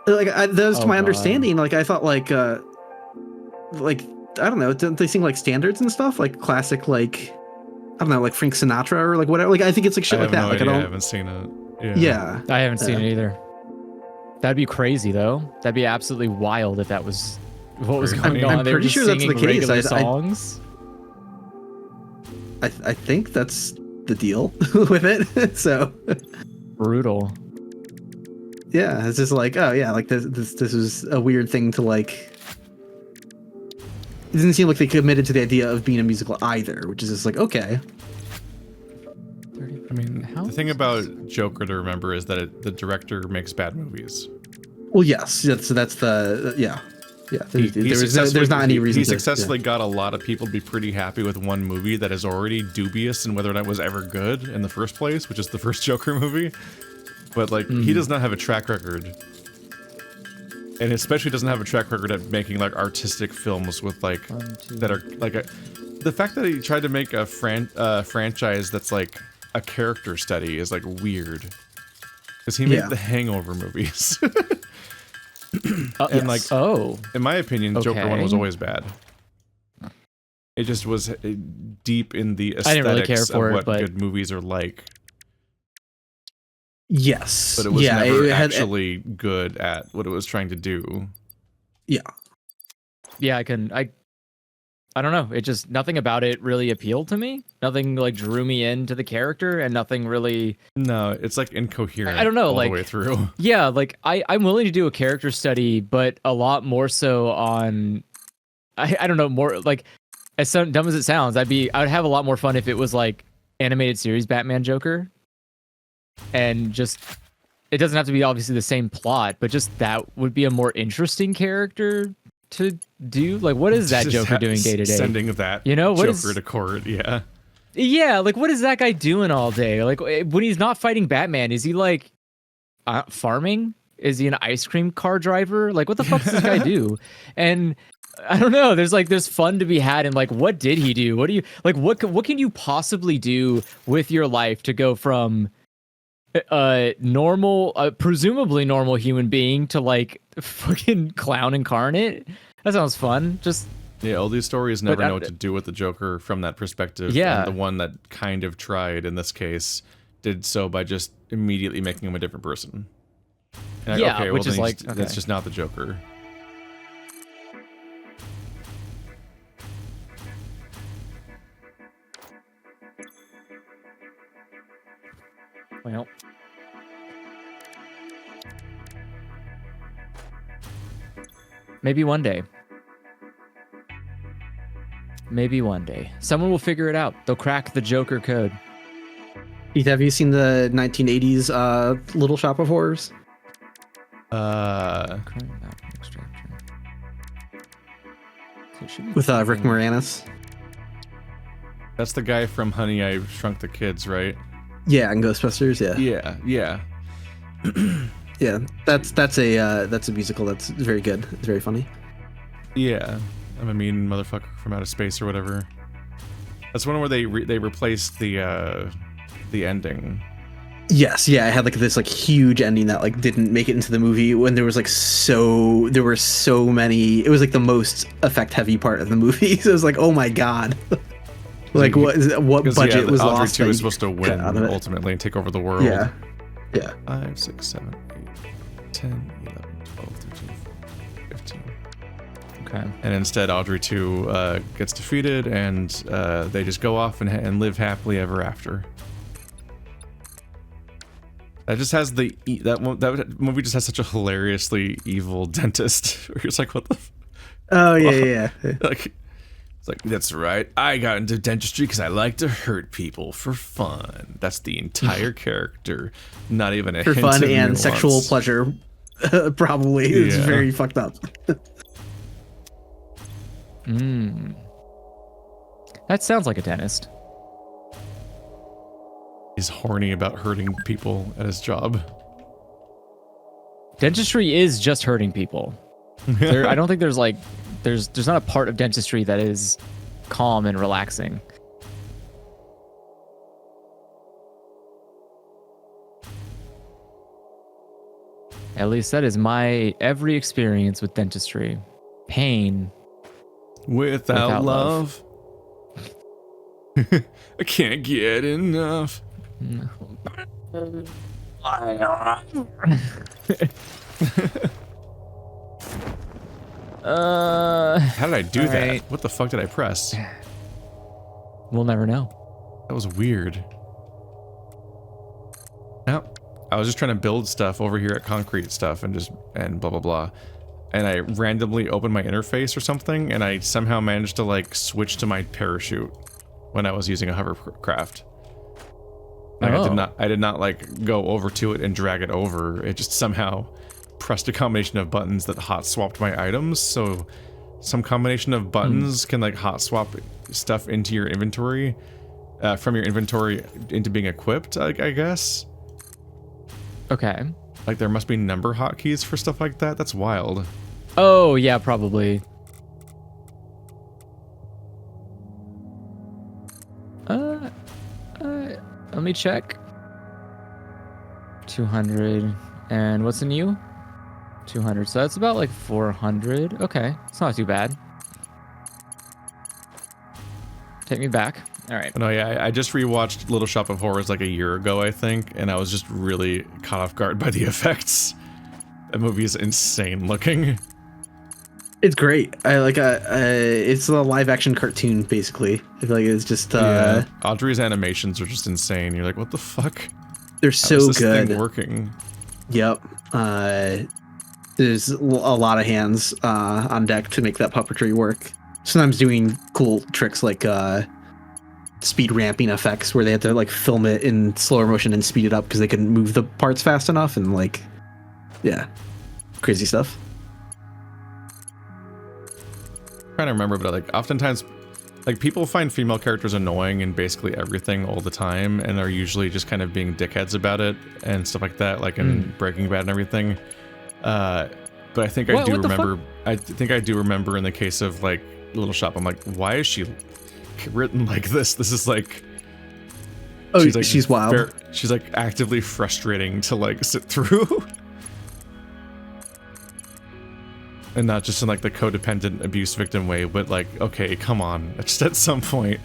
S3: like that was to
S2: Oh,
S3: my
S2: God.
S3: understanding? Like I thought like I don't know. Don't they sing like standards and stuff? Like classic like I don't know, like Frank Sinatra or like whatever. Like I think it's like shit
S6: I
S3: like
S6: have
S3: that.
S6: no
S3: Like
S6: idea. I
S3: I don't.
S6: haven't seen it.
S3: Yeah.
S2: I haven't seen it either. That'd be crazy though. That'd be absolutely wild if that was what was
S6: Very
S2: going
S6: funny.
S2: on.
S3: I'm
S2: They were
S3: pretty
S2: just
S3: sure that's
S2: singing
S3: the case.
S2: regular
S3: I-
S2: songs.
S3: I think that's the deal with it. So
S2: Brutal.
S3: yeah, it's just like, oh yeah, like this was a weird thing to like. It doesn't seem like they committed to the idea of being a musical either, which is just like, okay.
S6: I mean,
S1: The thing about Joker to remember is that the director makes bad movies.
S3: Well, yes, that's the yeah. There's not any reason.
S1: He successfully got a lot of people to be pretty happy with one movie that is already dubious in whether or not it was ever good in the first place, which is the first Joker movie. But like, he does not have a track record, and especially doesn't have a track record at making like artistic films with like that are like the fact that he tried to make a franchise that's like a character study is like weird, because he made the Hangover movies. And like, in my opinion, Joker 1 was always bad. It just was deep in the aesthetics of what good movies are like.
S3: Yes,
S1: but it was never actually good at what it was trying to do.
S3: Yeah,
S2: I don't know. It just, nothing about it really appealed to me. Nothing like drew me into the character, and nothing really.
S1: No, it's like incoherent.
S2: I don't know,
S1: all
S2: like
S1: the way through.
S2: Yeah, like I'm willing to do a character study, but a lot more so on. I don't know, more like, as dumb as it sounds, I would have a lot more fun if it was like animated series Batman Joker, and just it doesn't have to be obviously the same plot, but just that would be a more interesting character to do. Like, what is that Joker doing day to day?
S1: Sending that,
S2: what
S1: Joker to court,
S2: yeah, like what is that guy doing all day? Like when he's not fighting Batman, is he like farming? Is he an ice cream car driver? Like, what the fuck does this guy do? And I don't know. There's fun to be had in like, what did he do? What do you like? What can you possibly do with your life to go from normal, presumably normal human being to like fucking clown incarnate? That sounds fun. Just
S1: all these stories never know what to do with the Joker from that perspective.
S2: Yeah,
S1: and the one that kind of tried in this case did so by just immediately making him a different person. And
S2: yeah,
S1: okay,
S2: which
S1: well,
S2: is like
S1: that's just not the Joker.
S2: Well, maybe one day. Maybe one day. Someone will figure it out. They'll crack the Joker code.
S3: Heath, have you seen the 1980s Little Shop of Horrors? With Rick Moranis.
S1: That's the guy from Honey, I Shrunk the Kids, right?
S3: Yeah, and Ghostbusters.
S1: Yeah.
S3: Yeah, that's a musical that's very good. It's very funny.
S1: Yeah, I'm a mean motherfucker from outer space or whatever. That's one where they replaced the ending.
S3: Yes, yeah, it had like this like huge ending that like didn't make it into the movie when there were so many. It was like the most effect heavy part of the movie. So it was like, oh my god. Like what budget was
S1: Audrey
S3: lost?
S1: 2 is supposed to win ultimately and take over the world.
S3: Yeah.
S1: 5, 6, 7, 8, 10, 11, 12, 13, 14, 15.
S2: Okay.
S1: And instead, Audrey 2 gets defeated, and they just go off and live happily ever after. That just has that movie just has such a hilariously evil dentist. Where you're just like, what the?
S3: Oh yeah.
S1: Like. Like, that's right, I got into dentistry because I like to hurt people for fun. That's the entire character. Not even a
S3: for
S1: hint
S3: fun
S1: of
S3: and
S1: nuance.
S3: Sexual pleasure. Probably. It's very fucked up.
S2: That sounds like a dentist.
S1: He's horny about hurting people at his job.
S2: Dentistry is just hurting people. I don't think there's like there's not a part of dentistry that is calm and relaxing. At least that is my every experience with dentistry. Pain
S1: without love. I can't get enough. How did I do that?
S2: Right.
S1: What the fuck did I press?
S2: We'll never know.
S1: That was weird. No, I was just trying to build stuff over here at concrete stuff and blah blah blah. And I randomly opened my interface or something, and I somehow managed to like switch to my parachute when I was using a hovercraft. Like
S2: Oh.
S1: I did not like go over to it and drag it over. It just somehow pressed a combination of buttons that hot swapped my items. So some combination of buttons can like hot swap stuff into your inventory, from your inventory into being equipped, I guess.
S2: Okay.
S1: Like there must be number hotkeys for stuff like that. That's wild.
S2: Oh, yeah, probably. Let me check. 200. And what's in you? 200. So that's about like 400. Okay. It's not too bad. Take me back. All right.
S1: No, yeah, I just rewatched Little Shop of Horrors like a year ago, I think, and I was just really caught off guard by the effects. That movie is insane looking.
S3: It's great. I like it's a live action cartoon basically. I feel like it's just
S1: Yeah. Audrey's animations are just insane. You're like, what the fuck?
S3: they're
S1: How
S3: so
S1: is this
S3: good.
S1: thing working?
S3: Yep. There's a lot of hands on deck to make that puppetry work. Sometimes doing cool tricks like speed ramping effects where they had to like film it in slower motion and speed it up because they couldn't move the parts fast enough, and like, yeah, crazy stuff.
S1: Trying to remember, but like oftentimes, like people find female characters annoying in basically everything all the time, and are usually just kind of being dickheads about it and stuff like that, like in Breaking Bad and everything. But I think I do remember. I think I do remember in the case of like Little Shop. I'm like, why is she written like this? This is like.
S3: Oh,
S1: like,
S3: she's wild.
S1: She's like actively frustrating to like sit through. And not just in like the codependent abuse victim way, but like, okay, come on. Just at some point,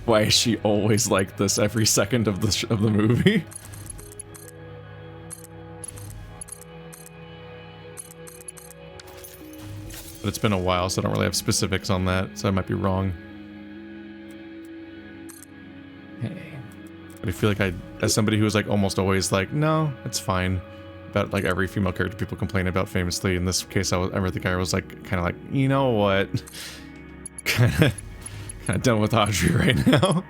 S1: why is she always like this every second of the movie? But it's been a while, so I don't really have specifics on that, so I might be wrong.
S2: Hey.
S1: But I feel like as somebody who is like almost always like, no, it's fine. About like every female character people complain about famously. In this case, I remember the guy was like, kind of like, you know what? kind of done with Audrey right now.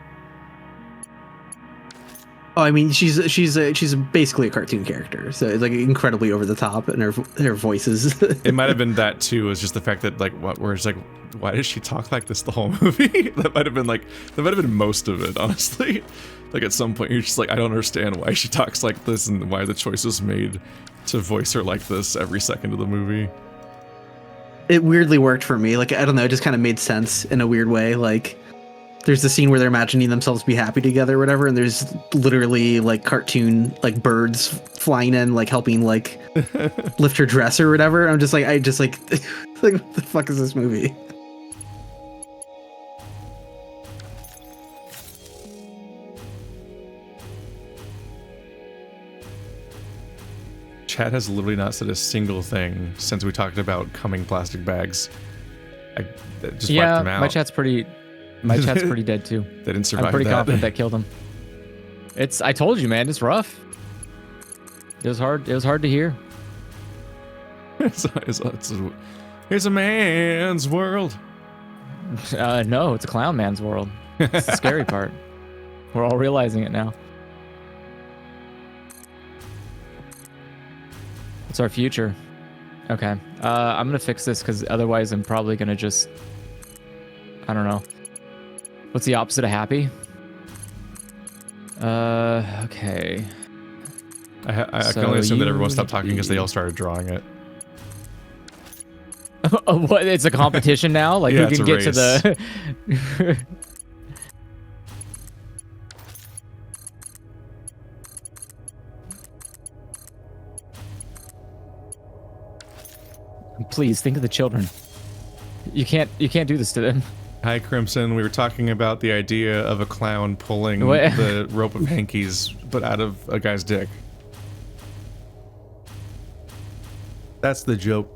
S3: Oh, I mean, she's basically a cartoon character, so it's like incredibly over the top, and her voices.
S1: It might have been that too. Is just the fact that like where it's like, why does she talk like this the whole movie? That might have been most of it, honestly. Like at some point you're just like, I don't understand why she talks like this and why the choice was made to voice her like this every second of the movie.
S3: It weirdly worked for me. Like, I don't know, it just kind of made sense in a weird way. Like, there's the scene where they're imagining themselves be happy together or whatever, and there's literally like cartoon like birds flying in, like helping like lift her dress or whatever. I'm just like, like what the fuck is this movie?
S1: Chad has literally not said a single thing since we talked about coming plastic bags. I just wiped them out.
S2: my chat's pretty dead too.
S1: They didn't survive.
S2: I'm pretty
S1: that.
S2: confident that killed him. I told you, man, it's rough. It was hard to hear.
S1: It's a man's world.
S2: No, it's a clown man's world. It's the scary part. We're all realizing it now. It's our future. Okay. I'm gonna fix this because otherwise I'm probably gonna just, I don't know. What's the opposite of happy? Okay.
S1: I can only assume that everyone stopped talking because they all started drawing it.
S2: What? It's a competition now? Like
S1: Yeah,
S2: who can get to the... Please think of the children. You can't do this to them.
S1: Hi, Crimson. We were talking about the idea of a clown pulling
S2: What?
S1: the rope of hankies, but out of a guy's dick. That's the joke.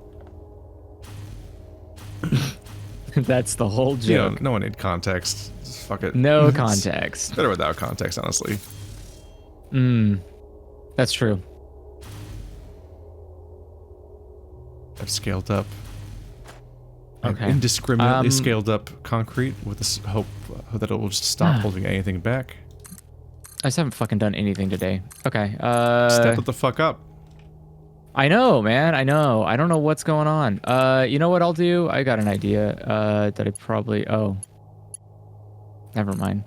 S2: That's the whole
S1: You know,
S2: joke.
S1: no one need context. Just fuck it.
S2: No
S1: It's
S2: context.
S1: better without context, honestly.
S2: That's true.
S1: I've scaled up. I've
S2: Okay.
S1: indiscriminately scaled up concrete with this hope that it will just stop holding anything back.
S2: I just haven't fucking done anything today. Okay.
S1: Step it the fuck up.
S2: I know, man. I know. I don't know what's going on. You know what I'll do? I got an idea. That I probably. Oh. Never mind.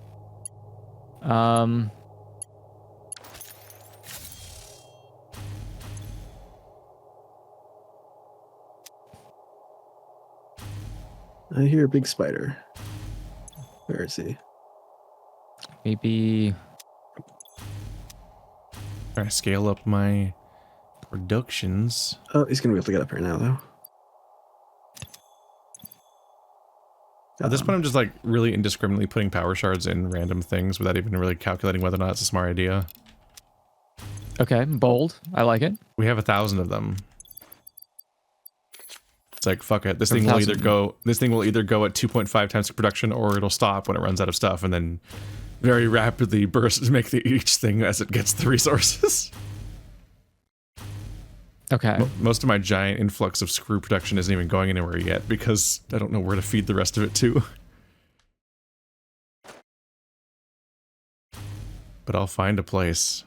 S3: I hear a big spider. Where is he?
S2: Maybe.
S1: Trying to scale up my productions.
S3: Oh, he's gonna be able to get up right now, though.
S1: At this point, I'm just like really indiscriminately putting power shards in random things without even really calculating whether or not it's a smart idea.
S2: Okay, bold. I like it.
S1: We have 1,000 of them. It's like, fuck it. This thing will either go. This thing will either go at 2.5 times production, or it'll stop when it runs out of stuff, and then very rapidly burst to make each thing as it gets the resources.
S2: Okay.
S1: Most of my giant influx of screw production isn't even going anywhere yet because I don't know where to feed the rest of it to. But I'll find a place.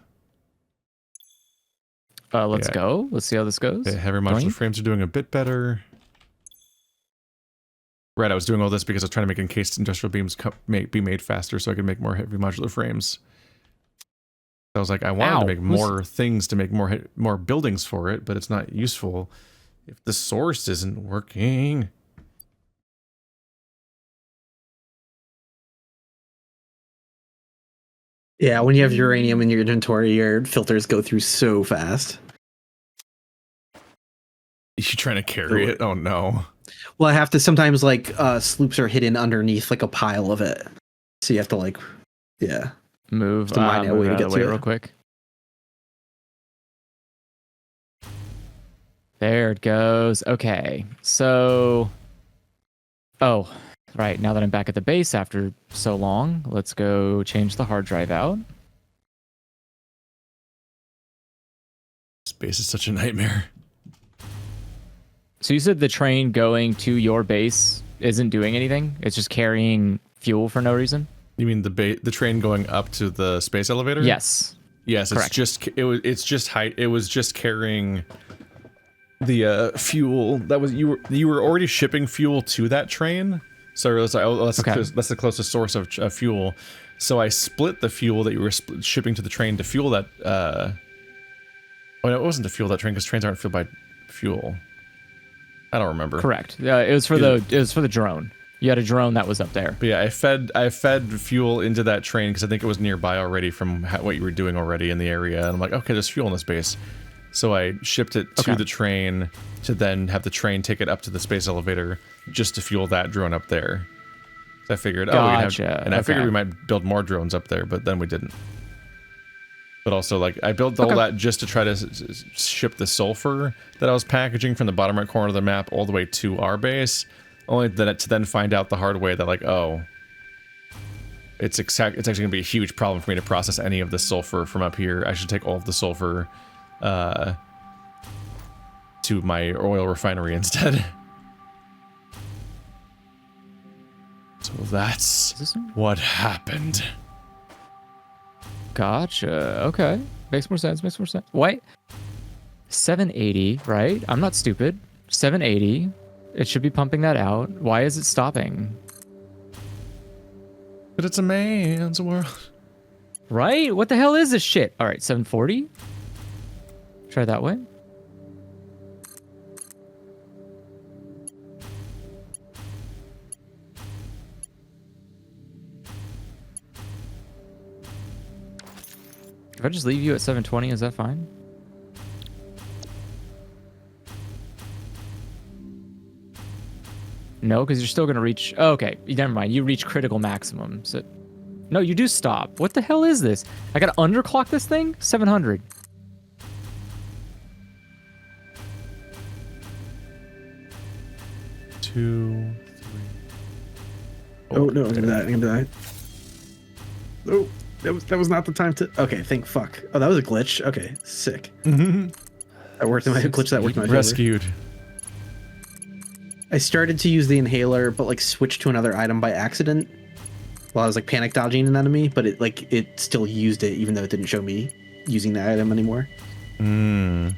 S2: Let's go. Let's see how this goes.
S1: Okay, heavy modular frames are doing a bit better. Right, I was doing all this because I was trying to make encased industrial beams be made faster so I could make more heavy modular frames. I was like, I wanted to make more things to make more buildings for it, but it's not useful if the source isn't working.
S3: Yeah, when you have uranium in your inventory, your filters go through so fast.
S1: You trying to carry it? Oh no.
S3: Well, I have to sometimes like sloops are hidden underneath like a pile of it, so you have to like, yeah,
S2: move
S3: to mine a way to get to it
S2: real quick. There it goes. Okay, so, oh, right. Now that I'm back at the base after so long, let's go change the hard drive out.
S1: Space is such a nightmare.
S2: So you said the train going to your base isn't doing anything? It's just carrying fuel for no reason?
S1: You mean the train going up to the space elevator?
S2: Yes.
S1: Yes,
S2: correct.
S1: It was just carrying the fuel that was you were already shipping fuel to that train. So I was like, oh, that's the closest source of fuel. So I split the fuel that you were shipping to the train to fuel that. Oh, no, it wasn't to fuel that train because trains aren't fueled by fuel. I don't remember.
S2: Correct. It was for the drone. You had a drone that was up there.
S1: But yeah, I fed fuel into that train because I think it was nearby already from what you were doing already in the area. And I'm like, okay, there's fuel in this base. So I shipped it to the train to then have the train take it up to the space elevator just to fuel that drone up there. So I figured, I figured we might build more drones up there, but then we didn't. But also, like, I built all that just to try to ship the sulfur that I was packaging from the bottom right corner of the map all the way to our base, only to then find out the hard way that, like, oh, it's actually going to be a huge problem for me to process any of the sulfur from up here. I should take all of the sulfur to my oil refinery instead. So that's what happened.
S2: Gotcha. Okay. Makes more sense. Wait. 780, right? I'm not stupid. 780. It should be pumping that out. Why is it stopping?
S1: But it's a man's world.
S2: Right? What the hell is this shit? All right, 740. Try that way. If I just leave you at 720, is that fine? No, because you're still going to reach... Oh, okay, never mind. You reach critical maximum. So, no, you do stop. What the hell is this? I got to underclock this thing? 700.
S1: Two, three.
S3: Oh no, I'm gonna die. Oh, that was not the time to. Okay, thank fuck. Oh, that was a glitch. Okay, sick. That worked in my glitch. That worked in my favor.
S1: Rescued.
S3: I started to use the inhaler, but like switched to another item by accident. while I was like panic dodging an enemy, but it still used it even though it didn't show me using that item anymore.
S1: Hmm.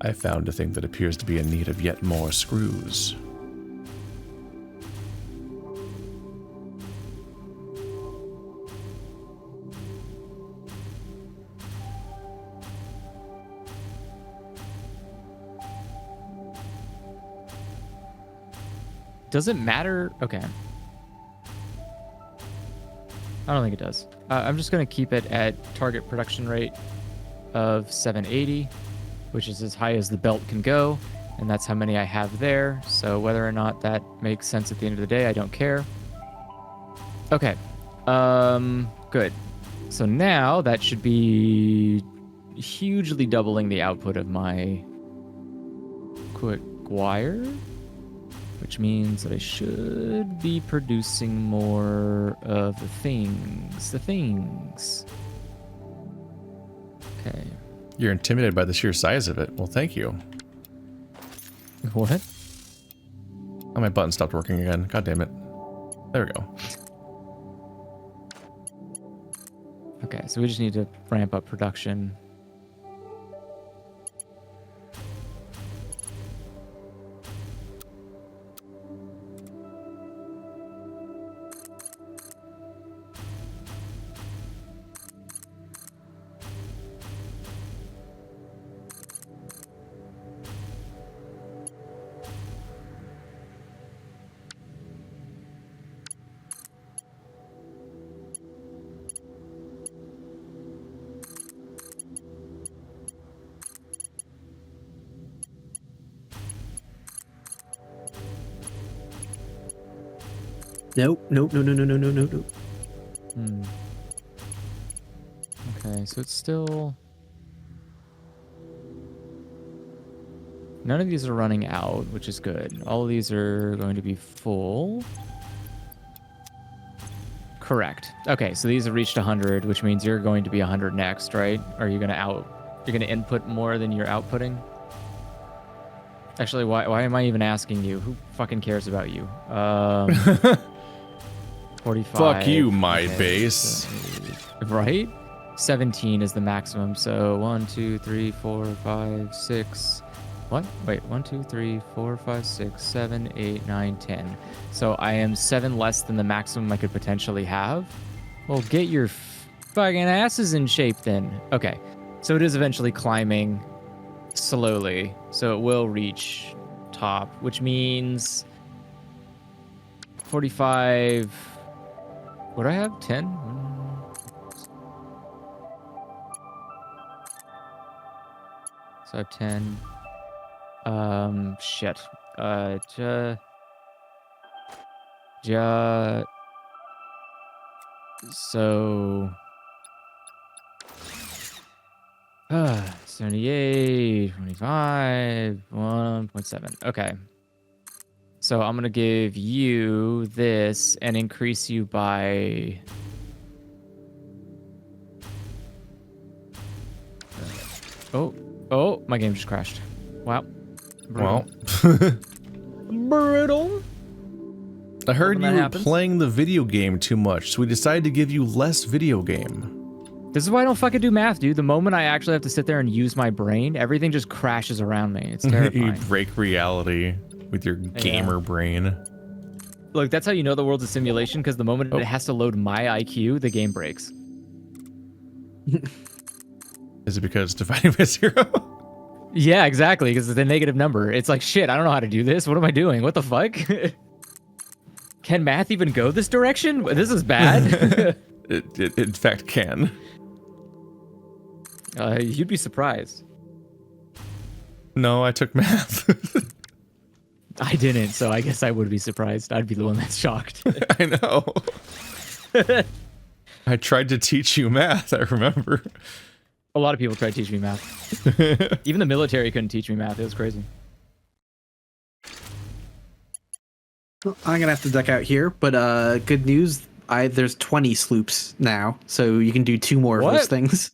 S1: I found a thing that appears to be in need of yet more screws.
S2: Does it matter? Okay. I don't think it does. I'm just going to keep it at target production rate of 780, which is as high as the belt can go, and that's how many I have there. So whether or not that makes sense at the end of the day, I don't care. Okay. Good. So now that should be hugely doubling the output of my quick wire, which means that I should be producing more of the things. Okay.
S1: You're intimidated by the sheer size of it. Well, thank you.
S2: What?
S1: Oh, my button stopped working again. God damn it. There we go.
S2: Okay, so we just need to ramp up production.
S3: Nope.
S2: Okay, so it's still... None of these are running out, which is good. All of these are going to be full. Correct. Okay, so these have reached 100, which means you're going to be 100 next, right? Are you going to you're going to input more than you're outputting? Actually, why am I even asking you? Who fucking cares about you? 45.
S1: Fuck you, my
S2: okay,
S1: base.
S2: Right? 17 is the maximum. So 1, 2, 3, 4, 5, 6. What? Wait, 1, 2, 3, 4, 5, 6, 7, 8, 9, 10. So I am 7 less than the maximum I could potentially have. Well, get your fucking asses in shape then. Okay. So it is eventually climbing slowly. So it will reach top, which means 45. What do I have? 10? So I have 10. Shit. So 78, 25, 1.7. Okay. So I'm gonna give you this and increase you by oh, my game just crashed. Wow. Brutal.
S1: Well,
S2: Brutal.
S1: I heard
S2: When
S1: you
S2: that
S1: were
S2: happens.
S1: playing the video game too much, so we decided to give you less video game.
S2: This is why I don't fucking do math, dude. The moment I actually have to sit there and use my brain, everything just crashes around me. It's
S1: You
S2: terrifying.
S1: break reality with your gamer brain.
S2: Look, that's how you know the world's a simulation, because the moment it has to load my IQ, the game breaks.
S1: Is it because dividing by 0?
S2: Yeah, exactly, because it's a negative number. It's like, shit, I don't know how to do this. What am I doing? What the fuck? Can math even go this direction? This is bad.
S1: It in fact can.
S2: You'd be surprised.
S1: No, I took math.
S2: I didn't, so I guess I would be surprised. I'd be the one that's shocked.
S1: I know. I tried to teach you math, I remember.
S2: A lot of people tried to teach me math. Even the military couldn't teach me math. It was crazy.
S3: Well, I'm gonna have to duck out here, but good news. there's 20 sloops now, so you can do 2 more of those things.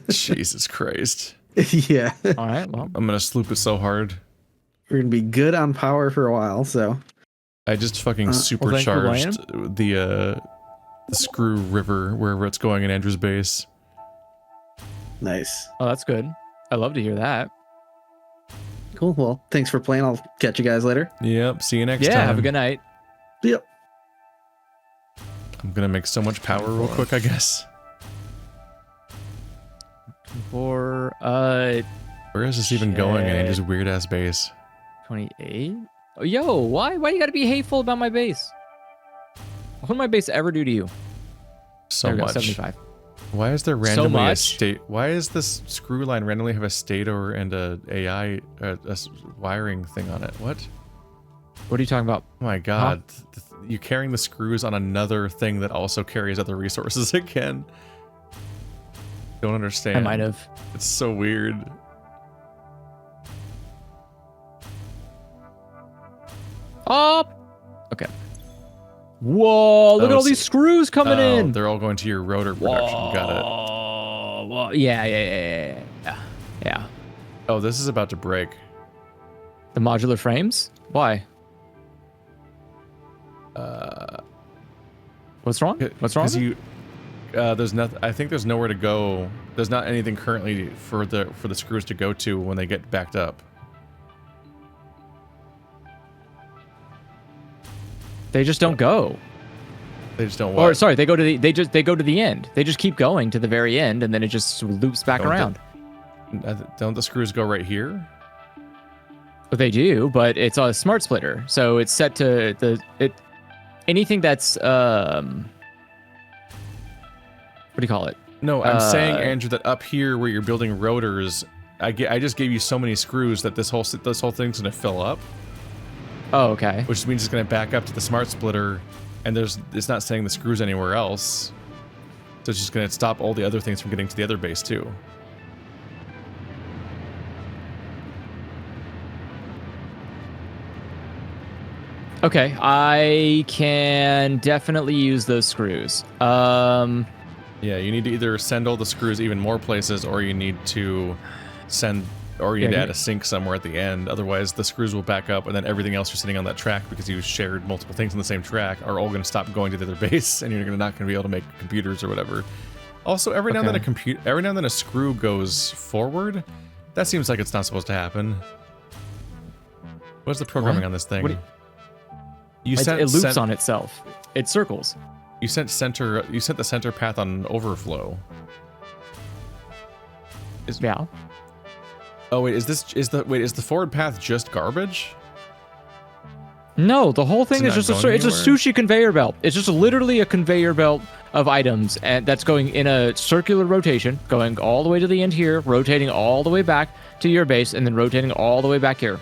S6: Jesus Christ.
S3: Yeah.
S2: All right. Well,
S6: I'm gonna sloop it so hard.
S3: We're gonna be good on power for a while, so.
S6: I just fucking
S2: thanks for
S6: supercharged the screw river wherever it's going in Andrew's base.
S3: Nice.
S2: oh, that's good. I love to hear that.
S3: Cool. Well, thanks for playing. I'll catch you guys later.
S6: Yep. See you next
S2: Yeah.
S6: time.
S2: Have a good night.
S3: Yep.
S6: I'm gonna make so much power real quick, I guess.
S2: For
S6: Where is this even going in Andrew's weird ass base?
S2: 28. Oh, yo, why you gotta be hateful about my base? What would my base ever do to you?
S6: So
S2: There we go,
S6: much.
S2: 75.
S6: Why is there randomly a
S2: much?
S6: state? Why is this screw line randomly have a stator and a AI wiring thing on it? What?
S2: What are you talking about?
S6: Oh my god! You're carrying the screws on another thing that also carries other resources again. Don't understand.
S2: I might have.
S6: It's so weird.
S2: Oh. Okay. Whoa! Look at all these screws coming in.
S6: They're all going to your rotor production. Got it.
S2: Whoa. Yeah.
S6: Oh, this is about to break.
S2: The modular frames? Why? What's wrong? What's wrong?
S6: Because you, there's nothing. I think there's nowhere to go. There's not anything currently for the screws to go to when they get backed up.
S2: They just don't go.
S6: They just don't.
S2: Or sorry, they go to the end. They just keep going to the very end, and then it just loops back around.
S6: Don't the screws go right here?
S2: But they do, but it's a smart splitter, so it's set to anything that's what do you call it?
S6: No, I'm saying, Andrew, that up here where you're building rotors, I just gave you so many screws that this whole thing's gonna fill up.
S2: Oh, okay.
S6: Which means it's gonna back up to the smart splitter, and it's not saying the screws anywhere else. So it's just gonna stop all the other things from getting to the other base too.
S2: Okay, I can definitely use those screws.
S6: Yeah, you need to either send all the screws even more places, or you need to add a sink somewhere at the end. Otherwise, the screws will back up, and then everything else you're sitting on that track, because you shared multiple things on the same track, are all going to stop going to the other base, and you're not going to be able to make computers or whatever. Also, every now and then a screw goes forward. That seems like it's not supposed to happen. What's the programming on this thing?
S2: It loops on itself. It circles.
S6: You sent the center path on overflow.
S2: Yeah.
S6: Oh wait, is the forward path just garbage?
S2: No, the whole thing is just it's a sushi conveyor belt. It's just literally a conveyor belt of items, and that's going in a circular rotation, going all the way to the end here, rotating all the way back to your base, and then rotating all the way back here.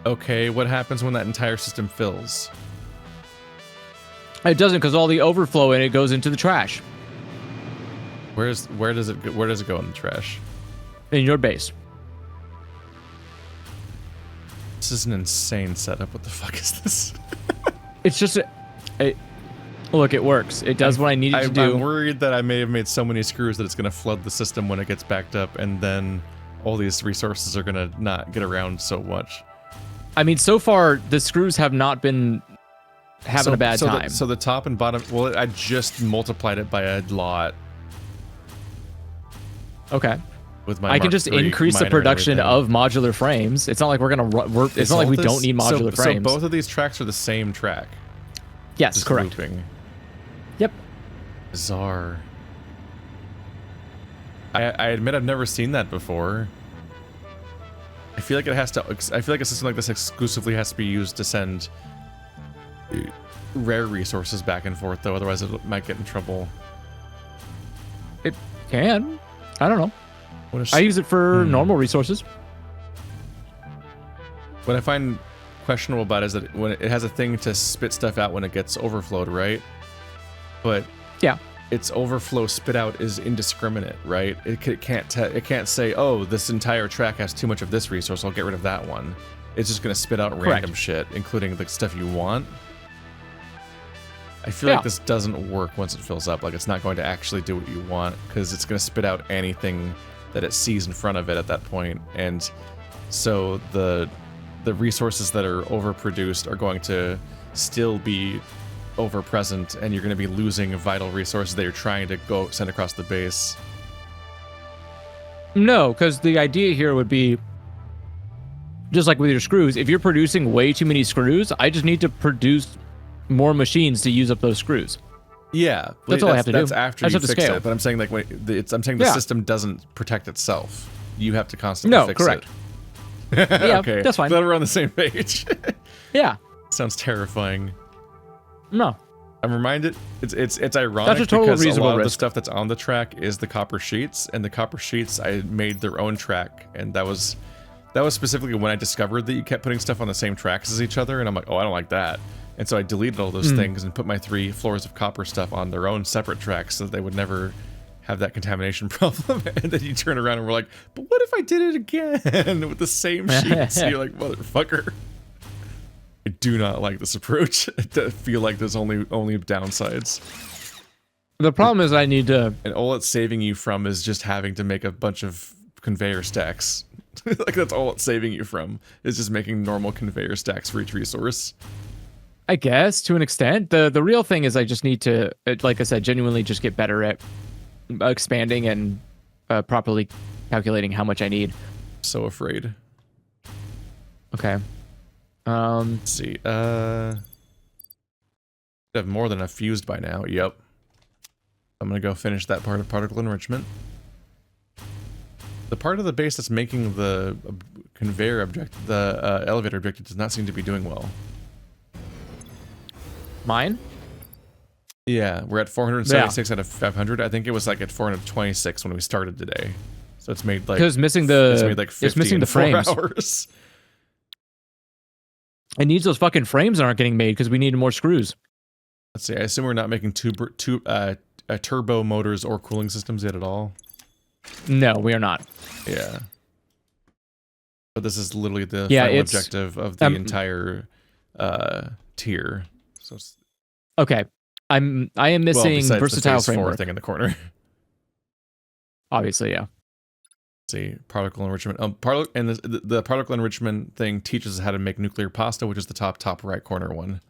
S6: Okay, what happens when that entire system fills?
S2: It doesn't, because all the overflow in it goes into the trash.
S6: Where does it go in the trash?
S2: In your base.
S6: This is an insane setup. What the fuck is this?
S2: It's just look, it works. It does what I need it to do.
S6: I'm worried that I may have made so many screws that it's going to flood the system when it gets backed up, and then all these resources are going to not get around so much.
S2: I mean, so far, the screws have not been having a bad time.
S6: So the top and bottom, well, I just multiplied it by a lot.
S2: Okay.
S6: With my
S2: I can just increase the production of modular frames. It's not like we're gonna. It's not like we don't need modular frames.
S6: So both of these tracks are the same track.
S2: Yes,
S6: just
S2: correct.
S6: Looping.
S2: Yep.
S6: Bizarre. I admit I've never seen that before. I feel like a system like this exclusively has to be used to send rare resources back and forth, though. Otherwise, it might get in trouble.
S2: It can. I don't know. I use it for normal resources.
S6: What I find questionable about it is that when it has a thing to spit stuff out when it gets overflowed, right? But
S2: yeah,
S6: its overflow spit out is indiscriminate, right? It can't say, oh, this entire track has too much of this resource, I'll get rid of that one. It's just gonna spit out random shit, including the stuff you want.
S1: I feel like this doesn't work once it fills up. Like, it's not going to actually do what you want, because it's going to spit out anything that it sees in front of it at that point. And so the resources that are overproduced are going to still be overpresent, and you're going to be losing vital resources that you're trying to go send across the base.
S2: No, because the idea here would be, just like with your screws, if you're producing way too many screws, I just need to produce more machines to use up those screws.
S1: Yeah,
S2: that's all I have to do.
S1: That's after you fix it. But I'm saying, like, I'm saying the
S2: Yeah.
S1: system doesn't protect itself. You have to constantly fix
S2: correct.
S1: it.
S2: Yeah,
S1: okay,
S2: that's fine.
S1: Glad we're on the same page.
S2: Yeah.
S1: Sounds terrifying.
S2: No.
S1: I'm reminded. It's ironic
S2: That's a total
S1: because a
S2: reasonable
S1: lot of the
S2: risk.
S1: stuff that's on the track is the copper sheets, and the copper sheets I made their own track, and that was specifically when I discovered that you kept putting stuff on the same tracks as each other, and I'm like, oh, I don't like that. And so I deleted all those things and put my 3 floors of copper stuff on their own separate tracks so that they would never have that contamination problem. And then you turn around and we're like, but what if I did it again with the same sheets? And you're like, motherfucker. I do not like this approach. I feel like there's only downsides.
S2: The problem is I need to...
S1: And all it's saving you from is just having to make a bunch of conveyor stacks. Like, that's all it's saving you from, is just making normal conveyor stacks for each resource.
S2: I guess, to an extent. The real thing is I just need to, like I said, genuinely just get better at expanding and properly calculating how much I need.
S1: So afraid.
S2: Okay.
S1: Let's see. I have more than enough fused by now. Yep. I'm gonna go finish that part of particle enrichment. The part of the base that's making the conveyor object, the elevator objective, does not seem to be doing well.
S2: Mine?
S1: Yeah, we're at 476 out of 500. I think it was like at 426 when we started today. So it's made like...
S2: Because missing the...
S1: It's made like 50
S2: it's missing
S1: in
S2: the
S1: 4
S2: frames.
S1: hours.
S2: It needs those fucking frames that aren't getting made because we need more screws.
S1: Let's see, I assume we're not making turbo motors or cooling systems yet at all.
S2: No, we are not.
S1: Yeah. But this is literally the
S2: Yeah,
S1: final
S2: it's,
S1: objective of the entire tier. So it's,
S2: okay. I am missing
S1: besides
S2: versatile
S1: the phase 4
S2: framework.
S1: thing in the corner.
S2: Obviously, yeah.
S1: Let's see, particle enrichment. And the particle enrichment thing teaches us how to make nuclear pasta, which is the top right corner one.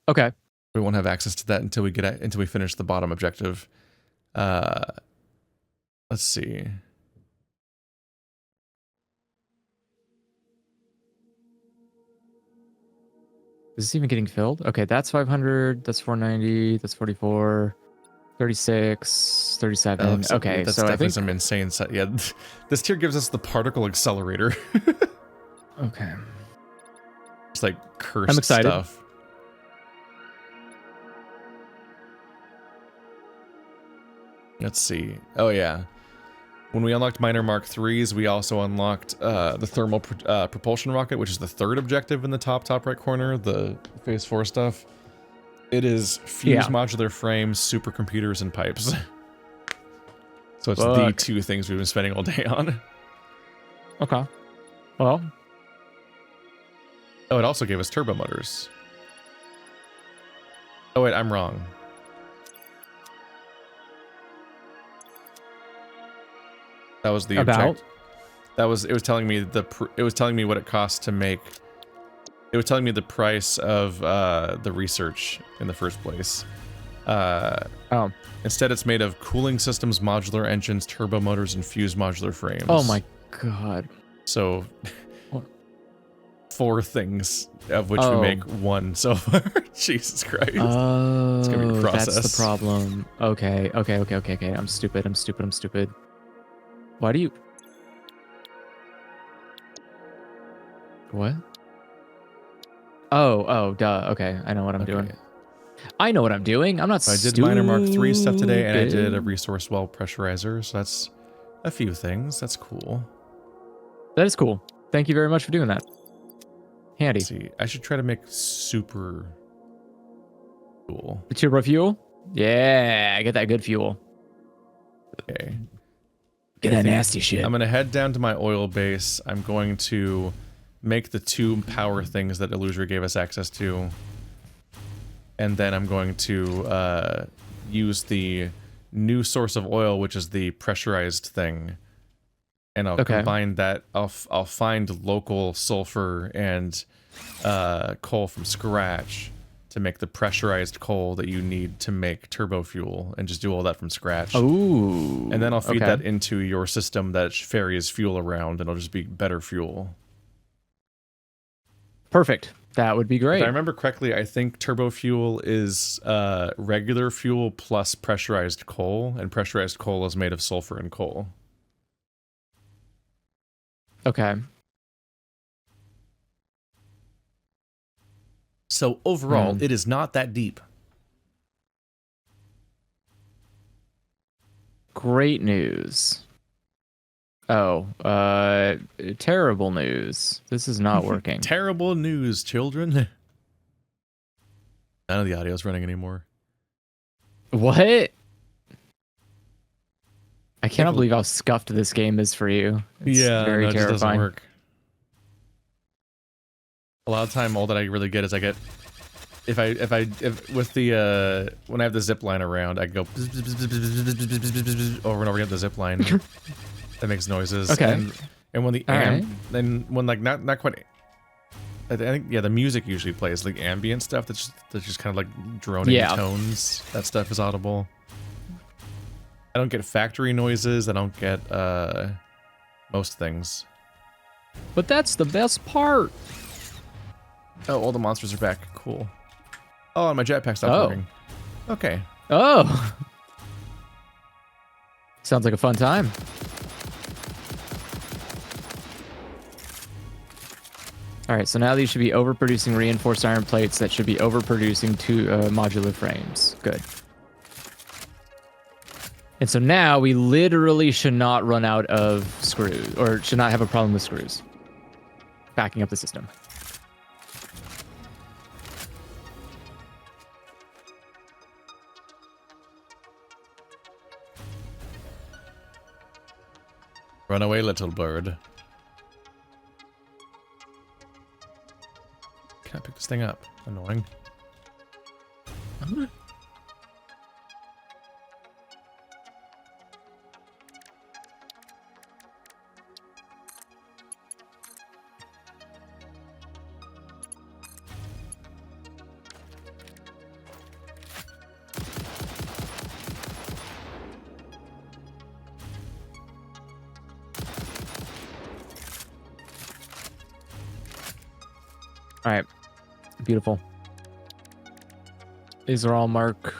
S2: Okay.
S1: We won't have access to that until we finish the bottom objective. Let's see.
S2: Is this even getting filled? Okay, that's 500, that's 490, that's 44, 36, 37. Okay,
S1: that's
S2: so I
S1: definitely
S2: think...
S1: some insane set. Yeah, this tier gives us the particle accelerator.
S2: Okay.
S1: It's like cursed
S2: I'm excited.
S1: stuff. Let's see. Oh yeah. When we unlocked minor Mark IIIs, we also unlocked the thermal propulsion rocket, which is the 3rd objective in the top right corner, the phase 4 stuff. It is fuse modular frames, supercomputers, and pipes. So it's the 2 things we've been spending all day on.
S2: Okay. Well.
S1: Oh, it also gave us turbo motors. Oh wait, I'm wrong. That was the object. It was telling me it was telling me what it costs to make. It was telling me the price of the research in the first place. Instead, it's made of cooling systems, modular engines, turbo motors, and fuse modular frames.
S2: Oh my god.
S1: So 4 things, of which we make 1 so far. Jesus Christ.
S2: Oh,
S1: it's gonna be a process.
S2: That's the problem. Okay. I'm stupid. Why do you... What? Oh, duh. Okay, I know what I'm doing. I know what I'm doing. I'm not stupid.
S1: I did minor Mark III stuff today, and I did a resource well pressurizer, so that's a few things. That's cool.
S2: That is cool. Thank you very much for doing that. Handy.
S1: Let's see, I should try to make super fuel.
S2: The turbo fuel? Yeah, get that good fuel.
S1: Okay.
S2: Get that nasty shit.
S1: I'm going to head down to my oil base. I'm going to make the 2 power things that Illusory gave us access to. and then I'm going to use the new source of oil, which is the pressurized thing, and I'll combine that. I'll find local sulfur and coal from scratch to make the pressurized coal that you need to make turbo fuel, and just do all that from scratch.
S2: Ooh.
S1: And then I'll feed that into your system that ferries fuel around, and it'll just be better fuel.
S2: Perfect. That would be great.
S1: If I remember correctly, I think turbo fuel is regular fuel plus pressurized coal, and pressurized coal is made of sulfur and coal.
S2: Okay.
S1: So overall, it is not that deep.
S2: Great news. Oh, terrible news. This is not working.
S1: Terrible news, children. None of the audio's running anymore.
S2: What? I cannot believe how scuffed this game is for you. It's very
S1: it just doesn't
S2: terrifying.
S1: work. A lot of time, all that I really get is I get if with the when I have the zip line around, I go over and over again the zip line. That makes noises.
S2: Okay.
S1: And when the then when like not quite. I think the music usually plays like ambient stuff that's just kind of like droning tones. That stuff is audible. I don't get factory noises. I don't get most things.
S2: But that's the best part.
S1: Oh, all the monsters are back. Cool. Oh, and my jetpack stopped working. Okay.
S2: Oh. Sounds like a fun time. All right, so now these should be overproducing reinforced iron plates that should be overproducing two modular frames. Good. And so now we literally should not run out of screws, or should not have a problem with screws. Backing up the system.
S1: Run away, little bird. Can I pick this thing up? Annoying.
S2: All right. Beautiful. These are all mark.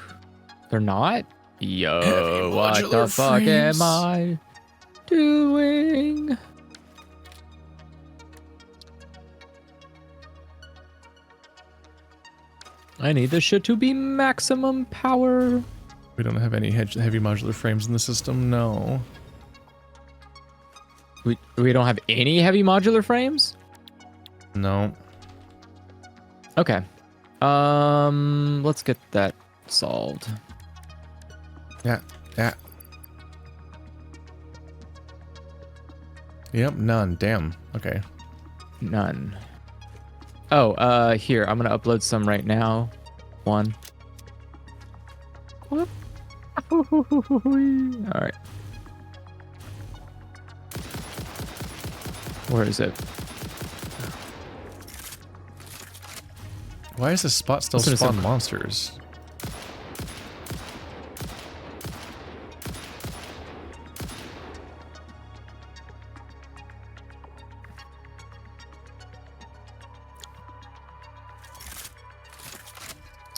S2: They're not? Yo, what the fuck am I doing? I need this shit to be maximum power.
S1: We don't have any heavy modular frames in the system, no.
S2: We don't have any heavy modular frames?
S1: No.
S2: Okay. Let's get that solved.
S1: Yeah. Yep, none. Damn. Okay.
S2: None. Oh, here, I'm gonna upload some right now. One. Whoop. All right. Where is it?
S1: Why is this spot still spawn monsters?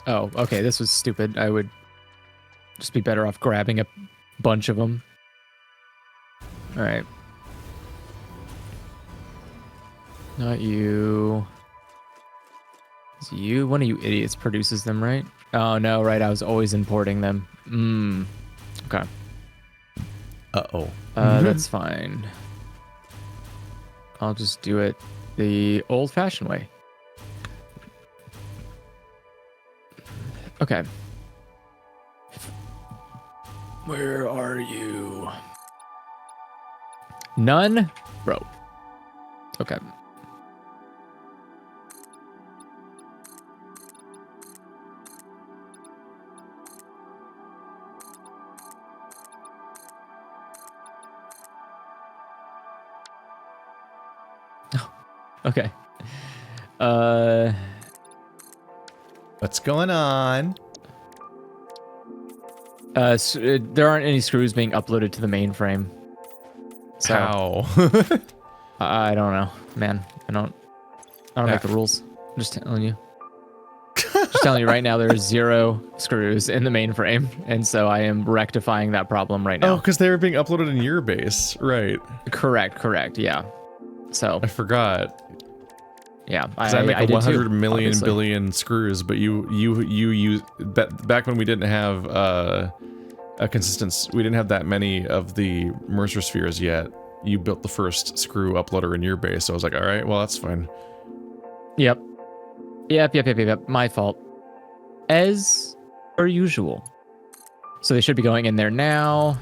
S2: Oh, okay, this was stupid. I would just be better off grabbing a bunch of them. All right. Not you. It's you. One of you idiots produces them, right? Oh, no, right. I was always importing them. Okay.
S1: Uh-oh.
S2: That's fine. I'll just do it the old-fashioned way. Okay. Where are you? None? Bro. Okay. Okay.
S1: What's going on?
S2: There aren't any screws being uploaded to the mainframe. So,
S1: How?
S2: I don't know, man. I don't make the rules. I'm just telling you. Just telling you right now, there's 0 screws in the mainframe, and so I am rectifying that problem right now.
S1: Oh, because they were being uploaded in your base, right?
S2: Correct. Yeah. So
S1: I forgot.
S2: yeah,
S1: Because I make
S2: did
S1: 100
S2: too,
S1: million
S2: obviously.
S1: billion screws, but you use back when we didn't have a consistent. We didn't have that many of the Mercer spheres yet. You built the first screw uploader in your base, so I was like, all right, well that's fine.
S2: Yep. My fault. As per usual. So they should be going in there now.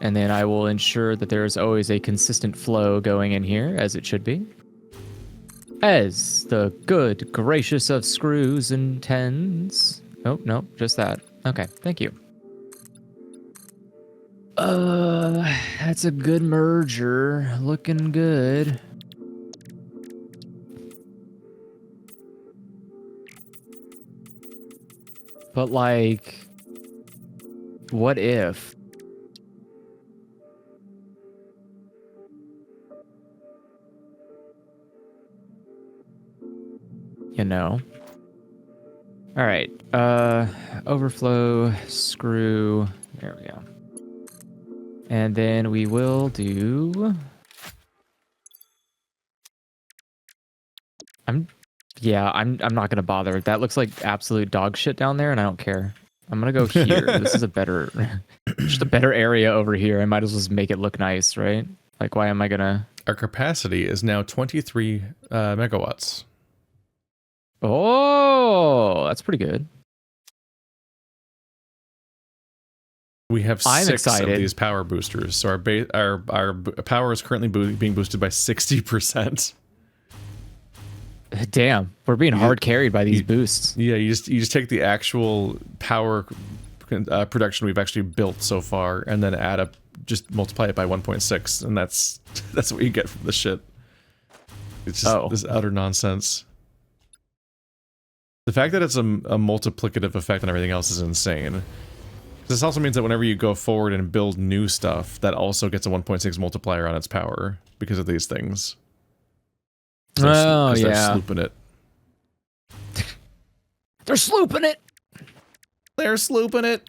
S2: And then I will ensure that there is always a consistent flow going in here, as it should be. As the good gracious of screws intends. Oh, no, just that. Okay, thank you. That's a good merger. Looking good. But like, what if? You know? All right, overflow, screw, there we go. And then we will do... I'm not gonna bother. That looks like absolute dog shit down there, and I don't care. I'm gonna go here. This is a better, just a better area over here. I might as well just make it look nice, right? Like, why am I gonna?
S1: Our capacity is now 23 megawatts.
S2: Oh, that's pretty good.
S1: We have
S2: I'm
S1: 6
S2: excited.
S1: of these power boosters, so our power is currently being boosted by 60%.
S2: Damn, we're being hard carried by these boosts.
S1: Yeah, you just take the actual power production we've actually built so far, and then just multiply it by 1.6, and that's what you get from this shit. It's just this utter nonsense. The fact that it's a multiplicative effect on everything else is insane. This also means that whenever you go forward and build new stuff, that also gets a 1.6 multiplier on its power because of these things.
S2: Oh, yeah.
S1: They're slooping it.
S2: They're slooping it!
S1: They're slooping it!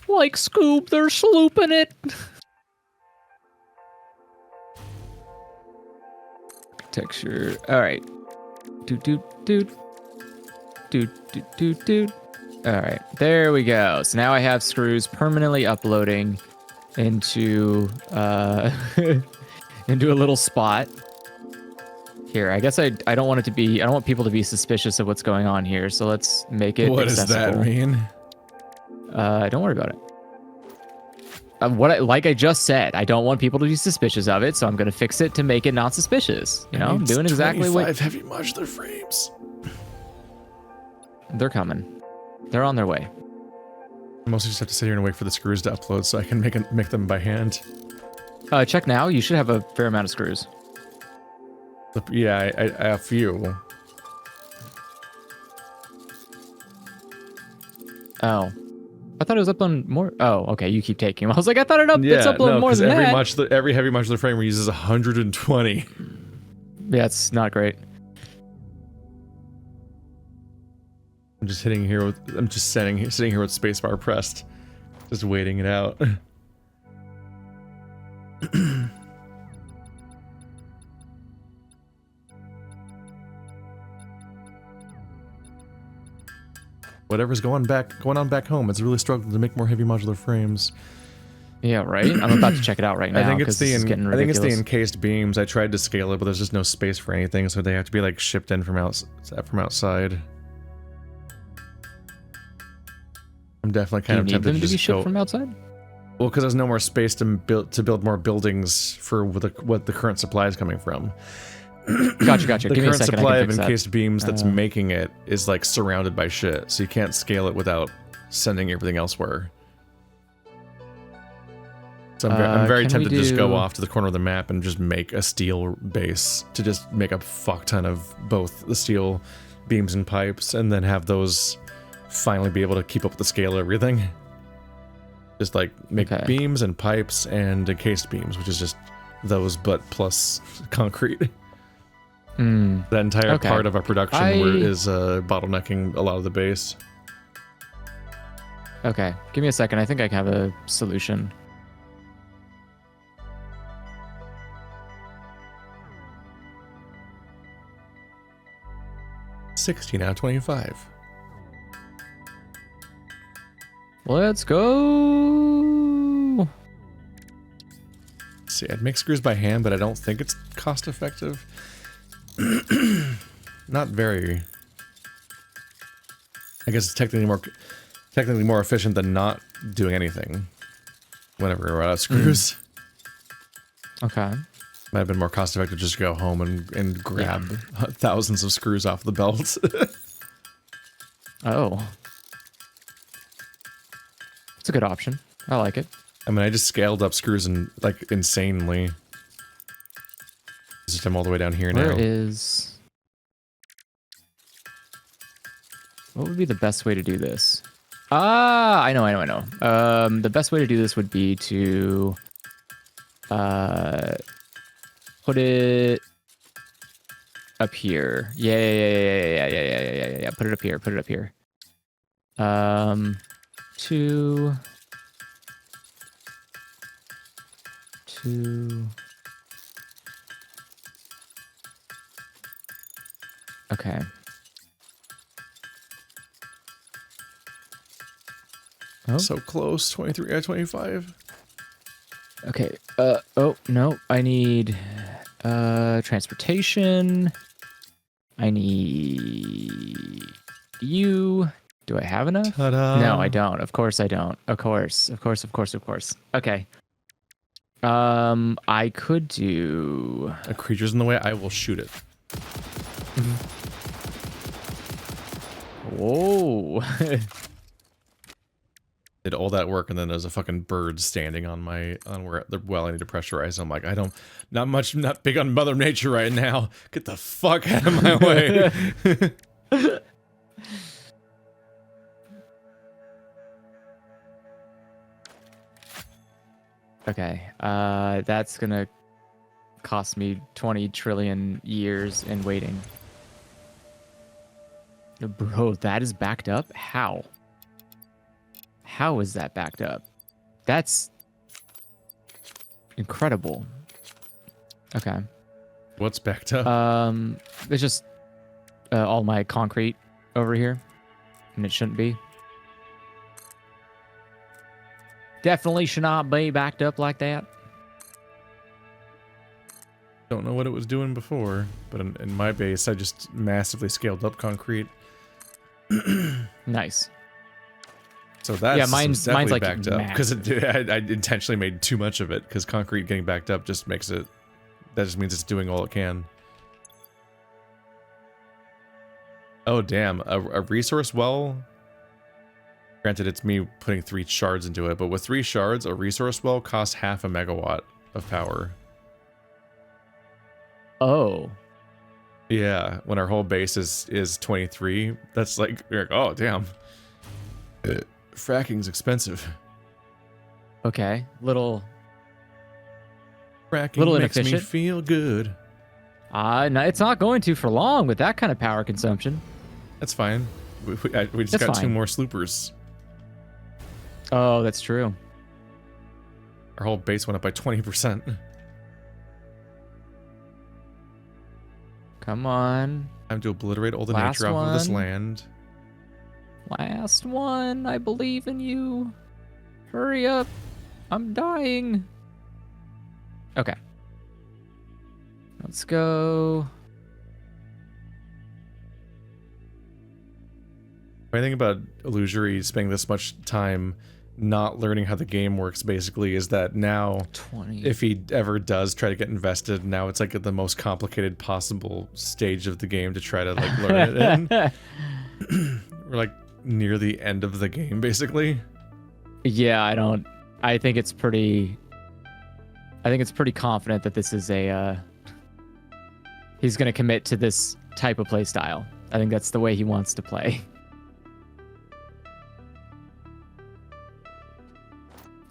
S2: Like Scoob, they're slooping it! Texture. Alright. Doot. Alright, there we go. So now I have screws permanently uploading into into a little spot. Here, I guess I don't want it to be, I don't want people to be suspicious of what's going on here, so let's make it
S1: What
S2: accessible.
S1: does that mean?
S2: Don't worry about it. Like I just said, I don't want people to be suspicious of it, so I'm going to fix it to make it not suspicious. You know, I'm doing exactly what...
S1: 25 heavy modular frames.
S2: They're coming. They're on their way.
S1: I mostly just have to sit here and wait for the screws to upload so I can make them by hand.
S2: Check now. You should have a fair amount of screws.
S1: Yeah, I have a few.
S2: Oh. I thought it was uploading more. Oh, okay. You keep taking them. I was like, I thought it's uploading more than that.
S1: Every heavy modular frame uses 120.
S2: Yeah, it's not great.
S1: I'm just sitting here with spacebar pressed, just waiting it out. Whatever's going on back home, it's really struggling to make more heavy modular frames.
S2: Yeah, right. I'm about to check it out right now.
S1: I think it's the
S2: ridiculous.
S1: encased beams. I tried to scale it, but there's just no space for anything, so they have to be like shipped in from outside. I'm definitely kind of tempted to just
S2: shipped from outside.
S1: Well, because there's no more space to build more buildings for what the current supply is coming from.
S2: Gotcha.
S1: The
S2: Give me a
S1: current
S2: second,
S1: supply of encased beams that's making it is like surrounded by shit, so you can't scale it without sending everything elsewhere. So I'm very
S2: can
S1: tempted
S2: we
S1: to just go
S2: do-
S1: off to the corner of the map and just make a steel base to just make a fuck ton of both the steel beams and pipes, and then have those finally be able to keep up with the scale of everything. Just like make
S2: Okay.
S1: beams and pipes and encased beams, which is just those but plus concrete.
S2: Mm,
S1: That entire
S2: Okay.
S1: part of our production is bottlenecking a lot of the base.
S2: okay, give me a second. I think I have a solution.
S1: — 16 out of 25.
S2: Let's go.
S1: See, I'd make screws by hand, but I don't think it's cost effective. Not very. I guess it's technically more efficient than not doing anything. Whenever we're out of screws,
S2: Okay.
S1: might have been more cost effective just to go home and grab thousands of screws off the belt.
S2: Oh. It's a good option. I like it.
S1: I mean, I just scaled up screws and like insanely. Just I'm all the way down here
S2: Where
S1: now.
S2: is... What would be the best way to do this? Ah, I know. The best way to do this would be to put it up here. Yeah. Put it up here. Two. Okay. Oh.
S1: So close, 23 out of 25.
S2: Okay. Oh, no. I need transportation. I need you. Do I have enough?
S1: Ta-da.
S2: No, I don't. Of course I don't. Of course. Okay. I could do...
S1: A creature's in the way, I will shoot it.
S2: Whoa.
S1: Did all that work, and then there's a fucking bird standing on where the well I need to pressurize. I'm like, not big on Mother Nature right now. Get the fuck out of my way.
S2: Okay. That's gonna cost me 20 trillion years in waiting. Bro, that is backed up? How? How is that backed up? That's incredible. Okay.
S1: What's backed up?
S2: It's just all my concrete over here, and it shouldn't be. Definitely should not be backed up like that.
S1: Don't know what it was doing before, but in my base, I just massively scaled up concrete.
S2: Nice.
S1: So that's
S2: Yeah, mine's
S1: definitely
S2: like
S1: backed up because I intentionally made too much of it because concrete getting backed up just makes it. That just means it's doing all it can. Oh damn! A resource well. Granted, it's me putting 3 shards into it, but with 3 shards, a resource well costs half a megawatt of power.
S2: Oh.
S1: Yeah, when our whole base is 23, that's like, you're like, oh damn. Fracking's expensive.
S2: Okay.
S1: Fracking
S2: Little
S1: makes me
S2: inefficient.
S1: feel good.
S2: No, it's not going to for long with that kind of power consumption.
S1: That's fine. We just
S2: That's
S1: got 2
S2: fine.
S1: more sloopers.
S2: Oh, that's true.
S1: Our whole base went up by 20%.
S2: Come on.
S1: Time to obliterate all the
S2: Last
S1: nature off of this
S2: one.
S1: land.
S2: Last one. I believe in you. Hurry up. I'm dying. Okay. Let's go.
S1: My thing about Illusory spending this much time not learning how the game works basically is that now
S2: 20.
S1: if he ever does try to get invested, now it's like at the most complicated possible stage of the game to try to like learn it in. We're like near the end of the game basically.
S2: Yeah, I think it's pretty I think it's pretty confident that this is a he's going to commit to this type of play style. I think that's the way he wants to play.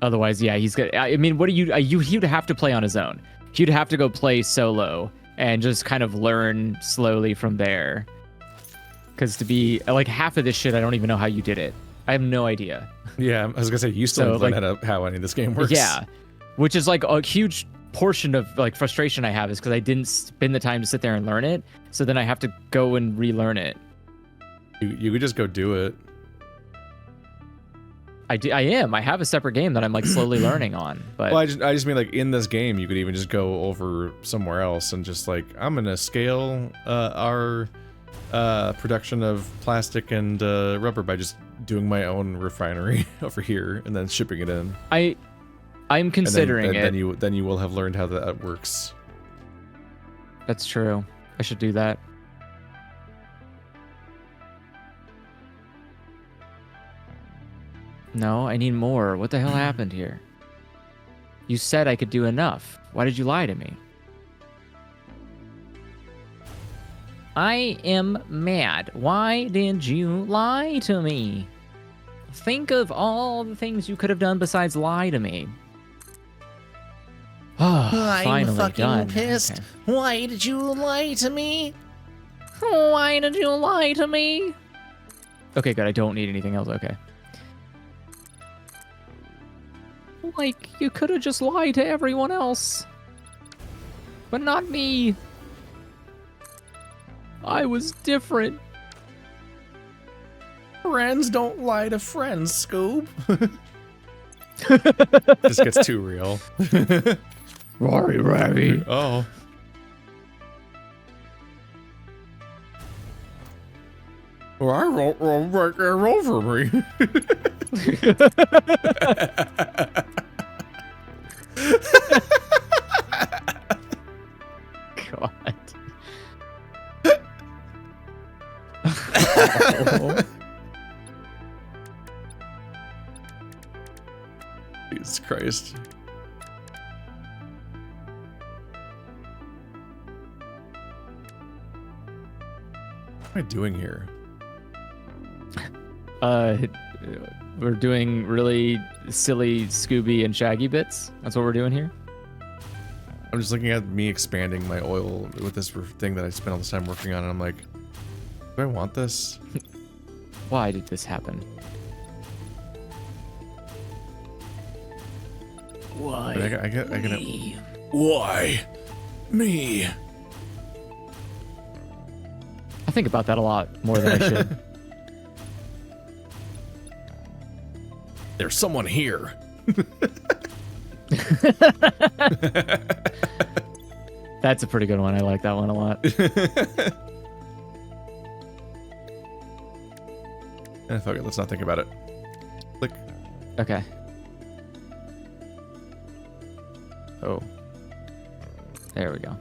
S2: Otherwise, yeah, he's good. I mean, what do he'd have to play on his own. He'd have to go play solo and just kind of learn slowly from there. Because to be like half of this shit, I don't even know how you did it. I have no idea.
S6: Yeah, I was gonna say you still don't know how any of this game works.
S2: Yeah, which is like a huge portion of like frustration I have is because I didn't spend the time to sit there and learn it. So then I have to go and relearn it.
S6: You could just go do it.
S2: I am. I have a separate game that I'm like slowly learning on. But
S6: well, I just mean like in this game, you could even just go over somewhere else and just like I'm gonna scale our production of plastic and rubber by just doing my own refinery over here and then shipping it in.
S2: I'm considering
S6: it. Then you will have learned how that works.
S2: That's true. I should do that. No, I need more. What the hell happened here? You said I could do enough. Why did you lie to me? I am mad. Why did you lie to me? Think of all the things you could have done besides lie to me. Oh,
S7: I'm
S2: finally
S7: fucking
S2: done.
S7: pissed.
S2: Okay.
S7: Why did you lie to me?
S2: Why did you lie to me? Okay, good. I don't need anything else. Okay. Like, you could have just lied to everyone else. But not me. I was different.
S7: Friends don't lie to friends, Scoob.
S6: This gets too real.
S2: Rory.
S6: Oh. Well, I roll right there over me.
S2: God.
S6: Jesus Christ. What am I doing here?
S2: We're doing really silly Scooby and Shaggy bits. That's what we're doing here.
S6: I'm just looking at me expanding my oil with this thing that I spent all this time working on, and I'm like, do I want this?
S2: Why did this happen?
S6: Why? I get
S7: Me. Why? Me.
S2: I think about that a lot more than I should.
S6: There's someone here.
S2: That's a pretty good one. I like that one a lot.
S6: Fuck it, let's not think about it. Click.
S2: Okay. Oh. There we go.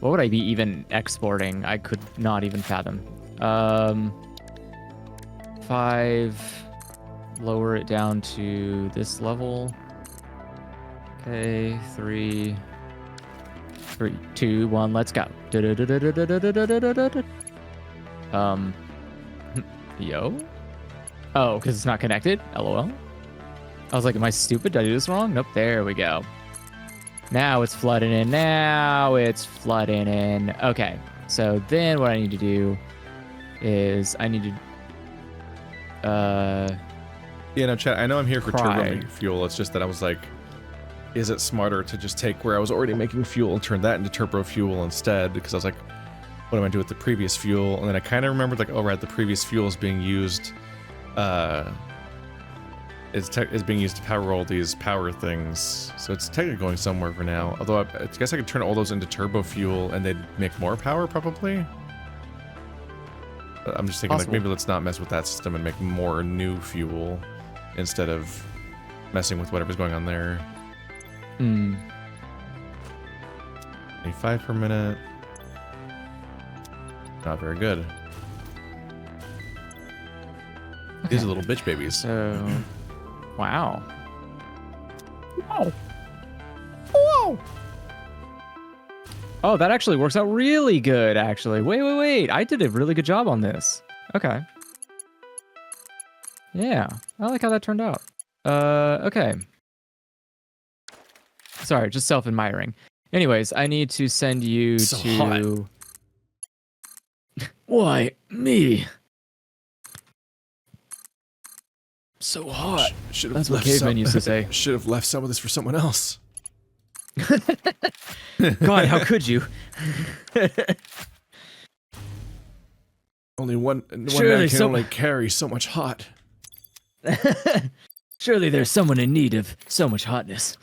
S2: What would I be even exporting? I could not even fathom. 5. Lower it down to this level. Okay, 3, 2, 1, let's go. Yo? Oh, because it's not connected? LOL. I was like, am I stupid? Did I do this wrong? Nope, there we go. Now it's flooding in. Now it's flooding in. Okay, so then what I need to do is I need to...
S6: Yeah, no, chat. I know I'm here for turbo
S2: Cry.
S6: making fuel. It's just that I was like, is it smarter to just take where I was already making fuel and turn that into turbo fuel instead? Because I was like, what am I doing with the previous fuel? And then I kind of remembered like, oh right, the previous fuel is being used. Is being used to power all these power things. So it's technically going somewhere for now. Although I guess I could turn all those into turbo fuel and they'd make more power probably. But I'm just thinking
S2: Possible.
S6: like maybe let's not mess with that system and make more new fuel instead of messing with whatever's going on there. 25 per minute. Not very good. These are little bitch babies.
S2: So... Wow. Wow.
S7: go.
S2: Oh, that actually works out really good, actually. Wait. I did a really good job on this. Okay. Yeah, I like how that turned out. Okay. Sorry, just self-admiring. Anyways, I need to send you
S7: So
S2: to...
S7: hot.
S2: Why, me? So hot.
S7: Should have
S2: That's what
S7: left
S2: cavemen
S7: some-
S2: used to say.
S7: Should have left some of this for someone else.
S2: God, how could you?
S7: Only one
S2: Surely
S7: man can
S2: some-
S7: only carry so much hot.
S2: Surely there's someone in need of so much hotness.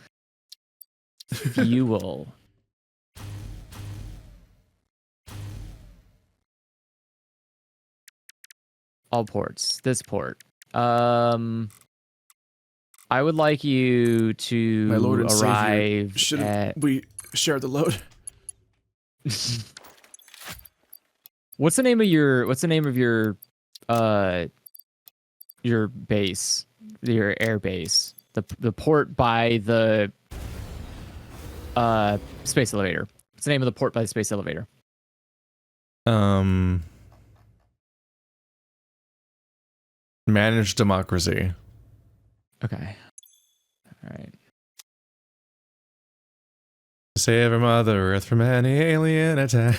S2: Fuel. All ports. This port. I would like you to
S7: My Lord and Savior,
S2: arrive
S7: should
S2: at...
S7: we share the load?
S2: What's the name of your base? Your air base. The port by the space elevator. What's the name of the port by the space elevator?
S1: Managed democracy.
S2: Okay. All right.
S1: Save our Mother Earth from any alien attack.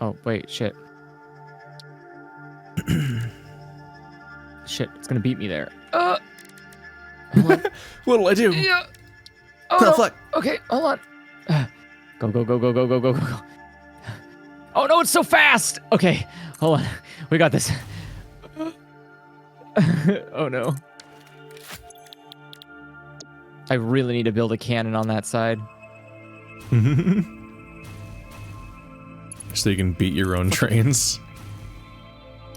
S2: Oh, wait, shit. Shit, it's gonna beat me there. Hold on.
S7: What'll I do?
S2: Yeah. Oh,
S7: Oh,
S2: no.
S7: fuck.
S2: Okay, hold on. Go. Oh, no, it's so fast. Okay, hold on. We got this. Oh, no. I really need to build a cannon on that side.
S1: So you can beat your own trains.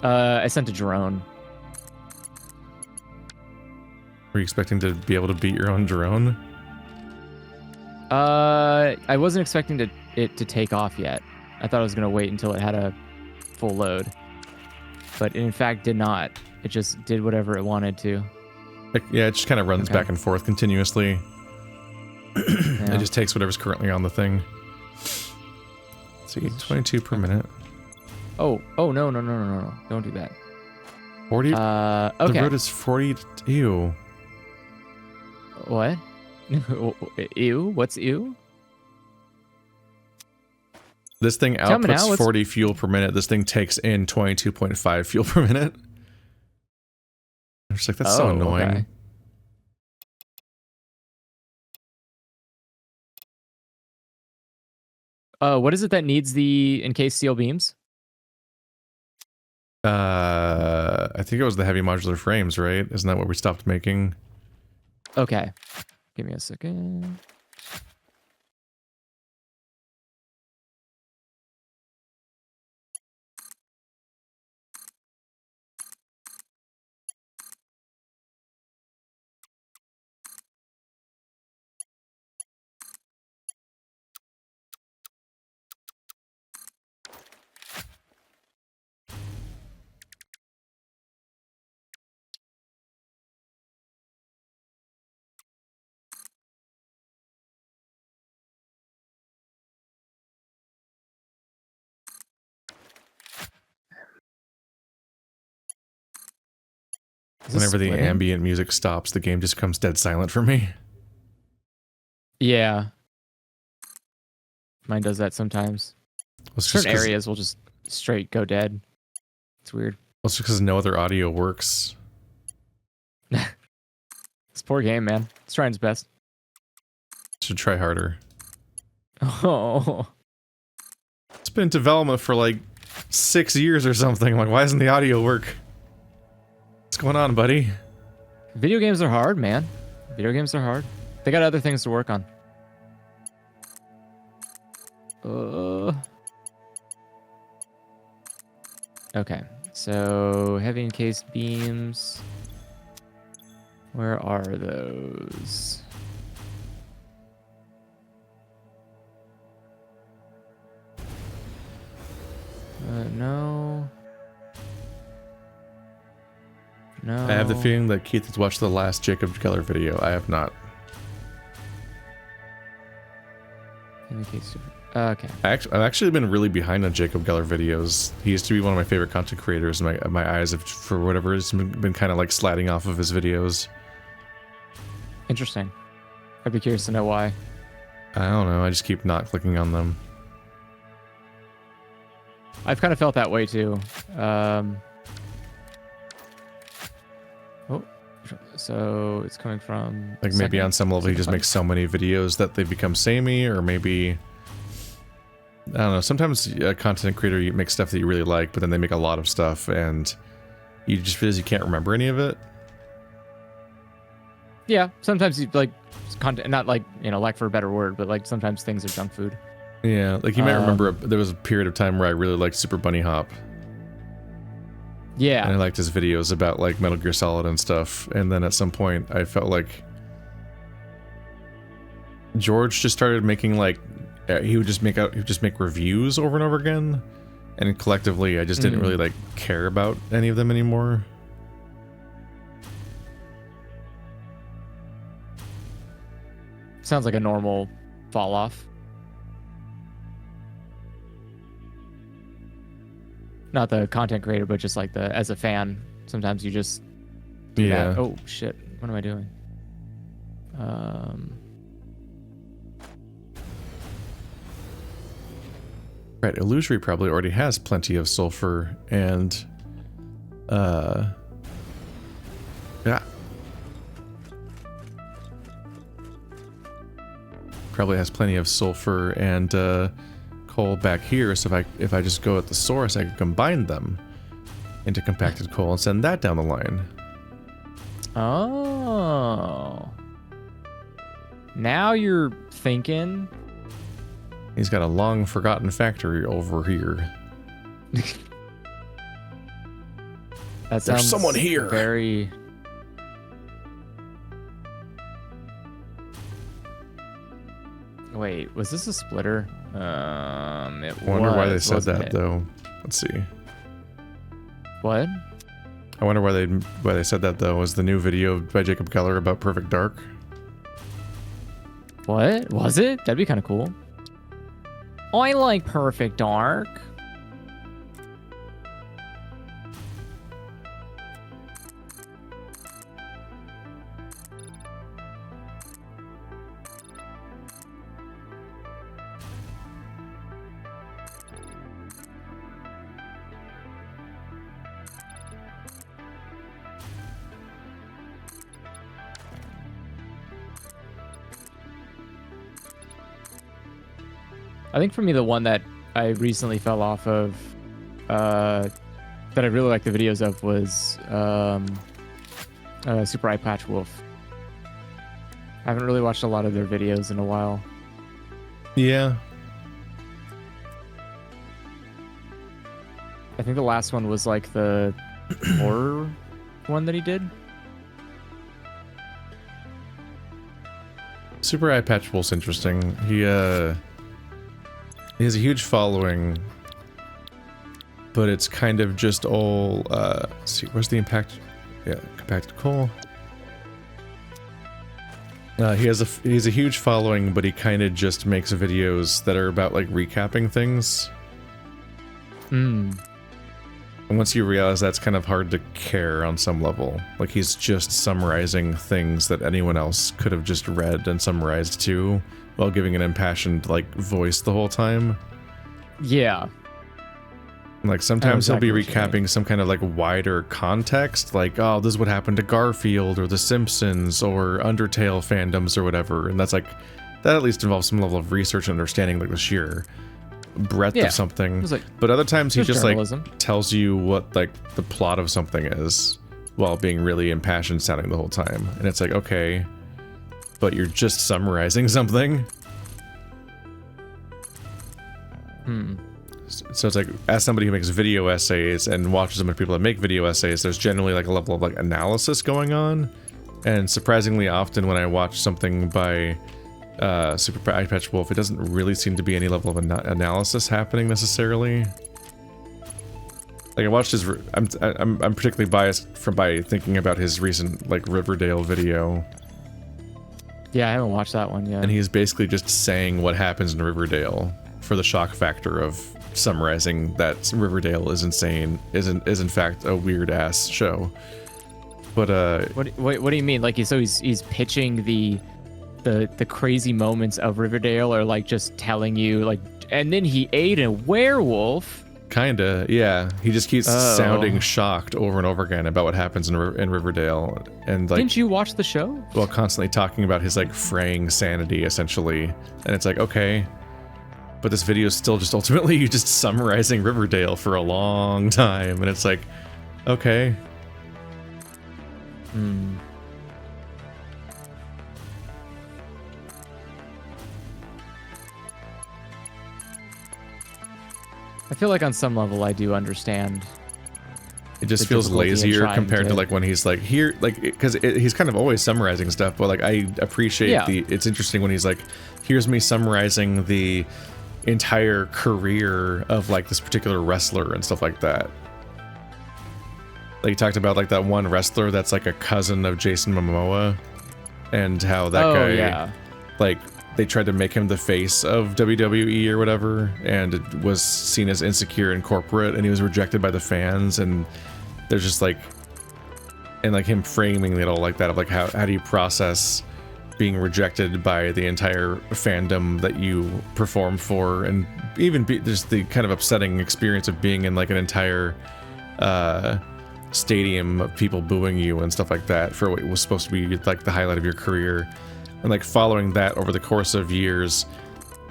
S2: I sent a drone.
S1: Were you expecting to be able to beat your own drone?
S2: I wasn't expecting it to take off yet. I thought I was gonna wait until it had a full load, but it in fact did not. It just did whatever it wanted to.
S1: Like, yeah, it just kind of runs
S2: Okay.
S1: back and forth continuously.
S2: Yeah.
S1: It just takes whatever's currently on the thing. So you get 22 per minute.
S2: Oh no! Don't do that.
S1: 40?
S2: Okay.
S1: The road is 40. Ew.
S2: What? Ew? What's ew?
S1: This thing
S2: Tell me now,
S1: outputs
S2: what's-
S1: 40 fuel per minute. This thing takes in 22.5 fuel per minute. I'm just like, that's so
S2: Oh,
S1: annoying.
S2: okay. What is it that needs the encased steel beams?
S1: I think it was the heavy modular frames, right? Isn't that what we stopped making?
S2: Okay. Give me a second. Is this
S1: Whenever the
S2: splitting?
S1: ambient music stops, the game just becomes dead silent for me.
S2: Yeah. Mine does that sometimes.
S1: It's just
S2: Certain
S1: 'cause-
S2: areas will just straight go dead. It's weird.
S1: It's just because no other audio works.
S2: It's a poor game, man. It's trying its best.
S1: Should try harder.
S2: Oh.
S1: It's been in development for like 6 years or something. I'm like, why doesn't the audio work? What's going on, buddy?
S2: Video games are hard, man. Video games are hard. They got other things to work on. Okay, so heavy encased beams. Where are those? No. No.
S1: I have the feeling that Keith has watched the last Jacob Geller video. I have not.
S2: Indicates. Okay.
S1: I've actually been really behind on Jacob Geller videos. He used to be one of my favorite content creators, and my eyes have, for whatever reason, been kind of like sliding off of his videos.
S2: Interesting. I'd be curious to know why.
S1: I don't know. I just keep not clicking on them.
S2: I've kind of felt that way too. So it's coming from
S1: Like maybe on some level he just makes so many videos that they become samey, or maybe I don't know. Sometimes a content creator, you make stuff that you really like, but then they make a lot of stuff and you just feel you can't remember any of it.
S2: Yeah, sometimes you like content, not like, you know, lack for a better word, but like sometimes things are junk food.
S1: Yeah, like you might remember there was a period of time where I really liked Super Bunny Hop.
S2: Yeah.
S1: And I liked his videos about like Metal Gear Solid and stuff. And then at some point I felt like George just started making like he would just make reviews over and over again. And collectively I just didn't really like care about any of them anymore.
S2: Sounds like a normal fall off. Not the content creator, but just like as a fan, sometimes you just do that. Oh shit! What am I doing?
S1: Right, Illusory probably already has plenty of sulfur and yeah. Probably has plenty of sulfur and coal back here, so if I just go at the source, I can combine them into compacted coal and send that down the line.
S2: Oh. Now you're thinking.
S1: He's got a long forgotten factory over here.
S2: That sounds
S7: There's someone here.
S2: Very. Wait, was this a splitter? It
S1: I wonder why they said that though. Let's see.
S2: What?
S1: I wonder why they said that though. Was the new video by Jacob Geller about Perfect Dark?
S2: What? Was it? That'd be kind of cool. I like Perfect Dark. I think for me, the one that I recently fell off of, that I really liked the videos of, was Super Eye Patch Wolf. I haven't really watched a lot of their videos in a while.
S1: Yeah.
S2: I think the last one was like the horror one that he did.
S1: Super Eye Patch Wolf's interesting. He has a huge following, but it's kind of just all, let's see, where's the impact? Yeah, compacted coal. He has a huge following, but he kind of just makes videos that are about like recapping things. And once you realize that's kind of hard to care on some level. Like he's just summarizing things that anyone else could have just read and summarized too, while giving an impassioned like voice the whole time.
S2: Yeah.
S1: Like sometimes
S2: exactly
S1: he'll be recapping some kind of like wider context, like, oh, this is what happened to Garfield or The Simpsons or Undertale fandoms or whatever, and that's like, that at least involves some level of research and understanding, like the sheer breadth of something.
S2: Like,
S1: but other times he just
S2: journalism.
S1: like tells you what like the plot of something is while being really impassioned sounding the whole time, and it's like, okay, but you're just summarizing something. So it's like, as somebody who makes video essays and watches so many people that make video essays, there's generally like a level of like analysis going on. And surprisingly often when I watch something by Super Eye Patch Wolf, it doesn't really seem to be any level of analysis happening necessarily. Like I watched his. I'm particularly biased by thinking about his recent like Riverdale video,
S2: Yeah, I haven't watched that one yet.
S1: and he's basically just saying what happens in Riverdale for the shock factor of summarizing that Riverdale is insane, is in fact a weird ass show. But
S2: What do you mean? Like he's pitching the crazy moments of Riverdale, or like just telling you like, and then he ate a werewolf.
S1: kinda, yeah. He just keeps sounding shocked over and over again about what happens in Riverdale, and like,
S2: Didn't you watch the show?
S1: well, constantly talking about his like fraying sanity essentially, and it's like, okay, but this video is still just ultimately you just summarizing Riverdale for a long time, and it's like, okay.
S2: I feel like on some level I do understand.
S1: It just
S2: the
S1: feels
S2: difficulty in
S1: lazier
S2: trying
S1: compared to
S2: to-
S1: like when he's like here, like because he's kind of always summarizing stuff, but like I appreciate
S2: Yeah.
S1: it's interesting when he's like, here's me summarizing the entire career of like this particular wrestler and stuff like that. Like he talked about like that one wrestler that's like a cousin of Jason Momoa, and how that
S2: Oh,
S1: guy
S2: yeah.
S1: like they tried to make him the face of WWE or whatever, and it was seen as insecure and corporate, and he was rejected by the fans, and there's just like, and like him framing it all like that of like how do you process being rejected by the entire fandom that you perform for, and even just the kind of upsetting experience of being in like an entire stadium of people booing you and stuff like that for what was supposed to be like the highlight of your career, and like following that over the course of years,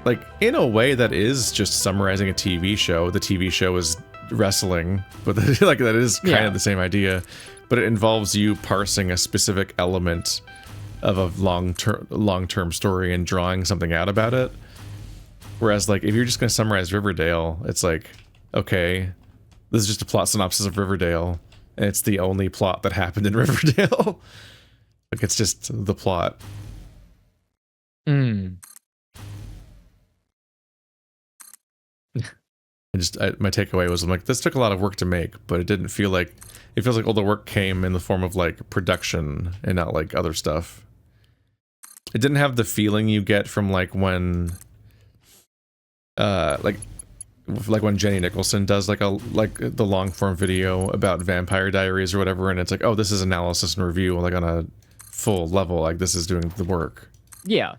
S1: like in a way that is just summarizing a TV show. The TV show is wrestling, but like that is kind of the same idea, but it involves you parsing a specific element of a long-term story and drawing something out about it. Whereas like if you're just going to summarize Riverdale, it's like, okay, this is just a plot synopsis of Riverdale, and it's the only plot that happened in Riverdale. Like it's just the plot. My takeaway was, I'm like, this took a lot of work to make, but it didn't feel like, it feels like all the work came in the form of like production and not like other stuff. It didn't have the feeling you get from like when like when Jenny Nicholson does like the long form video about Vampire Diaries or whatever, and it's like, oh, this is analysis and review like on a full level, like this is doing the work.
S2: Yeah.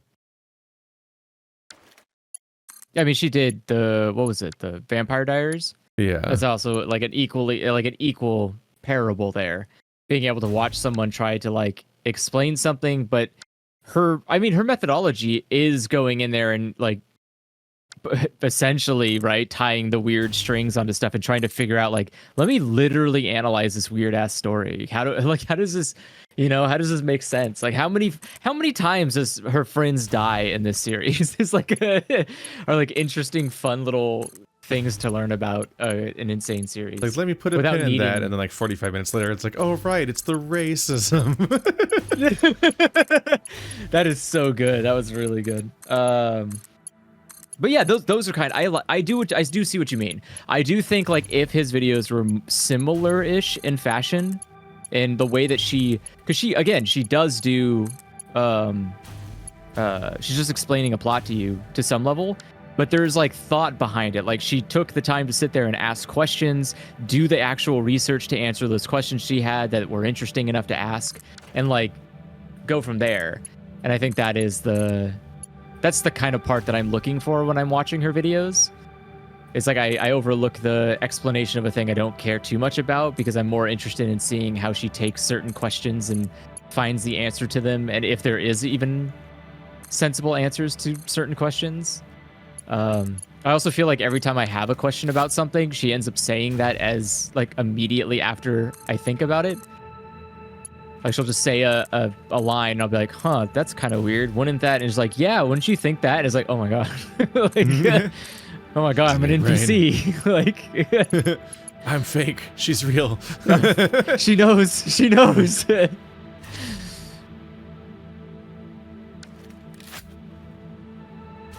S2: I mean, she did what was it? The Vampire Diaries?
S1: Yeah.
S2: That's also like an equal parable there. Being able to watch someone try to like explain something, but her methodology is going in there and like essentially, right, tying the weird strings onto stuff and trying to figure out like, let me literally analyze this weird ass story. How does this make sense? Like how many times does her friends die in this series? It's like are like interesting, fun little things to learn about an insane series.
S1: Like, let me put a
S2: without
S1: pin in that,
S2: needing-
S1: and then like 45 minutes later, it's like, oh right, it's the racism.
S2: That is so good. That was really good. But yeah, those are kind. I do see what you mean. I do think like if his videos were similar-ish in fashion, in the way that she does do, she's just explaining a plot to you to some level, but there's like thought behind it. Like she took the time to sit there and ask questions, do the actual research to answer those questions she had that were interesting enough to ask, and like go from there. And I think that's the kind of part that I'm looking for when I'm watching her videos. It's like I overlook the explanation of a thing I don't care too much about, because I'm more interested in seeing how she takes certain questions and finds the answer to them, and if there is even sensible answers to certain questions. I also feel like every time I have a question about something, she ends up saying that as like immediately after I think about it. Like she'll just say a line, and I'll be like, huh, that's kind of weird. Wouldn't that? And it's like, yeah, wouldn't you think that? And it's like, oh my God. Like, oh my God, I'm an NPC. Like,
S1: I'm fake. She's real.
S2: she knows. She knows.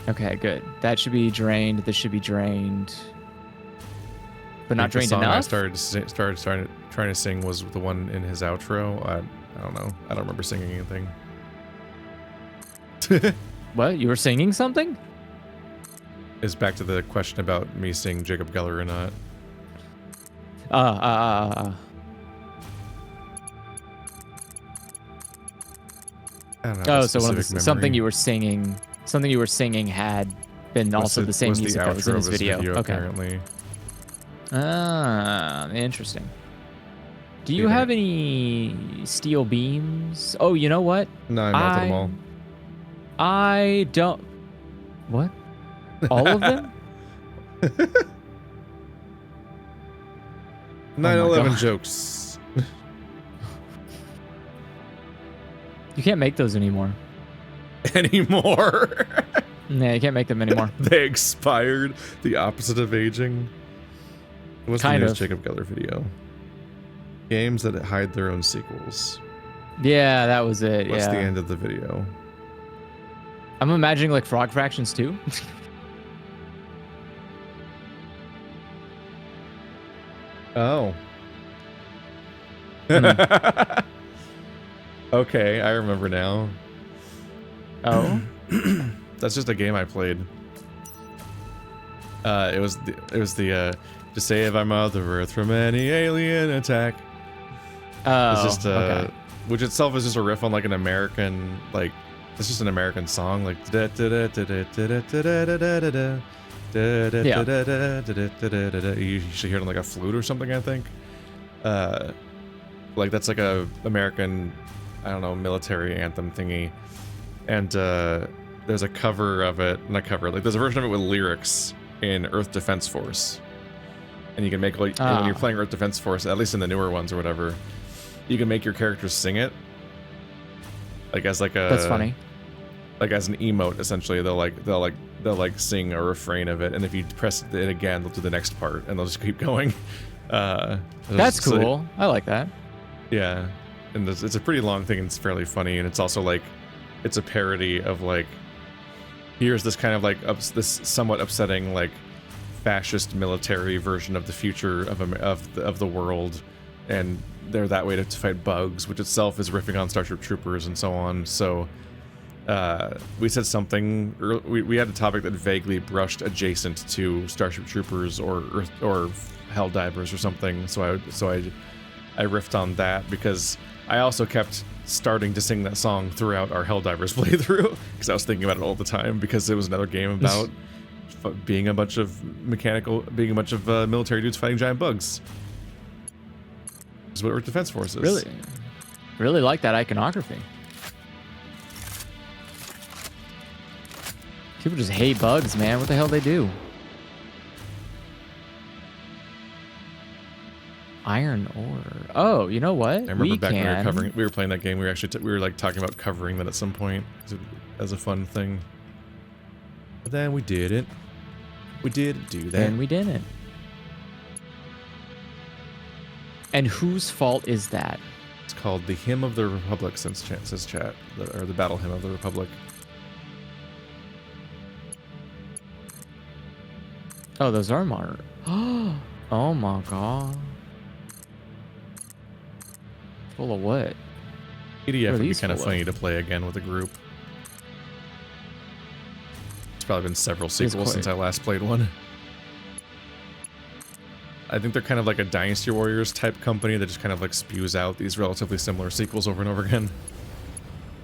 S2: Okay, good. That should be drained. This should be drained. but not
S6: the
S2: drained
S6: song
S2: enough.
S6: I started trying to sing was the one in his outro. I don't know. I don't remember singing anything.
S2: What? You were singing something?
S6: Is back to the question about me seeing Jacob Geller or not. I don't know,
S2: Oh,
S6: a
S2: so one of the,
S6: specific
S2: something
S6: memory.
S2: you were singing had been also the same
S6: was
S2: music that was in
S6: outro
S2: his
S6: of
S2: video. Okay.
S6: Apparently.
S2: Ah, interesting. Do you
S6: Yeah.
S2: have any steel beams? Oh, you know what?
S6: No, I melted them all.
S2: I don't. What? All of them?
S6: 9/11
S2: God.
S6: jokes.
S2: You can't make those anymore.
S6: Anymore.
S2: Nah, you can't make them anymore.
S6: They expired. The opposite of aging. What's
S2: Kind
S6: the newest
S2: of.
S6: Jacob Geller video? Games that hide their own sequels.
S2: Yeah, that was it.
S6: What's
S2: yeah.
S6: the end of the video?
S2: I'm imagining like Frog Fractions too.
S6: Oh.
S2: Hmm.
S6: Okay, I remember now.
S2: Oh.
S6: That's just a game I played. It was the to save our Mother Earth from any alien attack.
S2: Oh.
S6: It's just
S2: okay.
S6: which itself is just a riff on like an American it's just an American song like you should hear it on like a flute or something, I think. Like that's like a American, I don't know, military anthem thingy. And there's a cover of it, not cover, like there's a version of it with lyrics in Earth Defense Force. And you can make like when you're playing Earth Defense Force, at least in the newer ones or whatever, you can make your characters sing it. Like as like a
S2: That's funny.
S6: Like as an emote, essentially. They'll sing a refrain of it, and if you press it again, they'll do the next part, and they'll just keep going.
S2: That's cool. I like that.
S6: Yeah, and it's a pretty long thing, and it's fairly funny, and it's also like, it's a parody of like, here's this kind of like this somewhat upsetting like fascist military version of the future of the world, and they're that way to fight bugs, which itself is riffing on Starship Troopers and so on. So we said something, we had a topic that vaguely brushed adjacent to Starship Troopers or Helldivers or something. So I riffed on that because I also kept starting to sing that song throughout our Helldivers playthrough because I was thinking about it all the time, because it was another game about being a bunch of military dudes fighting giant bugs. This is what Earth Defense Force is.
S2: Really like that iconography. People just hate bugs, man. What the hell they do? Iron ore. Oh, you know what?
S6: I remember back when we were playing that game. We were actually we were like talking about covering that at some point as a fun thing. But then we didn't. We didn't do that.
S2: And we didn't. And whose fault is that?
S6: It's called the Hymn of the Republic, says chat, or the Battle Hymn of the Republic.
S2: Oh, those are modern. Oh my god. Full of what?
S6: PDF would be
S2: these
S6: kind of
S2: full of?
S6: funny to play again with a group. It's probably been several sequels since I last played one. I think they're kind of like a Dynasty Warriors type company that just kind of like spews out these relatively similar sequels over and over again.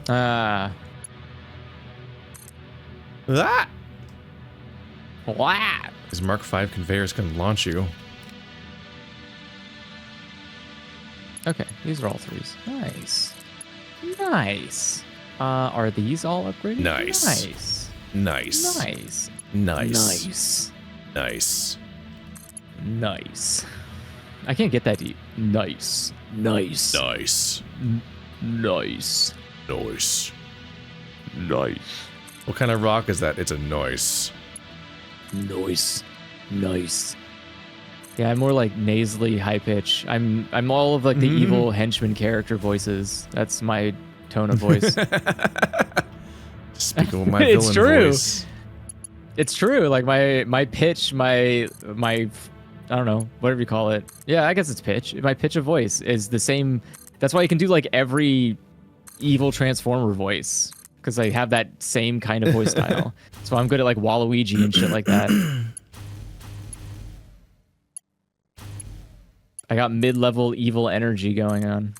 S2: Ah.
S6: Ah!
S2: Wow.
S6: These Mark V conveyors can launch you.
S2: Okay, these are all threes. Nice. Nice. Are these all upgraded?
S6: Nice.
S2: Nice.
S6: Nice.
S2: Nice.
S6: Nice.
S2: Nice.
S6: Nice.
S2: Nice. I can't get that deep. Nice. Nice.
S6: Nice.
S2: Nice.
S6: Nice.
S2: Nice.
S6: What kind of rock is that? It's a noise.
S2: Nice. Nice. Yeah, I'm more like nasally high pitch. I'm all of like the evil henchman character voices. That's my tone of voice.
S6: Speak of my
S2: It's
S6: villain
S2: true.
S6: voice.
S2: It's true. Like my pitch, my I don't know, whatever you call it. Yeah, I guess it's pitch. My pitch of voice is the same. That's why you can do like every evil Transformer voice, because I have that same kind of voice style. So I'm good at like Waluigi and shit like that. I got mid-level evil energy going on.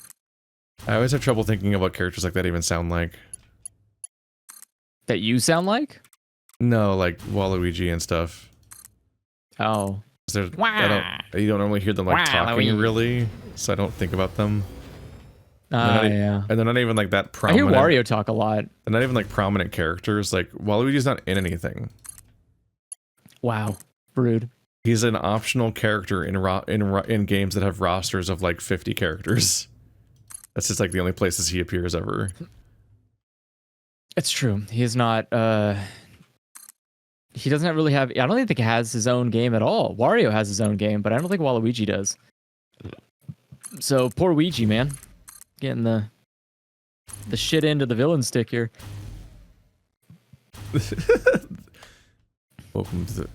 S1: I always have trouble thinking of what characters like that even sound like.
S2: That you sound like?
S1: No, like Waluigi and stuff.
S2: Oh.
S1: You don't normally hear them like talking really, so I don't think about them.
S2: Yeah.
S1: And they're not even like that
S2: I
S1: prominent.
S2: hear Wario talk a lot.
S1: They're not even like prominent characters. Like Waluigi's not in anything.
S2: Wow. Rude.
S1: He's an optional character in games that have rosters of like 50 characters. That's just like the only places he appears ever.
S2: It's true. He is not. He doesn't really have. I don't even think he has his own game at all. Wario has his own game, but I don't think Waluigi does. So poor Ouija, man, getting the shit end of the villain stick here.
S1: Welcome to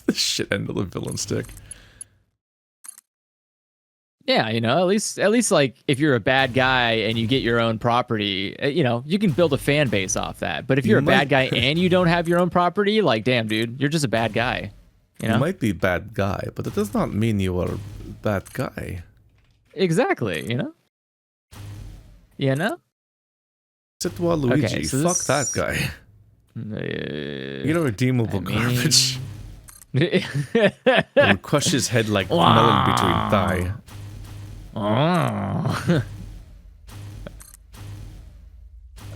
S1: the shit end of the villain stick.
S2: Yeah, you know, at least like if you're a bad guy and you get your own property, you know, you can build a fan base off that. But if you're a bad guy and you don't have your own property, like, damn, dude, you're just a bad guy. You know?
S1: You might be a bad guy, but that does not mean you are a bad guy.
S2: Exactly, you know? You know?
S1: Except Waluigi,
S2: Okay, so
S1: fuck that guy. You know, redeemable garbage. And crush his head like melon between thigh.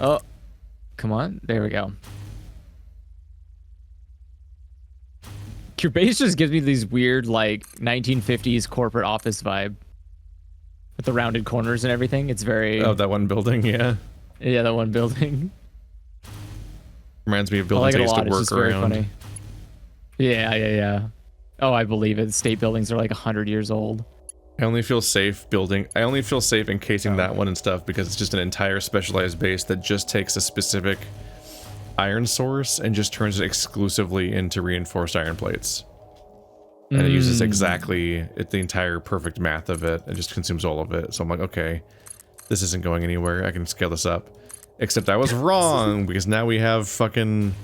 S2: Oh, come on. There we go. Your base just gives me these weird, like, 1950s corporate office vibe. With the rounded corners and everything. It's very...
S1: Oh, that one building, yeah.
S2: Yeah, that one building.
S1: Reminds me of
S2: I
S1: buildings
S2: like
S1: I
S2: it a
S1: used
S2: lot.
S1: to
S2: It's
S1: work
S2: just very
S1: around.
S2: funny. Yeah. Oh, I believe it. State buildings are like 100 years old.
S1: I only feel safe encasing that one and stuff because it's just an entire specialized base that just takes a specific iron source and just turns it exclusively into reinforced iron plates. And it uses exactly the entire perfect math of it and just consumes all of it. So I'm like, okay, this isn't going anywhere. I can scale this up. Except I was wrong because now we have fucking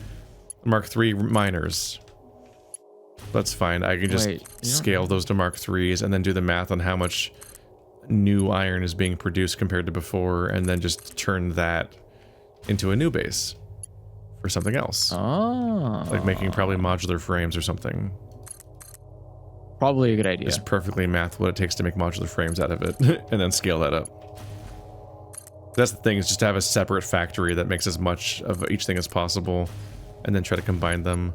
S1: Mark III miners. That's fine. I can just scale those to Mark IIIs and then do the math on how much new iron is being produced compared to before, and then just turn that into a new base for something else.
S2: Oh.
S1: Like making probably modular frames or something.
S2: Probably a good idea.
S1: Just perfectly math what it takes to make modular frames out of it, and then scale that up. That's the thing, is just to have a separate factory that makes as much of each thing as possible, and then try to combine them.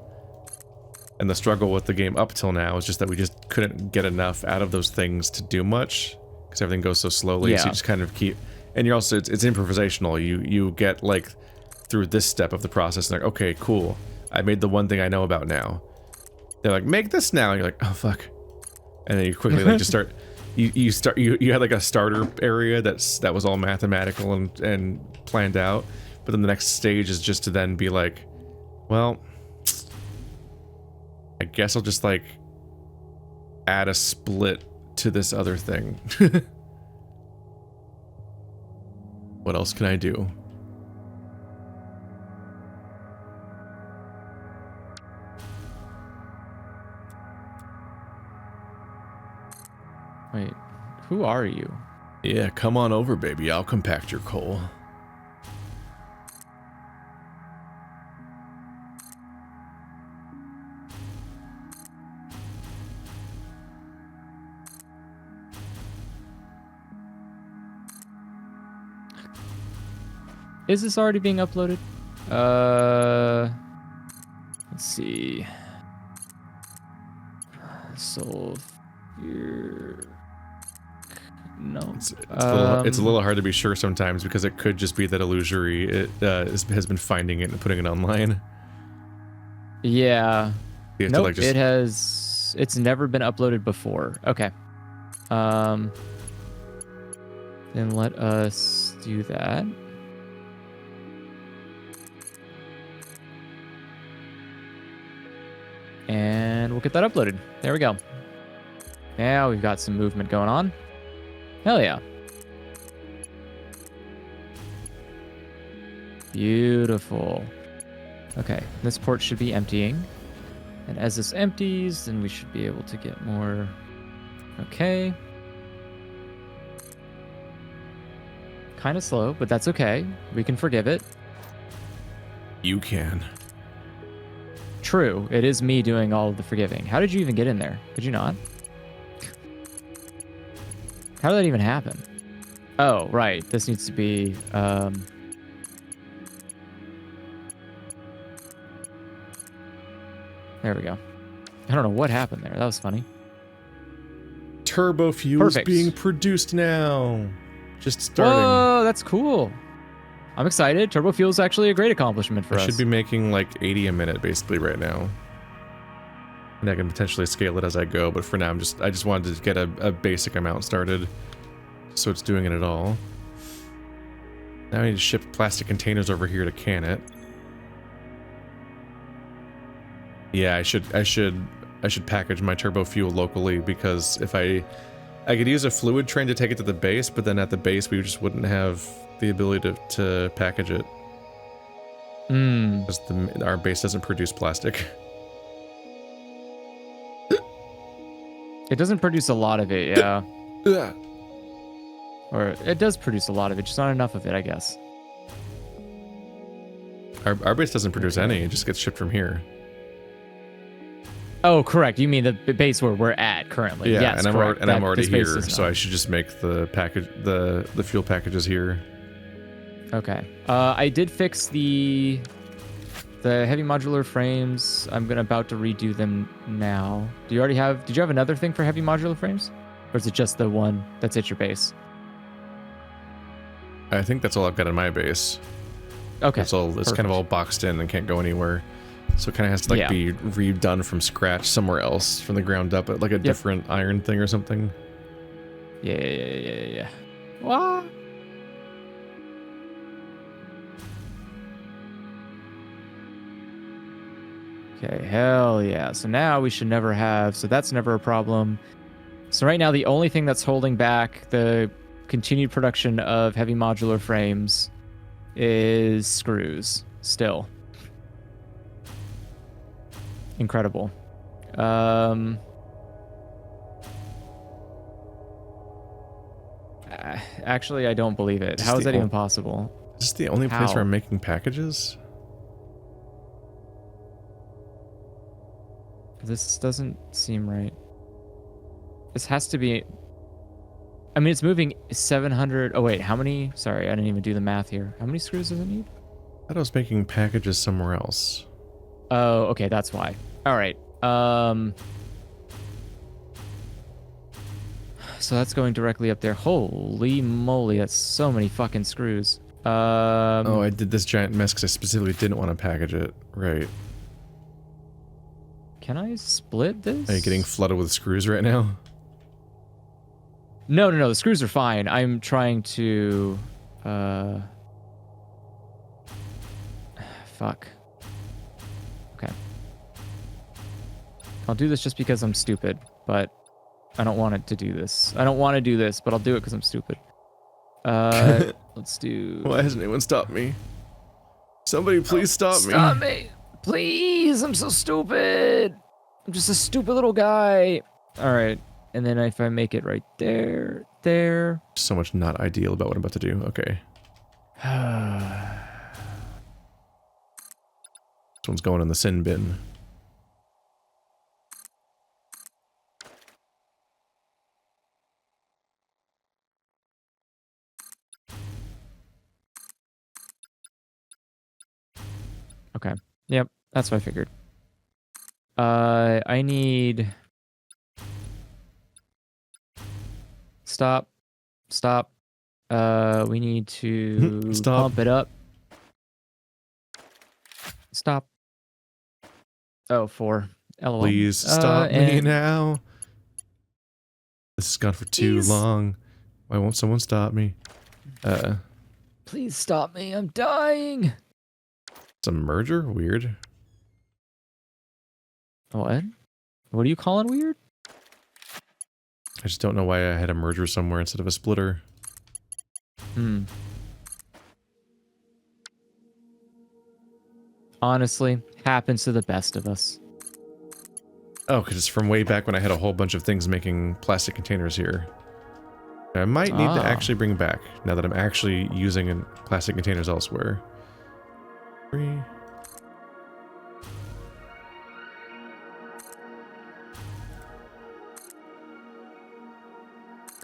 S1: And the struggle with the game up till now is just that we just couldn't get enough out of those things to do much, because everything goes so slowly, so you just kind of keep... And you're also, it's improvisational. You get, like, through this step of the process, and like, okay, cool, I made the one thing I know about now. They're like, make this now, and you're like, oh, fuck. And then you quickly, like, just start... You had like a starter area that was all mathematical and planned out, but then the next stage is just to then be like, well, I guess I'll just like add a split to this other thing. What else can I do?
S2: Wait, who are you?
S1: Yeah, come on over, baby. I'll compact your coal.
S2: Is this already being uploaded? Let's see. So here. No.
S1: It's a little hard to be sure sometimes because it could just be that Illusory has been finding it and putting it online.
S2: Yeah.
S1: You have
S2: Nope,
S1: to like just...
S2: it's never been uploaded before. Okay. Then let us do that. And we'll get that uploaded. There we go. Now we've got some movement going on. Hell yeah. Beautiful. Okay, this port should be emptying. And as this empties, then we should be able to get more. Okay. Kind of slow, but that's okay. We can forgive it.
S6: You can.
S2: True, it is me doing all of the forgiving. How did you even get in there? Did you not? How did that even happen? Oh, right. This needs to be... There we go. I don't know what happened there. That was funny.
S6: Turbo fuel's being produced now. Just starting.
S2: Whoa, that's cool. I'm excited. Turbo fuel's actually a great accomplishment for us.
S6: I should be making like 80 a minute basically right now. And I can potentially scale it as I go, but for now I just wanted to get a basic amount started. So it's doing it at all. Now I need to ship plastic containers over here to can it. Yeah, I should package my turbo fuel locally, because if I could use a fluid train to take it to the base, but then at the base we just wouldn't have the ability to package it. Because our base doesn't produce plastic.
S2: It doesn't produce a lot of it, yeah. Or it does produce a lot of it, just not enough of it, I guess.
S6: Our base doesn't produce any, it just gets shipped from here.
S2: Oh, correct. You mean the base where we're at currently?
S6: Yeah,
S2: yes,
S6: and
S2: correct.
S6: I'm already here, so I should just make the package, the fuel packages here.
S2: Okay. I did fix the heavy modular frames. I'm about to redo them now. Did you have another thing for heavy modular frames? Or is it just the one that's at your base?
S6: I think that's all I've got in my base.
S2: Okay.
S6: It's kind of all boxed in and can't go anywhere. So it kind of has to be redone from scratch somewhere else, from the ground up, at like a different iron thing or something.
S2: Yeah. What? Okay, hell yeah. So now we should never have, so that's never a problem. So right now the only thing that's holding back the continued production of heavy modular frames is screws, still. Incredible. Actually, I don't believe it. How is that even possible?
S6: Is this the only place where I'm making packages?
S2: This doesn't seem right. This has to be... I mean, it's moving 700... Oh, wait, how many... Sorry, I didn't even do the math here. How many screws does it need?
S6: I thought I was making packages somewhere else.
S2: Oh, okay, that's why. All right. So that's going directly up there. Holy moly, that's so many fucking screws.
S6: Oh, I did this giant mess because I specifically didn't want to package it. Right.
S2: Can I split this?
S6: Are you getting flooded with screws right now?
S2: No. The screws are fine. I'm trying to... Fuck. Okay. I'll do this just because I'm stupid, but I don't want it to do this. I don't want to do this, but I'll do it because I'm stupid. Let's do...
S6: Why hasn't anyone stopped me? Somebody please stop me.
S2: Stop me! Please! I'm so stupid! I'm just a stupid little guy. Alright, and then if I make it right there, there...
S6: So much not ideal about what I'm about to do. Okay. This one's going in the sin bin.
S2: Okay. Yep, that's what I figured. I need... Stop. We need to
S6: Stop.
S2: pump it up. Stop. Oh, 4. LOL.
S6: Please stop me now. This has gone for too long. Why won't someone stop me?
S2: Please stop me. I'm dying.
S6: It's a merger? Weird.
S2: What? What are you calling weird?
S1: I just don't know why I had a merger somewhere instead of a splitter.
S2: Honestly, happens to the best of us.
S1: Oh, because it's from way back when I had a whole bunch of things making plastic containers here. I might need to actually bring back, now that I'm actually using plastic containers elsewhere. 3.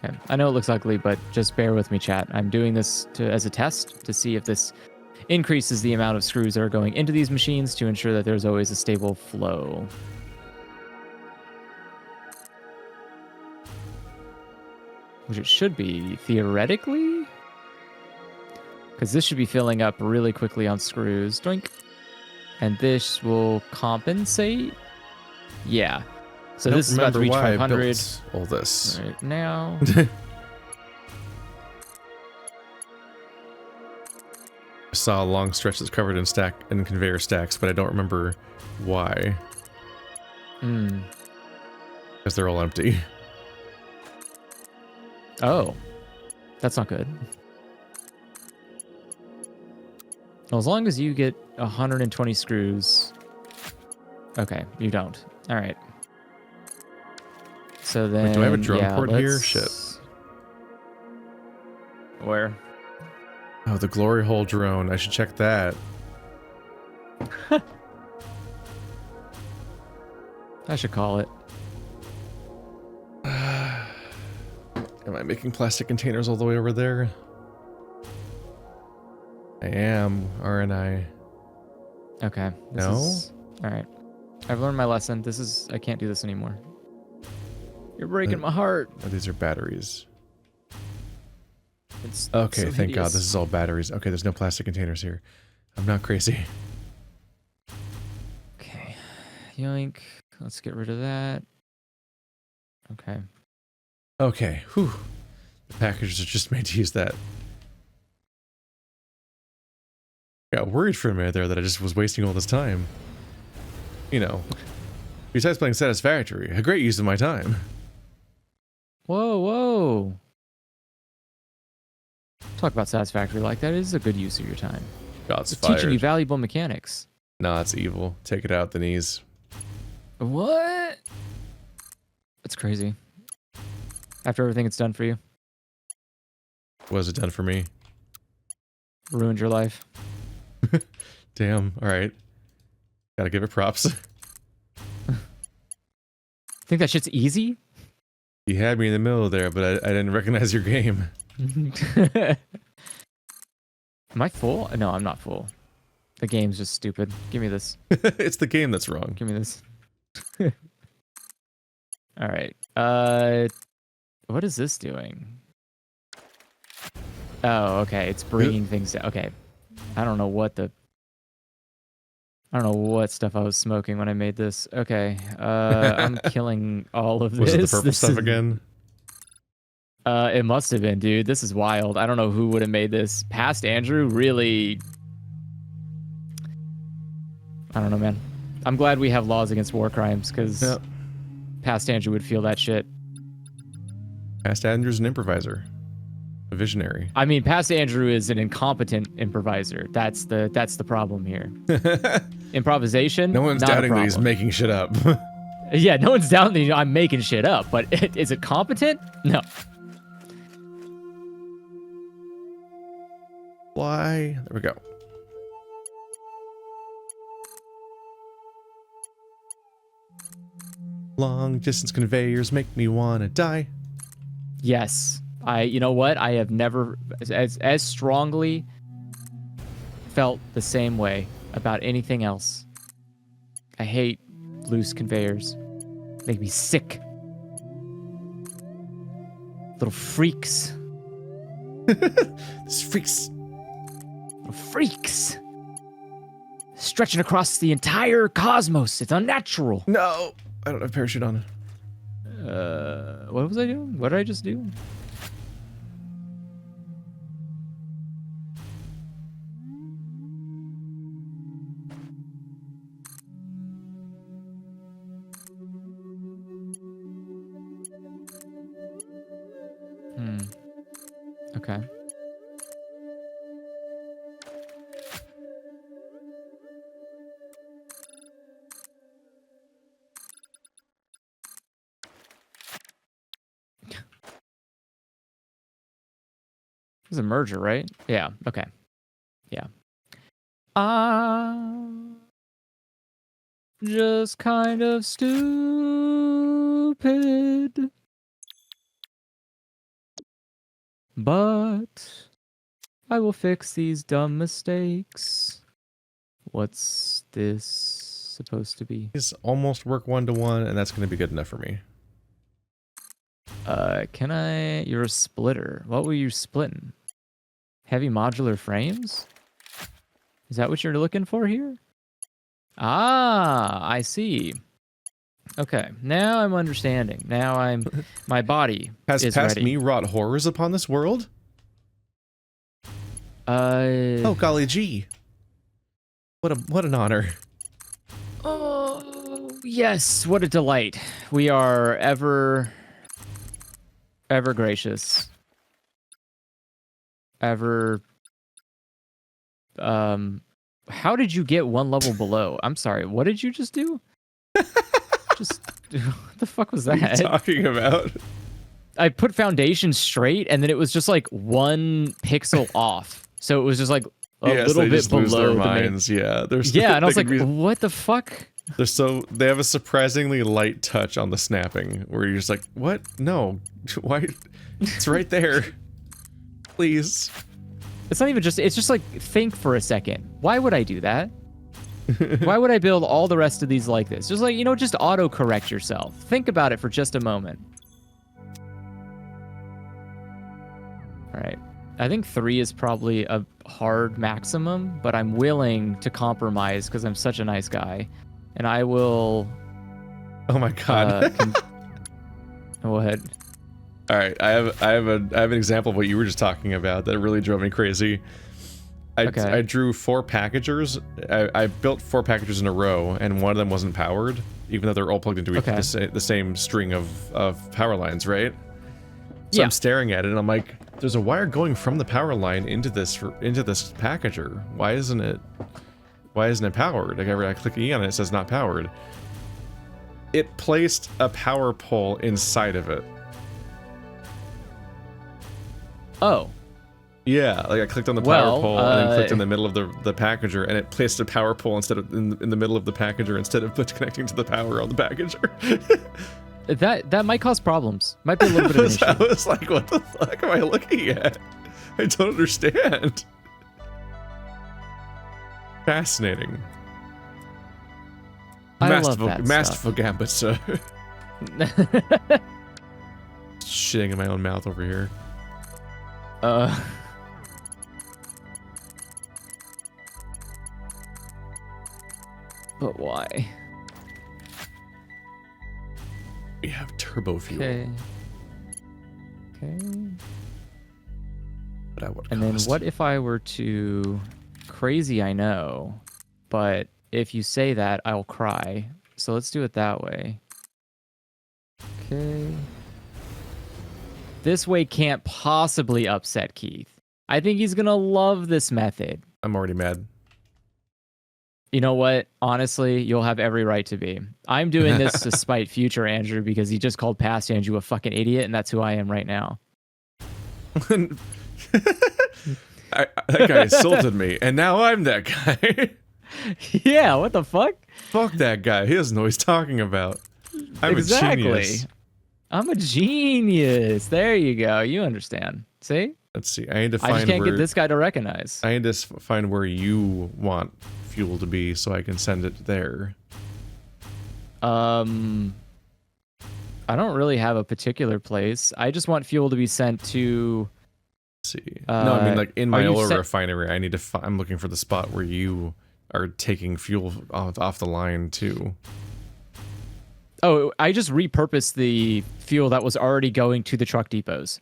S2: Okay, I know it looks ugly, but just bear with me, chat. I'm doing this as a test to see if this increases the amount of screws that are going into these machines to ensure that there's always a stable flow. Which it should be, theoretically. Because this should be filling up really quickly on screws. Doink. And this will compensate. Yeah. So this is about to reach 500
S1: all this
S2: right now.
S1: I saw a long stretch that's covered in conveyor stacks, but I don't remember why. Because they're all empty.
S2: Oh, that's not good. Well, as long as you get 120 screws. Okay, you don't. All right. So then,
S1: wait, do I have a drone port here?
S2: let's-
S1: Shit.
S2: Where?
S1: Oh, the glory hole drone. I should check that.
S2: I should call it.
S1: Am I making plastic containers all the way over there? I am, aren't I?
S2: Okay.
S1: No?
S2: All right. I've learned my lesson. I can't do this anymore. You're breaking my heart.
S1: Oh, these are batteries.
S2: It's
S1: Okay,
S2: so
S1: thank God.
S2: hideous.
S1: This is all batteries. Okay, there's no plastic containers here. I'm not crazy.
S2: Okay. Yoink. Let's get rid of that. Okay.
S1: Okay, whew. The packagers are just made to use that. Got worried for a minute there that I just was wasting all this time. You know, besides playing Satisfactory, a great use of my time.
S2: Whoa, whoa. Talk about Satisfactory like that. It is a good use of your time.
S1: God's
S2: It's
S1: fired.
S2: teaching you valuable mechanics.
S1: Nah, it's evil. Take it out the knees.
S2: What? That's crazy. After everything it's done for you,
S1: What has it done for me?
S2: ruined your life.
S1: Damn, alright. Gotta give it props.
S2: Think that shit's easy?
S1: You had me in the middle there, but I didn't recognize your game.
S2: Am I full? No, I'm not full. The game's just stupid. Give me this.
S1: It's the game that's wrong.
S2: Give me this. All right. What is this doing? Oh, okay. It's bringing things down. Okay. I don't know what stuff I was smoking when I made this. Okay. I'm killing all of this.
S1: Was it the purple
S2: This
S1: stuff
S2: is-
S1: again?
S2: It must have been, dude. This is wild. I don't know who would have made this. Past Andrew really... I don't know, man. I'm glad we have laws against war crimes, because
S1: Yep.
S2: Past Andrew would feel that shit.
S1: Past Andrew's an improviser. A visionary.
S2: I mean, Past Andrew is an incompetent improviser. That's the problem here. Improvisation.
S1: No one's
S2: not a
S1: doubting that he's
S2: problem.
S1: making shit up.
S2: Yeah, no one's doubting that I'm making shit up, but is it competent? No.
S1: Why? There we go. Long distance conveyors make me wanna die.
S2: Yes. You know what? I have never as strongly felt the same way about anything else. I hate loose conveyors. Make me sick. Little freaks.
S1: This freaks.
S2: Little freaks. Stretching across the entire cosmos. It's unnatural.
S1: No! I don't have parachute on.
S2: What was I doing? What did I just do? Okay. It's a merger, right? Yeah. Okay. Yeah. Just kind of stupid. But I will fix these dumb mistakes. What's this supposed to be?
S1: These almost work 1-to-1, and that's going to be good enough for me.
S2: Can I... You're a splitter. What were you splitting? Heavy modular frames? Is that what you're looking for here? Ah, I see. Okay, now I'm understanding. Now I'm... My body
S1: Has
S2: is
S1: past
S2: ready.
S1: me wrought horrors upon this world? Oh, golly gee. What an honor.
S2: Oh, yes, what a delight. We are ever gracious. How did you get one level below? I'm sorry, what did you just do? What the fuck was that?
S1: What are you talking about?
S2: I put foundation straight, and then it was just like 1 pixel off. So it was just like a little
S1: they
S2: bit
S1: just lose
S2: below
S1: their
S2: the main.
S1: minds. Yeah,
S2: Yeah, and I was like, what the fuck?
S1: they have a surprisingly light touch on the snapping, where you're just like, what? No, why? It's right there. Please.
S2: It's not even just, it's just like, think for a second. Why would I do that? Why would I build all the rest of these like this? Just like, you know, just auto-correct yourself. Think about it for just a moment. All right. I think 3 is probably a hard maximum, but I'm willing to compromise because I'm such a nice guy. And I will...
S1: Oh my god.
S2: Go ahead.
S1: All right, I have an example of what you were just talking about that really drove me crazy. I drew 4 packagers. I built 4 packagers in a row, and one of them wasn't powered, even though they're all plugged into the same string of power lines, right? So I'm staring at it, and I'm like, "There's a wire going from the power line into this packager. Why isn't it powered?" Like I click E on it, it says not powered. It placed a power pole inside of it.
S2: Oh.
S1: Yeah, like I clicked on the power pole and then clicked in the middle of the packager, and it placed a power pole instead of in the middle of the packager instead of connecting to the power on the packager.
S2: That might cause problems. Might be a little bit of an issue.
S1: I was like, what the fuck am I looking at? I don't understand. Fascinating.
S2: I love that
S1: masterful
S2: stuff.
S1: gambit, sir. Shitting in my own mouth over here.
S2: But why?
S1: We have turbo fuel.
S2: Okay.
S1: But at what
S2: And then
S1: cost?
S2: what if I were to... Crazy, I know. But if you say that, I'll cry. So let's do it that way. Okay. This way can't possibly upset Keith. I think he's gonna love this method.
S1: I'm already mad.
S2: You know what? Honestly, you'll have every right to be. I'm doing this to spite future Andrew because he just called past Andrew a fucking idiot, and that's who I am right now.
S1: That guy insulted me, and now I'm that guy.
S2: Yeah, what the fuck?
S1: Fuck that guy. He doesn't know what he's talking about. I'm a genius.
S2: I'm a genius. There you go. You understand. See?
S1: Let's see. I need to find
S2: I just can't
S1: where,
S2: get this guy to recognize.
S1: I need to find where you want fuel to be so I can send it there.
S2: I don't really have a particular place. I just want fuel to be sent to...
S1: Let's see. No, I mean like in my
S2: you
S1: oil refinery. I need to. I'm looking for the spot where you are taking fuel off the line too.
S2: Oh, I just repurposed the fuel that was already going to the truck depots.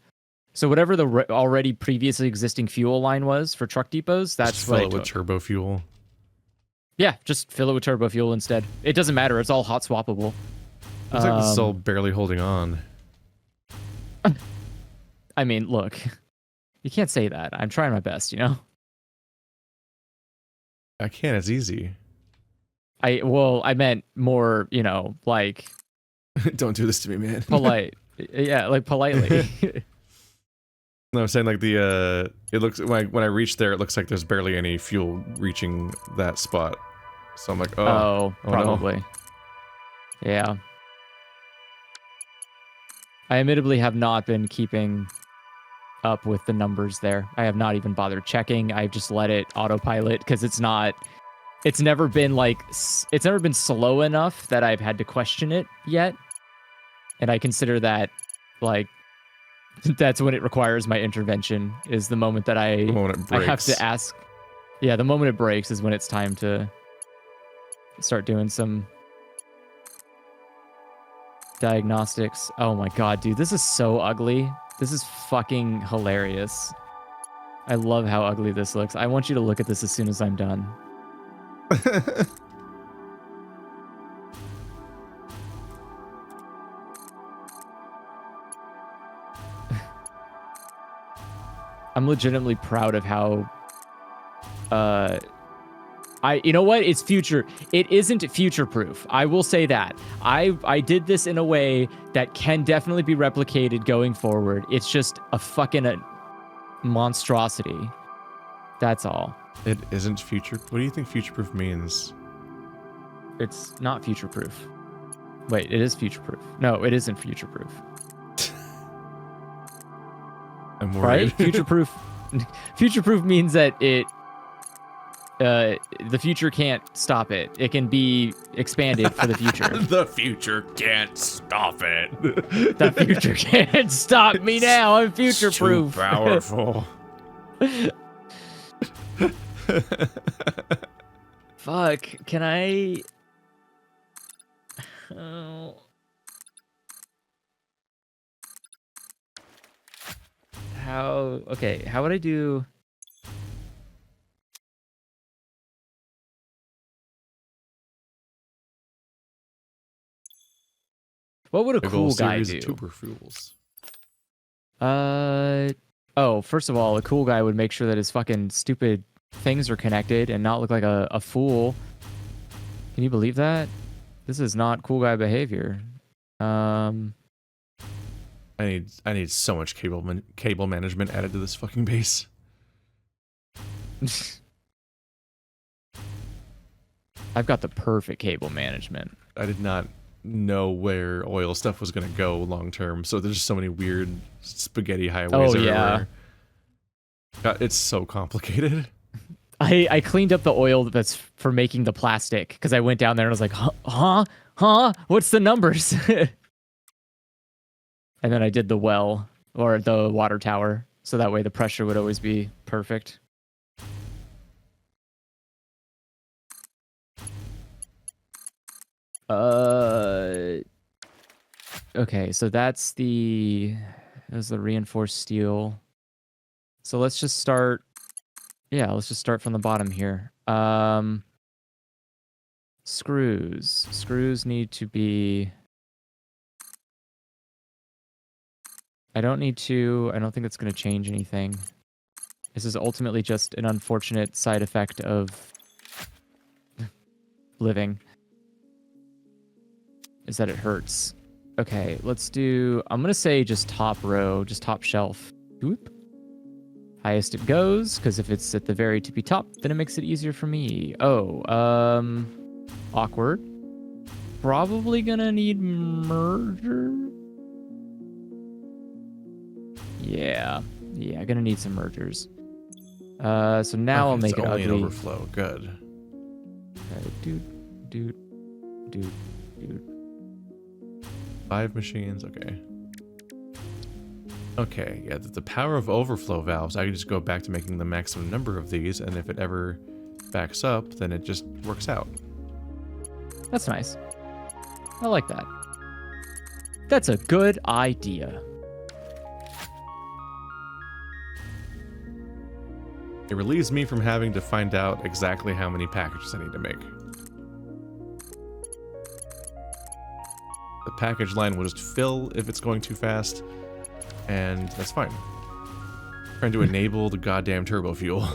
S2: So whatever the already previously existing fuel line was for truck depots, that's
S1: just
S2: what
S1: fill
S2: I
S1: it with
S2: took.
S1: turbo fuel.
S2: Yeah, just fill it with turbo fuel instead. It doesn't matter. It's all hot swappable.
S1: Looks like it's still barely holding on.
S2: I mean, look, you can't say that. I'm trying my best, you know?
S6: I can't. It's easy.
S2: I meant more, you know, like
S7: Don't do this to me, man.
S2: polite. Yeah, like politely.
S6: No, I'm saying like the it looks when I reach there, it looks like there's barely any fuel reaching that spot. So I'm like, oh no.
S2: Probably. Yeah. I admittedly have not been keeping up with the numbers there. I have not even bothered checking. I've just let it autopilot because it's never been like, it's never been slow enough that I've had to question it yet. And I consider that like, that's when it requires my intervention, is the moment that
S6: The moment it
S2: I have
S6: breaks.
S2: to ask. Yeah, the moment it breaks is when it's time to start doing some diagnostics. Oh my god, dude, this is so ugly. This is fucking hilarious. I love how ugly this looks. I want you to look at this as soon as I'm done. I'm legitimately proud of how you know what? It's future. It isn't future proof. I will say that. I did this in a way that can definitely be replicated going forward. It's just a fucking monstrosity. That's all.
S6: It isn't future. What do you think future proof means?
S2: It's not future proof. Wait, it is future proof. No, it isn't future proof.
S6: I'm worried.
S2: Right? Future proof. Future proof means that the future can't stop it. It can be expanded for the future.
S6: The future can't stop it.
S2: The future can't stop me now. I'm future proof.
S6: Too powerful.
S2: Fuck. Can I? Oh. How? Okay. How would I do? What would a
S6: Big
S2: cool
S6: old
S2: guy
S6: series
S2: do?
S6: of tuber fuels.
S2: Oh, first of all, a cool guy would make sure that his fucking stupid things are connected and not look like a fool. Can you believe that? This is not cool guy behavior.
S6: I need so much cable management added to this fucking base.
S2: I've got the perfect cable management.
S6: I did not know where oil stuff was going to go long term, so there's just so many weird spaghetti highways everywhere.
S2: Yeah.
S6: God, it's so complicated.
S2: I cleaned up the oil that's for making the plastic because I went down there and I was like, huh? What's the numbers? And then I did the well or the water tower, so that way the pressure would always be perfect. Okay, so that's the reinforced steel. So let's just start. Yeah, let's just start from the bottom here. Screws. Screws need to be. I don't think that's going to change anything. This is ultimately just an unfortunate side effect of living. Is that it hurts. Okay, let's do, I'm going to say just top row, just top shelf. Whoop. Highest it goes, because if it's at the very tippy top, then it makes it easier for me. Oh, awkward. Probably going to need merger. Yeah, gonna need some mergers. So now I'll make it
S6: only
S2: ugly.
S6: An overflow. Good.
S2: Okay, dude.
S6: 5 machines. Okay. Okay. Yeah. The power of overflow valves. I can just go back to making the maximum number of these, and if it ever backs up, then it just works out.
S2: That's nice. I like that. That's a good idea.
S6: It relieves me from having to find out exactly how many packages I need to make. The package line will just fill if it's going too fast,
S1: and that's fine. Trying to enable the goddamn turbo fuel.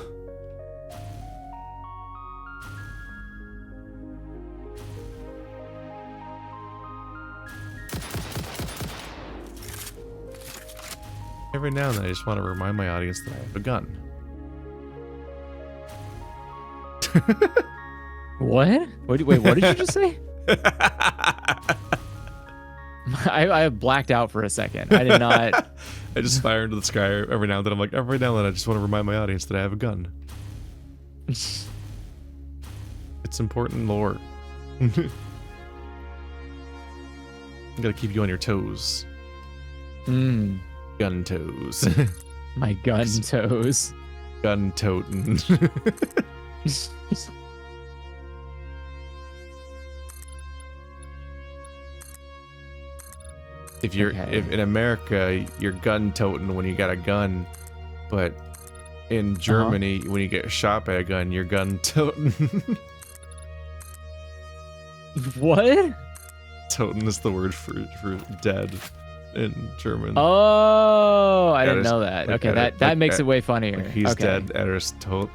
S1: Every now and then I just want to remind my audience that I have a gun.
S2: What? Wait, what did you just say? I blacked out for a second. I did not.
S1: I just fire into the sky every now and then. I'm like, every now and then I just want to remind my audience that I have a gun. It's important lore. Gotta keep you on your toes. Gun toes.
S2: My gun toes.
S1: Gun toting. If you're if in America you're gun toting when you got a gun, but in Germany when you get shot by a gun you're gun toting.
S2: What?
S1: Toten is the word for dead in German.
S2: Oh, I didn't know that. Okay, that makes it way funnier.
S1: Like he's dead. Er ist tot.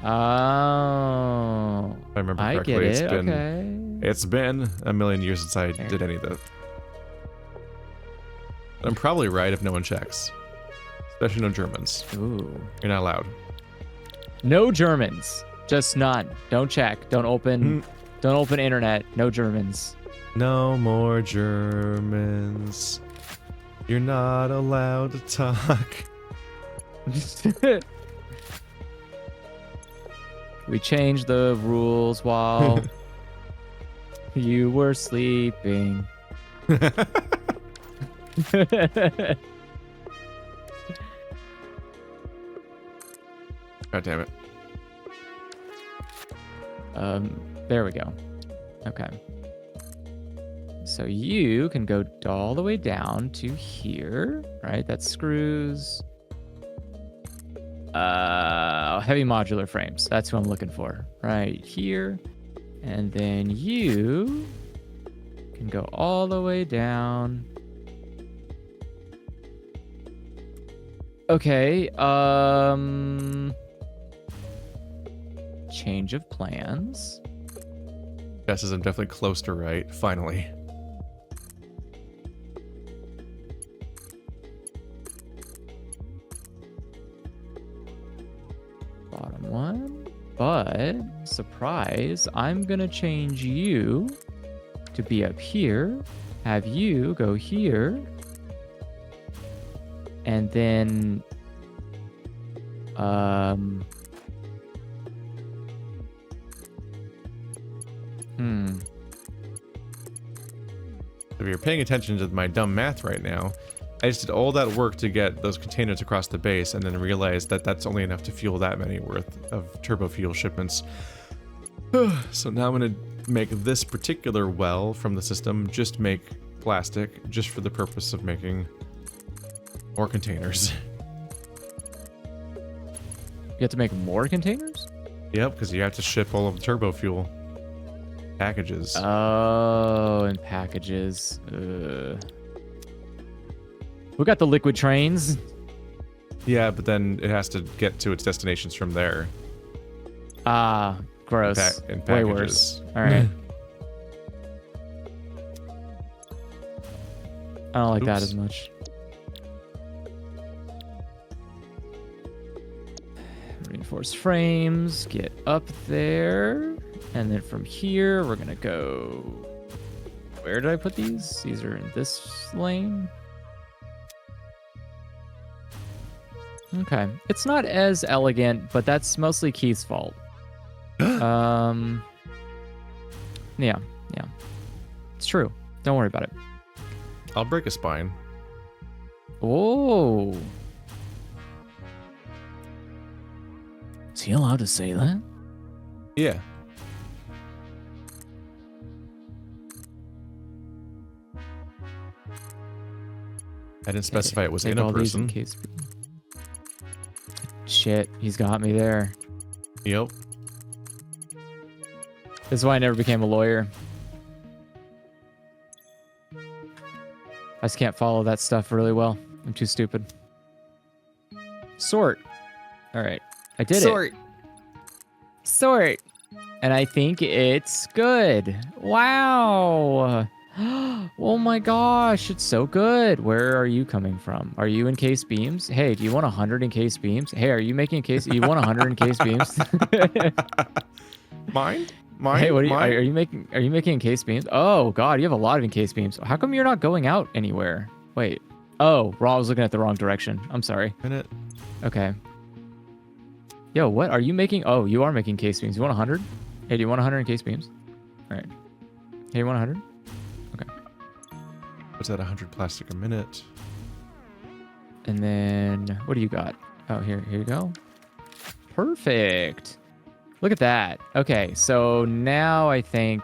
S2: Oh,
S1: If I remember correctly,
S2: I get it.
S1: It's been a million years since I did any of that. I'm probably right if no one checks. Especially no Germans.
S2: Ooh.
S1: You're not allowed.
S2: No Germans. Just none. Don't check. Don't open. Don't open internet. No Germans.
S1: No more Germans. You're not allowed to talk.
S2: We changed the rules while you were sleeping.
S1: God damn it.
S2: There we go. Okay. So you can go all the way down to here, right? That screws. Heavy modular frames. That's who I'm looking for. Right here. And then you can go all the way down. Okay, change of plans.
S1: Guesses I'm definitely close to right, finally.
S2: Bottom one. But, surprise, I'm gonna change you to be up here. Have you go here. And then,
S1: If you're paying attention to my dumb math right now, I just did all that work to get those containers across the base and then realized that that's only enough to fuel that many worth of turbo fuel shipments. So now I'm going to make this particular well from the system just make plastic just for the purpose of making more containers.
S2: You have to make more containers?
S1: Yep, because you have to ship all of the turbo fuel packages.
S2: Oh, and packages. We got the liquid trains.
S1: Yeah, but then it has to get to its destinations from there.
S2: Ah, gross.
S1: In
S2: Way
S1: packages.
S2: worse. All right. I don't like that as much. Reinforced frames, get up there. And then from here, we're gonna go... Where did I put these? These are in this lane. Okay. It's not as elegant, but that's mostly Keith's fault. Yeah. It's true. Don't worry about it.
S1: I'll break a spine.
S2: Oh. Is he allowed to say that?
S1: Yeah. I didn't specify it was in a person.
S2: Shit, he's got me there.
S1: Yep.
S2: This is why I never became a lawyer. I just can't follow that stuff really well. I'm too stupid. Sort. All right. I did it. Sort. And I think it's good. Wow. Oh my gosh, it's so good. Where are you coming from? Are you in case beams? Hey, do you want 100 in case beams? Hey, are you making a case? You want 100 in case beams?
S6: Mine?
S2: Hey, what are you making? Are you making encased beams? Oh God, you have a lot of encased beams. How come you're not going out anywhere? Wait. Oh, I was looking at the wrong direction. I'm sorry.
S6: Minute.
S2: Okay. Yo, what are you making? Oh, you are making case beams. You want 100? Hey, do you want 100 encased beams? All right. Hey, you want 100? Okay.
S6: What's that? 100 plastic a minute.
S2: And then what do you got? Oh, here you go. Perfect. Look at that. Okay, so now I think,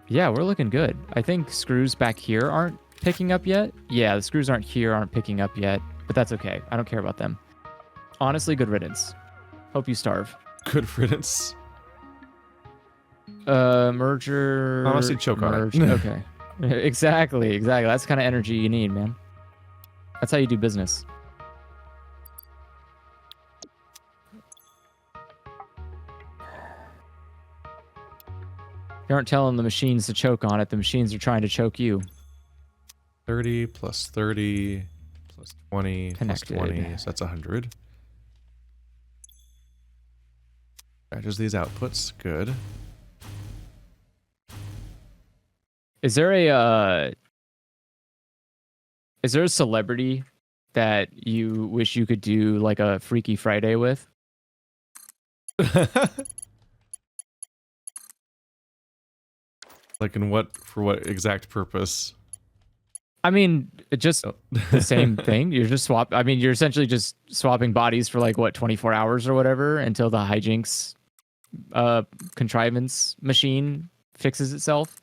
S2: yeah, we're looking good. I think screws back here aren't picking up yet. Yeah, the screws aren't picking up yet, but that's okay. I don't care about them. Honestly, good riddance. Hope you starve.
S6: Good riddance.
S2: Merger.
S6: Honestly, choke on it.
S2: Okay. Exactly. That's the kind of energy you need, man. That's how you do business. You aren't telling the machines to choke on it. The machines are trying to choke you.
S6: 30 plus 30 plus 20
S2: Connected.
S6: plus 20. So that's 100. Just these outputs. Good.
S2: Is there a celebrity that you wish you could do like a Freaky Friday with?
S6: Like for what exact purpose?
S2: I mean, just the same thing. You're just you're essentially just swapping bodies for like what, 24 hours or whatever until the hijinks contrivance machine fixes itself.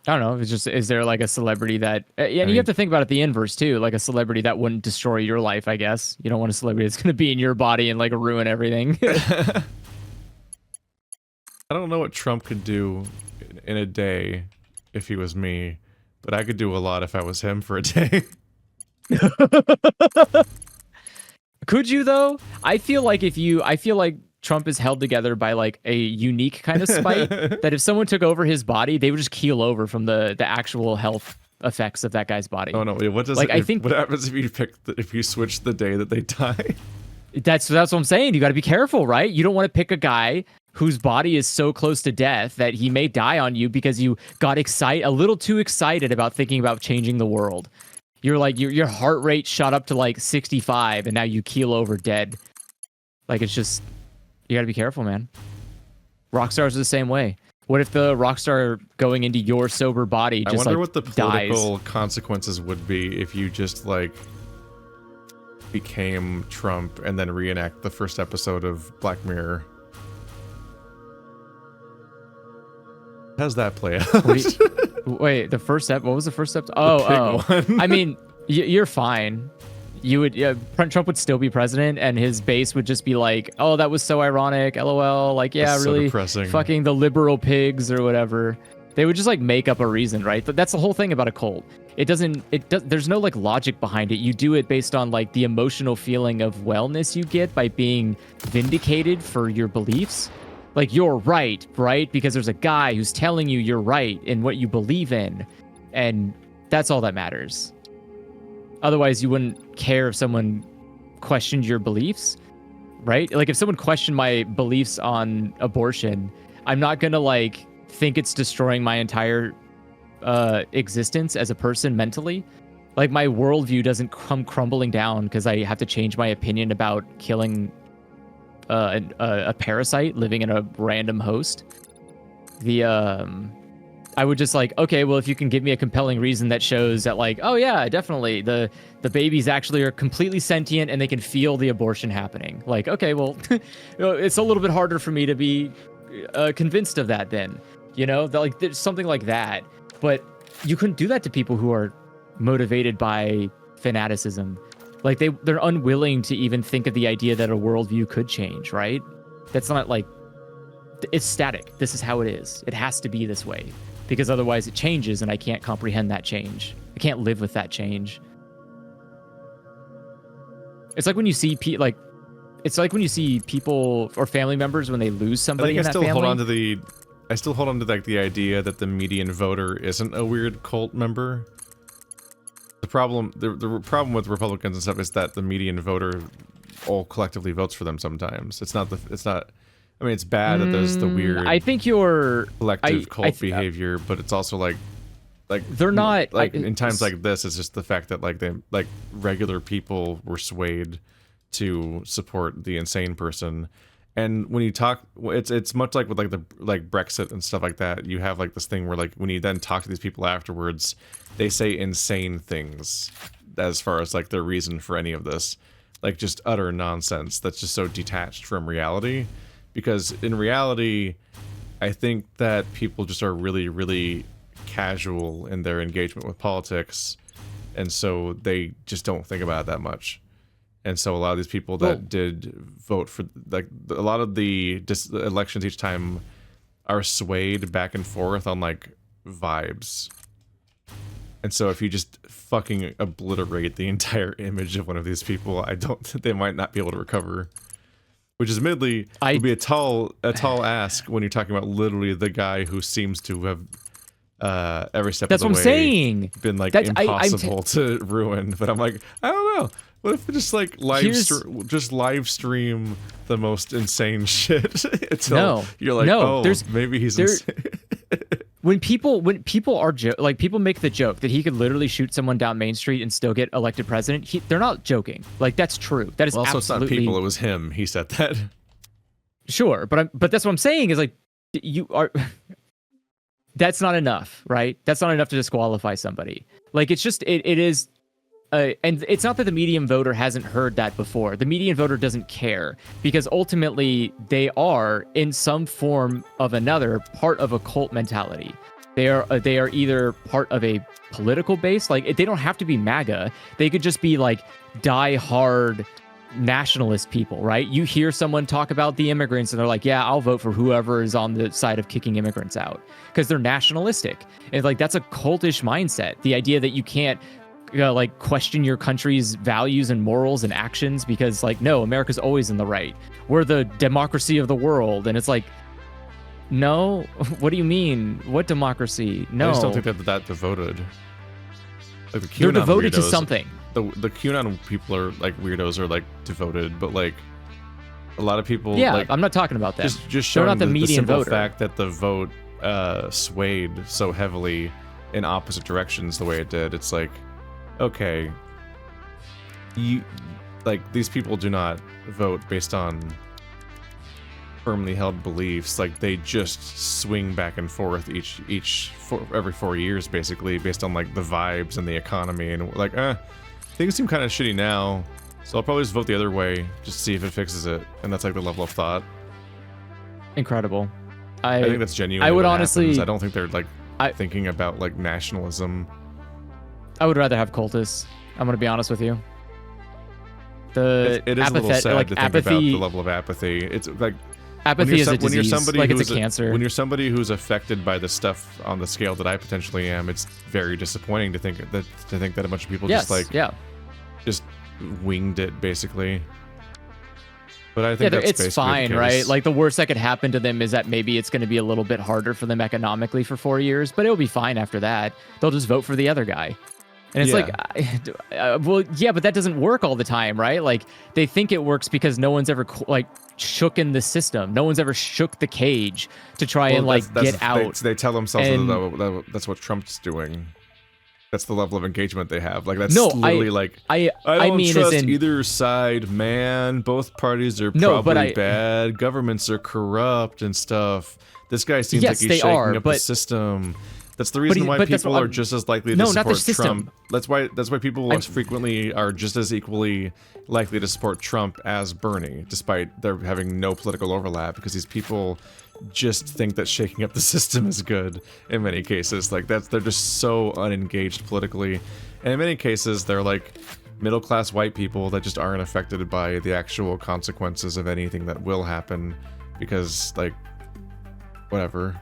S2: I don't know. It's just, is there like a celebrity that, and you have to think about it the inverse too, like a celebrity that wouldn't destroy your life, I guess. You don't want a celebrity that's going to be in your body and like ruin everything.
S6: I don't know what Trump could do in a day if he was me, but I could do a lot if I was him for a day.
S2: Could you though? I feel like Trump is held together by like a unique kind of spite that if someone took over his body, they would just keel over from the actual health effects of that guy's body.
S6: Oh no! Wait, what does
S2: like?
S6: what happens if you switch the day that they die?
S2: That's what I'm saying. You got to be careful, right? You don't want to pick a guy whose body is so close to death that he may die on you because you got a little too excited about thinking about changing the world. You're like your heart rate shot up to like 65, and now you keel over dead. Like it's just. You gotta be careful, man. Rockstars are the same way. What if the rockstar going into your sober body just
S6: I wonder
S2: like
S6: what the political
S2: dies?
S6: consequences would be if you just like became Trump and then reenact the first episode of Black Mirror. How's that play out?
S2: Wait, the first step. What was the first step? Oh. I mean, you're fine. Trump would still be president, and his base would just be like, "Oh, that was so ironic, LOL." Like, yeah,
S6: that's
S2: really,
S6: so
S2: fucking the liberal pigs or whatever. They would just like make up a reason, right? But that's the whole thing about a cult. There's no like logic behind it. You do it based on like the emotional feeling of wellness you get by being vindicated for your beliefs. Like you're right, because there's a guy who's telling you you're right in what you believe in, and that's all that matters. Otherwise, you wouldn't care if someone questioned your beliefs, right? Like if someone questioned my beliefs on abortion, I'm not gonna like think it's destroying my entire existence as a person mentally. Like my worldview doesn't come crumbling down because I have to change my opinion about killing a parasite living in a random host. I would just like, okay, well, if you can give me a compelling reason that shows that like, oh yeah, definitely the babies actually are completely sentient and they can feel the abortion happening. Like, okay, well, it's a little bit harder for me to be convinced of that then, like there's something like that. But you couldn't do that to people who are motivated by fanaticism. Like they're unwilling to even think of the idea that a worldview could change, right? That's not like, it's static. This is how it is. It has to be this way because otherwise it changes and I can't comprehend that change. I can't live with that change. It's like when you see people or family members when they lose somebody in that family.
S1: I still hold on to like the idea that the median voter isn't a weird cult member. The problem with Republicans and stuff is that the median voter all collectively votes for them sometimes. It's not. I mean, it's bad that there's the weird.
S2: I think you're
S1: collective cult behavior, but it's also like
S2: they're not
S1: like in times like this. It's just the fact that like regular people were swayed to support the insane person. And when you talk, it's much like with like Brexit and stuff like that. You have like this thing where like when you then talk to these people afterwards, they say insane things as far as like their reason for any of this, like just utter nonsense that's just so detached from reality. Because in reality, I think that people just are really, really casual in their engagement with politics, and so they just don't think about it that much. And so a lot of these people that did vote for, like, a lot of the elections each time are swayed back and forth on, like, vibes. And so if you just fucking obliterate the entire image of one of these people, they might not be able to recover. Which is admittedly would be a tall ask when you're talking about literally the guy who seems to have every step of the way
S2: what I'm saying.
S1: Been like impossible to ruin. But I'm like, I don't know. What if we just like live stream the most insane shit until you're like, maybe he's insane.
S2: When people are people make the joke that he could literally shoot someone down Main Street and still get elected president, they're not joking. Like, that's true. That is
S1: also
S2: absolutely.
S1: It's not people. It was him. He said that.
S2: Sure, but that's what I'm saying is like you are. That's not enough, right? That's not enough to disqualify somebody. Like, it's just it is. And it's not that the median voter hasn't heard that before. The median voter doesn't care because ultimately they are, in some form of another, part of a cult mentality. They are either part of a political base, like they don't have to be MAGA. They could just be like die-hard nationalist people, right? You hear someone talk about the immigrants and they're like, yeah, I'll vote for whoever is on the side of kicking immigrants out because they're nationalistic. And like that's a cultish mindset. The idea that you can't like question your country's values and morals and actions because like, no, America's always in the right. We're the democracy of the world. And it's like, no, what do you mean? What democracy? No.
S1: I just don't think that that devoted. Like the QAnon
S2: they're devoted
S1: weirdos,
S2: to something.
S1: The QAnon people are like weirdos are like devoted, but like a lot of people.
S2: Yeah,
S1: like,
S2: I'm not talking about that.
S1: Just showing
S2: not the median
S1: simple
S2: voter.
S1: fact that the vote swayed so heavily in opposite directions the way it did. It's like, okay, these people do not vote based on firmly held beliefs. Like they just swing back and forth every 4 years basically based on like the vibes and the economy and like things seem kind of shitty now, so I'll probably just vote the other way just to see if it fixes it. And that's like the level of thought.
S2: Incredible.
S1: I think that's genuine.
S2: I would honestly
S1: happens. I don't think they're like thinking about like nationalism.
S2: I would rather have cultists. I'm gonna be honest with you.
S1: It is a little sad to think about the level of apathy. It's like
S2: apathy is a disease, like it's a cancer.
S1: When you're somebody who's affected by the stuff on the scale that I potentially am, it's very disappointing to think that a bunch of people just winged it basically. But I think that's
S2: it's fine, right? Like the worst that could happen to them is that maybe it's going to be a little bit harder for them economically for 4 years, but it'll be fine after that. They'll just vote for the other guy. And it's well, yeah, but that doesn't work all the time, right? Like they think it works because no one's ever like shooken the system. No one's ever shook the cage to try and like get out.
S1: They tell themselves that that's what Trump's doing. That's the level of engagement they have. Like that's literally I don't trust either side, man. Both parties are probably bad. Governments are corrupt and stuff. This guy seems like he's shaking up the system. That's the reason why people are just as likely to support Trump. That's why people frequently are just as equally likely to support Trump as Bernie, despite there having no political overlap, because these people just think that shaking up the system is good in many cases. Like they're just so unengaged politically. And in many cases they're like middle-class white people that just aren't affected by the actual consequences of anything that will happen because, like, whatever.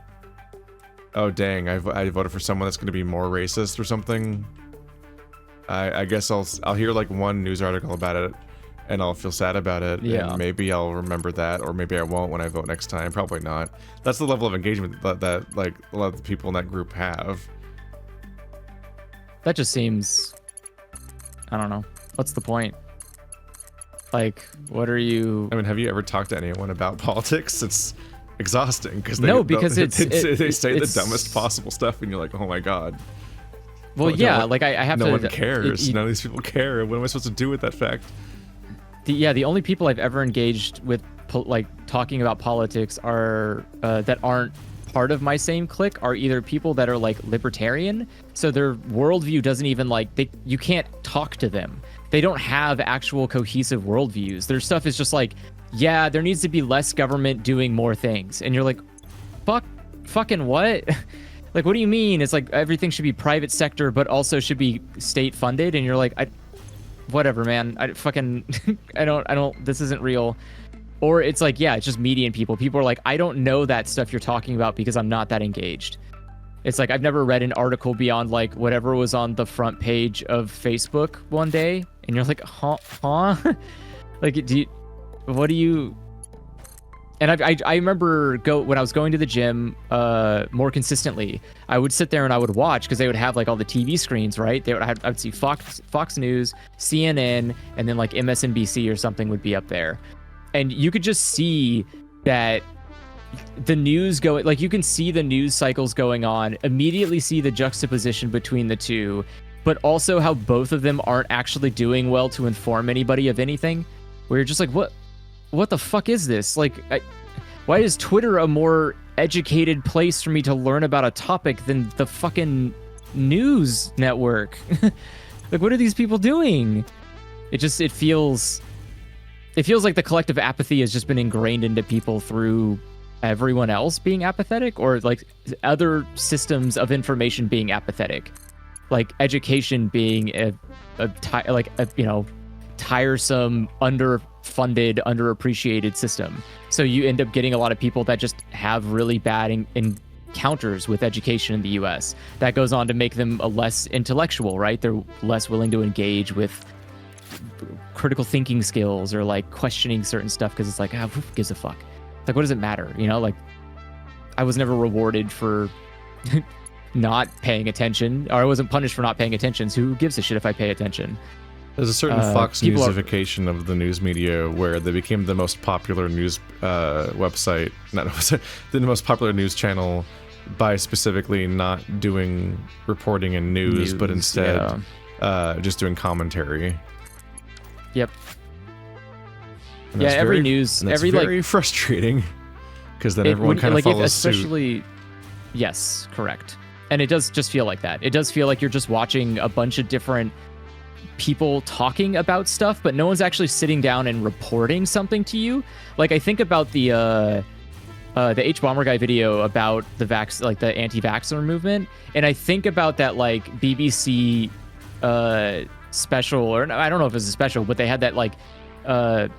S1: Oh, dang, I voted for someone that's going to be more racist or something. I guess I'll hear, like, one news article about it, and I'll feel sad about it, and maybe I'll remember that, or maybe I won't when I vote next time. Probably not. That's the level of engagement that like, a lot of the people in that group have.
S2: That just seems... I don't know. What's the point? Like, what are you...
S1: I mean, have you ever talked to anyone about politics? It's exhausting because they they say the dumbest possible stuff, and you're like, oh my god.
S2: Well, yeah, like I have to.
S1: No one cares. None of these people care. What am I supposed to do with that fact?
S2: The only people I've ever engaged with, like, talking about politics are that aren't part of my same clique are either people that are like libertarian, so their worldview doesn't even like you can't talk to them. They don't have actual cohesive worldviews. Their stuff is just like, yeah, there needs to be less government doing more things, and you're like, fucking what? Like, what do you mean? It's like everything should be private sector, but also should be state funded, and you're like, whatever, man. I don't. This isn't real. Or it's like, yeah, it's just median people. People are like, I don't know that stuff you're talking about because I'm not that engaged. It's like, I've never read an article beyond like whatever was on the front page of Facebook one day, and you're like, huh? Like, what do you? And I remember when I was going to the gym more consistently, I would sit there and I would watch because they would have like all the TV screens, right? I'd see Fox News, CNN, and then like MSNBC or something would be up there. And you could just see that the news going, like, you can see the news cycles going on, immediately see the juxtaposition between the two, but also how both of them aren't actually doing well to inform anybody of anything. Where you're just like, what the fuck is this? Like, why is Twitter a more educated place for me to learn about a topic than the fucking news network? Like, what are these people doing? It feels like the collective apathy has just been ingrained into people through everyone else being apathetic, or like other systems of information being apathetic, like education being a tiresome, underfunded, underappreciated system. So you end up getting a lot of people that just have really bad encounters with education in the US. That goes on to make them less intellectual, right? They're less willing to engage with critical thinking skills or like questioning certain stuff because it's like, who gives a fuck? Like, what does it matter? You know, like, I was never rewarded for not paying attention, or I wasn't punished for not paying attention. So who gives a shit if I pay attention?
S1: There's a certain Fox Newsification of the news media where they became the most popular news website, the most popular news channel by specifically not doing reporting and news, but instead just doing commentary.
S2: Yep. And every news,
S1: every very frustrating because then everyone kind of follows suit.
S2: Yes, correct. And it does just feel like that. It does feel like you're just watching a bunch of different people talking about stuff, but no one's actually sitting down and reporting something to you. Like, I think about the H Bomber Guy video about the the anti-vaxxer movement, and I think about that like BBC special, or I don't know if it was a special, but they had that like
S1: the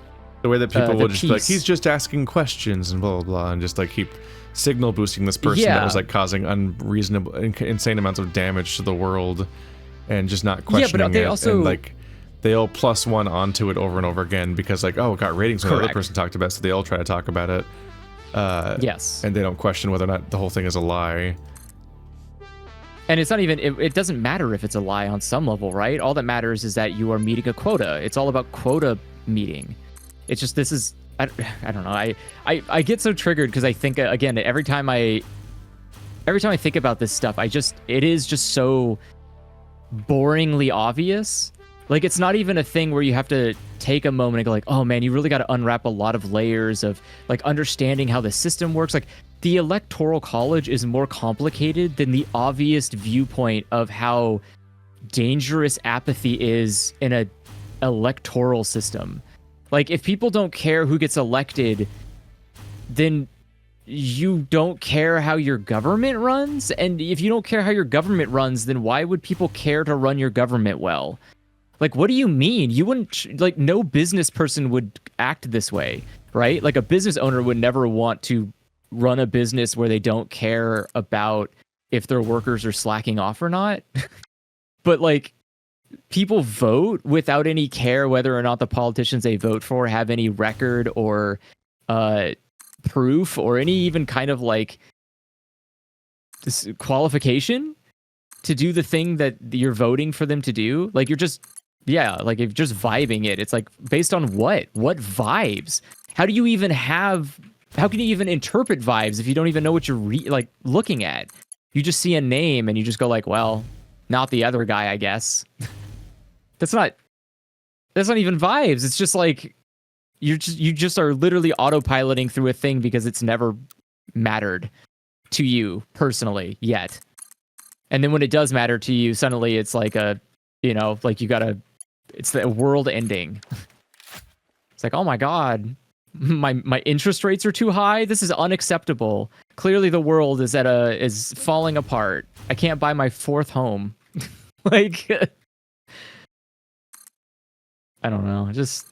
S1: way that people will just be like, he's just asking questions and blah blah blah, and just like keep signal boosting this person that was like causing unreasonable, insane amounts of damage to the world, and just not questioning
S2: they
S1: it.
S2: Also,
S1: and like they all plus one onto it over and over again because like, oh, it got ratings when the other person talked about it, so they all try to talk about it.
S2: Yes.
S1: And they don't question whether or not the whole thing is a lie.
S2: And it's not even, it doesn't matter if it's a lie on some level, right? All that matters is that you are meeting a quota. It's all about quota meeting. It's just, this is, I don't know. I get so triggered because I think, again, every time I think about this stuff, it is just so boringly obvious. Like, it's not even a thing where you have to take a moment and go like, oh man, you really got to unwrap a lot of layers of like understanding how the system works. Like, the Electoral College is more complicated than the obvious viewpoint of how dangerous apathy is in a electoral system. Like, if people don't care who gets elected, then you don't care how your government runs. And if you don't care how your government runs, then why would people care to run your government well? Like, what do you mean? You wouldn't, like, no business person would act this way, right? Like, a business owner would never want to run a business where they don't care about if their workers are slacking off or not. But, like, people vote without any care whether or not the politicians they vote for have any record or proof or any even kind of, like, this qualification to do the thing that you're voting for them to do. Like, you're just, yeah, like, if you're just vibing it, it's like, based on what vibes? How can you even interpret vibes if you don't even know what you're like looking at? You just see a name and you just go like, well, not the other guy, I guess. that's not even vibes. It's just like you just are literally autopiloting through a thing because it's never mattered to you personally yet. And then when it does matter to you, suddenly it's like like it's the world ending. It's like, oh my God, my interest rates are too high. This is unacceptable. Clearly the world is falling apart. I can't buy my fourth home. Like, I don't know. Just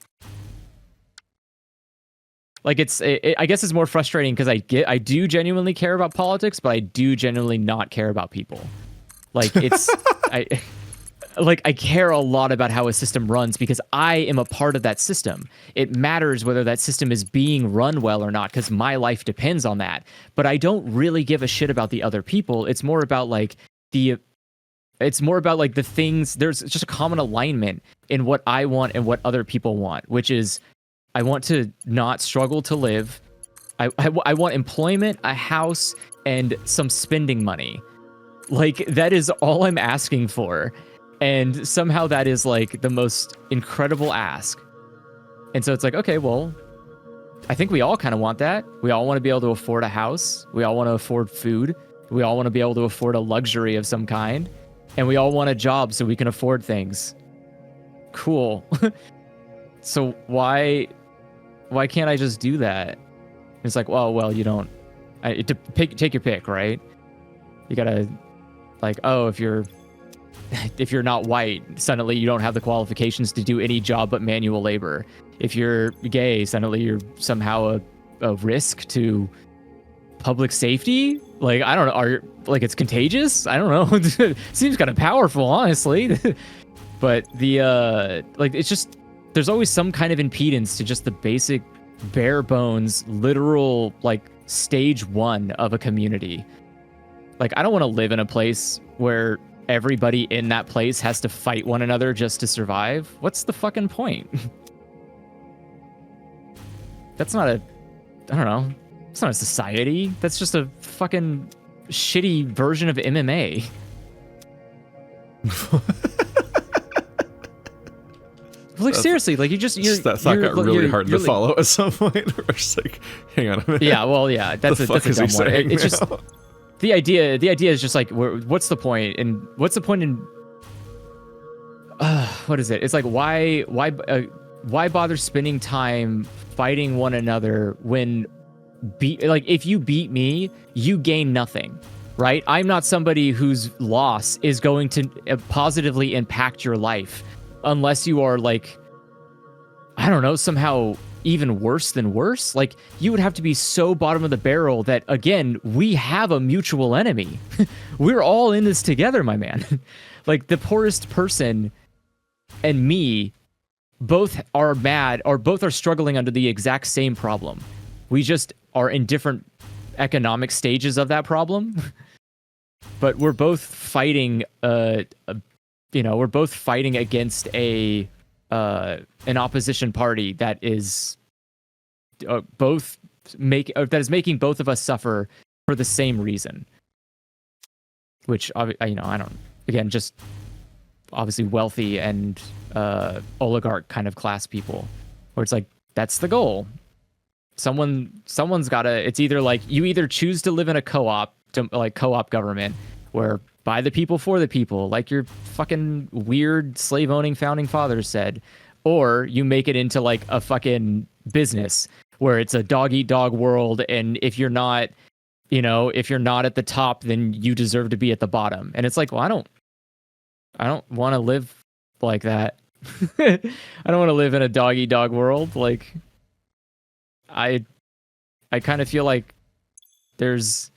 S2: like I guess it's more frustrating because I do genuinely care about politics, but I do genuinely not care about people. Like, it's I care a lot about how a system runs because I am a part of that system. It matters whether that system is being run well or not because my life depends on that. But I don't really give a shit about the other people. It's more about like the things. There's just a common alignment in what I want and what other people want, which is I want to not struggle to live. I want employment, a house, and some spending money. Like, that is all I'm asking for. And somehow that is like the most incredible ask. And so it's like, okay, well, I think we all kind of want that. We all want to be able to afford a house. We all want to afford food. We all want to be able to afford a luxury of some kind. And we all want a job so we can afford things. Cool. So why can't I just do that? It's like, well, you don't. Take your pick, right? You gotta, like, oh, if you're not white, suddenly you don't have the qualifications to do any job but manual labor. If you're gay, suddenly you're somehow a risk to public safety. Like, I don't know, like, it's contagious? I don't know. Seems kind of powerful, honestly. But it's just, there's always some kind of impedance to just the basic bare bones, literal, like, stage one of a community. Like, I don't want to live in a place where everybody in that place has to fight one another just to survive. What's the fucking point? That's not I don't know. It's not a society. That's just a fucking shitty version of MMA. Like, seriously, like,
S6: that thought got really hard to follow at some point. We're just like, hang on a minute.
S2: Yeah, well, yeah, that's a dumb one. It's just the idea is just like, what's the point? And what's the point in what is it? It's like, why bother spending time fighting one another when if you beat me, you gain nothing, right? I'm not somebody whose loss is going to positively impact your life unless you are, like, I don't know, somehow even worse than worse. Like, you would have to be so bottom of the barrel that, again, we have a mutual enemy. We're all in this together, my man. Like, the poorest person and me both are mad, or both are struggling under the exact same problem. We just are in different economic stages of that problem. But we're both fighting we're both fighting against an opposition party that is making both of us suffer for the same reason. Which, I don't, again, just obviously wealthy and oligarch kind of class people, where it's like, that's the goal. Someone's gotta, it's either like, you either choose to live in a co-op government where by the people for the people, like your fucking weird slave owning founding fathers said, or you make it into like a fucking business where it's a dog eat dog world, and if you're not at the top, then you deserve to be at the bottom. And it's like, well, I don't want to live like that. I don't want to live in a dog-eat-dog world. Like, I kind of feel like there's,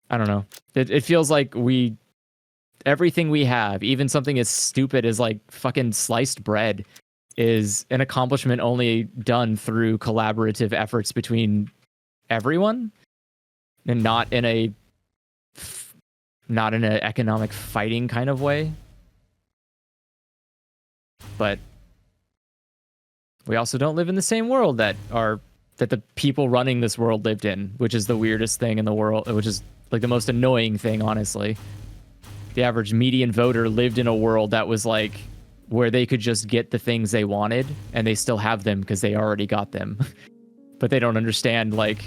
S2: I don't know. It feels like everything we have, even something as stupid as like fucking sliced bread, is an accomplishment only done through collaborative efforts between everyone, and not in an economic fighting kind of way. But we also don't live in the same world that the people running this world lived in, which is the weirdest thing in the world, which is like the most annoying thing, honestly. The average median voter lived in a world that was like where they could just get the things they wanted, and they still have them because they already got them. But they don't understand like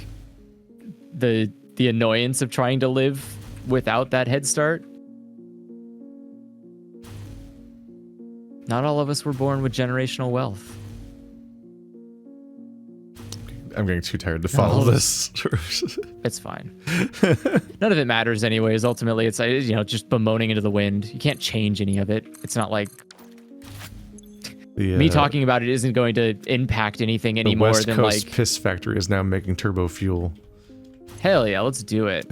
S2: the annoyance of trying to live without that head start. Not all of us were born with generational wealth.
S1: I'm getting too tired to follow this.
S2: It's fine. None of it matters anyways. Ultimately, it's just bemoaning into the wind. You can't change any of it. It's not like me talking about it isn't going to impact anything any more than
S1: West Coast
S2: like
S1: piss factory is now making turbo fuel.
S2: Hell yeah, let's do it.